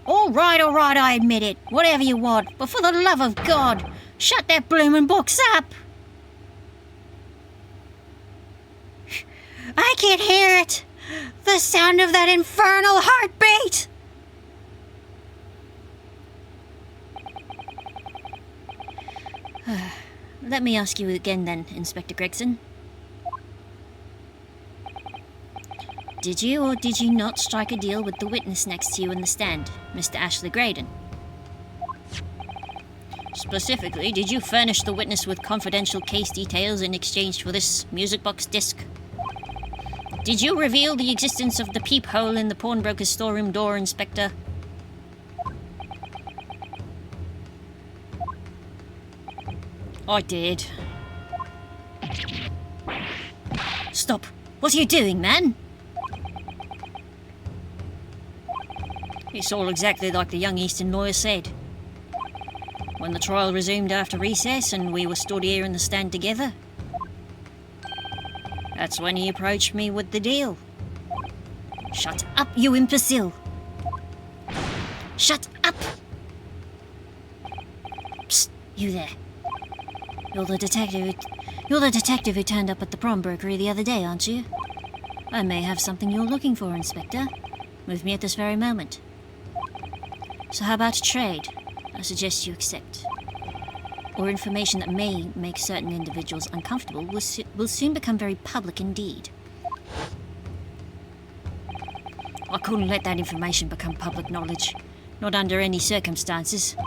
All right, I admit it. Whatever you want. But for the love of God, shut that bloomin' box up. I can't hear it. The sound of that infernal heartbeat. Let me ask you again then, Inspector Gregson. Did you or did you not strike a deal with the witness next to you in the stand, Mr. Ashley Graydon? Specifically, did you furnish the witness with confidential case details in exchange for this music box disc? Did you reveal the existence of the peephole in the pawnbroker's storeroom door, Inspector? I did. Stop. What are you doing, man? It's all exactly like the young Eastern lawyer said. When the trial resumed after recess and we were stood here in the stand together, that's when he approached me with the deal. Shut up, you imbecile! Shut up! Psst, you there. You're the detective who turned up at the pawnbrokery the other day, aren't you? I may have something you're looking for, Inspector. With me at this very moment. So how about a trade? I suggest you accept. Or information that may make certain individuals uncomfortable will soon become very public indeed. I couldn't let that information become public knowledge. Not under any circumstances.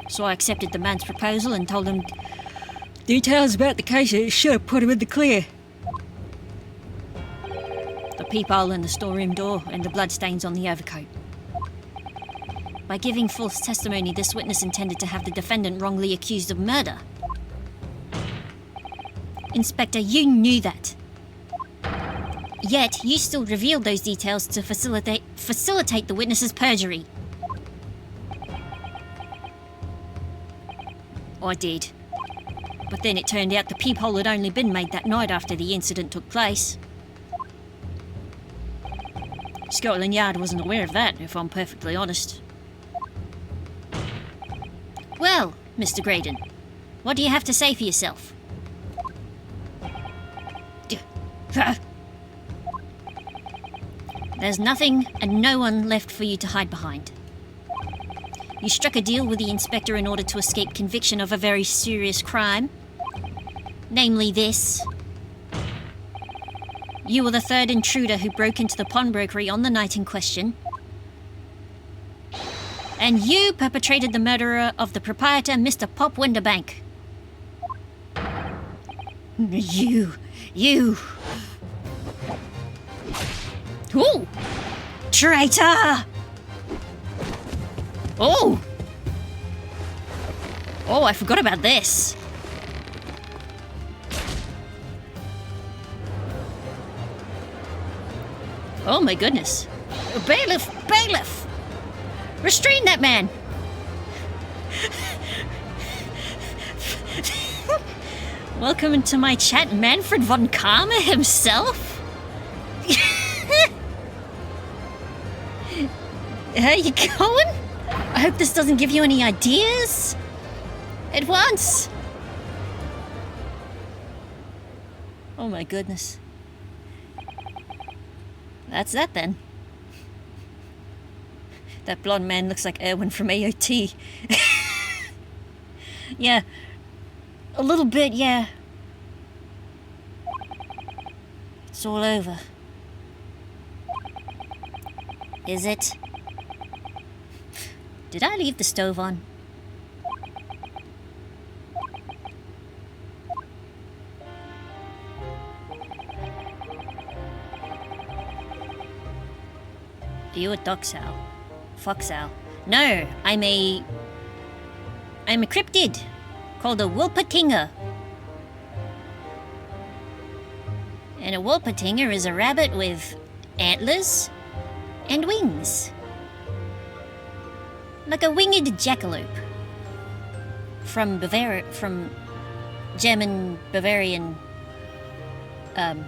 So I accepted the man's proposal and told him details about the case that should have put him in the clear. The peephole in the storeroom door and the bloodstains on the overcoat. By giving false testimony, this witness intended to have the defendant wrongly accused of murder. Inspector, you knew that. Yet, you still revealed those details to facilitate the witness's perjury. I did. But then it turned out the peephole had only been made that night after the incident took place. Scotland Yard wasn't aware of that, if I'm perfectly honest. Well, Mr. Graydon, what do you have to say for yourself? There's nothing and no one left for you to hide behind. You struck a deal with the inspector in order to escape conviction of a very serious crime. Namely this. You were the third intruder who broke into the pawnbrokery on the night in question. And you perpetrated the murder of the proprietor, Mr. Pop Winderbank. You. Ooh! Traitor! Oh! Oh, I forgot about this. Oh my goodness. Bailiff! Bailiff! Restrain that man! Welcome into my chat, Manfred von Karma himself? How you going? I hope this doesn't give you any ideas at once. Oh my goodness. That's that then. That blonde man looks like Erwin from AOT. Yeah. A little bit, yeah. It's all over. Is it? Did I leave the stove on? Are you a duck owl? Fox owl? No, I'm a cryptid called a Wolpertinger. And a Wolpertinger is a rabbit with antlers and wings. Like a winged jackalope. From German Bavarian, that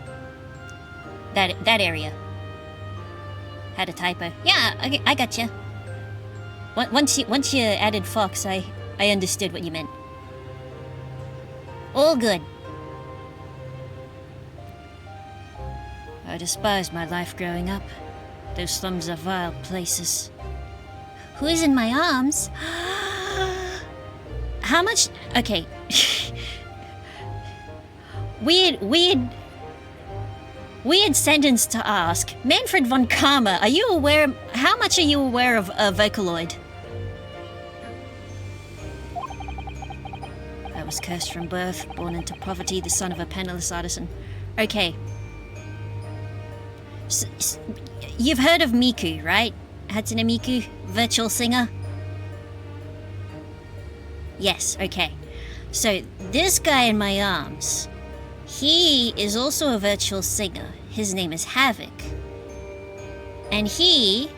area. Had a typo. Yeah, I got you. Once you added fox, I understood what you meant. All good. I despised my life growing up. Those slums are vile places. Who's in my arms? How much? Okay. Weird sentence to ask. Manfred von Karma, are you aware? How much are you aware of Vocaloid? I was cursed from birth, born into poverty, the son of a penniless artisan. Okay. You've heard of Miku, right? Hatsune Miku, virtual singer? Yes, okay. So, this guy in my arms, he is also a virtual singer. His name is Havoc. And he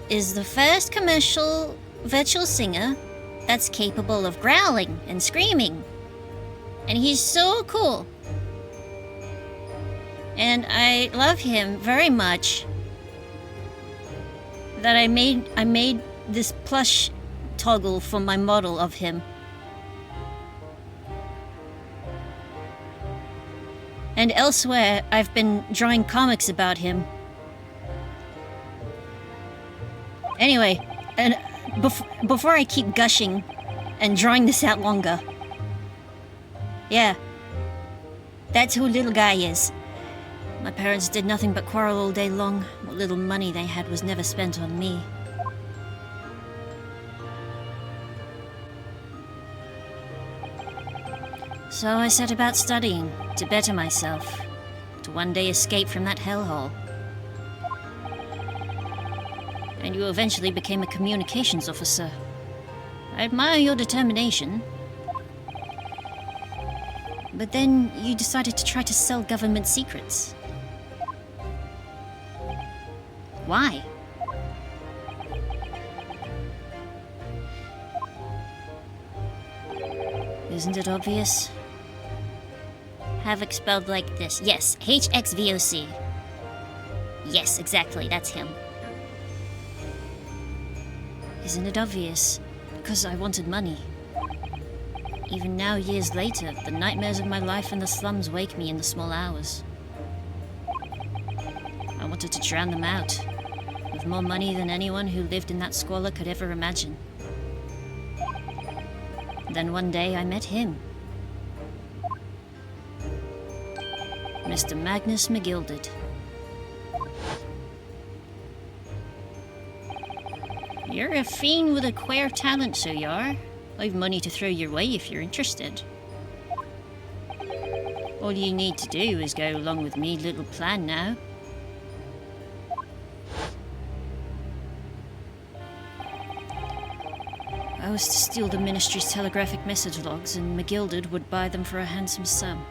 is the first commercial virtual singer that's capable of growling and screaming. And he's so cool. And I love him very much that I made this plush toggle for my model of him. And elsewhere, I've been drawing comics about him. Anyway, and before I keep gushing and drawing this out longer, yeah, that's who little guy is. My parents did nothing but quarrel all day long. What little money they had was never spent on me. So I set about studying, to better myself, to one day escape from that hellhole. And you eventually became a communications officer. I admire your determination. But then you decided to try to sell government secrets. Why? Isn't it obvious? Havoc spelled like this. Yes, HXVOC. Yes, exactly, that's him. Isn't it obvious? Because I wanted money. Even now, years later, the nightmares of my life in the slums wake me in the small hours. I wanted to drown them out, with more money than anyone who lived in that squalor could ever imagine. Then one day I met him. Mr. Magnus McGilded. You're a fiend with a queer talent, so you are. I've money to throw your way if you're interested. All you need to do is go along with me little plan now. I was to steal the Ministry's telegraphic message logs, and McGilded would buy them for a handsome sum.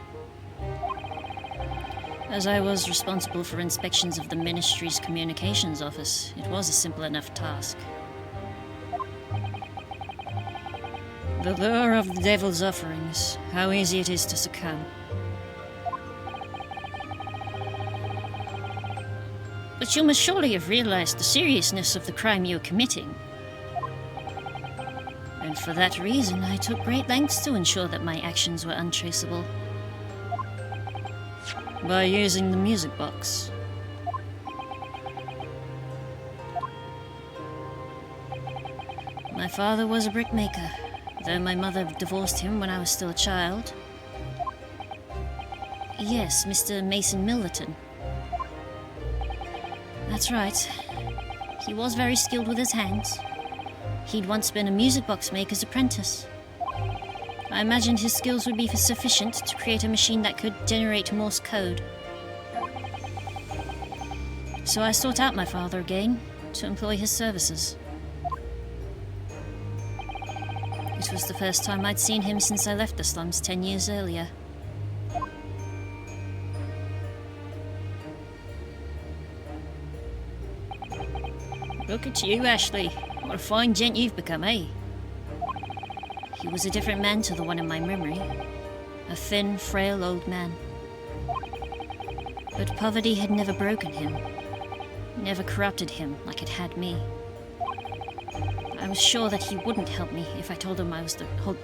As I was responsible for inspections of the Ministry's communications office, it was a simple enough task. The lure of the devil's offerings. How easy it is to succumb. But you must surely have realized the seriousness of the crime you were committing. And for that reason, I took great lengths to ensure that my actions were untraceable. By using the music box. My father was a brickmaker, though my mother divorced him when I was still a child. Yes, Mr. Mason Milverton. That's right. He was very skilled with his hands. He'd once been a music box maker's apprentice. I imagined his skills would be sufficient to create a machine that could generate Morse code. So I sought out my father again to employ his services. It was the first time I'd seen him since I left the slums 10 years earlier. Look at you, Ashley. What a fine gent you've become, eh? He was a different man to the one in my memory. A thin, frail old man. But poverty had never broken him. Never corrupted him like it had me. I was sure that he wouldn't help me if I told him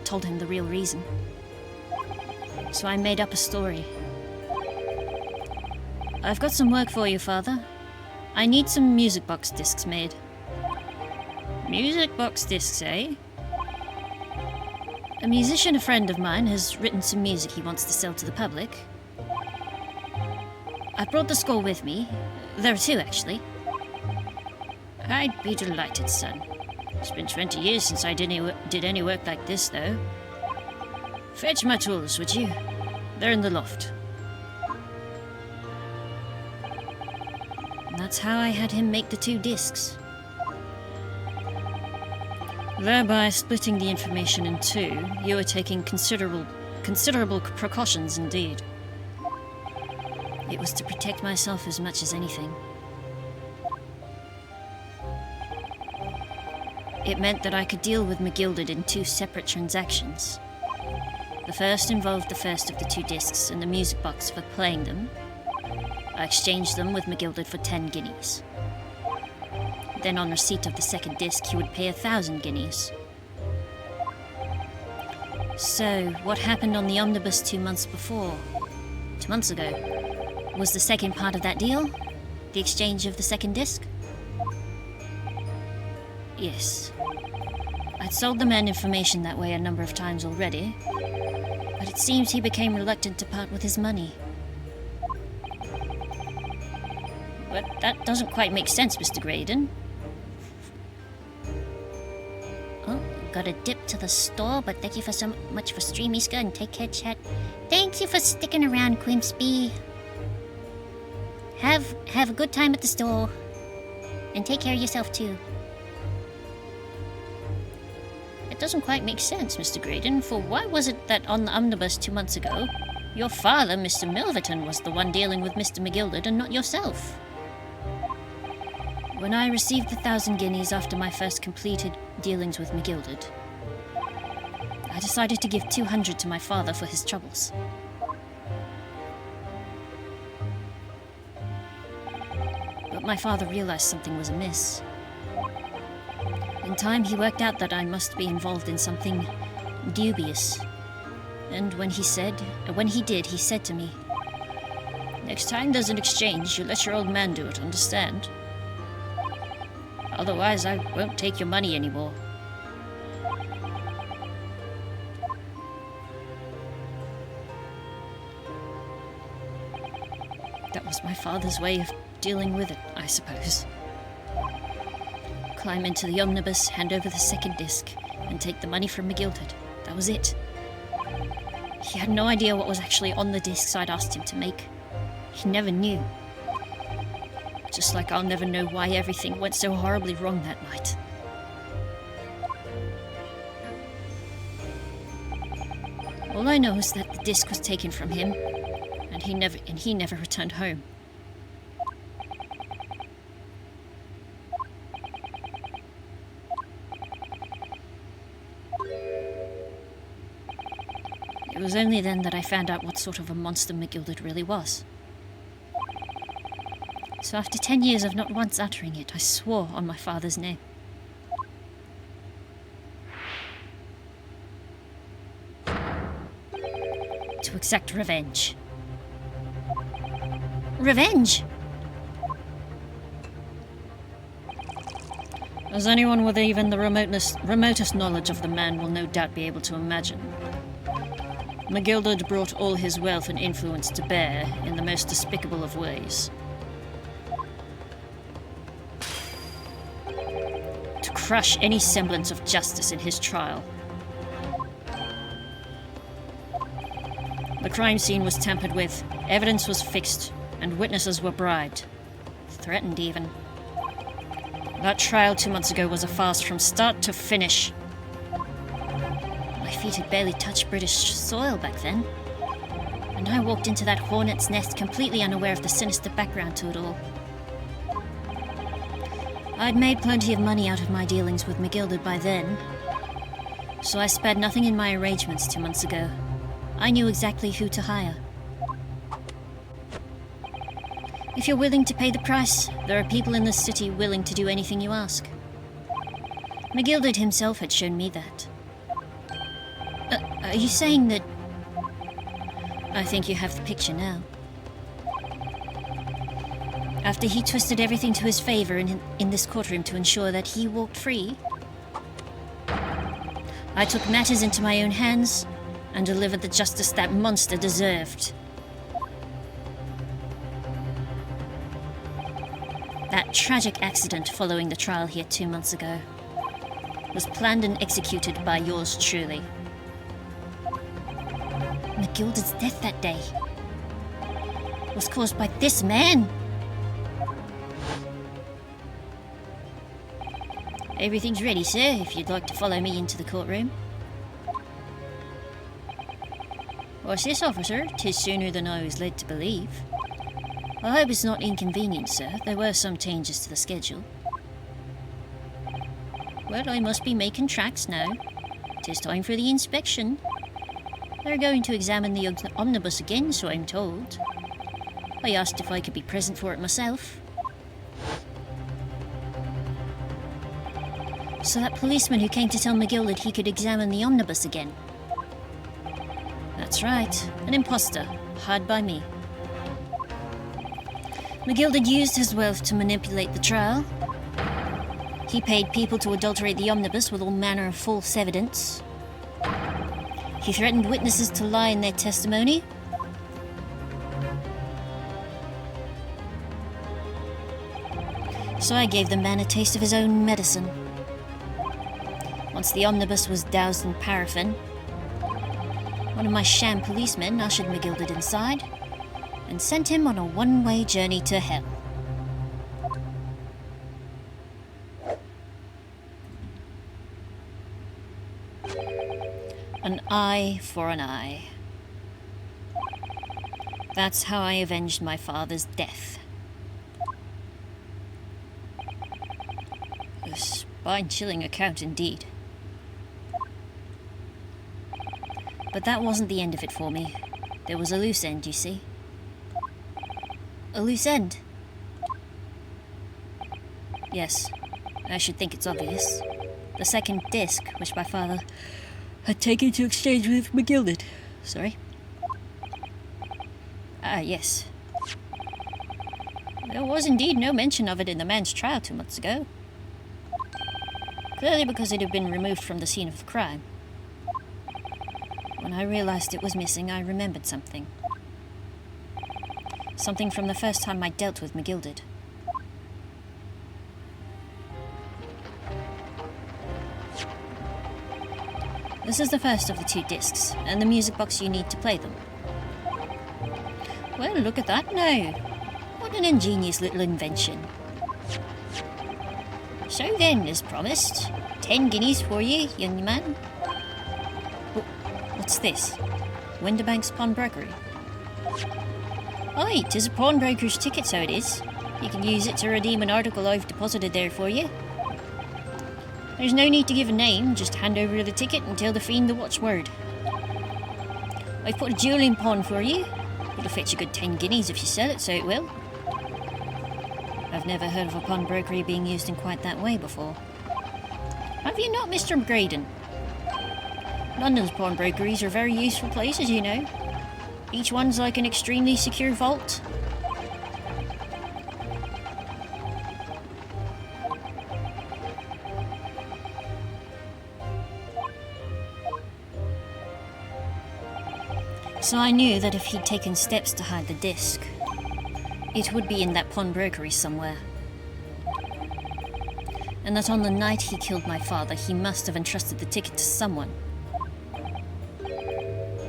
told him the real reason. So I made up a story. I've got some work for you, Father. I need some music box discs made. Music box discs, eh? A musician, a friend of mine, has written some music he wants to sell to the public. I brought the score with me. There are two, actually. I'd be delighted, son. It's been 20 years since I did any work like this, though. Fetch my tools, would you? They're in the loft. And that's how I had him make the two discs. Thereby splitting the information in two, you were taking considerable precautions indeed. It was to protect myself as much as anything. It meant that I could deal with McGilded in two separate transactions. The first involved the first of the two discs and the music box for playing them. I exchanged them with McGilded for 10 guineas. Then on receipt of the second disc, he would pay 1,000 guineas. So, what happened on the omnibus 2 months ago, was the second part of that deal? The exchange of the second disc? Yes. I'd sold the man information that way a number of times already, but it seems he became reluctant to part with his money. But that doesn't quite make sense, Mr. Graydon. Oh, gotta dip to the store, but thank you for so much for streaming, Isca, and take care, chat. Thank you for sticking around, Quimpsby. Have a good time at the store. And take care of yourself, too. It doesn't quite make sense, Mr. Graydon, for why was it that on the omnibus 2 months ago, your father, Mr. Milverton, was the one dealing with Mr. McGilded and not yourself? When I received the 1,000 guineas after my first completed dealings with McGilded, I decided to give 200 to my father for his troubles. But my father realized something was amiss. In time, he worked out that I must be involved in something dubious. And when he did, he said to me, "Next time there's an exchange, you let your old man do it, understand? Otherwise, I won't take your money anymore." That was my father's way of dealing with it, I suppose. Climb into the omnibus, hand over the second disc, and take the money from McGilded. That was it. He had no idea what was actually on the discs I'd asked him to make. He never knew. Just like I'll never know why everything went so horribly wrong that night. All I know is that the disc was taken from him, and he never returned home. It was only then that I found out what sort of a monster McGilded really was. So after 10 years of not once uttering it, I swore on my father's name. To exact revenge. Revenge? As anyone with even the remotest knowledge of the man will no doubt be able to imagine, McGilded brought all his wealth and influence to bear in the most despicable of ways. To crush any semblance of justice in his trial. The crime scene was tampered with, evidence was fixed, and witnesses were bribed. Threatened even. That trial 2 months ago was a farce from start to finish. My feet had barely touched British soil back then. And I walked into that hornet's nest completely unaware of the sinister background to it all. I'd made plenty of money out of my dealings with McGilded by then, so I spared nothing in my arrangements 2 months ago. I knew exactly who to hire. If you're willing to pay the price, there are people in this city willing to do anything you ask. McGilded himself had shown me that. Are you saying that... I think you have the picture now. After he twisted everything to his favor in this courtroom to ensure that he walked free, I took matters into my own hands and delivered the justice that monster deserved. That tragic accident following the trial here 2 months ago was planned and executed by yours truly. McGilded's death that day was caused by this man. Everything's ready, sir, if you'd like to follow me into the courtroom. What's this, officer? 'Tis sooner than I was led to believe. I hope it's not inconvenient, sir. There were some changes to the schedule. Well, I must be making tracks now. 'Tis time for the inspection. They're going to examine the omnibus again, so I'm told. I asked if I could be present for it myself. So that policeman who came to tell McGilded he could examine the omnibus again. That's right. An imposter, hired by me. McGilded used his wealth to manipulate the trial. He paid people to adulterate the omnibus with all manner of false evidence. He threatened witnesses to lie in their testimony. So I gave the man a taste of his own medicine. Once the omnibus was doused in paraffin, one of my sham policemen ushered McGilded inside and sent him on a one-way journey to hell. An eye for an eye. That's how I avenged my father's death. A spine-chilling account indeed. But that wasn't the end of it for me. There was a loose end, you see. A loose end? Yes, I should think it's obvious. The second disc, which my father had taken to exchange with McGilded. Sorry. Yes. There was indeed no mention of it in the man's trial 2 months ago. Clearly because it had been removed from the scene of the crime. When I realized it was missing, I remembered something. Something from the first time I dealt with McGilded. This is the first of the 2 discs, and the music box you need to play them. Well, look at that now. What an ingenious little invention. So then, as promised, 10 guineas for you, young man. What's this? Winterbank's Pawnbrokery. Aye, 'tis a pawnbroker's ticket, so it is. You can use it to redeem an article I've deposited there for you. There's no need to give a name, just hand over the ticket and tell the fiend the watchword. I've put a jewel in pawn for you. It'll fetch a good 10 guineas if you sell it, so it will. I've never heard of a pawnbrokery being used in quite that way before. Have you not, Mr. Graydon? London's pawnbrokeries are very useful places, you know. Each one's like an extremely secure vault. So I knew that if he'd taken steps to hide the disc, it would be in that pawnbrokery somewhere. And that on the night he killed my father, he must have entrusted the ticket to someone.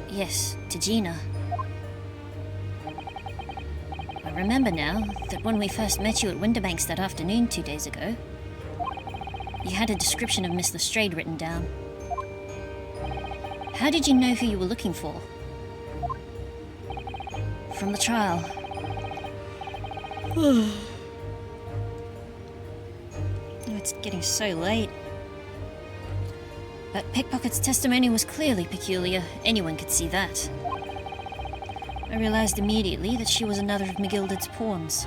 Yes, to Gina. I remember now that when we first met you at Winterbanks that afternoon 2 days ago, you had a description of Miss Lestrade written down. How did you know who you were looking for? From the trial. Oh, it's getting so late. But Pickpocket's testimony was clearly peculiar. Anyone could see that. I realized immediately that she was another of McGilded's pawns,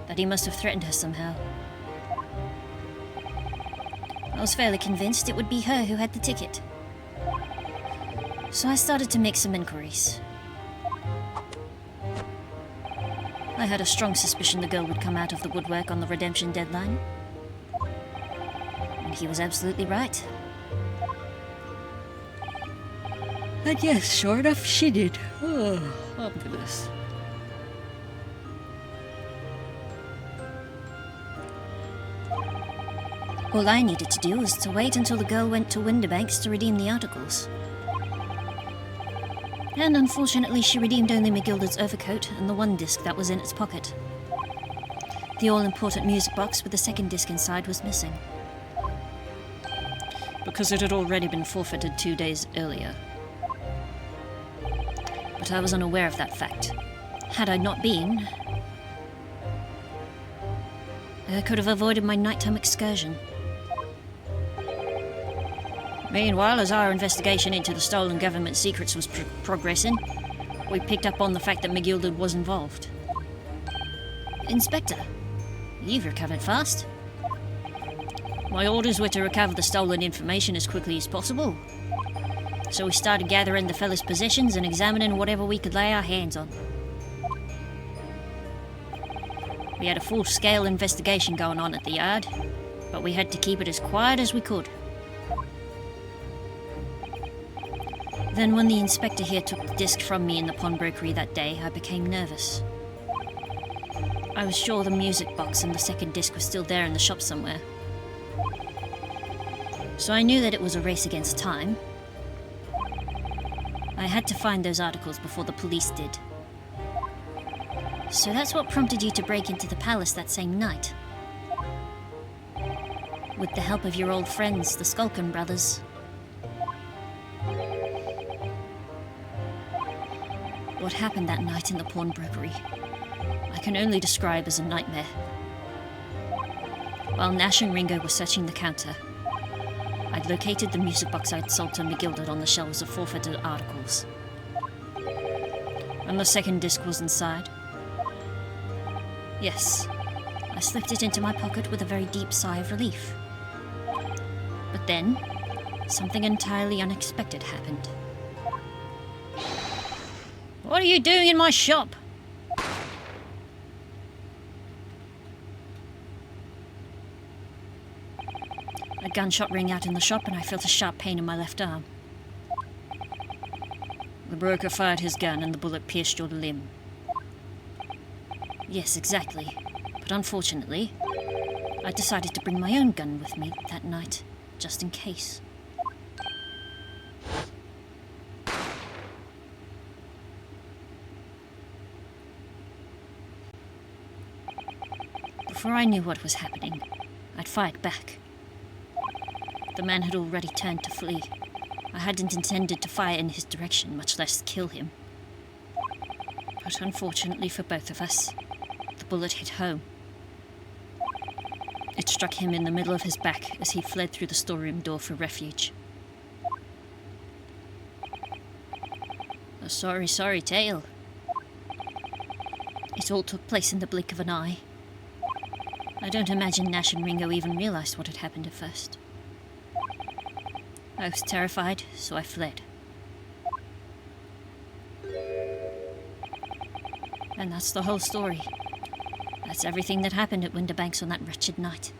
that he must have threatened her somehow. I was fairly convinced it would be her who had the ticket. So I started to make some inquiries. I had a strong suspicion the girl would come out of the woodwork on the redemption deadline. And he was absolutely right. And yes, sure enough, she did. Oh, fabulous. All I needed to do was to wait until the girl went to Winterbanks to redeem the articles. And unfortunately, she redeemed only McGilded's overcoat and the one disc that was in its pocket. The all-important music box with the second disc inside was missing. Because it had already been forfeited 2 days earlier. But I was unaware of that fact. Had I not been, I could have avoided my nighttime excursion. Meanwhile, as our investigation into the stolen government secrets was progressing, we picked up on the fact that McGilded was involved. Inspector, you've recovered fast. My orders were to recover the stolen information as quickly as possible. So we started gathering the fella's possessions and examining whatever we could lay our hands on. We had a full-scale investigation going on at the yard, but we had to keep it as quiet as we could. Then when the inspector here took the disc from me in the pawnbrokery that day, I became nervous. I was sure the music box and the second disc were still there in the shop somewhere. So I knew that it was a race against time. I had to find those articles before the police did. So that's what prompted you to break into the palace that same night. With the help of your old friends, the Skulkin brothers. What happened that night in the pawnbrokery, I can only describe as a nightmare. While Nash and Ringo were searching the counter, I'd located the music box I'd sold to McGilded on the shelves of forfeited articles. And the second disc was inside. Yes, I slipped it into my pocket with a very deep sigh of relief. But then, something entirely unexpected happened. What are you doing in my shop? A gunshot rang out in the shop and I felt a sharp pain in my left arm. The broker fired his gun and the bullet pierced your limb. Yes, exactly. But unfortunately, I decided to bring my own gun with me that night, just in case. Before I knew what was happening, I'd fired back. The man had already turned to flee. I hadn't intended to fire in his direction, much less kill him. But unfortunately for both of us, the bullet hit home. It struck him in the middle of his back as he fled through the storeroom door for refuge. Sorry, tale. It all took place in the blink of an eye. I don't imagine Nash and Ringo even realized what had happened at first. I was terrified, so I fled. And that's the whole story. That's everything that happened at Winterbanks on that wretched night.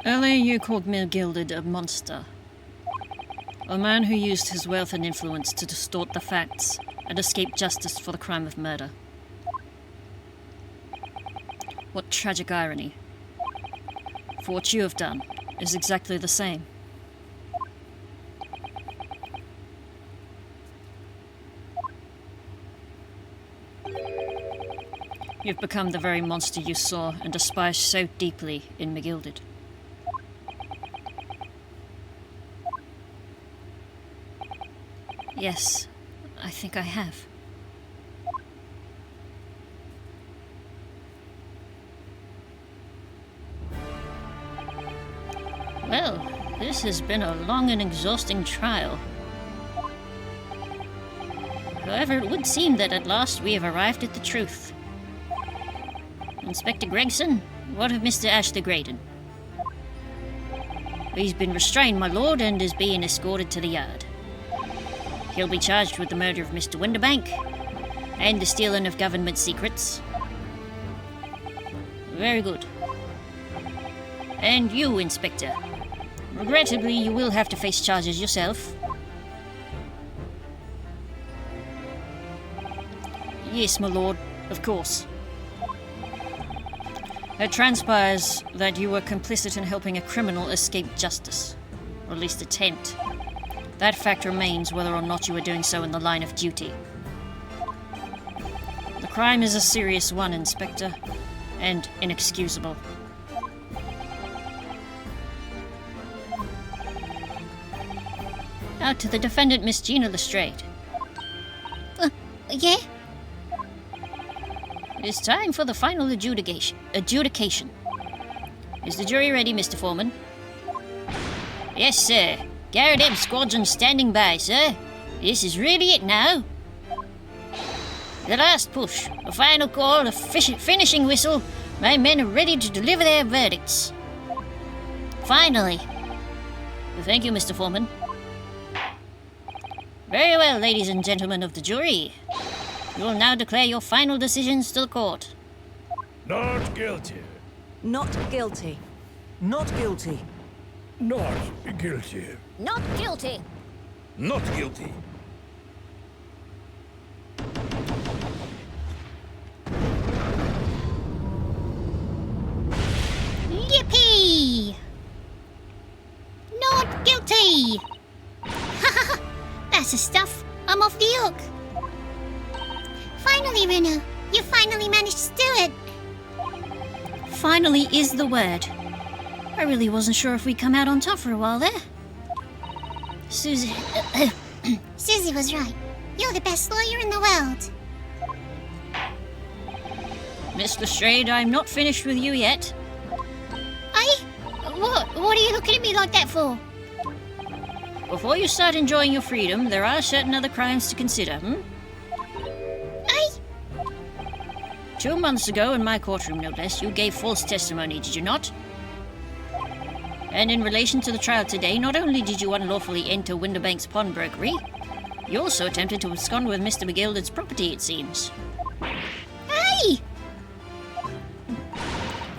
Earlier you called Gilded a monster. A man who used his wealth and influence to distort the facts and escape justice for the crime of murder. What tragic irony. For what you have done is exactly the same. You've become the very monster you saw and despised so deeply in McGilded. Yes, I think I have. Well, this has been a long and exhausting trial. However, it would seem that at last we have arrived at the truth. Inspector Gregson, what of Mr. Ashley Graydon? He's been restrained, my lord, and is being escorted to the yard. He'll be charged with the murder of Mr. Winterbank and the stealing of government secrets. Very good. And you, Inspector. Regrettably, you will have to face charges yourself. Yes, my lord, of course. It transpires that you were complicit in helping a criminal escape justice, or at least attempt. That fact remains whether or not you were doing so in the line of duty. The crime is a serious one, Inspector, and inexcusable. Now to the defendant, Miss Gina Lestrade. Yeah? It's time for the final adjudication. Is the jury ready, Mr. Foreman? Yes, sir. Garrett M. Squadron standing by, sir. This is really it now. The last push, the final call, the finishing whistle. My men are ready to deliver their verdicts. Finally. Thank you, Mr. Foreman. Very well, ladies and gentlemen of the jury. You will now declare your final decisions to the court. Not guilty. Not guilty. Not guilty. Not guilty. Not guilty. Not guilty. Yippee! Not guilty! That's the stuff. I'm off the hook. Finally, Reno. You finally managed to do it. Finally is the word. I really wasn't sure if we'd come out on top for a while there. Susie was right. You're the best lawyer in the world. Miss Lestrade, I'm not finished with you yet. What are you looking at me like that for? Before you start enjoying your freedom, there are certain other crimes to consider, 2 months ago, in my courtroom no less, you gave false testimony, did you not? And in relation to the trial today, not only did you unlawfully enter Winterbank's pawnbrokery, you also attempted to abscond with Mr. McGilded's property, it seems. Hey!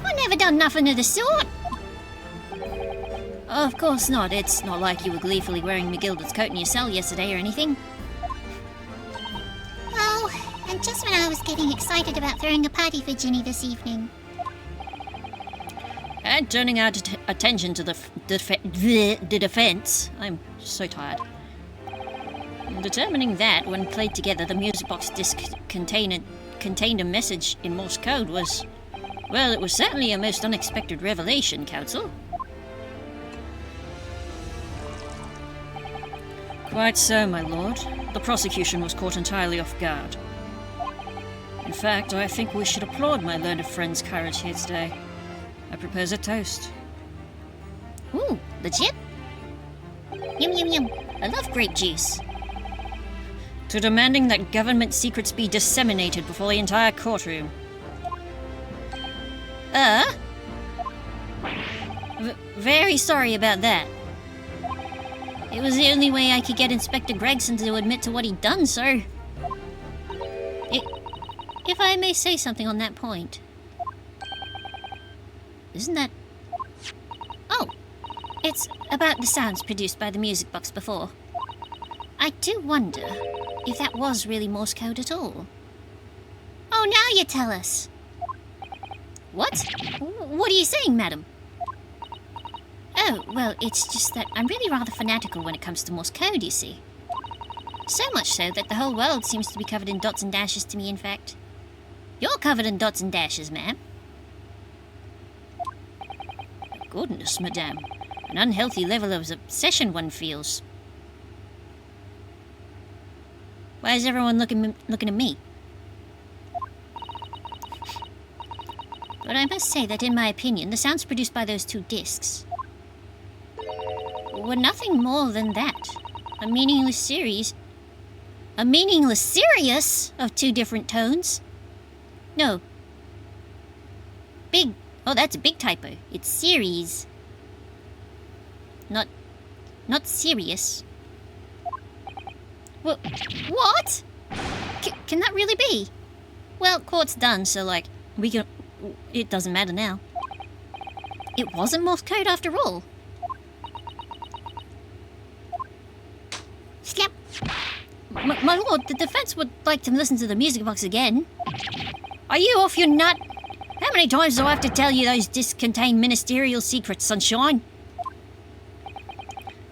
I never done nothing of the sort. Of course not. It's not like you were gleefully wearing McGilded's coat in your cell yesterday or anything. Oh, and just when I was getting excited about throwing a party for Ginny this evening. And turning our attention to the defense. I'm so tired. Determining that, when played together, the music box disc contained a message in Morse code was... well, it was certainly a most unexpected revelation, Counsel. Quite so, my lord. The prosecution was caught entirely off guard. In fact, I think we should applaud my learned friend's courage here today. I propose a toast. Ooh, legit? Yum yum yum. I love grape juice. To demanding that government secrets be disseminated before the entire courtroom. Very sorry about that. It was the only way I could get Inspector Gregson to admit to what he'd done, sir. If I may say something on that point. Isn't that... Oh, it's about the sounds produced by the music box before. I do wonder if that was really Morse code at all. Oh, now you tell us. What? What are you saying, madam? Oh, well, it's just that I'm really rather fanatical when it comes to Morse code, you see. So much so that the whole world seems to be covered in dots and dashes to me, in fact. You're covered in dots and dashes, ma'am. Goodness, madame. An unhealthy level of obsession one feels. Why is everyone looking at me? But I must say that in my opinion, the sounds produced by those two discs were nothing more than that. A meaningless series of two different tones? No. Oh, that's a big typo. It's series. Not serious. Well, what? Can that really be? Well, court's done, so, like, it doesn't matter now. It wasn't Morse code after all. Slap! My lord, the defense would like to listen to the music box again. Are you off your nut? How many times do I have to tell you those discs contain ministerial secrets, sunshine?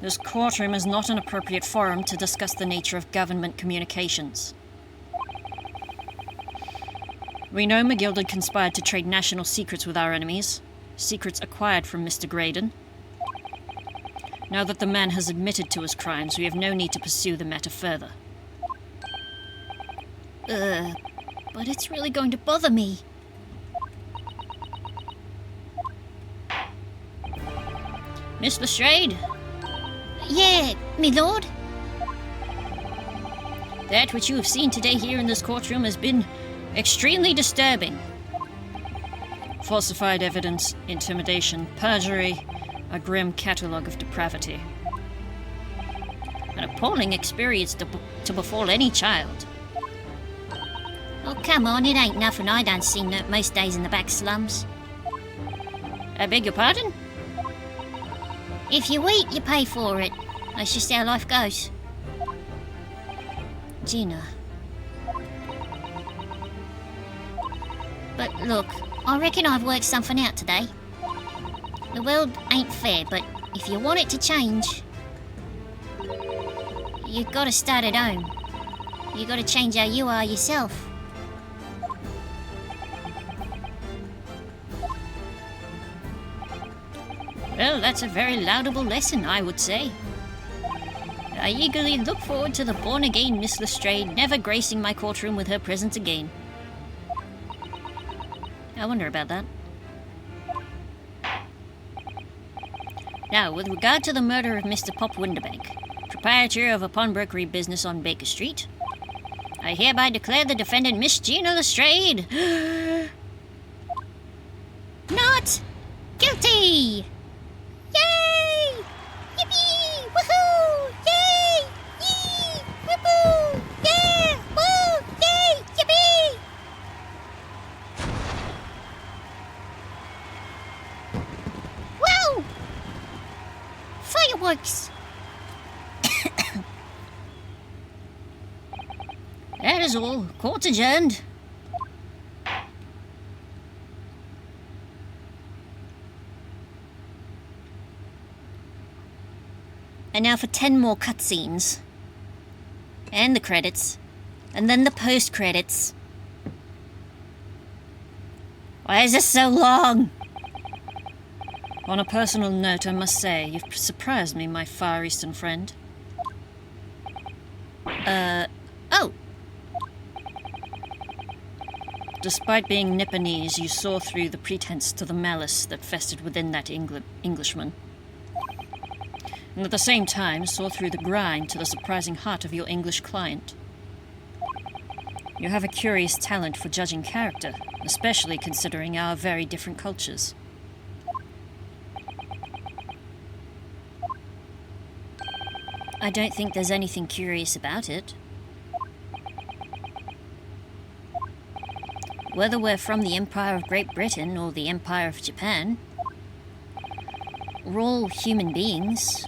This courtroom is not an appropriate forum to discuss the nature of government communications. We know McGill conspired to trade national secrets with our enemies, secrets acquired from Mr. Graydon. Now that the man has admitted to his crimes, we have no need to pursue the matter further. But it's really going to bother me. Miss Lestrade? Yeah, me lord. That which you have seen today here in this courtroom has been extremely disturbing. Falsified evidence, intimidation, perjury, a grim catalogue of depravity. An appalling experience to befall any child. Oh, come on, it ain't nothing I don't see most days in the back slums. I beg your pardon? If you eat, you pay for it. That's just how life goes. Gina. But look, I reckon I've worked something out today. The world ain't fair, but if you want it to change, you gotta start at home. You gotta change how you are yourself. Well, that's a very laudable lesson, I would say. I eagerly look forward to the born-again Miss Lestrade never gracing my courtroom with her presence again. I wonder about that. Now, with regard to the murder of Mr. Pop Winterbank, proprietor of a pawnbrokery business on Baker Street, I hereby declare the defendant Miss Gina Lestrade Not guilty! Yay! Yippee! Woohoo! Yay! Yee! Whoopoo! Yeah! Woo! Yay! Yippee! Wow! Fireworks! That is all. Court's adjourned. And now for 10 more cutscenes. And the credits. And then the post-credits. Why is this so long? On a personal note, I must say, you've surprised me, my Far Eastern friend. Oh! Despite being Nipponese, you saw through the pretense to the malice that festered within that Englishman. And at the same time, saw through the grind to the surprising heart of your English client. You have a curious talent for judging character, especially considering our very different cultures. I don't think there's anything curious about it. Whether we're from the Empire of Great Britain or the Empire of Japan, we're all human beings.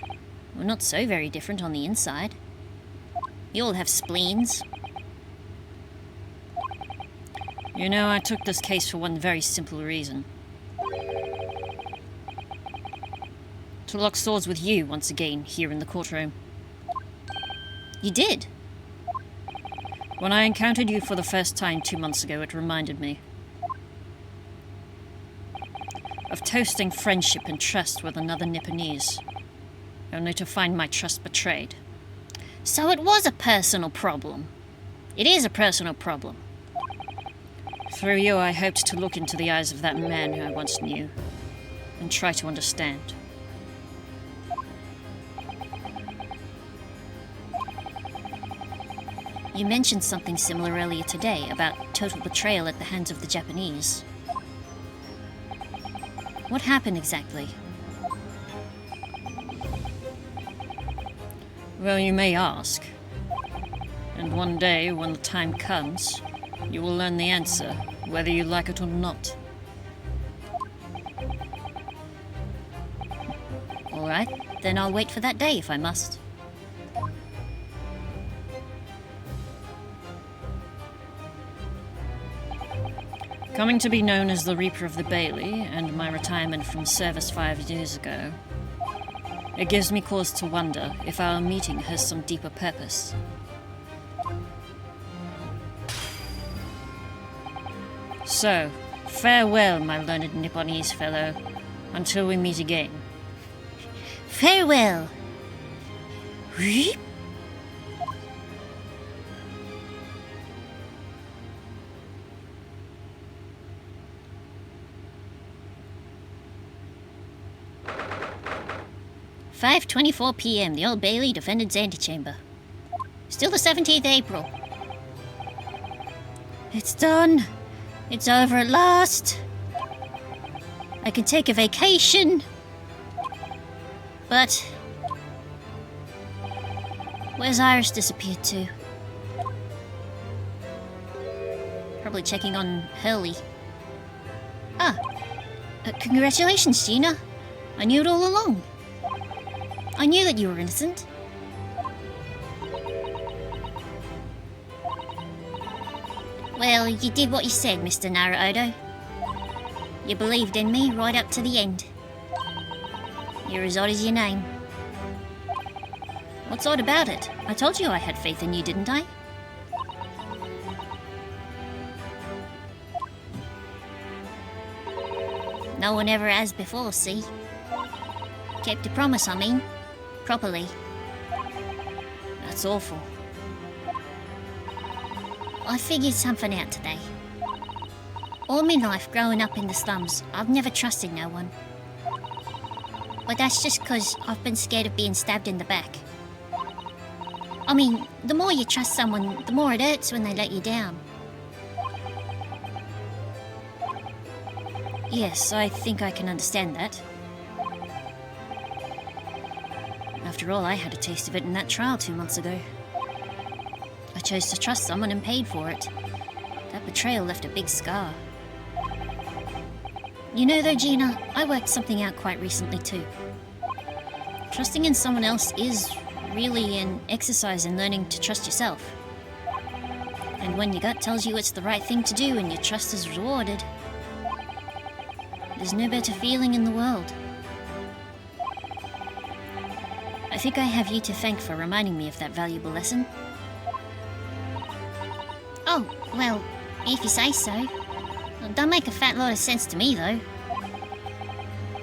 We're not so very different on the inside. You all have spleens. You know, I took this case for one very simple reason. To lock swords with you once again here in the courtroom. You did? When I encountered you for the first time 2 months ago, it reminded me of toasting friendship and trust with another Nipponese, only to find my trust betrayed. So it was a personal problem. It is a personal problem. Through you, I hoped to look into the eyes of that man who I once knew and try to understand. You mentioned something similar earlier today about total betrayal at the hands of the Japanese. What happened exactly? Well, you may ask. And one day, when the time comes, you will learn the answer, whether you like it or not. All right, then I'll wait for that day if I must. Coming to be known as the Reaper of the Bailey, and my retirement from service 5 years ago, it gives me cause to wonder if our meeting has some deeper purpose. So, farewell, my learned Nipponese fellow, until we meet again. Farewell! Reep. 5:24 p.m. The Old Bailey Defendant's Antechamber. Still the 17th April. It's done. It's over at last. I can take a vacation. But where's Iris disappeared to? Probably checking on Hurley. Congratulations, Gina. I knew it all along. I knew that you were innocent. Well, you did what you said, Mr. Naruto. You believed in me right up to the end. You're as odd as your name. What's odd about it? I told you I had faith in you, didn't I? No one ever has before, see? Kept a promise, I mean. Properly. That's awful. I figured something out today. All my life growing up in the slums, I've never trusted no one. But that's just 'cause I've been scared of being stabbed in the back. I mean, the more you trust someone, the more it hurts when they let you down. Yes, I think I can understand that. After all, I had a taste of it in that trial 2 months ago. I chose to trust someone and paid for it. That betrayal left a big scar. You know though, Gina, I worked something out quite recently too. Trusting in someone else is really an exercise in learning to trust yourself. And when your gut tells you it's the right thing to do and your trust is rewarded, there's no better feeling in the world. I think I have you to thank for reminding me of that valuable lesson. Oh, well, if you say so. Well, don't make a fat lot of sense to me, though.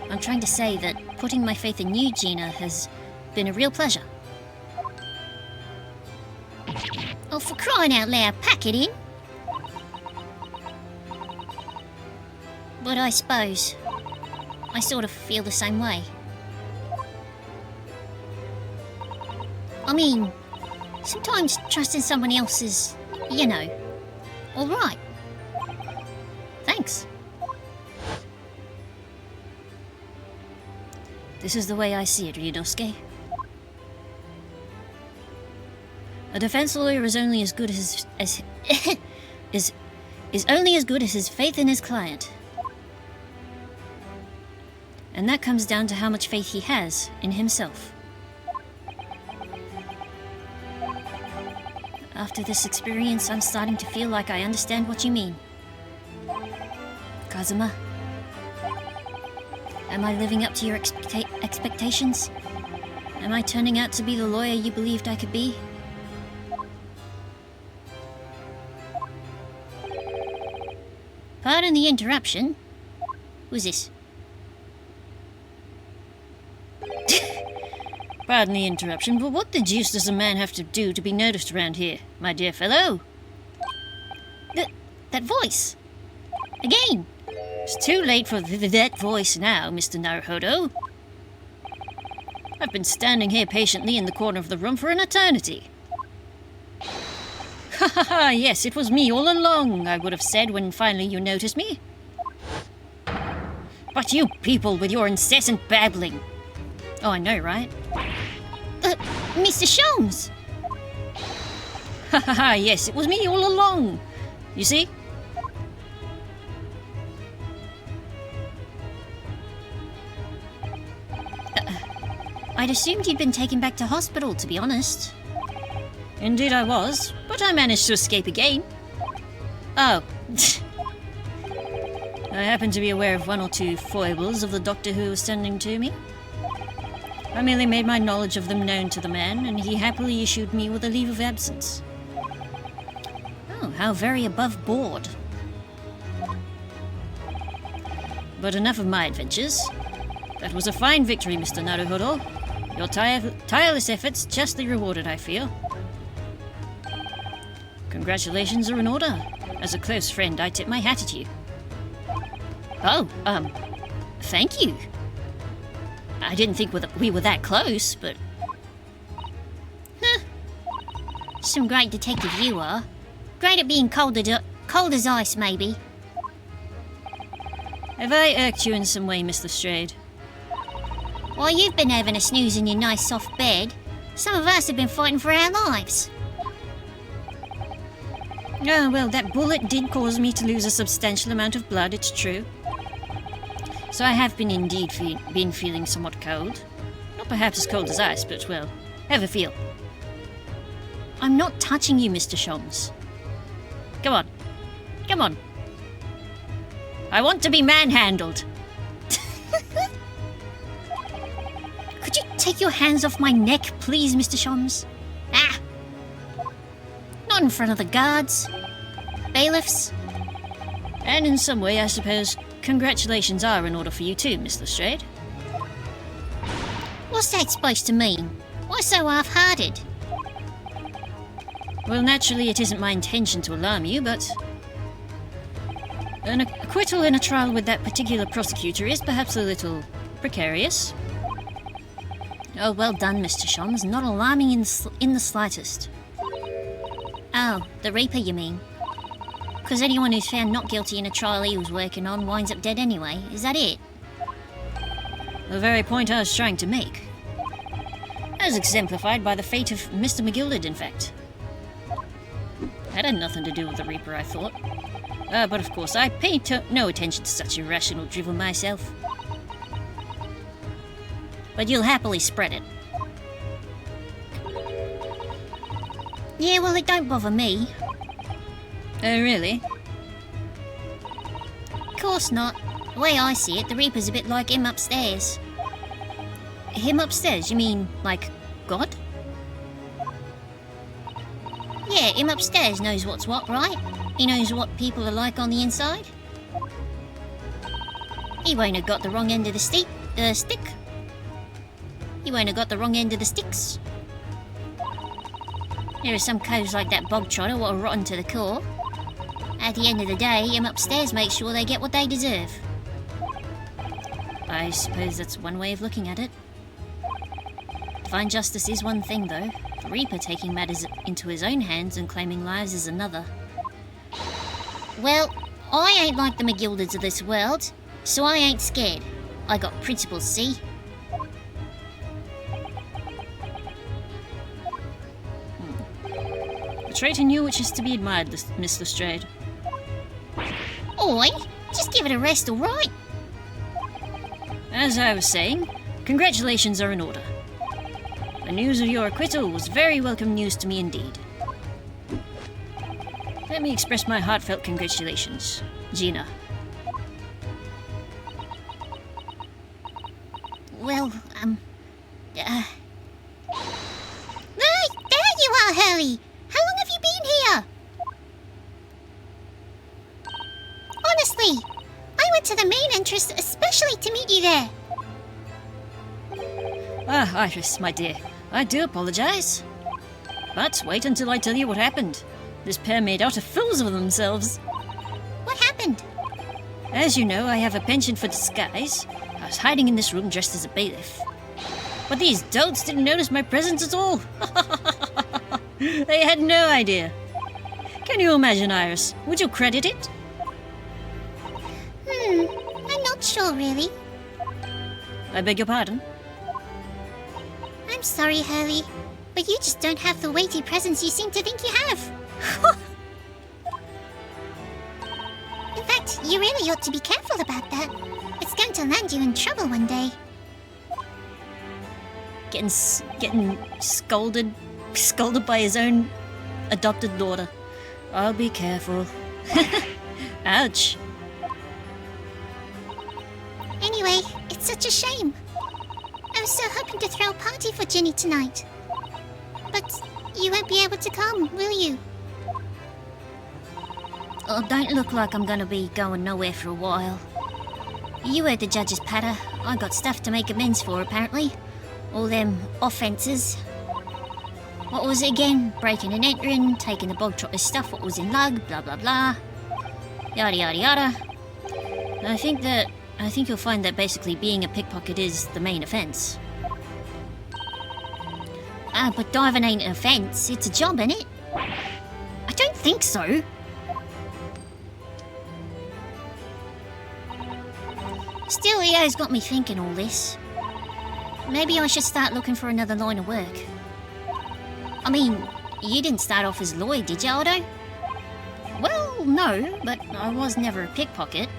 I'm trying to say that putting my faith in you, Gina, has been a real pleasure. Oh, for crying out loud, pack it in. But I suppose I sort of feel the same way. I mean, sometimes trusting someone else is, you know, alright. Thanks. This is the way I see it, Ryunosuke. A defense lawyer is only as good as is only as good as his faith in his client. And that comes down to how much faith he has in himself. After this experience, I'm starting to feel like I understand what you mean. Kazuma, am I living up to your expectations? Am I turning out to be the lawyer you believed I could be? Pardon the interruption. Who's this? Pardon the interruption, but what the deuce does a man have to do to be noticed around here, my dear fellow? That voice! Again! It's too late for that voice now, Mr. Naruhodo. I've been standing here patiently in the corner of the room for an eternity. Ha ha ha, yes, it was me all along, I would have said when finally you noticed me. But you people with your incessant babbling. Oh, I know, right? Mr. Sholmes! Ha ha ha, yes, it was me all along. You see? I'd assumed you'd been taken back to hospital, to be honest. Indeed I was, but I managed to escape again. Oh. I happen to be aware of one or two foibles of the doctor who was sending to me. I merely made my knowledge of them known to the man, and he happily issued me with a leave of absence. Oh, how very above board. But enough of my adventures. That was a fine victory, Mr. Naruhodo. Your tireless efforts justly rewarded, I feel. Congratulations are in order. As a close friend, I tip my hat at you. Oh, thank you. I didn't think we were that close, but... Some great detective you are. Great at being cold as ice, maybe. Have I irked you in some way, Mr. Strayed? While you've been having a snooze in your nice soft bed, some of us have been fighting for our lives. Oh, well, that bullet did cause me to lose a substantial amount of blood, it's true. So I have been indeed been feeling somewhat cold. Not perhaps as cold as ice, but, well, have a feel. I'm not touching you, Mr. Sholmes. Come on. Come on. I want to be manhandled. Could you take your hands off my neck, please, Mr. Sholmes? Ah! Not in front of the guards. Bailiffs. And in some way, I suppose, congratulations are in order for you too, Mr. Strayed. What's that supposed to mean? Why so half-hearted? Well, naturally, it isn't my intention to alarm you, but... an acquittal in a trial with that particular prosecutor is perhaps a little precarious. Oh, well done, Mr. Sholmes. Not alarming in the slightest. Oh, the Reaper, you mean? Because anyone who's found not guilty in a trial he was working on winds up dead anyway. Is that it? The very point I was trying to make. As exemplified by the fate of Mr. McGilded, in fact. That had nothing to do with the Reaper, I thought. But of course, I pay no attention to such irrational drivel myself. But you'll happily spread it. Yeah, well, it don't bother me. Oh, really? Of course not. The way I see it, the Reaper's a bit like him upstairs. Him upstairs? You mean, like, God? Yeah, him upstairs knows what's what, right? He knows what people are like on the inside. He won't have got the wrong end of the stick. He won't have got the wrong end of the sticks. There are some cows like that bog trotter what are rotten to the core. At the end of the day, him upstairs makes sure they get what they deserve. I suppose that's one way of looking at it. Divine justice is one thing, though. The Reaper taking matters into his own hands and claiming lives is another. Well, I ain't like the McGildeds of this world, so I ain't scared. I got principles, see? A trait in you which is to be admired, Miss Lestrade. Oi, just give it a rest, alright? As I was saying, congratulations are in order. The news of your acquittal was very welcome news to me indeed. Let me express my heartfelt congratulations, Gina. Well, Hey, there you are, Hurley! How long have you been here? Honestly, I went to the main entrance especially to meet you there. Ah, Iris, my dear, I do apologize. But wait until I tell you what happened. This pair made utter fools of themselves. What happened? As you know, I have a penchant for disguise. I was hiding in this room dressed as a bailiff. But these dolts didn't notice my presence at all. They had no idea. Can you imagine, Iris? Would you credit it? I'm not sure, really. I beg your pardon? I'm sorry, Hurley, but you just don't have the weighty presence you seem to think you have. In fact, you really ought to be careful about that. It's going to land you in trouble one day. Getting scolded by his own adopted daughter. I'll be careful. Ouch. Anyway, it's such a shame. I was so hoping to throw a party for Ginny tonight. But you won't be able to come, will you? Oh, don't look like I'm gonna be going nowhere for a while. You heard the judge's patter. I got stuff to make amends for, apparently. All them offences. What was it again? Breaking and entering, taking the bog trotter's stuff what was in lug, blah blah blah. Yada yada yada. I think you'll find that basically being a pickpocket is the main offence. But diving ain't an offence. It's a job, ain't it? I don't think so. Still, EO's got me thinking all this. Maybe I should start looking for another line of work. I mean, you didn't start off as Lloyd, did you, Aldo? Well, no, but I was never a pickpocket.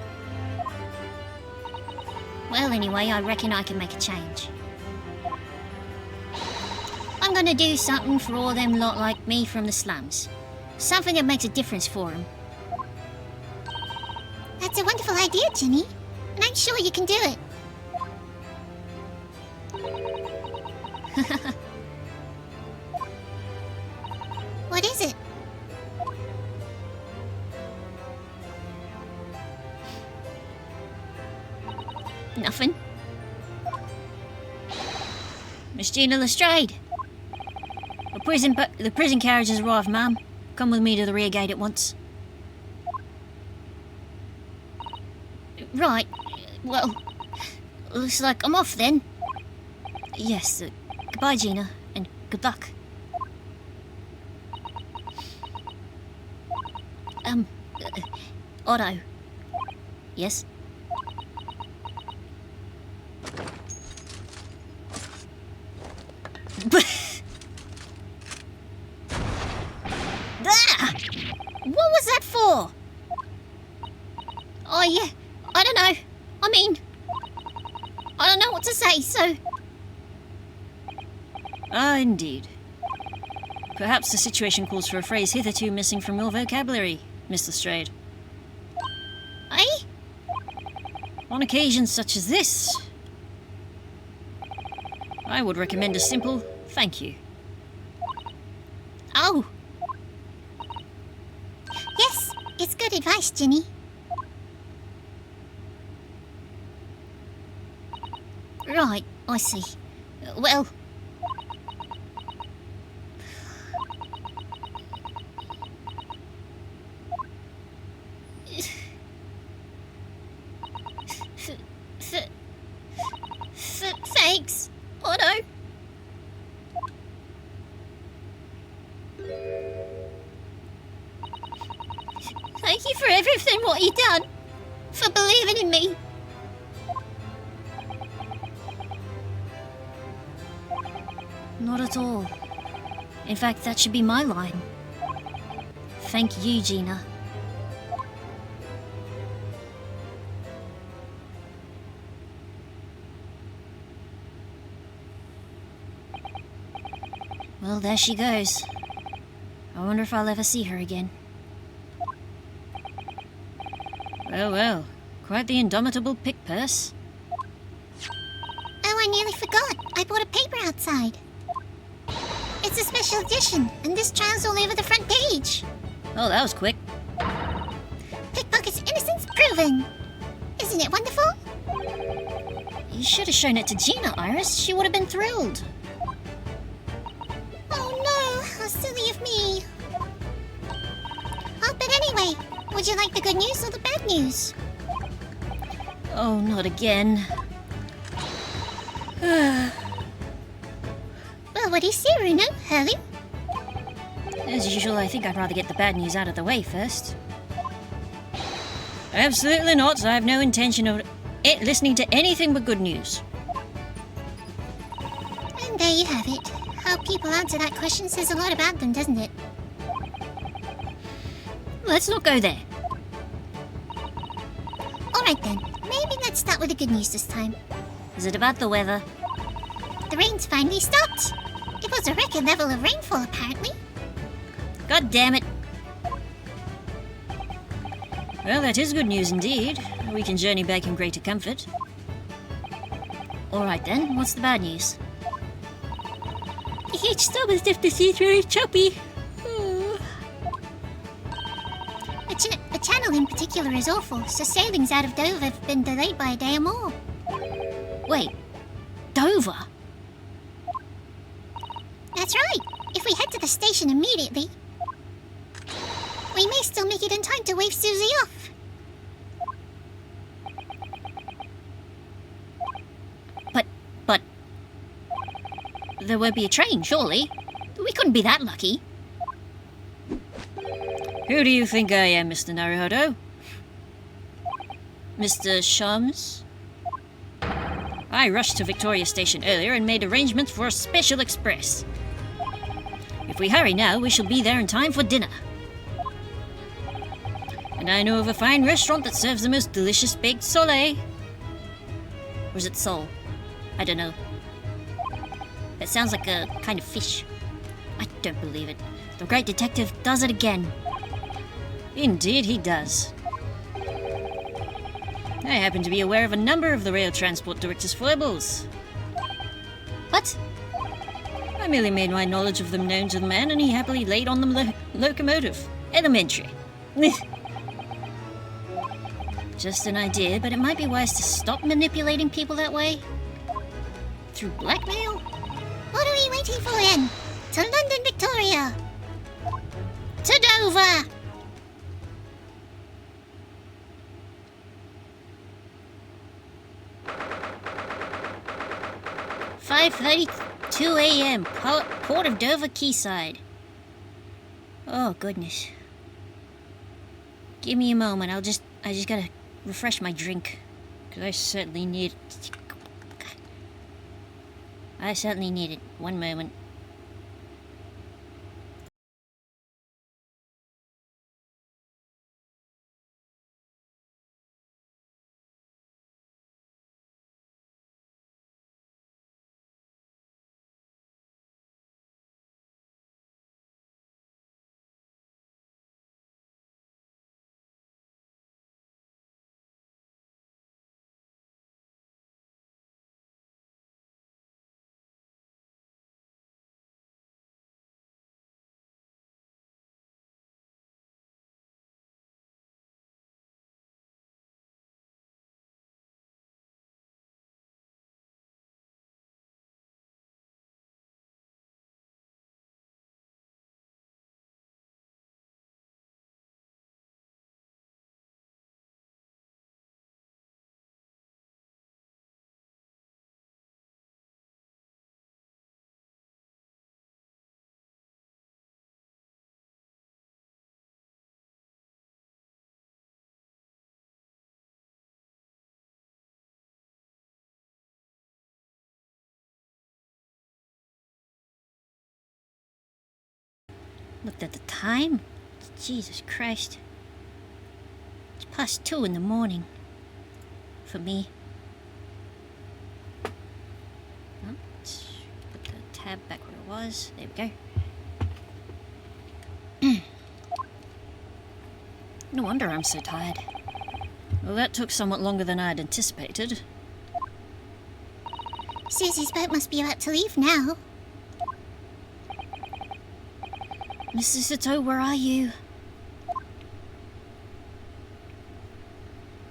Well, anyway, I reckon I can make a change. I'm gonna do something for all them lot like me from the slums. Something that makes a difference for them. That's a wonderful idea, Ginny. And I'm sure you can do it. What is it? Nothing. Miss Gina Lestrade. The prison carriage has arrived, ma'am. Come with me to the rear gate at once. Right. Well, looks like I'm off then. Yes. Goodbye, Gina, and good luck. Otto. Yes? Ah! What was that for? Oh, yeah. I don't know. I mean, I don't know what to say, so... Ah, indeed. Perhaps the situation calls for a phrase hitherto missing from your vocabulary, Miss Lestrade. Eh? On occasions such as this, I would recommend a simple thank you. Oh. It's good advice, Ginny. Right, I see. Well... Thanks, Otto. Thank you for everything what you done. For believing in me. Not at all. In fact, that should be my line. Thank you, Gina. Well, there she goes. I wonder if I'll ever see her again. Well, well. Quite the indomitable pick purse. Oh, I nearly forgot. I bought a paper outside. It's a special edition, and this child's all over the front page. Oh, that was quick. Pickpocket's innocence proven. Isn't it wonderful? You should have shown it to Gina, Iris. She would have been thrilled. Oh no, how silly of me. Oh, but anyway, would you like the good news or the bad news? Oh, not again. Well, what do you say, Bruno? Hello? As usual, I think I'd rather get the bad news out of the way first. Absolutely not. I have no intention of listening to anything but good news. And there you have it. How people answer that question says a lot about them, doesn't it? Let's not go there. Alright then, maybe let's start with the good news this time. Is it about the weather? The rain's finally stopped. It was a record level of rainfall, apparently. God damn it. Well, that is good news indeed. We can journey back in greater comfort. Alright then, what's the bad news? The huge storm is left the sea very choppy. The channel in particular is awful, so sailings out of Dover have been delayed by a day or more. Wait, Dover? That's right. If we head to the station immediately, we may still make it in time to wave Susie off. But... There won't be a train, surely? We couldn't be that lucky. Who do you think I am, Mr. Naruhodo? Mr. Shams? I rushed to Victoria Station earlier and made arrangements for a special express. If we hurry now, we shall be there in time for dinner. And I know of a fine restaurant that serves the most delicious baked soleil. Or is it sole? I don't know. It sounds like a kind of fish. I don't believe it. The great detective does it again. Indeed he does. I happen to be aware of a number of the rail transport director's foibles. What? I merely made my knowledge of them known to the man, and he happily laid on them locomotive. Elementary. Just an idea, but it might be wise to stop manipulating people that way. Through blackmail? What are we waiting for then? To London, Victoria! To Dover! "5:32 a.m. Port of Dover, Quayside." Oh goodness. Give me a moment. I just gotta refresh my drink, because I certainly need it. One moment. Looked at the time. Jesus Christ. It's past 2 in the morning. For me. Oh, let's put the tab back where it was. There we go. No wonder I'm so tired. Well, that took somewhat longer than I had anticipated. Susie's boat must be about to leave now. Mrs. Sato, where are you?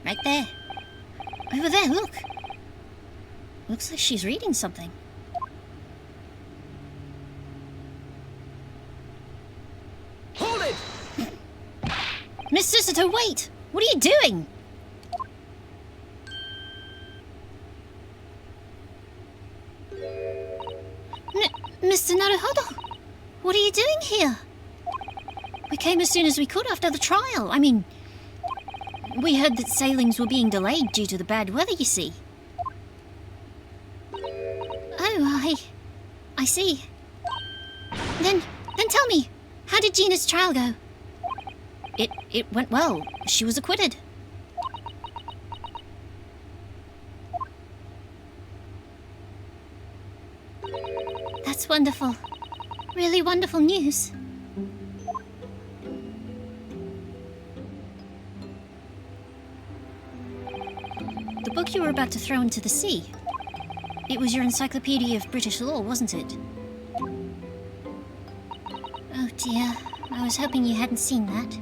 Right there. Over there, look. Looks like she's reading something. Hold it! Mr. Sato, wait! What are you doing? Mr. Naruhodo, what are you doing here? We came as soon as we could after the trial. I mean, we heard that sailings were being delayed due to the bad weather, you see. Oh, I see. Then tell me, how did Gina's trial go? It went well. She was acquitted. That's wonderful. Really wonderful news. The book you were about to throw into the sea. It was your Encyclopedia of British Law, wasn't it? Oh dear, I was hoping you hadn't seen that.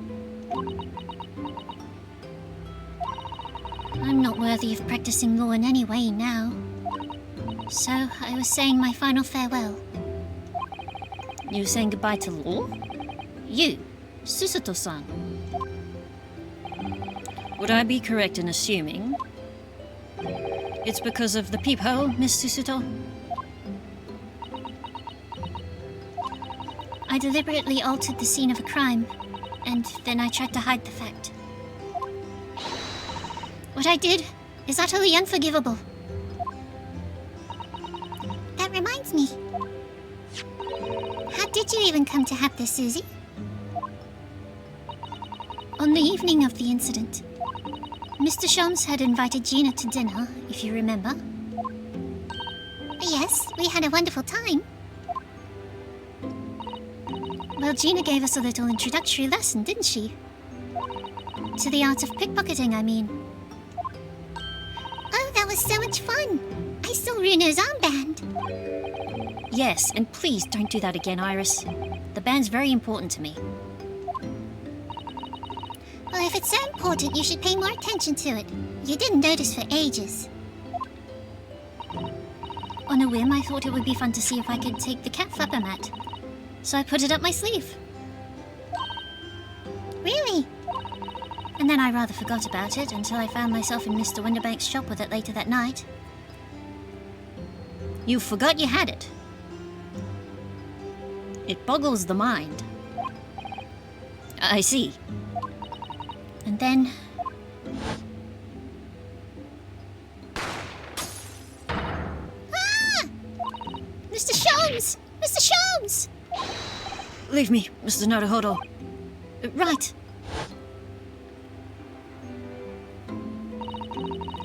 I'm not worthy of practicing law in any way now. So I was saying my final farewell. You were saying goodbye to law? You, Susato-san. Would I be correct in assuming it's because of the peephole, Miss Susato? I deliberately altered the scene of a crime, and then I tried to hide the fact. What I did is utterly unforgivable. That reminds me. How did you even come to have this, Susie? On the evening of the incident, Mr. Shams had invited Gina to dinner, if you remember. Yes, we had a wonderful time. Well, Gina gave us a little introductory lesson, didn't she? To the art of pickpocketing, I mean. Oh, that was so much fun! I saw Runo's armband. Yes, and please don't do that again, Iris. The band's very important to me. Well, if it's so important, you should pay more attention to it. You didn't notice for ages. On a whim, I thought it would be fun to see if I could take the cat flapper mat. So I put it up my sleeve. Really? And then I rather forgot about it until I found myself in Mr. Winterbank's shop with it later that night. You forgot you had it. It boggles the mind. I see. And then... Ah! Mr. Shams! Mr. Shams! Leave me, Mr. Naruhodo. Right.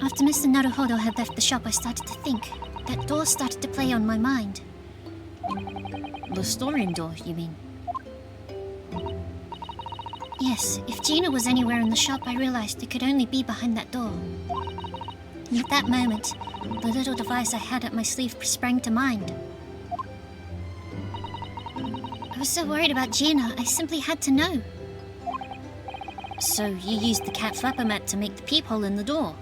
After Mr. Naruhodo had left the shop, I started to think. That door started to play on my mind. The storeroom door, you mean? Yes, if Gina was anywhere in the shop, I realized it could only be behind that door. And at that moment, the little device I had at my sleeve sprang to mind. I was so worried about Gina, I simply had to know. So you used the cat flapper mat to make the peephole in the door?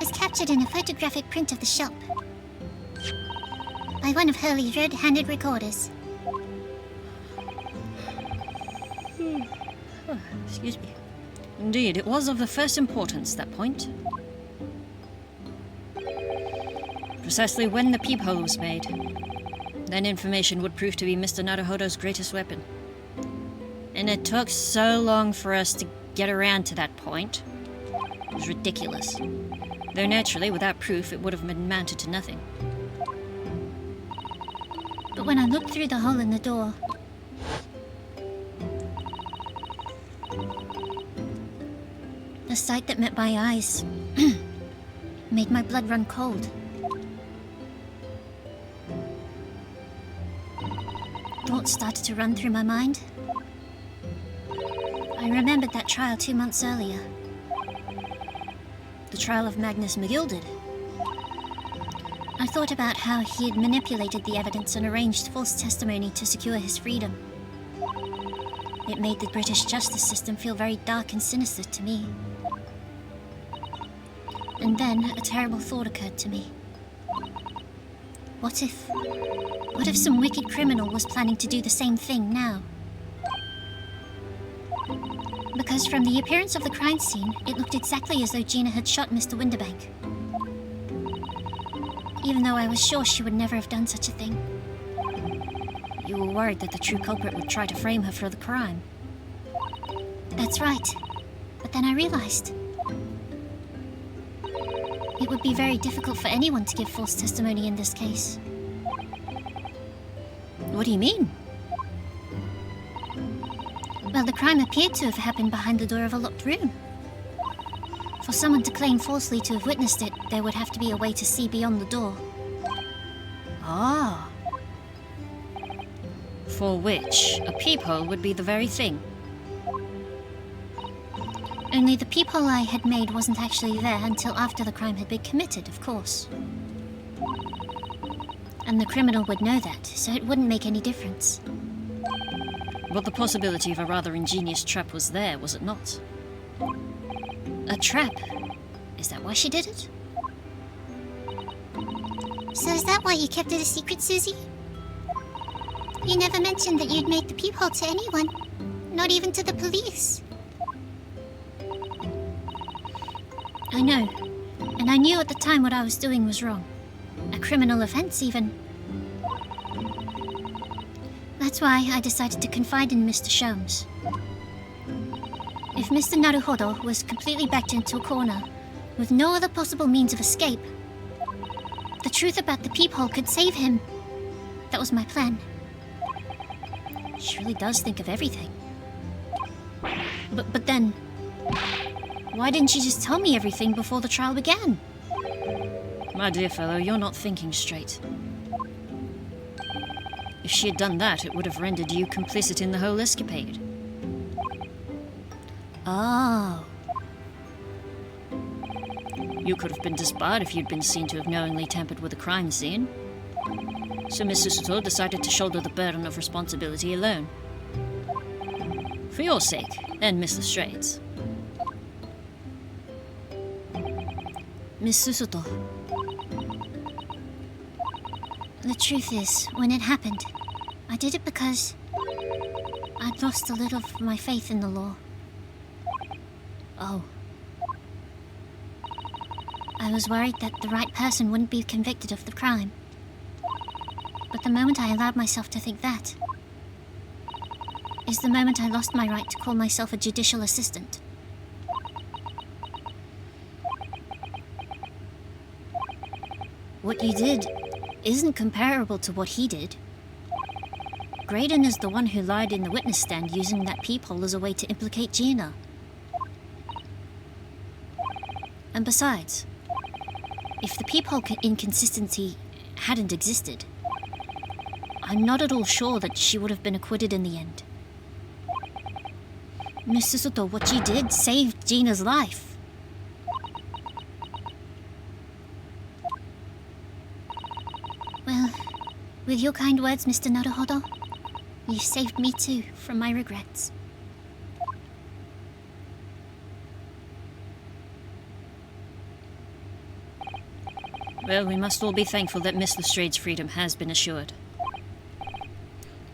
As captured in a photographic print of the shop. By one of Hurley's red-handed recorders. Excuse me. Indeed, it was of the first importance, that point. Precisely when the peephole was made. Then information would prove to be Mr. Naruhodo's greatest weapon. And it took so long for us to get around to that point. It was ridiculous. Though naturally, without proof, it would have amounted to nothing. But when I looked through the hole in the door, the sight that met my eyes made my blood run cold. Thoughts started to run through my mind. I remembered that trial 2 months earlier. The trial of Magnus McGilded. I thought about how he had manipulated the evidence and arranged false testimony to secure his freedom. It made the British justice system feel very dark and sinister to me. And then a terrible thought occurred to me. What if some wicked criminal was planning to do the same thing now? Because from the appearance of the crime scene, it looked exactly as though Gina had shot Mr. Winterbank. Even though I was sure she would never have done such a thing. You were worried that the true culprit would try to frame her for the crime. That's right. But then I realized it would be very difficult for anyone to give false testimony in this case. What do you mean? Well, the crime appeared to have happened behind the door of a locked room. For someone to claim falsely to have witnessed it, there would have to be a way to see beyond the door. Ah. For which, a peephole would be the very thing. Only the peephole I had made wasn't actually there until after the crime had been committed, of course. And the criminal would know that, so it wouldn't make any difference. But the possibility of a rather ingenious trap was there, was it not? A trap? Is that why she did it? So is that why you kept it a secret, Susie? You never mentioned that you'd made the peephole to anyone. Not even to the police. I know. And I knew at the time what I was doing was wrong. A criminal offense, even. That's why I decided to confide in Mr. Sholmes. If Mr. Naruhodo was completely backed into a corner, with no other possible means of escape, the truth about the peephole could save him. That was my plan. She really does think of everything. But then, why didn't she just tell me everything before the trial began? My dear fellow, you're not thinking straight. If she had done that, it would have rendered you complicit in the whole escapade. Oh. You could have been disbarred if you'd been seen to have knowingly tampered with a crime scene. So Miss Susato decided to shoulder the burden of responsibility alone. For your sake, and Miss Lestrade's. Miss Susato. The truth is, when it happened, I did it because I'd lost a little of my faith in the law. Oh. I was worried that the right person wouldn't be convicted of the crime. But the moment I allowed myself to think that is the moment I lost my right to call myself a judicial assistant. What you did isn't comparable to what he did. Graydon is the one who lied in the witness stand using that peephole as a way to implicate Gina. And besides, if the peephole inconsistency hadn't existed, I'm not at all sure that she would have been acquitted in the end. Miss Susato, what you did saved Gina's life. Well, with your kind words, Mr. Naruhodo, you saved me too from my regrets. Well, we must all be thankful that Miss Lestrade's freedom has been assured.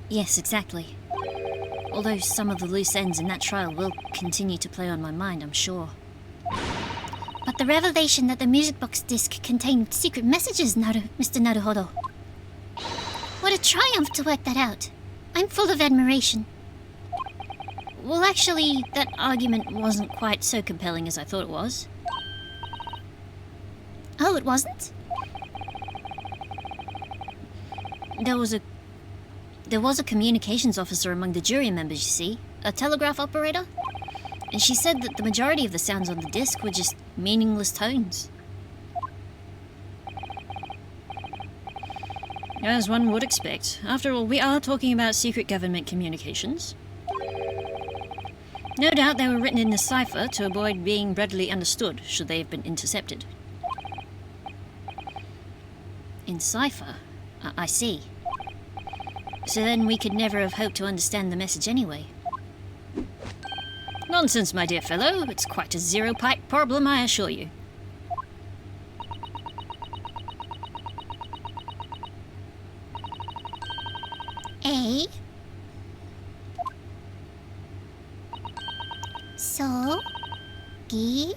Yes, exactly. Although some of the loose ends in that trial will continue to play on my mind, I'm sure. But the revelation that the music box disc contained secret messages, Mr. Naruhodo. What a triumph to work that out. I'm full of admiration. Well, actually, that argument wasn't quite so compelling as I thought it was. Oh, it wasn't? There was a There was a communications officer among the jury members, you see, a telegraph operator, and she said that the majority of the sounds on the disc were just meaningless tones. As one would expect. After all, we are talking about secret government communications. No doubt they were written in a cipher to avoid being readily understood should they have been intercepted. In cipher? I see. So then we could never have hoped to understand the message anyway. Nonsense, my dear fellow. It's quite a zero-pipe problem, I assure you. A. So. Gi.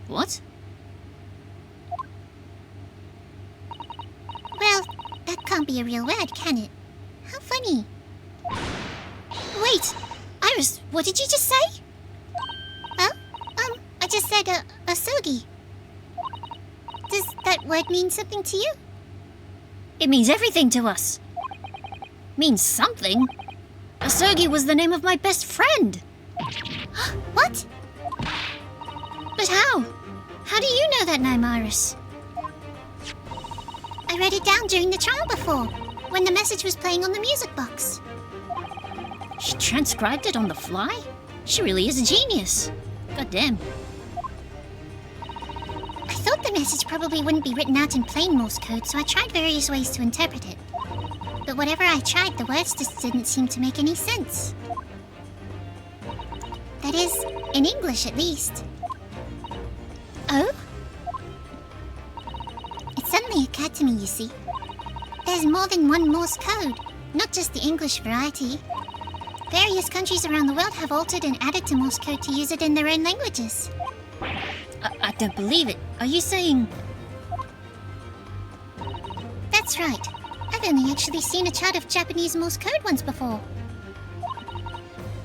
What? Well, that can't be a real word, can it? How funny. Wait, Iris, what did you just say? Oh, I just said asogi. Does that word mean something to you? It means everything to us. Means something. Asogi was the name of my best friend. What? But how? How do you know that name, Iris? I read it down during the trial before, when the message was playing on the music box. She transcribed it on the fly? She really is a genius. God damn. I thought the message probably wouldn't be written out in plain Morse code, so I tried various ways to interpret it. But whatever I tried, the words just didn't seem to make any sense. That is, in English at least. Oh? It suddenly occurred to me, you see. There's more than one Morse code, not just the English variety. Various countries around the world have altered and added to Morse code to use it in their own languages. I don't believe it. Are you saying... That's right. I've only actually seen a chart of Japanese Morse code once before.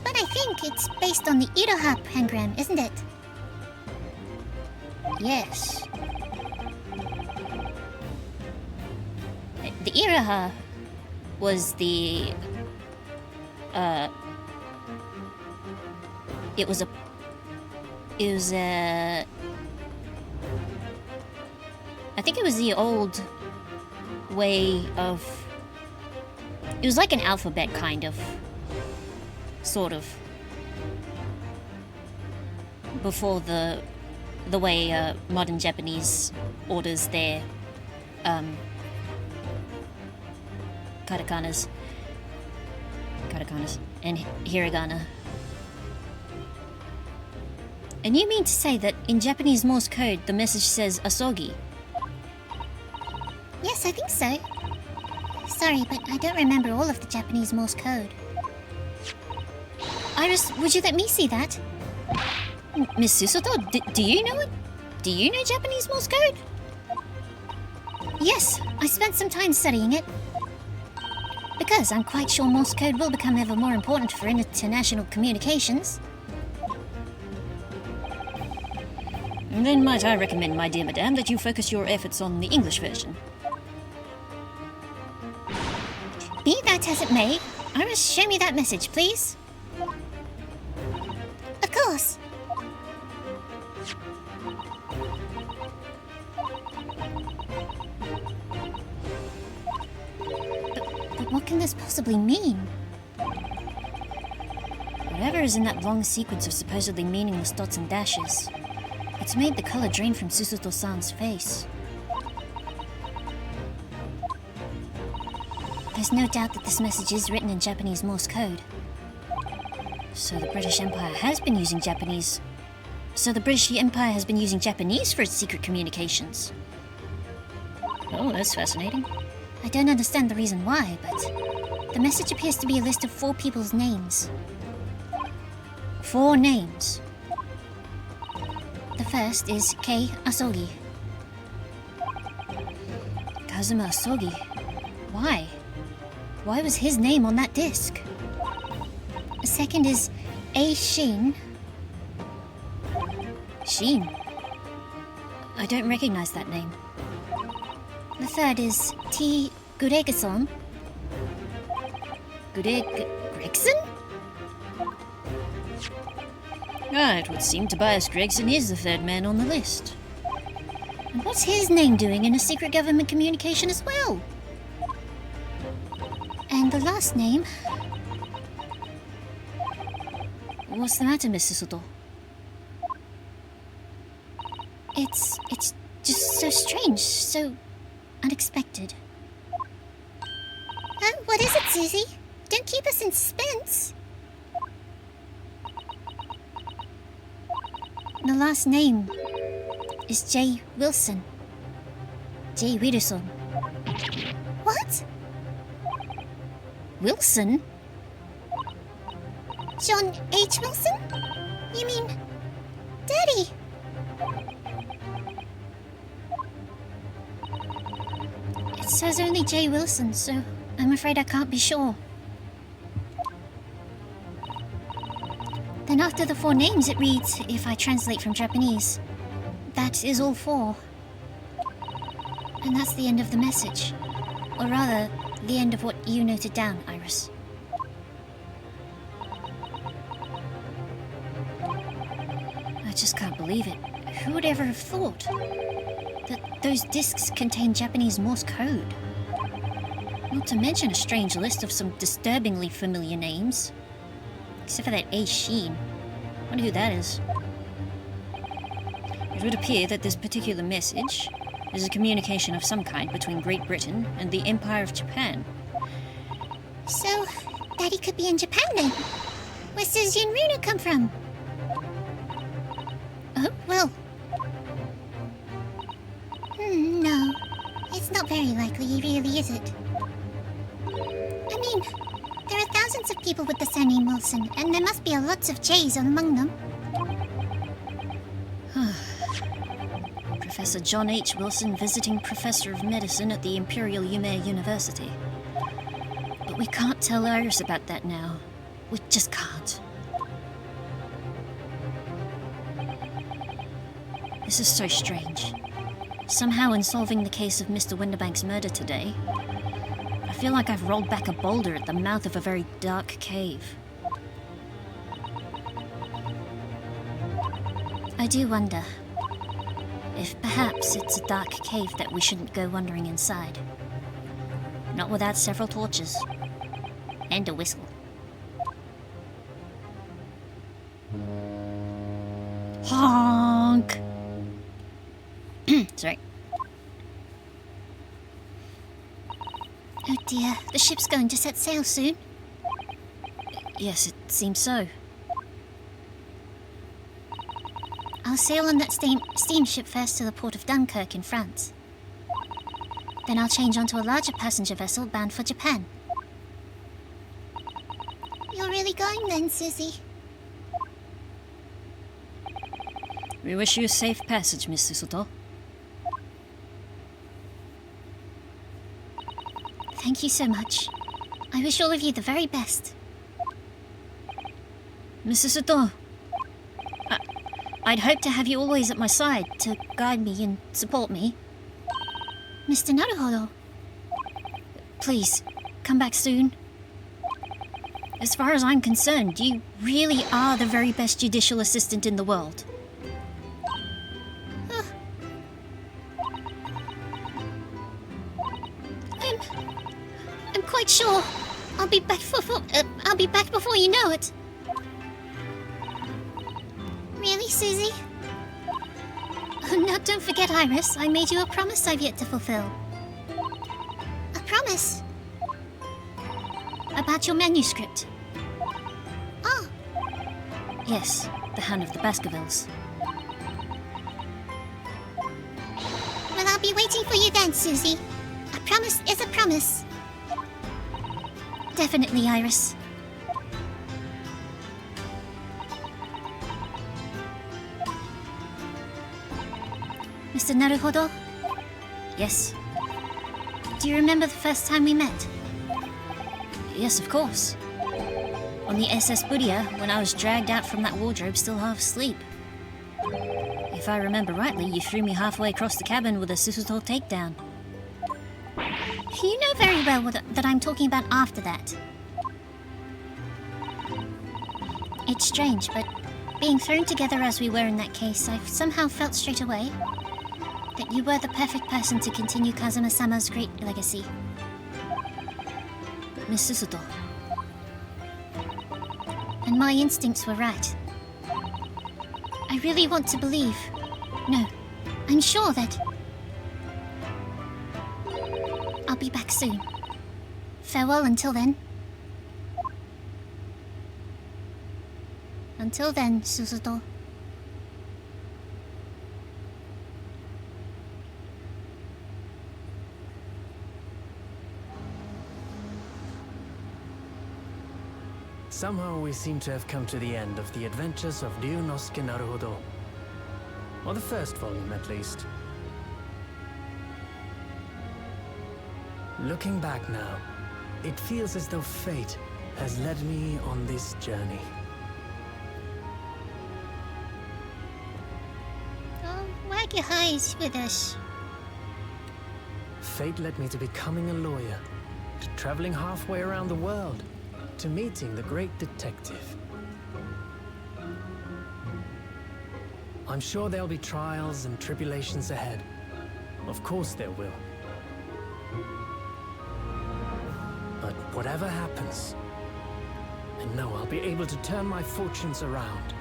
But I think it's based on the Iroha pangram, isn't it? Yes. The Iroha was the... It was I think it was the old way of... It was like an alphabet, kind of. Sort of. Before the way modern Japanese orders their katakanas and hiragana. And you mean to say that in Japanese Morse code the message says asogi? Yes, I think so. Sorry, but I don't remember all of the Japanese Morse code. Iris, would you let me see that? Miss Susoto, do you know it? Do you know Japanese Morse code? Yes, I spent some time studying it. Because I'm quite sure Morse code will become ever more important for international communications. Then might I recommend, my dear madame, that you focus your efforts on the English version. Be that as it may, Iris, show me that message, please. of course. But what can this possibly mean? Whatever is in that long sequence of supposedly meaningless dots and dashes, it's made the color drain from Susuto-san's face. There's no doubt that this message is written in Japanese Morse code. So the British Empire has been using Japanese... So the British Empire has been using Japanese for its secret communications. Oh, that's fascinating. I don't understand the reason why, but the message appears to be a list of 4 people's names. 4 names. The first is Kei Asogi. Kazuma Asogi. Why? Why was his name on that disc? The second is A Shin. Sheen. I don't recognize that name. The third is T Gregson? Gregson? Ah, it would seem Tobias Gregson is the third man on the list. And what's his name doing in a secret government communication as well? And the last name? What's the matter, Mr. Soto? It's just so strange, so unexpected. Oh, what is it, Susie? Don't keep us in suspense. The last name is J. Wilson. J. Wilson. What? Wilson? John H. Wilson? You mean Daddy? It says only J. Wilson, so I'm afraid I can't be sure. Then after the four names it reads, if I translate from Japanese, that is all four. And that's the end of the message. Or rather, the end of what you noted down, Iris. I just can't believe it. Who would ever have thought that those discs contain Japanese Morse code? Not to mention a strange list of some disturbingly familiar names. Except for that A. Sheen. Wonder who that is. It would appear that this particular message is a communication of some kind between Great Britain and the Empire of Japan. So, Daddy could be in Japan then? Where Susie and Runa come from? Oh, well. No. It's not very likely, really, is it? I mean, there are thousands of people with the surname Wilson, and there must be a lots of J's among them. Professor John H. Wilson, visiting professor of medicine at the Imperial Yume University. But we can't tell Iris about that now. We just can't. This is so strange. Somehow in solving the case of Mr. Winterbank's murder today, I feel like I've rolled back a boulder at the mouth of a very dark cave. I do wonder if perhaps it's a dark cave that we shouldn't go wandering inside. Not without several torches. And a whistle. Honk! Sorry. Oh dear, the ship's going to set sail soon. Yes, it seems so. I'll sail on that steamship first to the port of Dunkirk in France. Then I'll change onto a larger passenger vessel bound for Japan. You're really going then, Susie? We wish you a safe passage, Mr. Soto. Thank you so much. I wish all of you the very best. Mr. Soto, I'd hope to have you always at my side to guide me and support me. Mr. Naruhodo. Please, come back soon. As far as I'm concerned, you really are the very best judicial assistant in the world. I'm quite sure I'll be back I'll be back before you know it. Really, Susie? Oh, now don't forget, Iris. I made you a promise I've yet to fulfill. A promise? About your manuscript. Oh. Yes, the Hand of the Baskervilles. Well, I'll be waiting for you then, Susie. A promise is a promise. Definitely, Iris. Mr. Naruhodo? Yes. Do you remember the first time we met? Yes, of course. On the SS Budia, when I was dragged out from that wardrobe still half asleep. If I remember rightly, you threw me halfway across the cabin with a Susuto takedown. You know very well that I'm talking about after that. It's strange, but being thrown together as we were in that case, I've somehow felt straight away that you were the perfect person to continue Kazuma-sama's great legacy. Miss Susato. And my instincts were right. I really want to believe. No, I'm sure that I'll be back soon. Farewell until then. Until then, Susato. Somehow we seem to have come to the end of the adventures of Ryunosuke Naruhodo. Or the first volume, at least. Looking back now, it feels as though fate has led me on this journey. Oh, wag your eyes with us. Fate led me to becoming a lawyer, to traveling halfway around the world, to meeting the great detective. I'm sure there'll be trials and tribulations ahead. Of course there will. But whatever happens, I know I'll be able to turn my fortunes around.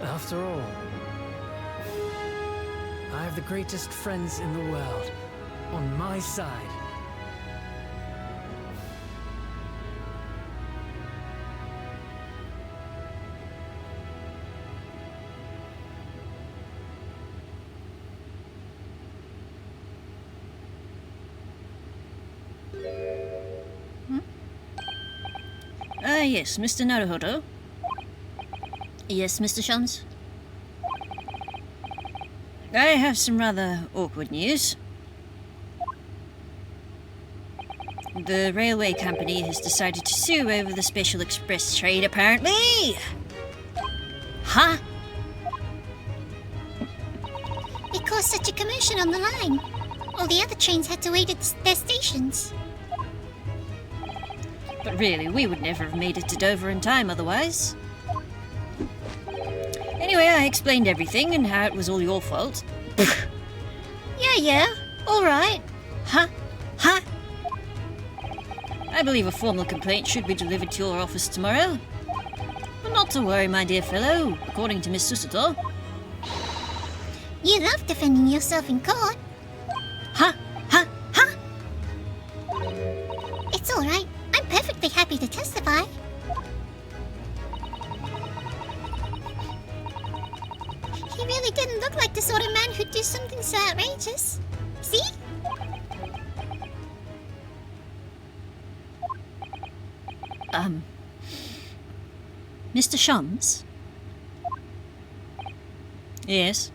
After all, I have the greatest friends in the world on my side. Yes, Mr. Naruhodo. Yes, Mr. Shums? I have some rather awkward news. The railway company has decided to sue over the special express trade, apparently. Huh? It caused such a commotion on the line. All the other trains had to wait at their stations. But really, we would never have made it to Dover in time otherwise. Anyway, I explained everything and how it was all your fault. Yeah, alright. Huh? I believe a formal complaint should be delivered to your office tomorrow. But not to worry, my dear fellow, according to Miss Susato. You love defending yourself in court. Huh? It's alright. I'm perfectly happy to testify. He really didn't look like the sort of man who'd do something so outrageous. See? Mr. Shums? Yes?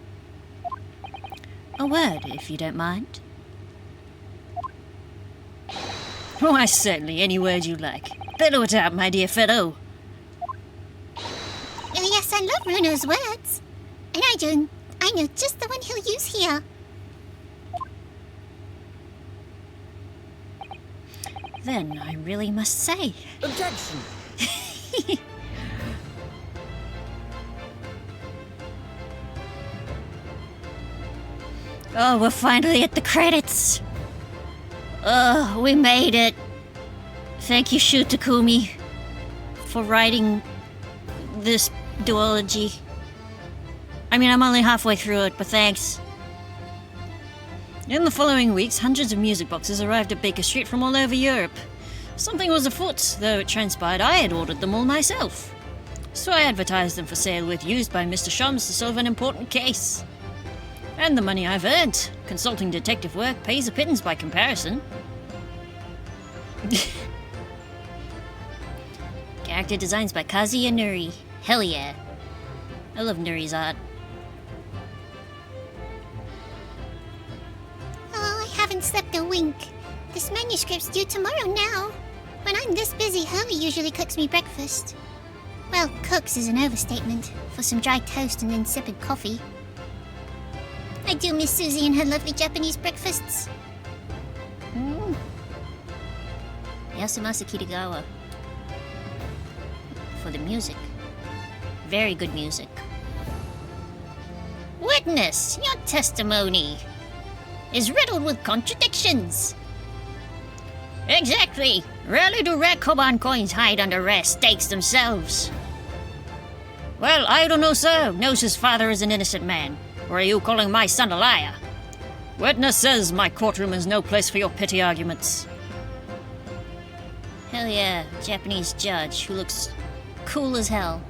A word, if you don't mind. Why, certainly, any word you like. Bellow it out, my dear fellow. Yes, I love Runo's words. And I know just the one he'll use here. Then I really must say. Objection! Oh, we're finally at the credits. Oh, we made it. Thank you, Shu Takumi, for writing this duology. I mean, I'm only halfway through it, but thanks. In the following weeks, hundreds of music boxes arrived at Baker Street from all over Europe. Something was afoot, though it transpired I had ordered them all myself. So I advertised them for sale with used by Mr. Shums to solve an important case. And the money I've earned, consulting detective work, pays a pittance by comparison. Character designs by Kazuya Nuri. Hell yeah. I love Nuri's art. Oh, I haven't slept a wink. This manuscript's due tomorrow now. When I'm this busy, Hurley usually cooks me breakfast. Well, cooks is an overstatement, for some dry toast and insipid coffee. I do miss Susie and her lovely Japanese breakfasts. Yasumasa Kitagawa. For the music. Very good music. Witness, your testimony is riddled with contradictions. Exactly. Rarely do rare Koban coins hide under rare stakes themselves. Well, I don't know, sir. Knows his father is an innocent man. Or are you calling my son a liar? Witness says my courtroom is no place for your petty arguments. Hell yeah, Japanese judge who looks cool as hell.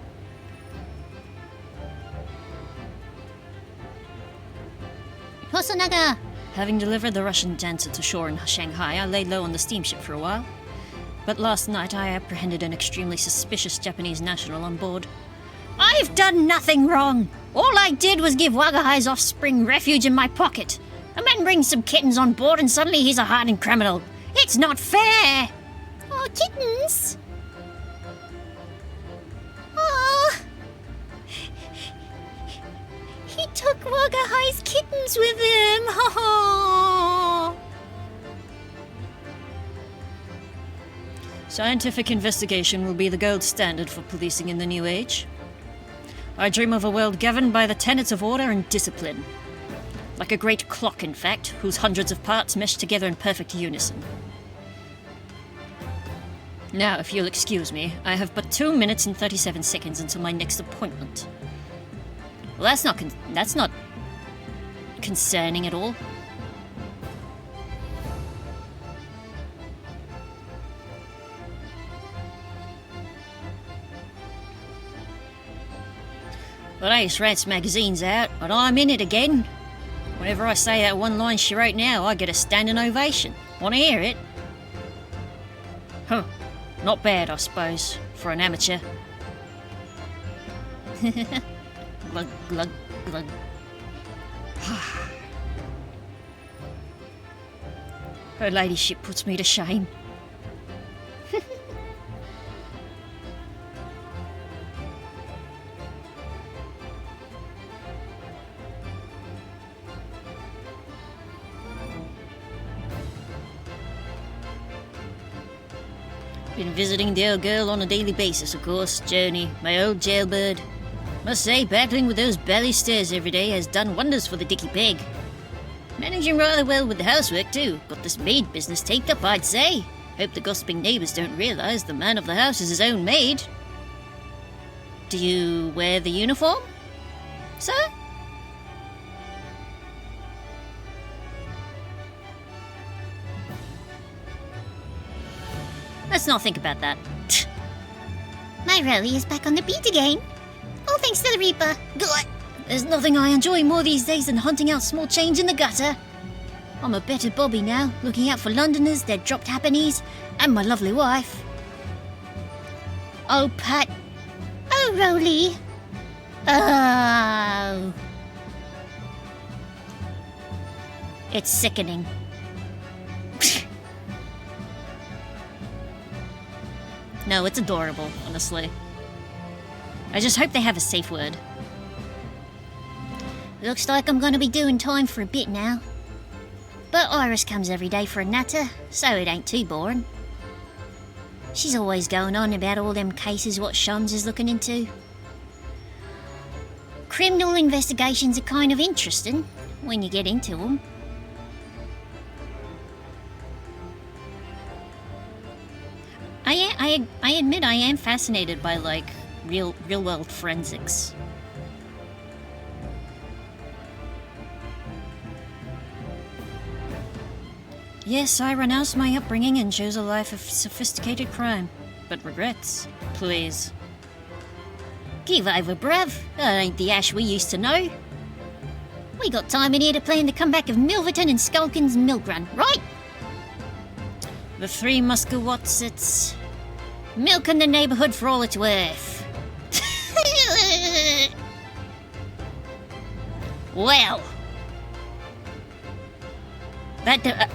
Hosonaga! Having delivered the Russian dancer to shore in Shanghai, I laid low on the steamship for a while. But last night I apprehended an extremely suspicious Japanese national on board. I've done nothing wrong! All I did was give Wagahai's offspring refuge in my pocket. A man brings some kittens on board and suddenly he's a hardened criminal. It's not fair! Oh, kittens! Oh! He took Wagahai's kittens with him! Oh! Scientific investigation will be the gold standard for policing in the new age. I dream of a world governed by the tenets of order and discipline. Like a great clock, in fact, whose hundreds of parts mesh together in perfect unison. Now, if you'll excuse me, I have but 2 minutes and 37 seconds until my next appointment. Well, that's not concerning at all. Well, Ace writes magazines out, and I'm in it again. Whenever I say that one line she wrote now, I get a standing ovation. Want to hear it? Huh. Not bad, I suppose, for an amateur. Glug, glug, glug. Her ladyship puts me to shame. Been visiting the old girl on a daily basis, of course, Joni, my old jailbird. Must say, battling with those belly stares every day has done wonders for the dicky pig. Managing rather well with the housework, too. Got this maid business taped up, I'd say. Hope the gossiping neighbours don't realise the man of the house is his own maid. Do you wear the uniform, sir? Let's not think about that. My Rolly is back on the beat again. All thanks to the Reaper. Good. There's nothing I enjoy more these days than hunting out small change in the gutter. I'm a better Bobby now, looking out for Londoners, their dropped happenings, and my lovely wife. Oh, Pat. Oh, Rolly. Oh. It's sickening. No, it's adorable, honestly. I just hope they have a safe word. Looks like I'm gonna be doing time for a bit now. But Iris comes every day for a natter, so it ain't too boring. She's always going on about all them cases what Shums is looking into. Criminal investigations are kind of interesting when you get into them. I admit I am fascinated by, like, real world forensics. Yes, I renounce my upbringing and chose a life of sophisticated crime. But regrets, please. Give over, bruv. That ain't the Ash we used to know. We got time in here to plan the comeback of Milverton and Skulkin's milk run, right? The Three Muscowats, it's... milking the neighbourhood for all it's worth. Well... that...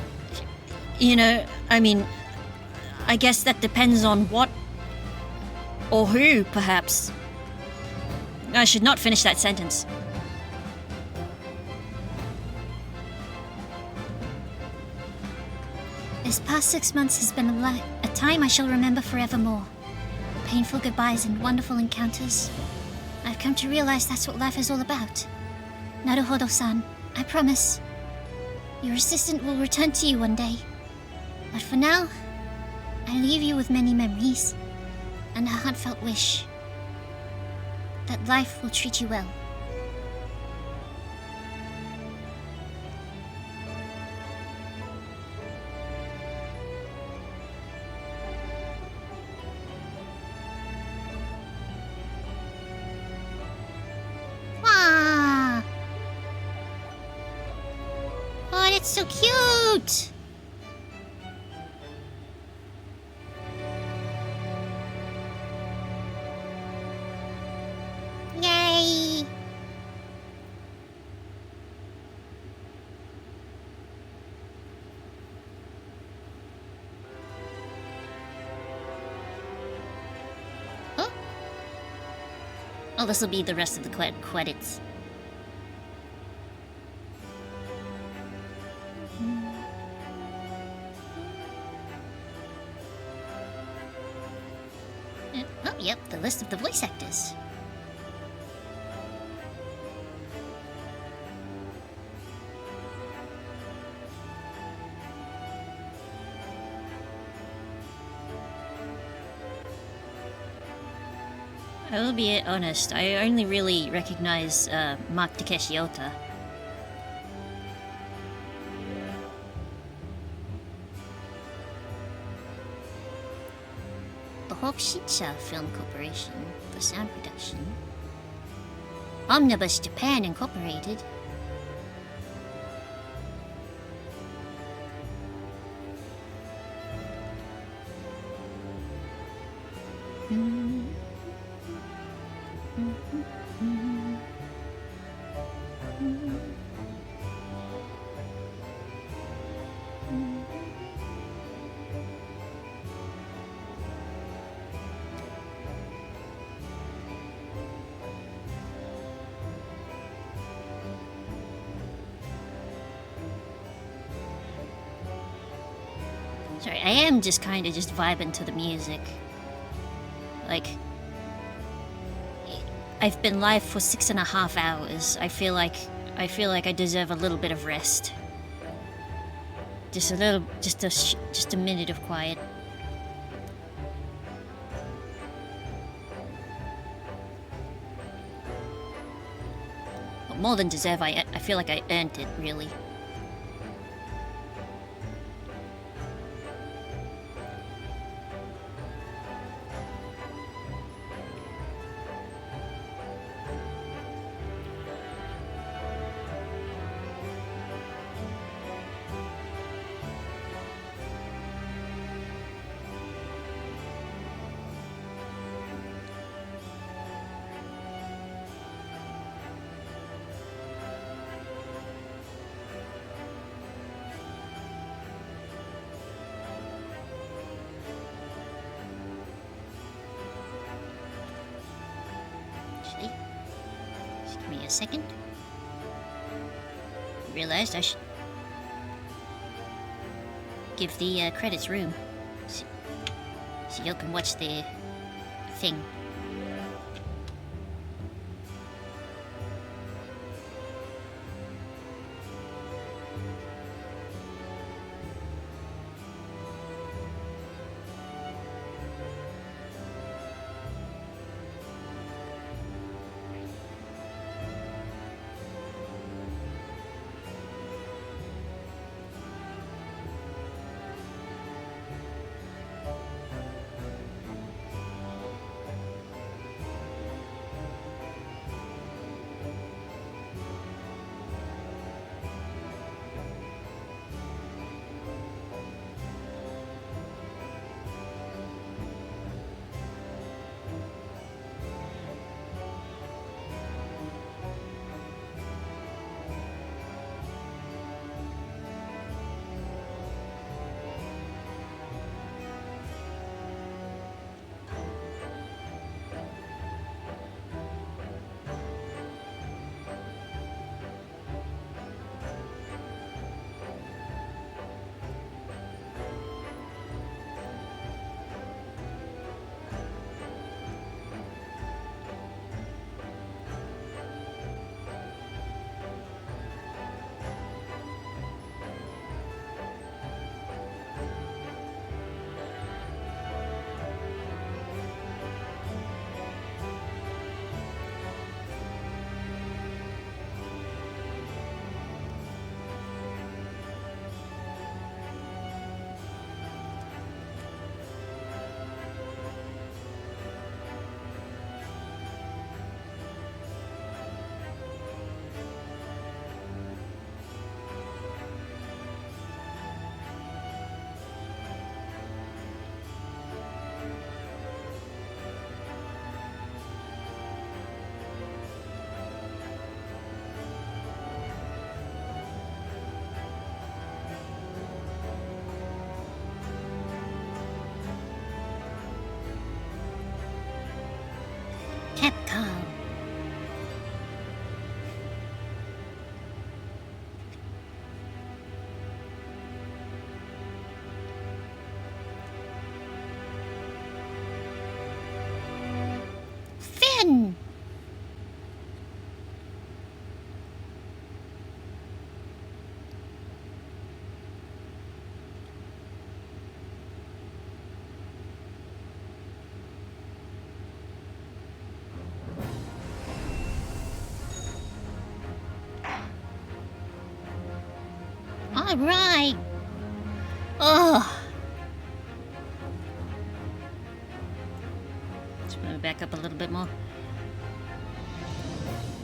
I mean... I guess that depends on what... or who, perhaps. I should not finish that sentence. This past 6 months has been a time I shall remember forevermore. Painful goodbyes and wonderful encounters. I've come to realize that's what life is all about. Naruhodo-san, I promise. Your assistant will return to you one day. But for now, I leave you with many memories and a heartfelt wish that life will treat you well. Wow! Oh, that's so cute! Yay! Oh, this will be the rest of the credits. Oh, yep, the list of the voice actors. I will be honest, I only really recognize Mark Takeshi Ota. The Hokushicha Film Corporation for sound production. Omnibus Japan Incorporated. Sorry, I am just kind of just vibing to the music. Like, I've been live for 6.5 hours. I feel like I deserve a little bit of rest. Just a minute of quiet. But more than deserve, I feel like I earned it, really. Just give me a second. Realized I should give the credits room, so you can watch the thing. All right. Oh, Let's move back up a little bit more.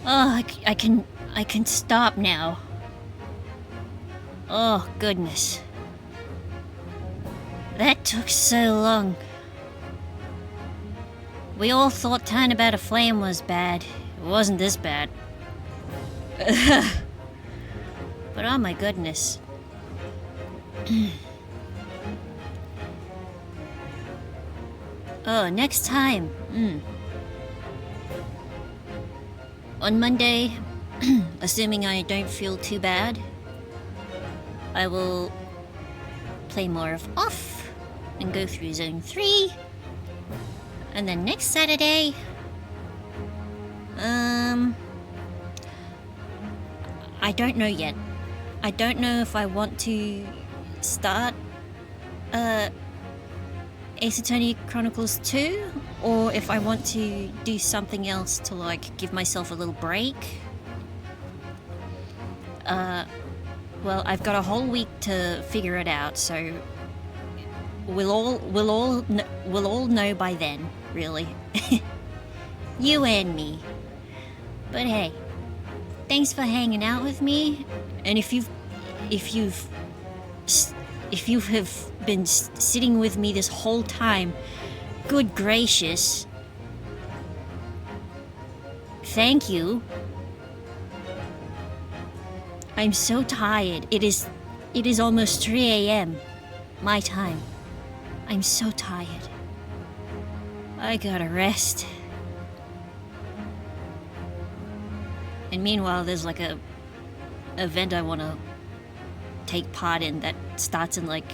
Oh, I can stop now. Oh, goodness. That took so long. We all thought tying about a flame was bad. It wasn't this bad. But oh my goodness. Oh, next time. On Monday, assuming I don't feel too bad, I will play more of Off and go through Zone 3. And then next Saturday, I don't know yet. I don't know if I want to start Ace Attorney Chronicles 2 or if I want to do something else to like give myself a little break. Well, I've got a whole week to figure it out, so we'll all know by then, really. You and me. But hey, thanks for hanging out with me. And if you have been sitting with me this whole time, good gracious, thank you. I'm so tired. It is almost 3 a.m. my time. I'm so tired. I gotta rest. And meanwhile, there's like a event I want to take part in that starts in like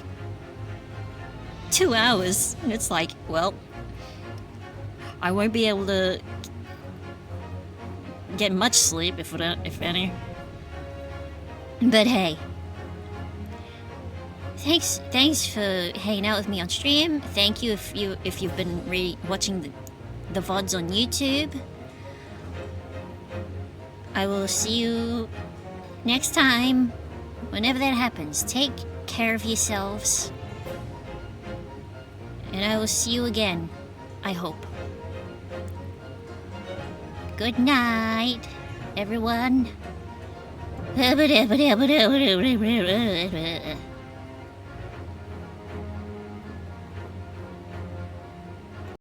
2 hours. And it's like, well, I won't be able to get much sleep if any. But hey, thanks for hanging out with me on stream. Thank you if you've been watching the VODs on YouTube. I will see you next time, whenever that happens. Take care of yourselves, and I will see you again, I hope. Good night, everyone.